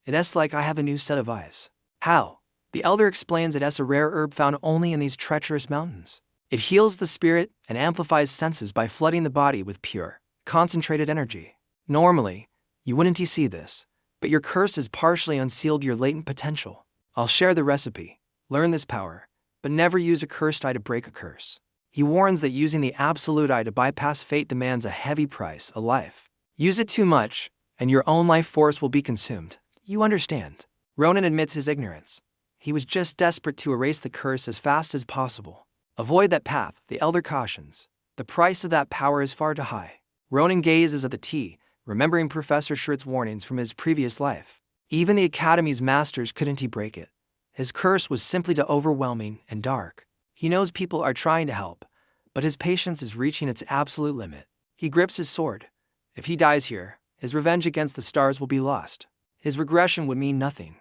It is like I have a new set of eyes. How? The elder explains it as a rare herb found only in these treacherous mountains. It heals the spirit and amplifies senses by flooding the body with pure, concentrated energy. Normally, you wouldn't see this, but your curse has partially unsealed your latent potential. I'll share the recipe. Learn this power, but never use a cursed eye to break a curse. He warns that using the absolute eye to bypass fate demands a heavy price, a life. Use it too much, and your own life force will be consumed. You understand. Ronan admits his ignorance. He was just desperate to erase the curse as fast as possible. Avoid that path, the elder cautions. The price of that power is far too high. Ronan gazes at the tea, remembering Professor Schritt's warnings from his previous life. Even the Academy's masters couldn't break it. His curse was simply too overwhelming and dark. He knows people are trying to help, but his patience is reaching its absolute limit. He grips his sword. If he dies here, his revenge against the stars will be lost. His regression would mean nothing.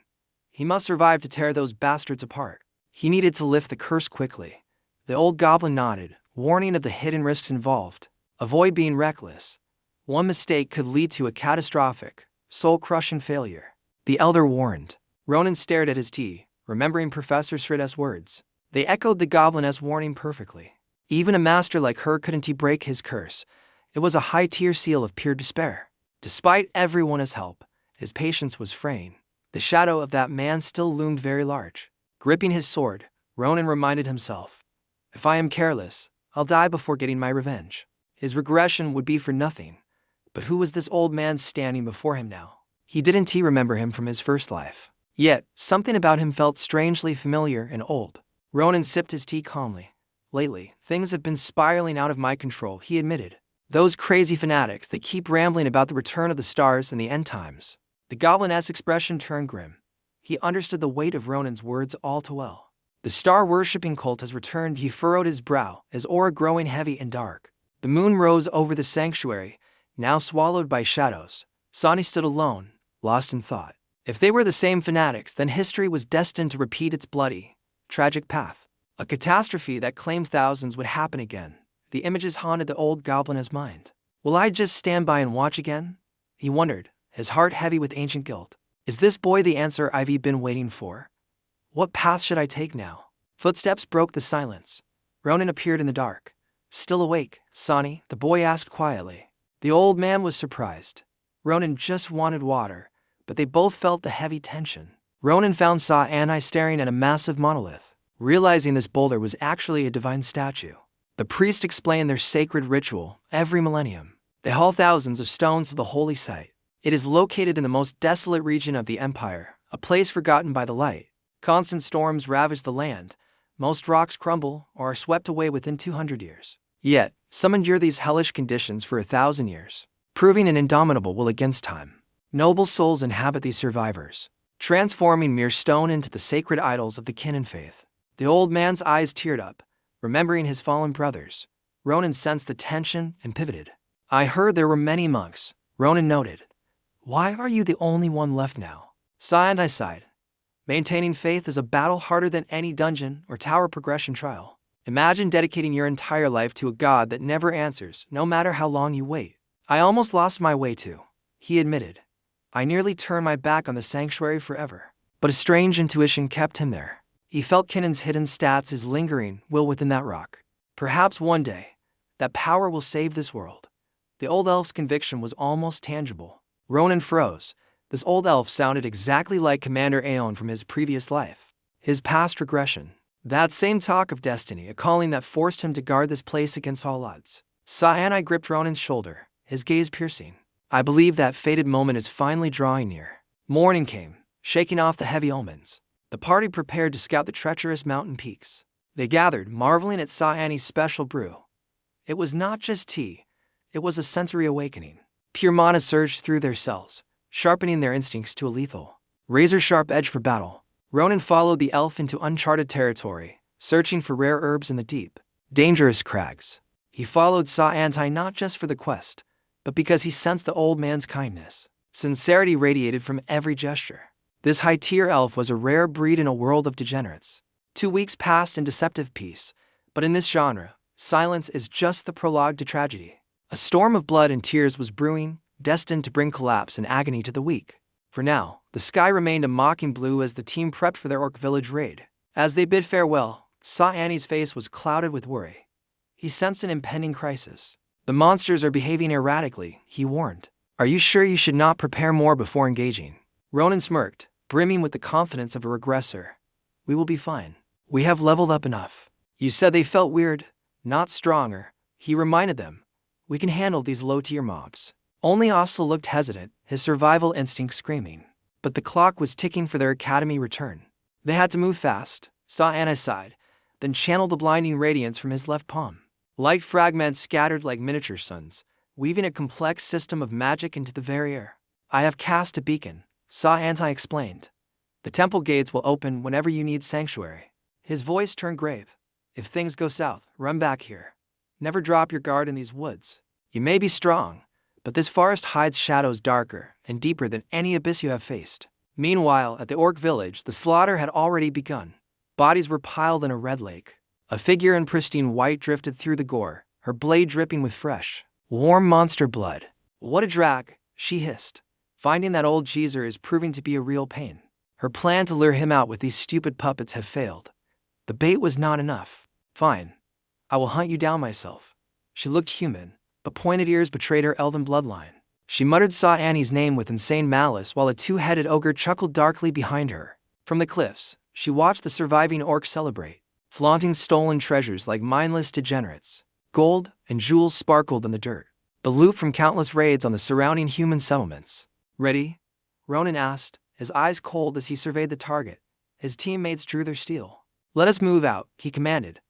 He must survive to tear those bastards apart. He needed to lift the curse quickly. The old goblin nodded, warning of the hidden risks involved. Avoid being reckless. One mistake could lead to a catastrophic, soul-crushing failure. The elder warned. Ronan stared at his tea, remembering Professor Schritt's words. They echoed the goblin's warning perfectly. Even a master like her couldn't break his curse. It was a high-tier seal of pure despair. Despite everyone's help, his patience was fraying. The shadow of that man still loomed very large. Gripping his sword, Ronan reminded himself, if I am careless, I'll die before getting my revenge. His regression would be for nothing. But who was this old man standing before him now? He didn't remember him from his first life. Yet, something about him felt strangely familiar and old. Ronan sipped his tea calmly. Lately, things have been spiraling out of my control, he admitted. Those crazy fanatics that keep rambling about the return of the stars and the end times. The goblin's expression turned grim. He understood the weight of Ronan's words all too well. The star-worshipping cult has returned. He furrowed his brow, his aura growing heavy and dark. The moon rose over the sanctuary, now swallowed by shadows. Sani stood alone, lost in thought. If they were the same fanatics, then history was destined to repeat its bloody, tragic path. A catastrophe that claimed thousands would happen again. The images haunted the old goblin's mind. Will I just stand by and watch again? He wondered, his heart heavy with ancient guilt. Is this boy the answer I've been waiting for? What path should I take now? Footsteps broke the silence. Ronan appeared in the dark. Still awake, Sani? The boy asked quietly. The old man was surprised. Ronan just wanted water, but they both felt the heavy tension. Ronan found 𝐷 staring at a massive monolith. Realizing this boulder was actually a divine statue, the priest explained their sacred ritual. Every millennium, they haul thousands of stones to the holy site. It is located in the most desolate region of the empire, a place forgotten by the light. Constant storms ravage the land. Most rocks crumble or are swept away within 200 years. Yet, some endure these hellish conditions for 1,000 years, proving an indomitable will against time. Noble souls inhabit these survivors, transforming mere stone into the sacred idols of the kin and faith. The old man's eyes teared up, remembering his fallen brothers. Ronan sensed the tension and pivoted. I heard there were many monks, Ronan noted. Why are you the only one left now? 𝐷 sighed. Maintaining faith is a battle harder than any dungeon or tower progression trial. Imagine dedicating your entire life to a god that never answers, no matter how long you wait. I almost lost my way too, he admitted. I nearly turned my back on the sanctuary forever. But a strange intuition kept him there. He felt Kinnan's hidden stats is lingering will within that rock. Perhaps one day, that power will save this world. The old elf's conviction was almost tangible. Ronan froze. This old elf sounded exactly like Commander Aeon from his previous life. His past regression. That same talk of destiny, a calling that forced him to guard this place against all odds. 𝐷 gripped Ronan's shoulder, his gaze piercing. I believe that fated moment is finally drawing near. Morning came, shaking off the heavy omens. The party prepared to scout the treacherous mountain peaks. They gathered, marveling at 𝐷's special brew. It was not just tea, it was a sensory awakening. Pure mana surged through their cells, sharpening their instincts to a lethal, razor-sharp edge for battle. Ronan followed the elf into uncharted territory, searching for rare herbs in the deep, dangerous crags. He followed 𝐷 not just for the quest, but because he sensed the old man's kindness. Sincerity radiated from every gesture. This high-tier elf was a rare breed in a world of degenerates. 2 weeks passed in deceptive peace, but in this genre, silence is just the prologue to tragedy. A storm of blood and tears was brewing, destined to bring collapse and agony to the weak. For now, the sky remained a mocking blue as the team prepped for their orc village raid. As they bid farewell, 𝐷's face was clouded with worry. He sensed an impending crisis. The monsters are behaving erratically, he warned. Are you sure you should not prepare more before engaging? Ronan smirked, brimming with the confidence of a regressor. We will be fine. We have leveled up enough. You said they felt weird, not stronger, he reminded them. We can handle these low-tier mobs. Only Asa looked hesitant, his survival instinct screaming. But the clock was ticking for their academy return. They had to move fast, 𝐷 sighed, then channeled the blinding radiance from his left palm. Light fragments scattered like miniature suns, weaving a complex system of magic into the very air. I have cast a beacon, 𝐷 explained. The temple gates will open whenever you need sanctuary. His voice turned grave. If things go south, run back here. Never drop your guard in these woods. You may be strong, but this forest hides shadows darker and deeper than any abyss you have faced. Meanwhile, at the orc village, the slaughter had already begun. Bodies were piled in a red lake. A figure in pristine white drifted through the gore, her blade dripping with fresh, warm monster blood. What a drag, she hissed. Finding that old geezer is proving to be a real pain. Her plan to lure him out with these stupid puppets had failed. The bait was not enough. Fine. I will hunt you down myself. She looked human, but pointed ears betrayed her elven bloodline. She muttered 𝐷's name with insane malice while a two-headed ogre chuckled darkly behind her. From the cliffs, she watched the surviving orcs celebrate, flaunting stolen treasures like mindless degenerates. Gold and jewels sparkled in the dirt, the loot from countless raids on the surrounding human settlements. Ready? Ronan asked, his eyes cold as he surveyed the target. His teammates drew their steel. Let us move out, he commanded.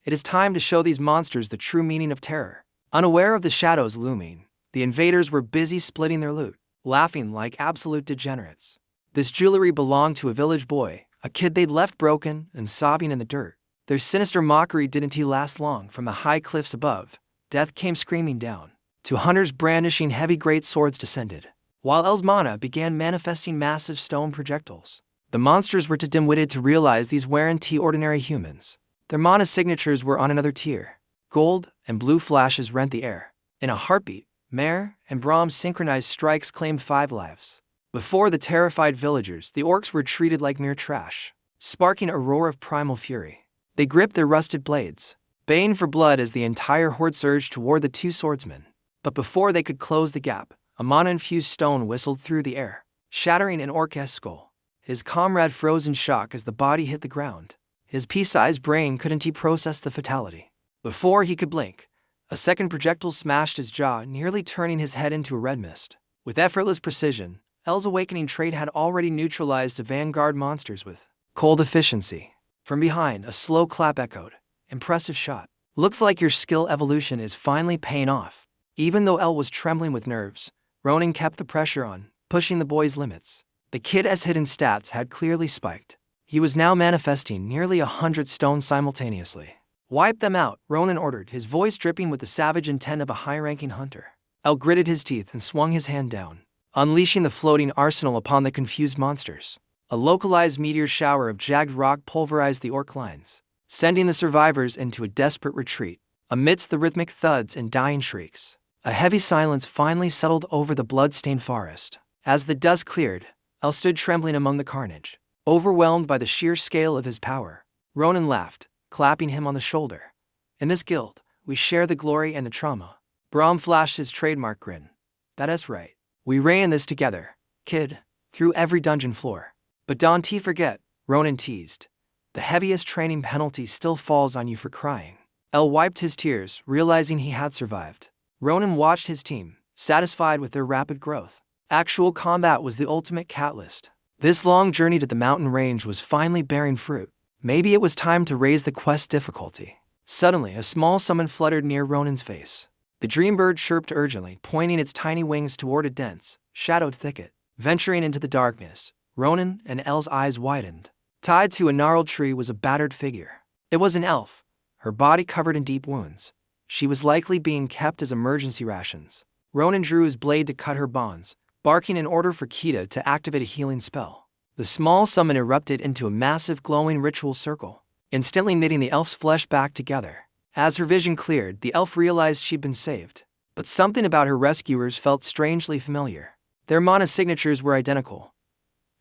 It is time to show these monsters the true meaning of terror. Unaware of the shadows looming, the invaders were busy splitting their loot, laughing like absolute degenerates. This jewelry belonged to a village boy, a kid they'd left broken and sobbing in the dirt. Their sinister mockery didn't last long. From the high cliffs above, death came screaming down. Two hunters brandishing heavy great swords descended, while El's mana began manifesting massive stone projectiles. The monsters were too dim-witted to realize these weren't ordinary humans. Their mana signatures were on another tier. Gold and blue flashes rent the air. In a heartbeat, Mare and Brahm's synchronized strikes claimed 5 lives. Before the terrified villagers, the orcs were treated like mere trash, sparking a roar of primal fury. They gripped their rusted blades, baying for blood as the entire horde surged toward the two swordsmen. But before they could close the gap, a mana-infused stone whistled through the air. shattering an Orc's skull. His comrade froze in shock as the body hit the ground. His pea-sized brain couldn't process the fatality. Before he could blink, a second projectile smashed his jaw, nearly turning his head into a red mist. With effortless precision, 𝐿's awakening trait had already neutralized the vanguard monsters with cold efficiency. From behind, a slow clap echoed. Impressive shot. Looks like your skill evolution is finally paying off. Even though 𝐿 was trembling with nerves, Ronan kept the pressure on, pushing the boy's limits. The kid's hidden stats had clearly spiked. He was now manifesting nearly 100 stones simultaneously. Wipe them out, Ronan ordered, his voice dripping with the savage intent of a high-ranking hunter. 𝐿 gritted his teeth and swung his hand down, unleashing the floating arsenal upon the confused monsters. A localized meteor shower of jagged rock pulverized the orc lines, sending the survivors into a desperate retreat. Amidst the rhythmic thuds and dying shrieks, a heavy silence finally settled over the blood-stained forest. As the dust cleared, 𝐿 stood trembling among the carnage, overwhelmed by the sheer scale of his power. Ronan laughed, clapping him on the shoulder. In this guild, we share the glory and the trauma. Brahm flashed his trademark grin. That's right. We reign this together, kid, through every dungeon floor. But don't forget, Ronan teased. The heaviest training penalty still falls on you for crying. 𝐿 wiped his tears, realizing he had survived. Ronan watched his team, satisfied with their rapid growth. Actual combat was the ultimate catalyst. This long journey to the mountain range was finally bearing fruit. Maybe it was time to raise the quest difficulty. Suddenly, a small summon fluttered near Ronan's face. The dream bird chirped urgently, pointing its tiny wings toward a dense, shadowed thicket. Venturing into the darkness, Ronan and 𝐿's eyes widened. Tied to a gnarled tree was a battered figure. It was an elf, her body covered in deep wounds. She was likely being kept as emergency rations. Ronan drew his blade to cut her bonds, barking an order for 𝐷𝐾𝐃 to activate a healing spell. The small summon erupted into a massive glowing ritual circle, instantly knitting the elf's flesh back together. As her vision cleared, the elf realized she'd been saved. But something about her rescuers felt strangely familiar. Their mana signatures were identical.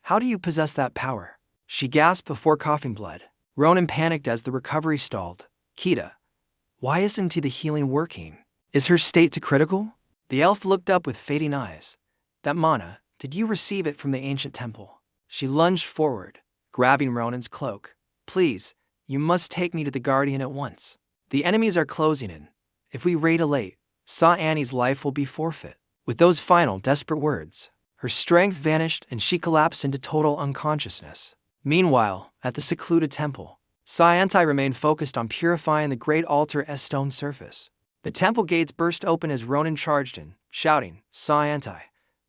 How do you possess that power? She gasped before coughing blood. Ronan panicked as the recovery stalled. 𝐷𝐾𝐃, why isn't the healing working? Is her state too critical? The elf looked up with fading eyes. That mana, did you receive it from the ancient temple? She lunged forward, grabbing Ronan's cloak. Please, you must take me to the Guardian at once. The enemies are closing in. If we raid late, Annie's life will be forfeit. With those final, desperate words, her strength vanished and she collapsed into total unconsciousness. Meanwhile, at the secluded temple, 𝐶 remained focused on purifying the great altar's stone surface. The temple gates burst open as Ronan charged in, shouting, 𝐶,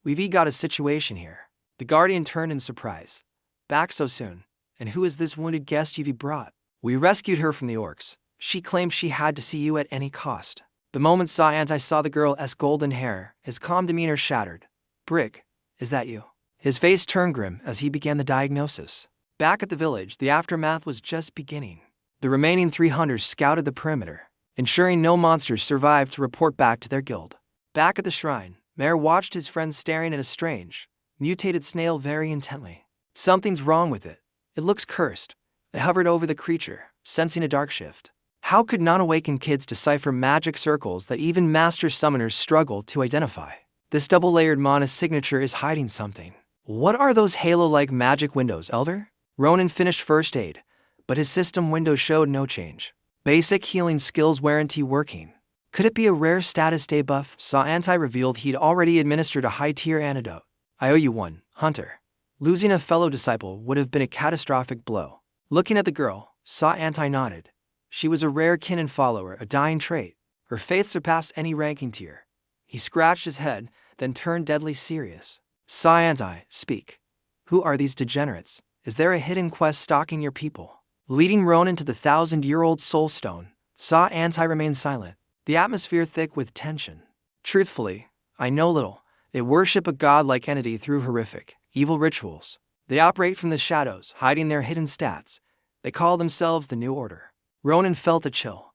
we've got a situation here. The Guardian turned in surprise. Back so soon? And who is this wounded guest you've brought? We rescued her from the orcs. She claimed she had to see you at any cost. The moment 𝐶 saw the girl's golden hair, his calm demeanor shattered. Brick, is that you? His face turned grim as he began the diagnosis. Back at the village, the aftermath was just beginning. The remaining 3 hunters scouted the perimeter, ensuring no monsters survived to report back to their guild. Back at the shrine, Mare watched his friend staring at a strange, mutated snail very intently. Something's wrong with it. It looks cursed. They hovered over the creature, sensing a dark shift. How could non-awakened kids decipher magic circles that even master summoners struggle to identify? This double-layered mana signature is hiding something. What are those halo-like magic windows, Elder? Ronan finished first aid, but his system window showed no change. Basic healing skills weren't working. Could it be a rare status debuff? 𝐶 revealed he'd already administered a high-tier antidote. I owe you one, Hunter. Losing a fellow disciple would have been a catastrophic blow. Looking at the girl, 𝐶 nodded. She was a rare kin and follower, a dying trait. Her faith surpassed any ranking tier. He scratched his head, then turned deadly serious. 𝐶, speak. Who are these degenerates? Is there a hidden quest stalking your people? Leading Ronan to the 1,000-year-old soul stone, 𝐶 remained silent, the atmosphere thick with tension. Truthfully, I know little. They worship a godlike entity through horrific, evil rituals. They operate from the shadows, hiding their hidden stats. They call themselves the New Order. Ronan felt a chill.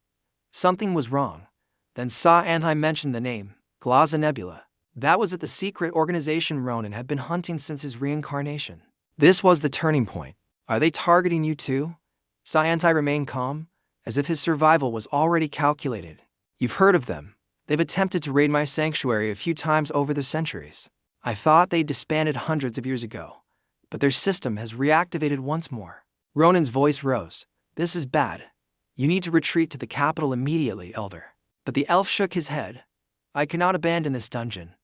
Something was wrong. Then 𝐶 mentioned the name, Glaza Nebula. That was the secret organization Ronan had been hunting since his reincarnation. This was the turning point. Are they targeting you too? 𝐶 remained calm, as if his survival was already calculated. You've heard of them. They've attempted to raid my sanctuary a few times over the centuries. I thought they disbanded hundreds of years ago, but their system has reactivated once more. Ronan's voice rose. This is bad. You need to retreat to the capital immediately, Elder. But the elf shook his head. I cannot abandon this dungeon.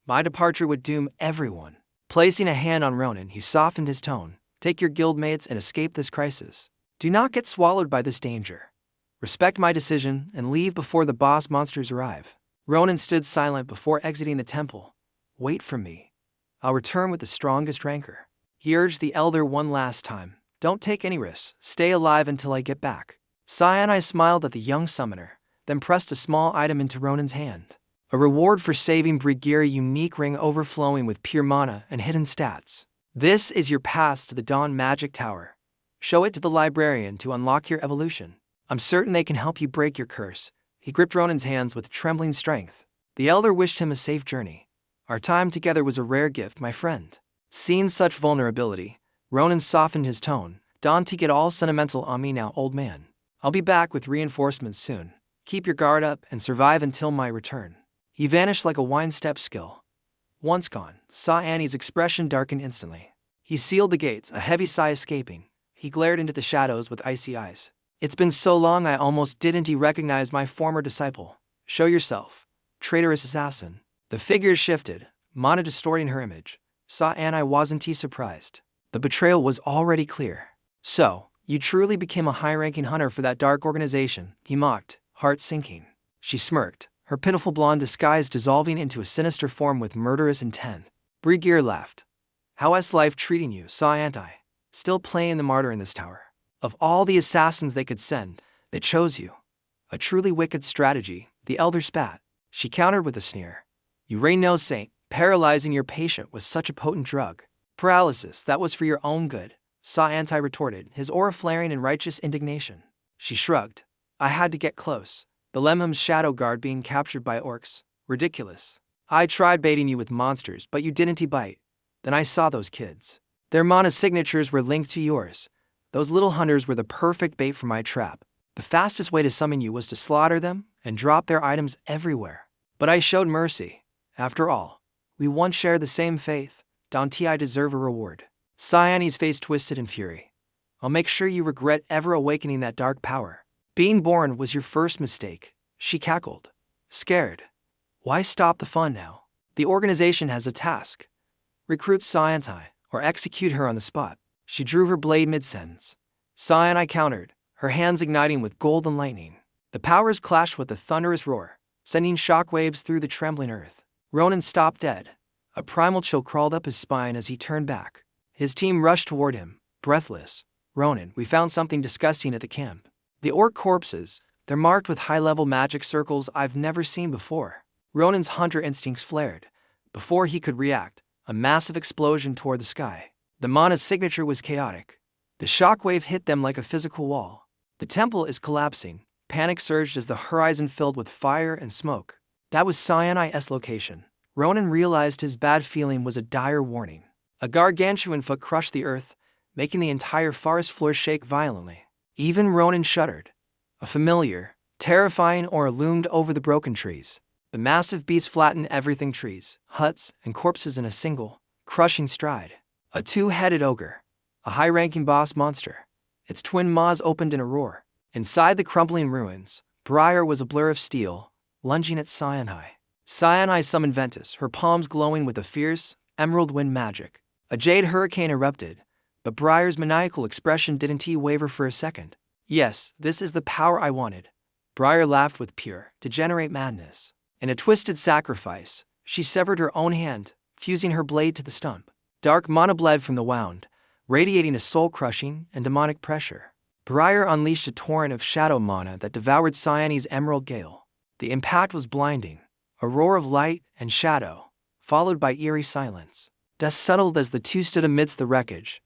My departure would doom everyone. Placing a hand on Ronan, he softened his tone. Take your guildmates and escape this crisis. Do not get swallowed by this danger. Respect my decision and leave before the boss monsters arrive. Ronan stood silent before exiting the temple. Wait for me. I'll return with the strongest rancor. He urged the elder one last time. Don't take any risks. Stay alive until I get back. 𝐶𝐼 smiled at the young summoner, then pressed a small item into Ronan's hand. A reward for saving 𝐓𝐫𝐚𝐬𝐡 unique ring overflowing with pure mana and hidden stats. This is your pass to the Dawn Magic Tower. Show it to the librarian to unlock your evolution. I'm certain they can help you break your curse. He gripped Ronan's hands with trembling strength. The elder wished him a safe journey. Our time together was a rare gift, my friend. Seeing such vulnerability, Ronan softened his tone. Don't get all sentimental on me now, old man. I'll be back with reinforcements soon. Keep your guard up and survive until my return. He vanished like a wine-step skill. Once gone, 𝐶𝐼's expression darkened instantly. He sealed the gates, a heavy sigh escaping. He glared into the shadows with icy eyes. It's been so long I almost didn't recognize my former disciple. Show yourself, traitorous assassin. The figures shifted, mana distorting her image. 𝐶𝐼 wasn't surprised. The betrayal was already clear. So, you truly became a high-ranking hunter for that dark organization, he mocked, heart sinking. She smirked, her pitiful blonde disguise dissolving into a sinister form with murderous intent. 𝐓𝐫𝐚𝐬𝐡 laughed. How's life treating you, 𝐶𝐼? Still playing the martyr in this tower. Of all the assassins they could send, they chose you. A truly wicked strategy, the elder spat. She countered with a sneer. You rain no saint, paralyzing your patient with such a potent drug. Paralysis, that was for your own good, 𝐶𝐼 retorted, his aura flaring in righteous indignation. She shrugged. I had to get close. The Lemham's shadow guard being captured by orcs. Ridiculous. I tried baiting you with monsters, but you didn't bite. Then I saw those kids. Their mana signatures were linked to yours. Those little hunters were the perfect bait for my trap. The fastest way to summon you was to slaughter them and drop their items everywhere. But I showed mercy. After all, we once shared the same faith. Don't I deserve a reward? 𝐶𝐼's face twisted in fury. I'll make sure you regret ever awakening that dark power. Being born was your first mistake, she cackled. Scared. Why stop the fun now? The organization has a task. Recruit 𝐶𝐼, or execute her on the spot. She drew her blade mid-sentence. 𝐶𝐼 countered, her hands igniting with golden lightning. The powers clashed with a thunderous roar, sending shockwaves through the trembling earth. Ronan stopped dead. A primal chill crawled up his spine as he turned back. His team rushed toward him, breathless. Ronan, we found something disgusting at the camp. The orc corpses, they're marked with high-level magic circles I've never seen before. Ronan's hunter instincts flared. Before he could react, a massive explosion tore the sky. The mana's signature was chaotic. The shockwave hit them like a physical wall. The temple is collapsing. Panic surged as the horizon filled with fire and smoke. That was 𝐶𝐼's location. Ronan realized his bad feeling was a dire warning. A gargantuan foot crushed the earth, making the entire forest floor shake violently. Even Ronan shuddered. A familiar, terrifying aura loomed over the broken trees. The massive beast flattened everything: trees, huts, and corpses in a single, crushing stride. A two-headed ogre, a high-ranking boss monster. Its twin maws opened in a roar. Inside the crumbling ruins, Briar was a blur of steel, lunging at 𝐶𝐼. 𝐶𝐼 summoned Ventus, her palms glowing with a fierce, emerald wind magic. A jade hurricane erupted, but Briar's maniacal expression didn't waver for a second. Yes, this is the power I wanted. Briar laughed with pure, degenerate madness. In a twisted sacrifice, she severed her own hand, fusing her blade to the stump. Dark mana bled from the wound, radiating a soul-crushing and demonic pressure. Briar unleashed a torrent of shadow mana that devoured 𝐶𝐼's emerald gale. The impact was blinding, a roar of light and shadow, followed by eerie silence. Death settled as the two stood amidst the wreckage.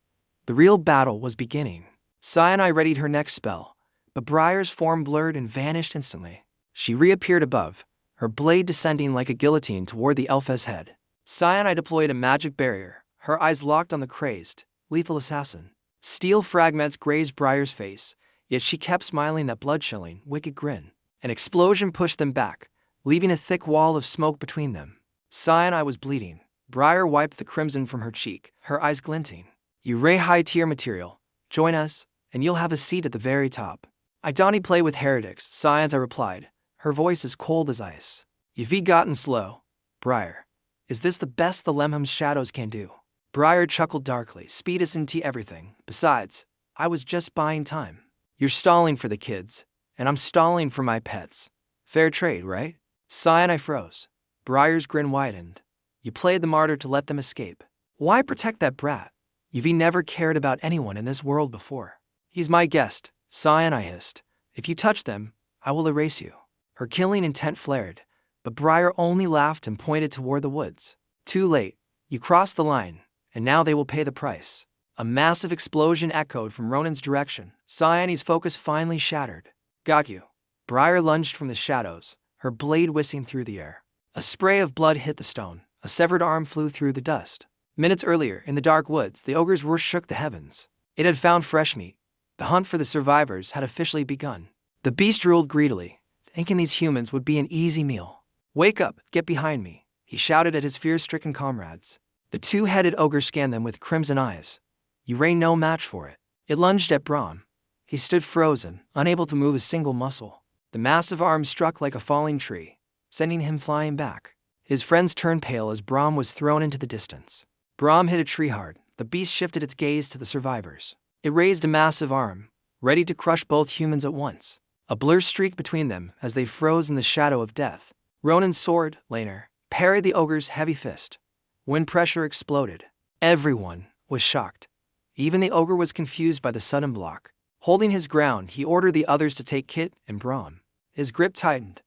The real battle was beginning. 𝐶𝐼 readied her next spell, but Briar's form blurred and vanished instantly. She reappeared above, her blade descending like a guillotine toward the elf's head. 𝐶𝐼 deployed a magic barrier, her eyes locked on the crazed, lethal assassin. Steel fragments grazed Briar's face, yet she kept smiling that blood-chilling, wicked grin. An explosion pushed them back, leaving a thick wall of smoke between them. 𝐶𝐼 was bleeding. Briar wiped the crimson from her cheek, her eyes glinting. 𝐓𝐫𝐚𝐿 material. Join us, and you'll have a seat at the very top. I don't play with heretics, Science, I replied, her voice as cold as ice. You've gotten slow, Briar. Is this the best the 𝐓𝐫𝐚𝐬𝐡 shadows can do? Briar chuckled darkly. Speed isn't everything. Besides, I was just buying time. You're stalling for the kids, and I'm stalling for my pets. Fair trade, right? Science, I froze. Briar's grin widened. You played the martyr to let them escape. Why protect that brat? You've never cared about anyone in this world before. He's my guest, Science, I hissed. If you touch them, I will erase you. Her killing intent flared, but Briar only laughed and pointed toward the woods. Too late. You crossed the line, and now they will pay the price. A massive explosion echoed from Ronan's direction. Science's focus finally shattered. Got you. Briar lunged from the shadows, her blade whizzing through the air. A spray of blood hit the stone. A severed arm flew through the dust. Minutes earlier, in the dark woods, the ogre's roar shook the heavens. It had found fresh meat. The hunt for the survivors had officially begun. The beast drooled greedily, thinking these humans would be an easy meal. Wake up, get behind me, he shouted at his fear-stricken comrades. The two-headed ogre scanned them with crimson eyes. You ain't no match for it. It lunged at Brahm. He stood frozen, unable to move a single muscle. The massive arm struck like a falling tree, sending him flying back. His friends turned pale as Brahm was thrown into the distance. Brahm hit a tree hard. The beast shifted its gaze to the survivors. It raised a massive arm, ready to crush both humans at once. A blur streaked between them as they froze in the shadow of death. Ronan's sword, Laner, parried the ogre's heavy fist. Wind pressure exploded. Everyone was shocked. Even the ogre was confused by the sudden block. Holding his ground, he ordered the others to take Kit and Brahm. His grip tightened.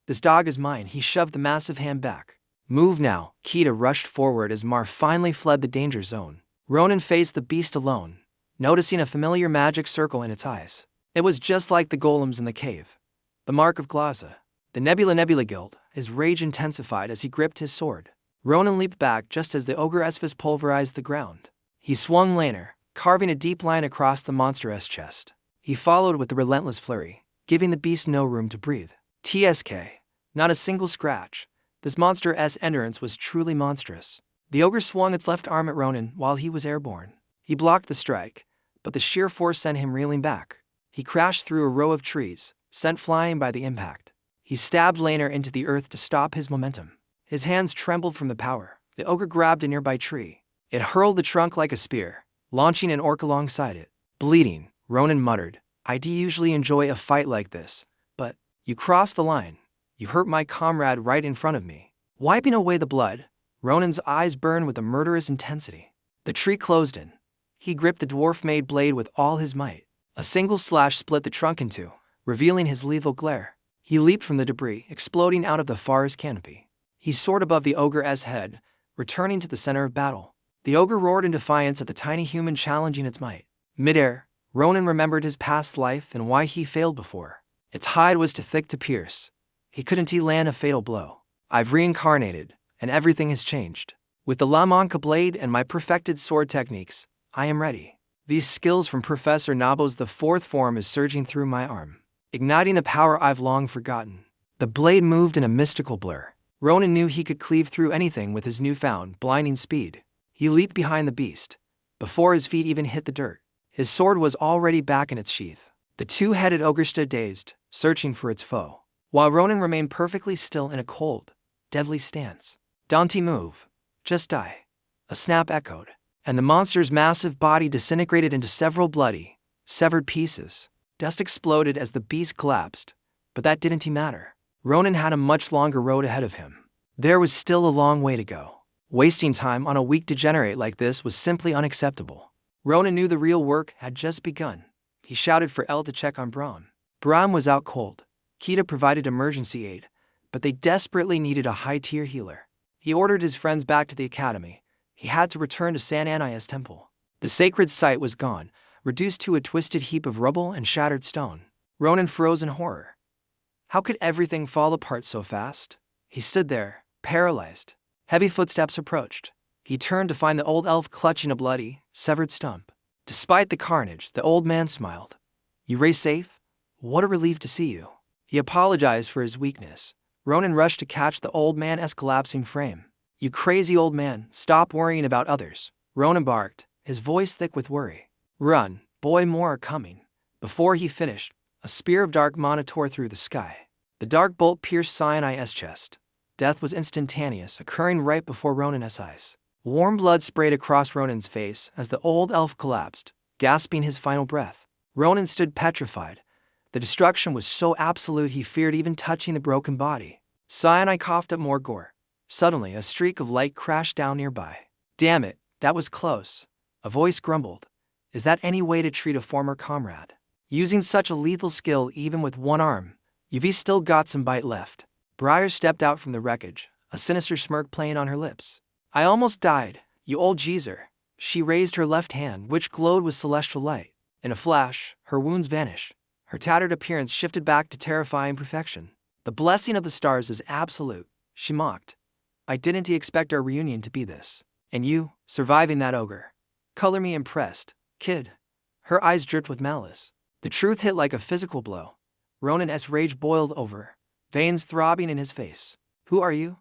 This dog is mine, he shoved the massive hand back. Move now, 𝐷𝐾𝐃 rushed forward as Mar finally fled the danger zone. Ronan faced the beast alone, noticing a familiar magic circle in its eyes. It was just like the golems in the cave. The mark of 𝐓𝐫𝐚𝐬𝐡. The Nebula guild. His rage intensified as he gripped his sword. Ronan leaped back just as the ogre's fist pulverized the ground. He swung Laner, carving a deep line across the monster's chest. He followed with the relentless flurry, giving the beast no room to breathe. TSK. Not a single scratch. This monster's endurance was truly monstrous. The ogre swung its left arm at Ronan while he was airborne. He blocked the strike, but the sheer force sent him reeling back. He crashed through a row of trees, sent flying by the impact. He stabbed Laner into the earth to stop his momentum. His hands trembled from the power. The ogre grabbed a nearby tree. It hurled the trunk like a spear, launching an orc alongside it. Bleeding, Ronan muttered. I do usually enjoy a fight like this, but you crossed the line. You hurt my comrade right in front of me. Wiping away the blood, Ronan's eyes burned with a murderous intensity. The tree closed in. He gripped the dwarf-made blade with all his might. A single slash split the trunk in two, revealing his lethal glare. He leaped from the debris, exploding out of the forest canopy. He soared above the ogre's head, returning to the center of battle. The ogre roared in defiance at the tiny human challenging its might. Midair, Ronan remembered his past life and why he failed before. Its hide was too thick to pierce. He couldn't land a fatal blow. I've reincarnated, and everything has changed. With the 𝐴𝐻𝐼𝐴 blade and my perfected sword techniques, I am ready. These skills from Professor Nabo's the fourth form is surging through my arm, igniting a power I've long forgotten. The blade moved in a mystical blur. Ronan knew he could cleave through anything with his newfound, blinding speed. He leaped behind the beast. Before his feet even hit the dirt, his sword was already back in its sheath. The two-headed ogre stood dazed, searching for its foe, while Ronan remained perfectly still in a cold, deadly stance. Don't move. Just die. A snap echoed, and the monster's massive body disintegrated into several bloody, severed pieces. Dust exploded as the beast collapsed, but that didn't matter. Ronan had a much longer road ahead of him. There was still a long way to go. Wasting time on a weak degenerate like this was simply unacceptable. Ronan knew the real work had just begun. He shouted for 𝐿 to check on Brahm. Brahm was out cold. 𝐷𝐾𝐃 provided emergency aid, but they desperately needed a high-tier healer. He ordered his friends back to the academy. He had to return to San Anias Temple. The sacred site was gone, reduced to a twisted heap of rubble and shattered stone. Ronan froze in horror. How could everything fall apart so fast? He stood there, paralyzed. Heavy footsteps approached. He turned to find the old elf clutching a bloody, severed stump. Despite the carnage, the old man smiled. You ray safe? What a relief to see you. He apologized for his weakness. Ronan rushed to catch the old man's collapsing frame. You crazy old man, stop worrying about others, Ronan barked, his voice thick with worry. Run, boy, more are coming. Before he finished, a spear of dark mana tore through the sky. The dark bolt pierced 𝐶𝐼's chest. Death was instantaneous, occurring right before Ronan's eyes. Warm blood sprayed across Ronan's face as the old elf collapsed, gasping his final breath. Ronan stood petrified. The destruction was so absolute he feared even touching the broken body. 𝐶𝐼 coughed up more gore. Suddenly, a streak of light crashed down nearby. Damn it, that was close. A voice grumbled. Is that any way to treat a former comrade? Using such a lethal skill even with one arm, 𝐓𝐫 still got some bite left. Briar stepped out from the wreckage, a sinister smirk playing on her lips. I almost died, you old geezer. She raised her left hand, which glowed with celestial light. In a flash, her wounds vanished. Her tattered appearance shifted back to terrifying perfection. The blessing of the stars is absolute, she mocked. I didn't expect our reunion to be this. And you, surviving that ogre. Color me impressed, kid. Her eyes dripped with malice. The truth hit like a physical blow. Ronan's rage boiled over, veins throbbing in his face. Who are you?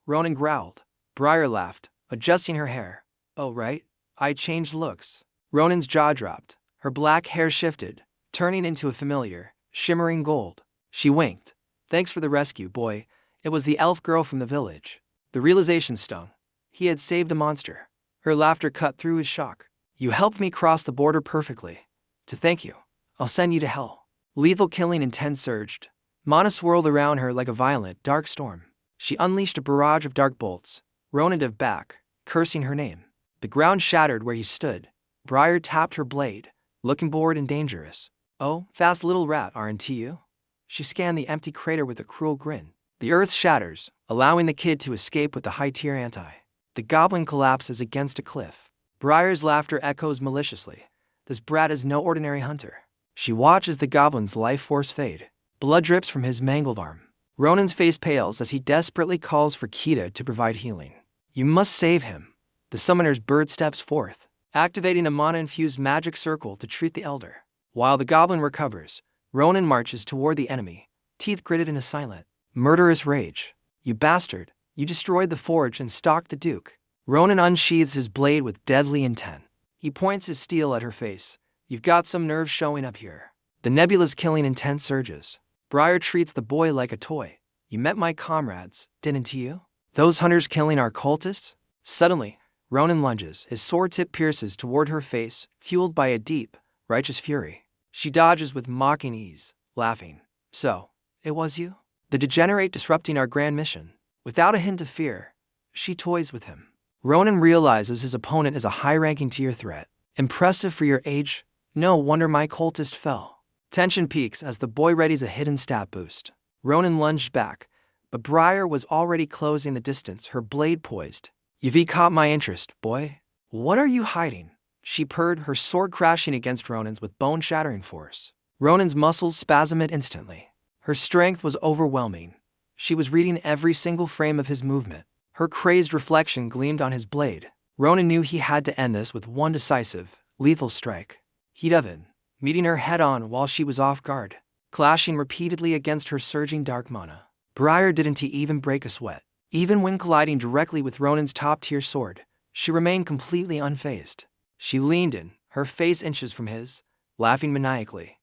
Ronan growled. Briar laughed, adjusting her hair. Oh right, I changed looks. Ronan's jaw dropped. Her black hair shifted, turning into a familiar, shimmering gold. She winked. Thanks for the rescue, boy. It was the elf girl from the village. The realization stung. He had saved a monster. Her laughter cut through his shock. You helped me cross the border perfectly. To thank you, I'll send you to hell. Lethal killing intent surged. Mana swirled around her like a violent, dark storm. She unleashed a barrage of dark bolts. Ronan dove back, cursing her name. The ground shattered where he stood. Briar tapped her blade, looking bored and dangerous. Oh, fast little rat, aren't you? She scanned the empty crater with a cruel grin. The earth shatters, allowing the kid to escape with the high-tier anti. The goblin collapses against a cliff. Briar's laughter echoes maliciously. This brat is no ordinary hunter. She watches the goblin's life force fade. Blood drips from his mangled arm. Ronan's face pales as he desperately calls for 𝐊𝐃 to provide healing. You must save him. The summoner's bird steps forth, activating a mana-infused magic circle to treat the elder. While the goblin recovers, Ronan marches toward the enemy, teeth gritted in a silent, murderous rage. You bastard, you destroyed the forge and stalked the duke. Ronan unsheathes his blade with deadly intent. He points his steel at her face. You've got some nerve showing up here. The nebula's killing intent surges. Briar treats the boy like a toy. You met my comrades, didn't you? Those hunters killing our cultists? Suddenly, Ronan lunges. His sword tip pierces toward her face, fueled by a deep, righteous fury. She dodges with mocking ease, laughing. So, it was you? The degenerate disrupting our grand mission. Without a hint of fear, she toys with him. Ronan realizes his opponent is a high-ranking tier threat. Impressive for your age. No wonder my cultist fell. Tension peaks as the boy readies a hidden stat boost. Ronan lunged back, but Briar was already closing the distance, her blade poised. 𝐓𝐫 caught my interest, boy. What are you hiding? She purred, her sword crashing against Ronan's with bone-shattering force. Ronan's muscles spasmed instantly. Her strength was overwhelming. She was reading every single frame of his movement. Her crazed reflection gleamed on his blade. Ronan knew he had to end this with one decisive, lethal strike. He dove in, meeting her head-on while she was off guard, clashing repeatedly against her surging dark mana. Briar didn't even break a sweat. Even when colliding directly with Ronan's top-tier sword, she remained completely unfazed. She leaned in, her face inches from his, laughing maniacally.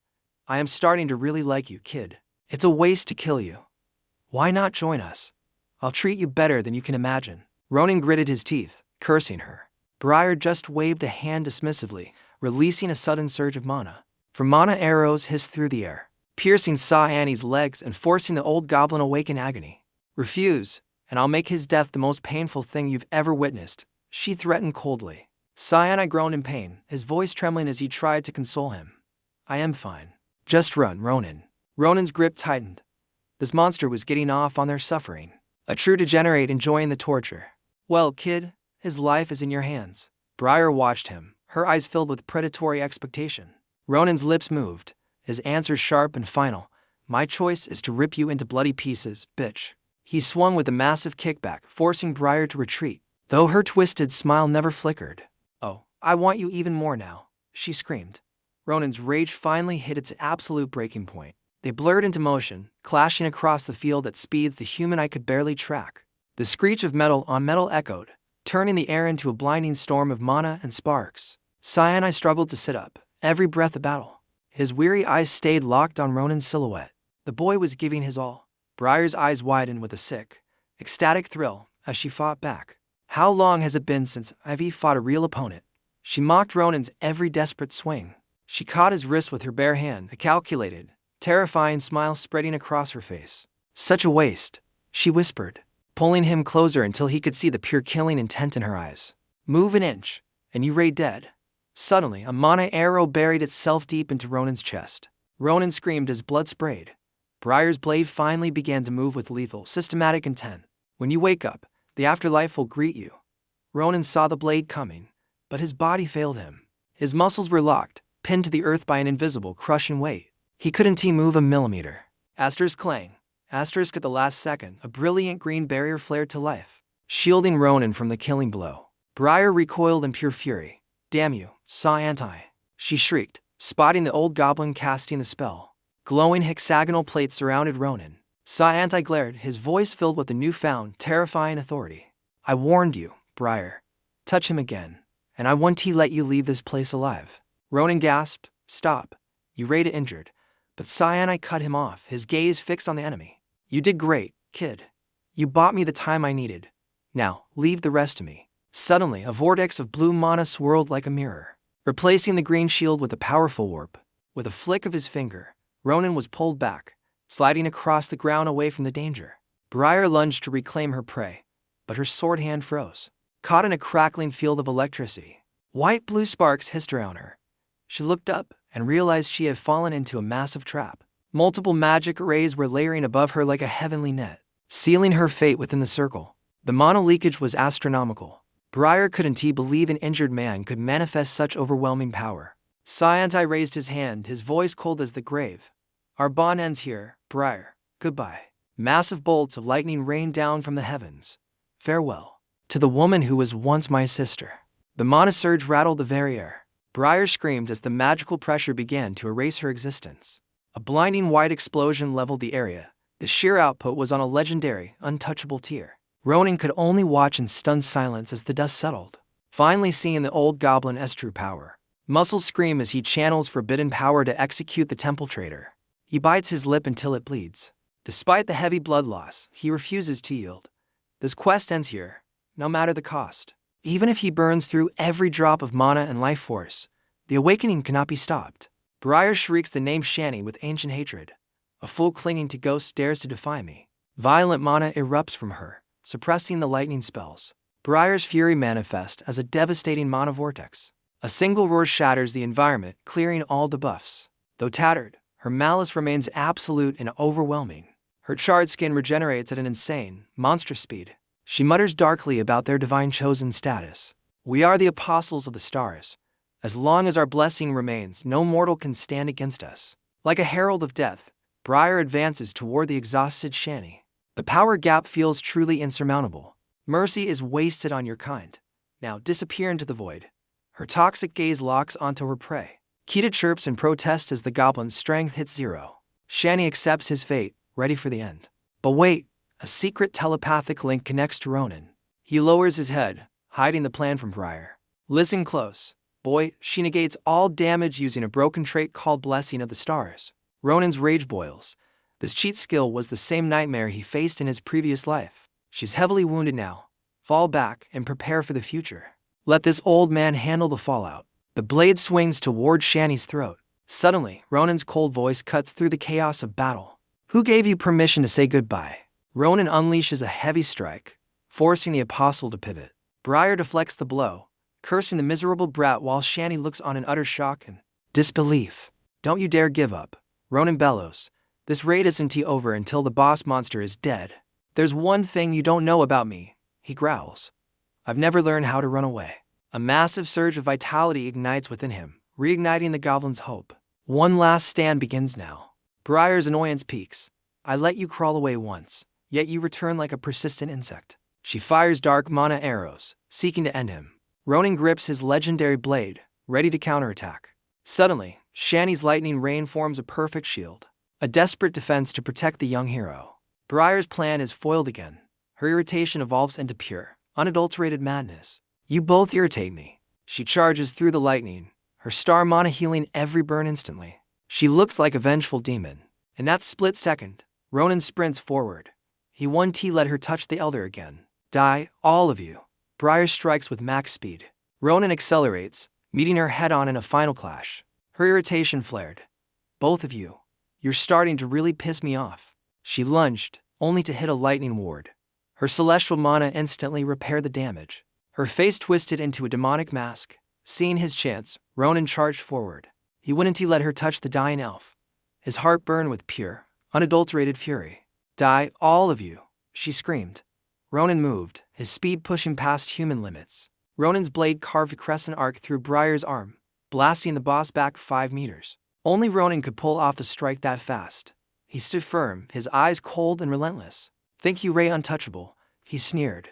I am starting to really like you, kid. It's a waste to kill you. Why not join us? I'll treat you better than you can imagine. Ronan gritted his teeth, cursing her. Briar just waved a hand dismissively, releasing a sudden surge of mana. For mana arrows hissed through the air, piercing 𝐶𝐼's legs and forcing the old goblin awake in agony. Refuse, and I'll make his death the most painful thing you've ever witnessed, she threatened coldly. 𝐶𝐼 groaned in pain, his voice trembling as he tried to console him. I am fine. Just run, Ronan. Ronan's grip tightened. This monster was getting off on their suffering. A true degenerate enjoying the torture. Well, kid, his life is in your hands. Briar watched him, her eyes filled with predatory expectation. Ronan's lips moved, his answer sharp and final. My choice is to rip you into bloody pieces, bitch. He swung with a massive kickback, forcing Briar to retreat, though her twisted smile never flickered. Oh, I want you even more now, she screamed. Ronan's rage finally hit its absolute breaking point. They blurred into motion, clashing across the field at speeds the human eye could barely track. The screech of metal on metal echoed, turning the air into a blinding storm of mana and sparks. 𝐻𝐿 struggled to sit up, every breath a battle. His weary eyes stayed locked on Ronan's silhouette. The boy was giving his all. Briar's eyes widened with a sick, ecstatic thrill as she fought back. How long has it been since 𝐿𝐵 fought a real opponent? She mocked Ronan's every desperate swing. She caught his wrist with her bare hand, a calculated, terrifying smile spreading across her face. Such a waste, she whispered, pulling him closer until he could see the pure killing intent in her eyes. Move an inch, and you ray dead. Suddenly, a mana arrow buried itself deep into Ronan's chest. Ronan screamed as blood sprayed. Briar's blade finally began to move with lethal, systematic intent. When you wake up, the afterlife will greet you. Ronan saw the blade coming, but his body failed him. His muscles were locked, pinned to the earth by an invisible, crushing weight. He couldn't move a millimeter. Asterisk clang. Asterisk at the last second, a brilliant green barrier flared to life, shielding Ronan from the killing blow. Briar recoiled in pure fury. Damn you, 𝐻𝐿, she shrieked, spotting the old goblin casting the spell. Glowing hexagonal plates surrounded Ronan. 𝐻𝐿 glared, his voice filled with a newfound, terrifying authority. I warned you, Briar. Touch him again, and I won't let you leave this place alive. Ronan gasped. Stop. You rayed injured. But 𝐻𝐿 cut him off, his gaze fixed on the enemy. You did great, kid. You bought me the time I needed. Now, leave the rest to me. Suddenly, a vortex of blue mana swirled like a mirror, replacing the green shield with a powerful warp. With a flick of his finger, Ronan was pulled back, sliding across the ground away from the danger. Briar lunged to reclaim her prey, but her sword hand froze, caught in a crackling field of electricity. White-blue sparks hissed around her. She looked up and realized she had fallen into a massive trap. Multiple magic arrays were layering above her like a heavenly net, sealing her fate within the circle. The mana leakage was astronomical. Briar couldn't believe an injured man could manifest such overwhelming power. 𝐻𝐿 raised his hand, his voice cold as the grave. Our bond ends here, Briar. Goodbye. Massive bolts of lightning rained down from the heavens. Farewell. To the woman who was once my sister. The mana surge rattled the very air. Briar screamed as the magical pressure began to erase her existence. A blinding white explosion leveled the area. The sheer output was on a legendary, untouchable tier. Ronan could only watch in stunned silence as the dust settled, finally seeing the old goblin's true power. Muscles scream as he channels forbidden power to execute the temple traitor. He bites his lip until it bleeds. Despite the heavy blood loss, he refuses to yield. This quest ends here, no matter the cost. Even if he burns through every drop of mana and life force, the awakening cannot be stopped. Briar shrieks the name 𝐻𝐿 with ancient hatred. A fool clinging to ghosts dares to defy me. Violent mana erupts from her, suppressing the lightning spells. Briar's fury manifests as a devastating mana vortex. A single roar shatters the environment, clearing all debuffs. Though tattered, her malice remains absolute and overwhelming. Her charred skin regenerates at an insane, monstrous speed. She mutters darkly about their divine chosen status. We are the apostles of the stars. As long as our blessing remains, no mortal can stand against us. Like a herald of death, Briar advances toward the exhausted 𝐻𝐿. The power gap feels truly insurmountable. Mercy is wasted on your kind. Now disappear into the void. Her toxic gaze locks onto her prey. 𝐷𝐾 chirps in protest as the goblin's strength hits zero. 𝐻𝐿 accepts his fate, ready for the end. But wait, a secret telepathic link connects to Ronan. He lowers his head, hiding the plan from Briar. Listen close. Boy, she negates all damage using a broken trait called Blessing of the Stars. Ronan's rage boils. This cheat skill was the same nightmare he faced in his previous life. She's heavily wounded now. Fall back and prepare for the future. Let this old man handle the fallout. The blade swings toward 𝐻𝐿's throat. Suddenly, Ronan's cold voice cuts through the chaos of battle. Who gave you permission to say goodbye? Ronan unleashes a heavy strike, forcing the apostle to pivot. Briar deflects the blow, cursing the miserable brat while 𝐻𝐿 looks on in utter shock and disbelief. Don't you dare give up, Ronan bellows. This raid isn't over until the boss monster is dead. There's one thing you don't know about me, he growls. I've never learned how to run away. A massive surge of vitality ignites within him, reigniting the goblin's hope. One last stand begins now. Briar's annoyance peaks. I let you crawl away once, yet you return like a persistent insect. She fires dark mana arrows, seeking to end him. Ronan grips his legendary blade, ready to counterattack. Suddenly, 𝐻𝐿's lightning rain forms a perfect shield, a desperate defense to protect the young hero. Briar's plan is foiled again. Her irritation evolves into pure, unadulterated madness. You both irritate me. She charges through the lightning, her star mana healing every burn instantly. She looks like a vengeful demon. In that split second, Ronan sprints forward. He 1T let her touch the elder again. Die, all of you. Briar strikes with max speed. Ronan accelerates, meeting her head-on in a final clash. Her irritation flared. Both of you. You're starting to really piss me off. She lunged, only to hit a lightning ward. Her celestial mana instantly repaired the damage. Her face twisted into a demonic mask. Seeing his chance, Ronan charged forward. He wouldn't let her touch the dying elf. His heart burned with pure, unadulterated fury. Die, all of you, she screamed. Ronan moved, his speed pushing past human limits. Ronan's blade carved a crescent arc through Briar's arm, blasting the boss back 5 meters. Only Ronan could pull off the strike that fast. He stood firm, his eyes cold and relentless. Think you Ray untouchable, he sneered.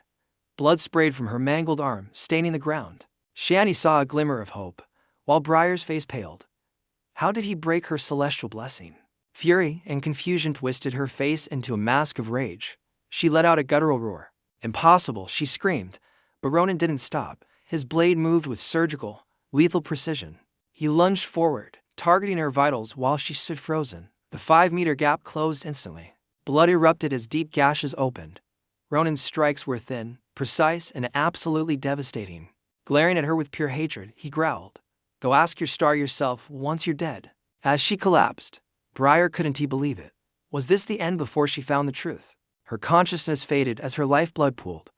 Blood sprayed from her mangled arm, staining the ground. Shani saw a glimmer of hope, while Briar's face paled. How did he break her celestial blessing? Fury and confusion twisted her face into a mask of rage. She let out a guttural roar. Impossible, she screamed, but Ronan didn't stop. His blade moved with surgical, lethal precision. He lunged forward, targeting her vitals while she stood frozen. The 5-meter gap closed instantly. Blood erupted as deep gashes opened. Ronan's strikes were thin, precise, and absolutely devastating. Glaring at her with pure hatred, he growled, "Go ask your star yourself once you're dead." As she collapsed, Briar couldn't believe it. Was this the end before she found the truth? Her consciousness faded as her lifeblood pooled.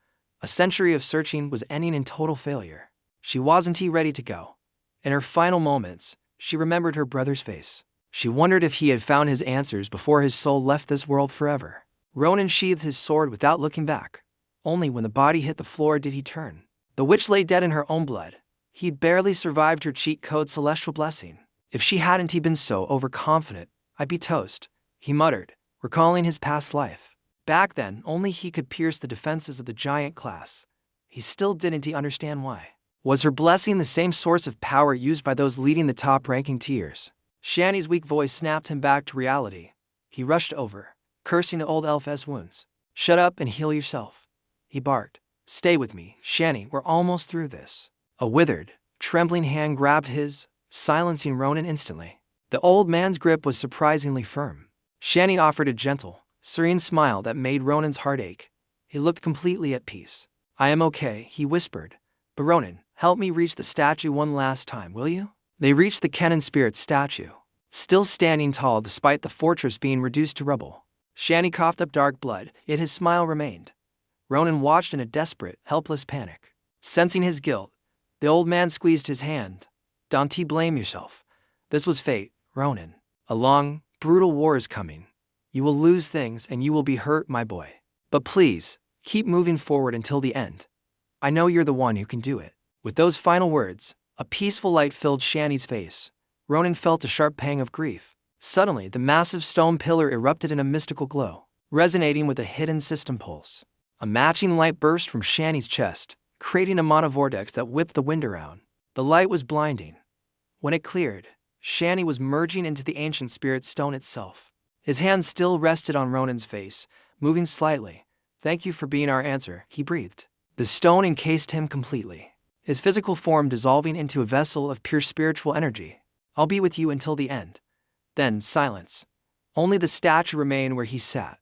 A century of searching was ending in total failure. She wasn't ready to go. In her final moments, she remembered her brother's face. She wondered if he had found his answers before his soul left this world forever. Ronan sheathed his sword without looking back. Only when the body hit the floor did he turn. The witch lay dead in her own blood. He'd barely survived her cheat code celestial blessing. If she hadn't been so overconfident, I'd be toast, he muttered, recalling his past life. Back then, only he could pierce the defenses of the giant class. He still didn't understand why. Was her blessing the same source of power used by those leading the top-ranking tiers? Shani's weak voice snapped him back to reality. He rushed over, cursing the old elf's wounds. "Shut up and heal yourself," he barked. "Stay with me, Shani, we're almost through this." A withered, trembling hand grabbed his, silencing Ronan instantly. The old man's grip was surprisingly firm. Shani offered a gentle, serene smile that made Ronan's heart ache. He looked completely at peace. "I am okay," he whispered. "But Ronan, help me reach the statue one last time, will you?" They reached the Kennen spirit statue, still standing tall despite the fortress being reduced to rubble. Shani coughed up dark blood, yet his smile remained. Ronan watched in a desperate, helpless panic. Sensing his guilt, the old man squeezed his hand. "Don't blame yourself. This was fate, Ronan. A long, brutal war is coming. You will lose things and you will be hurt, my boy. But please, keep moving forward until the end. I know you're the one who can do it." With those final words, a peaceful light filled Shani's face. Ronan felt a sharp pang of grief. Suddenly, the massive stone pillar erupted in a mystical glow, resonating with a hidden system pulse. A matching light burst from Shani's chest, creating a mana vortex that whipped the wind around. The light was blinding. When it cleared, Shani was merging into the ancient spirit stone itself. His hand still rested on Ronan's face, moving slightly. "Thank you for being our answer," he breathed. The stone encased him completely, his physical form dissolving into a vessel of pure spiritual energy. "I'll be with you until the end." Then silence. Only the statue remained where he sat,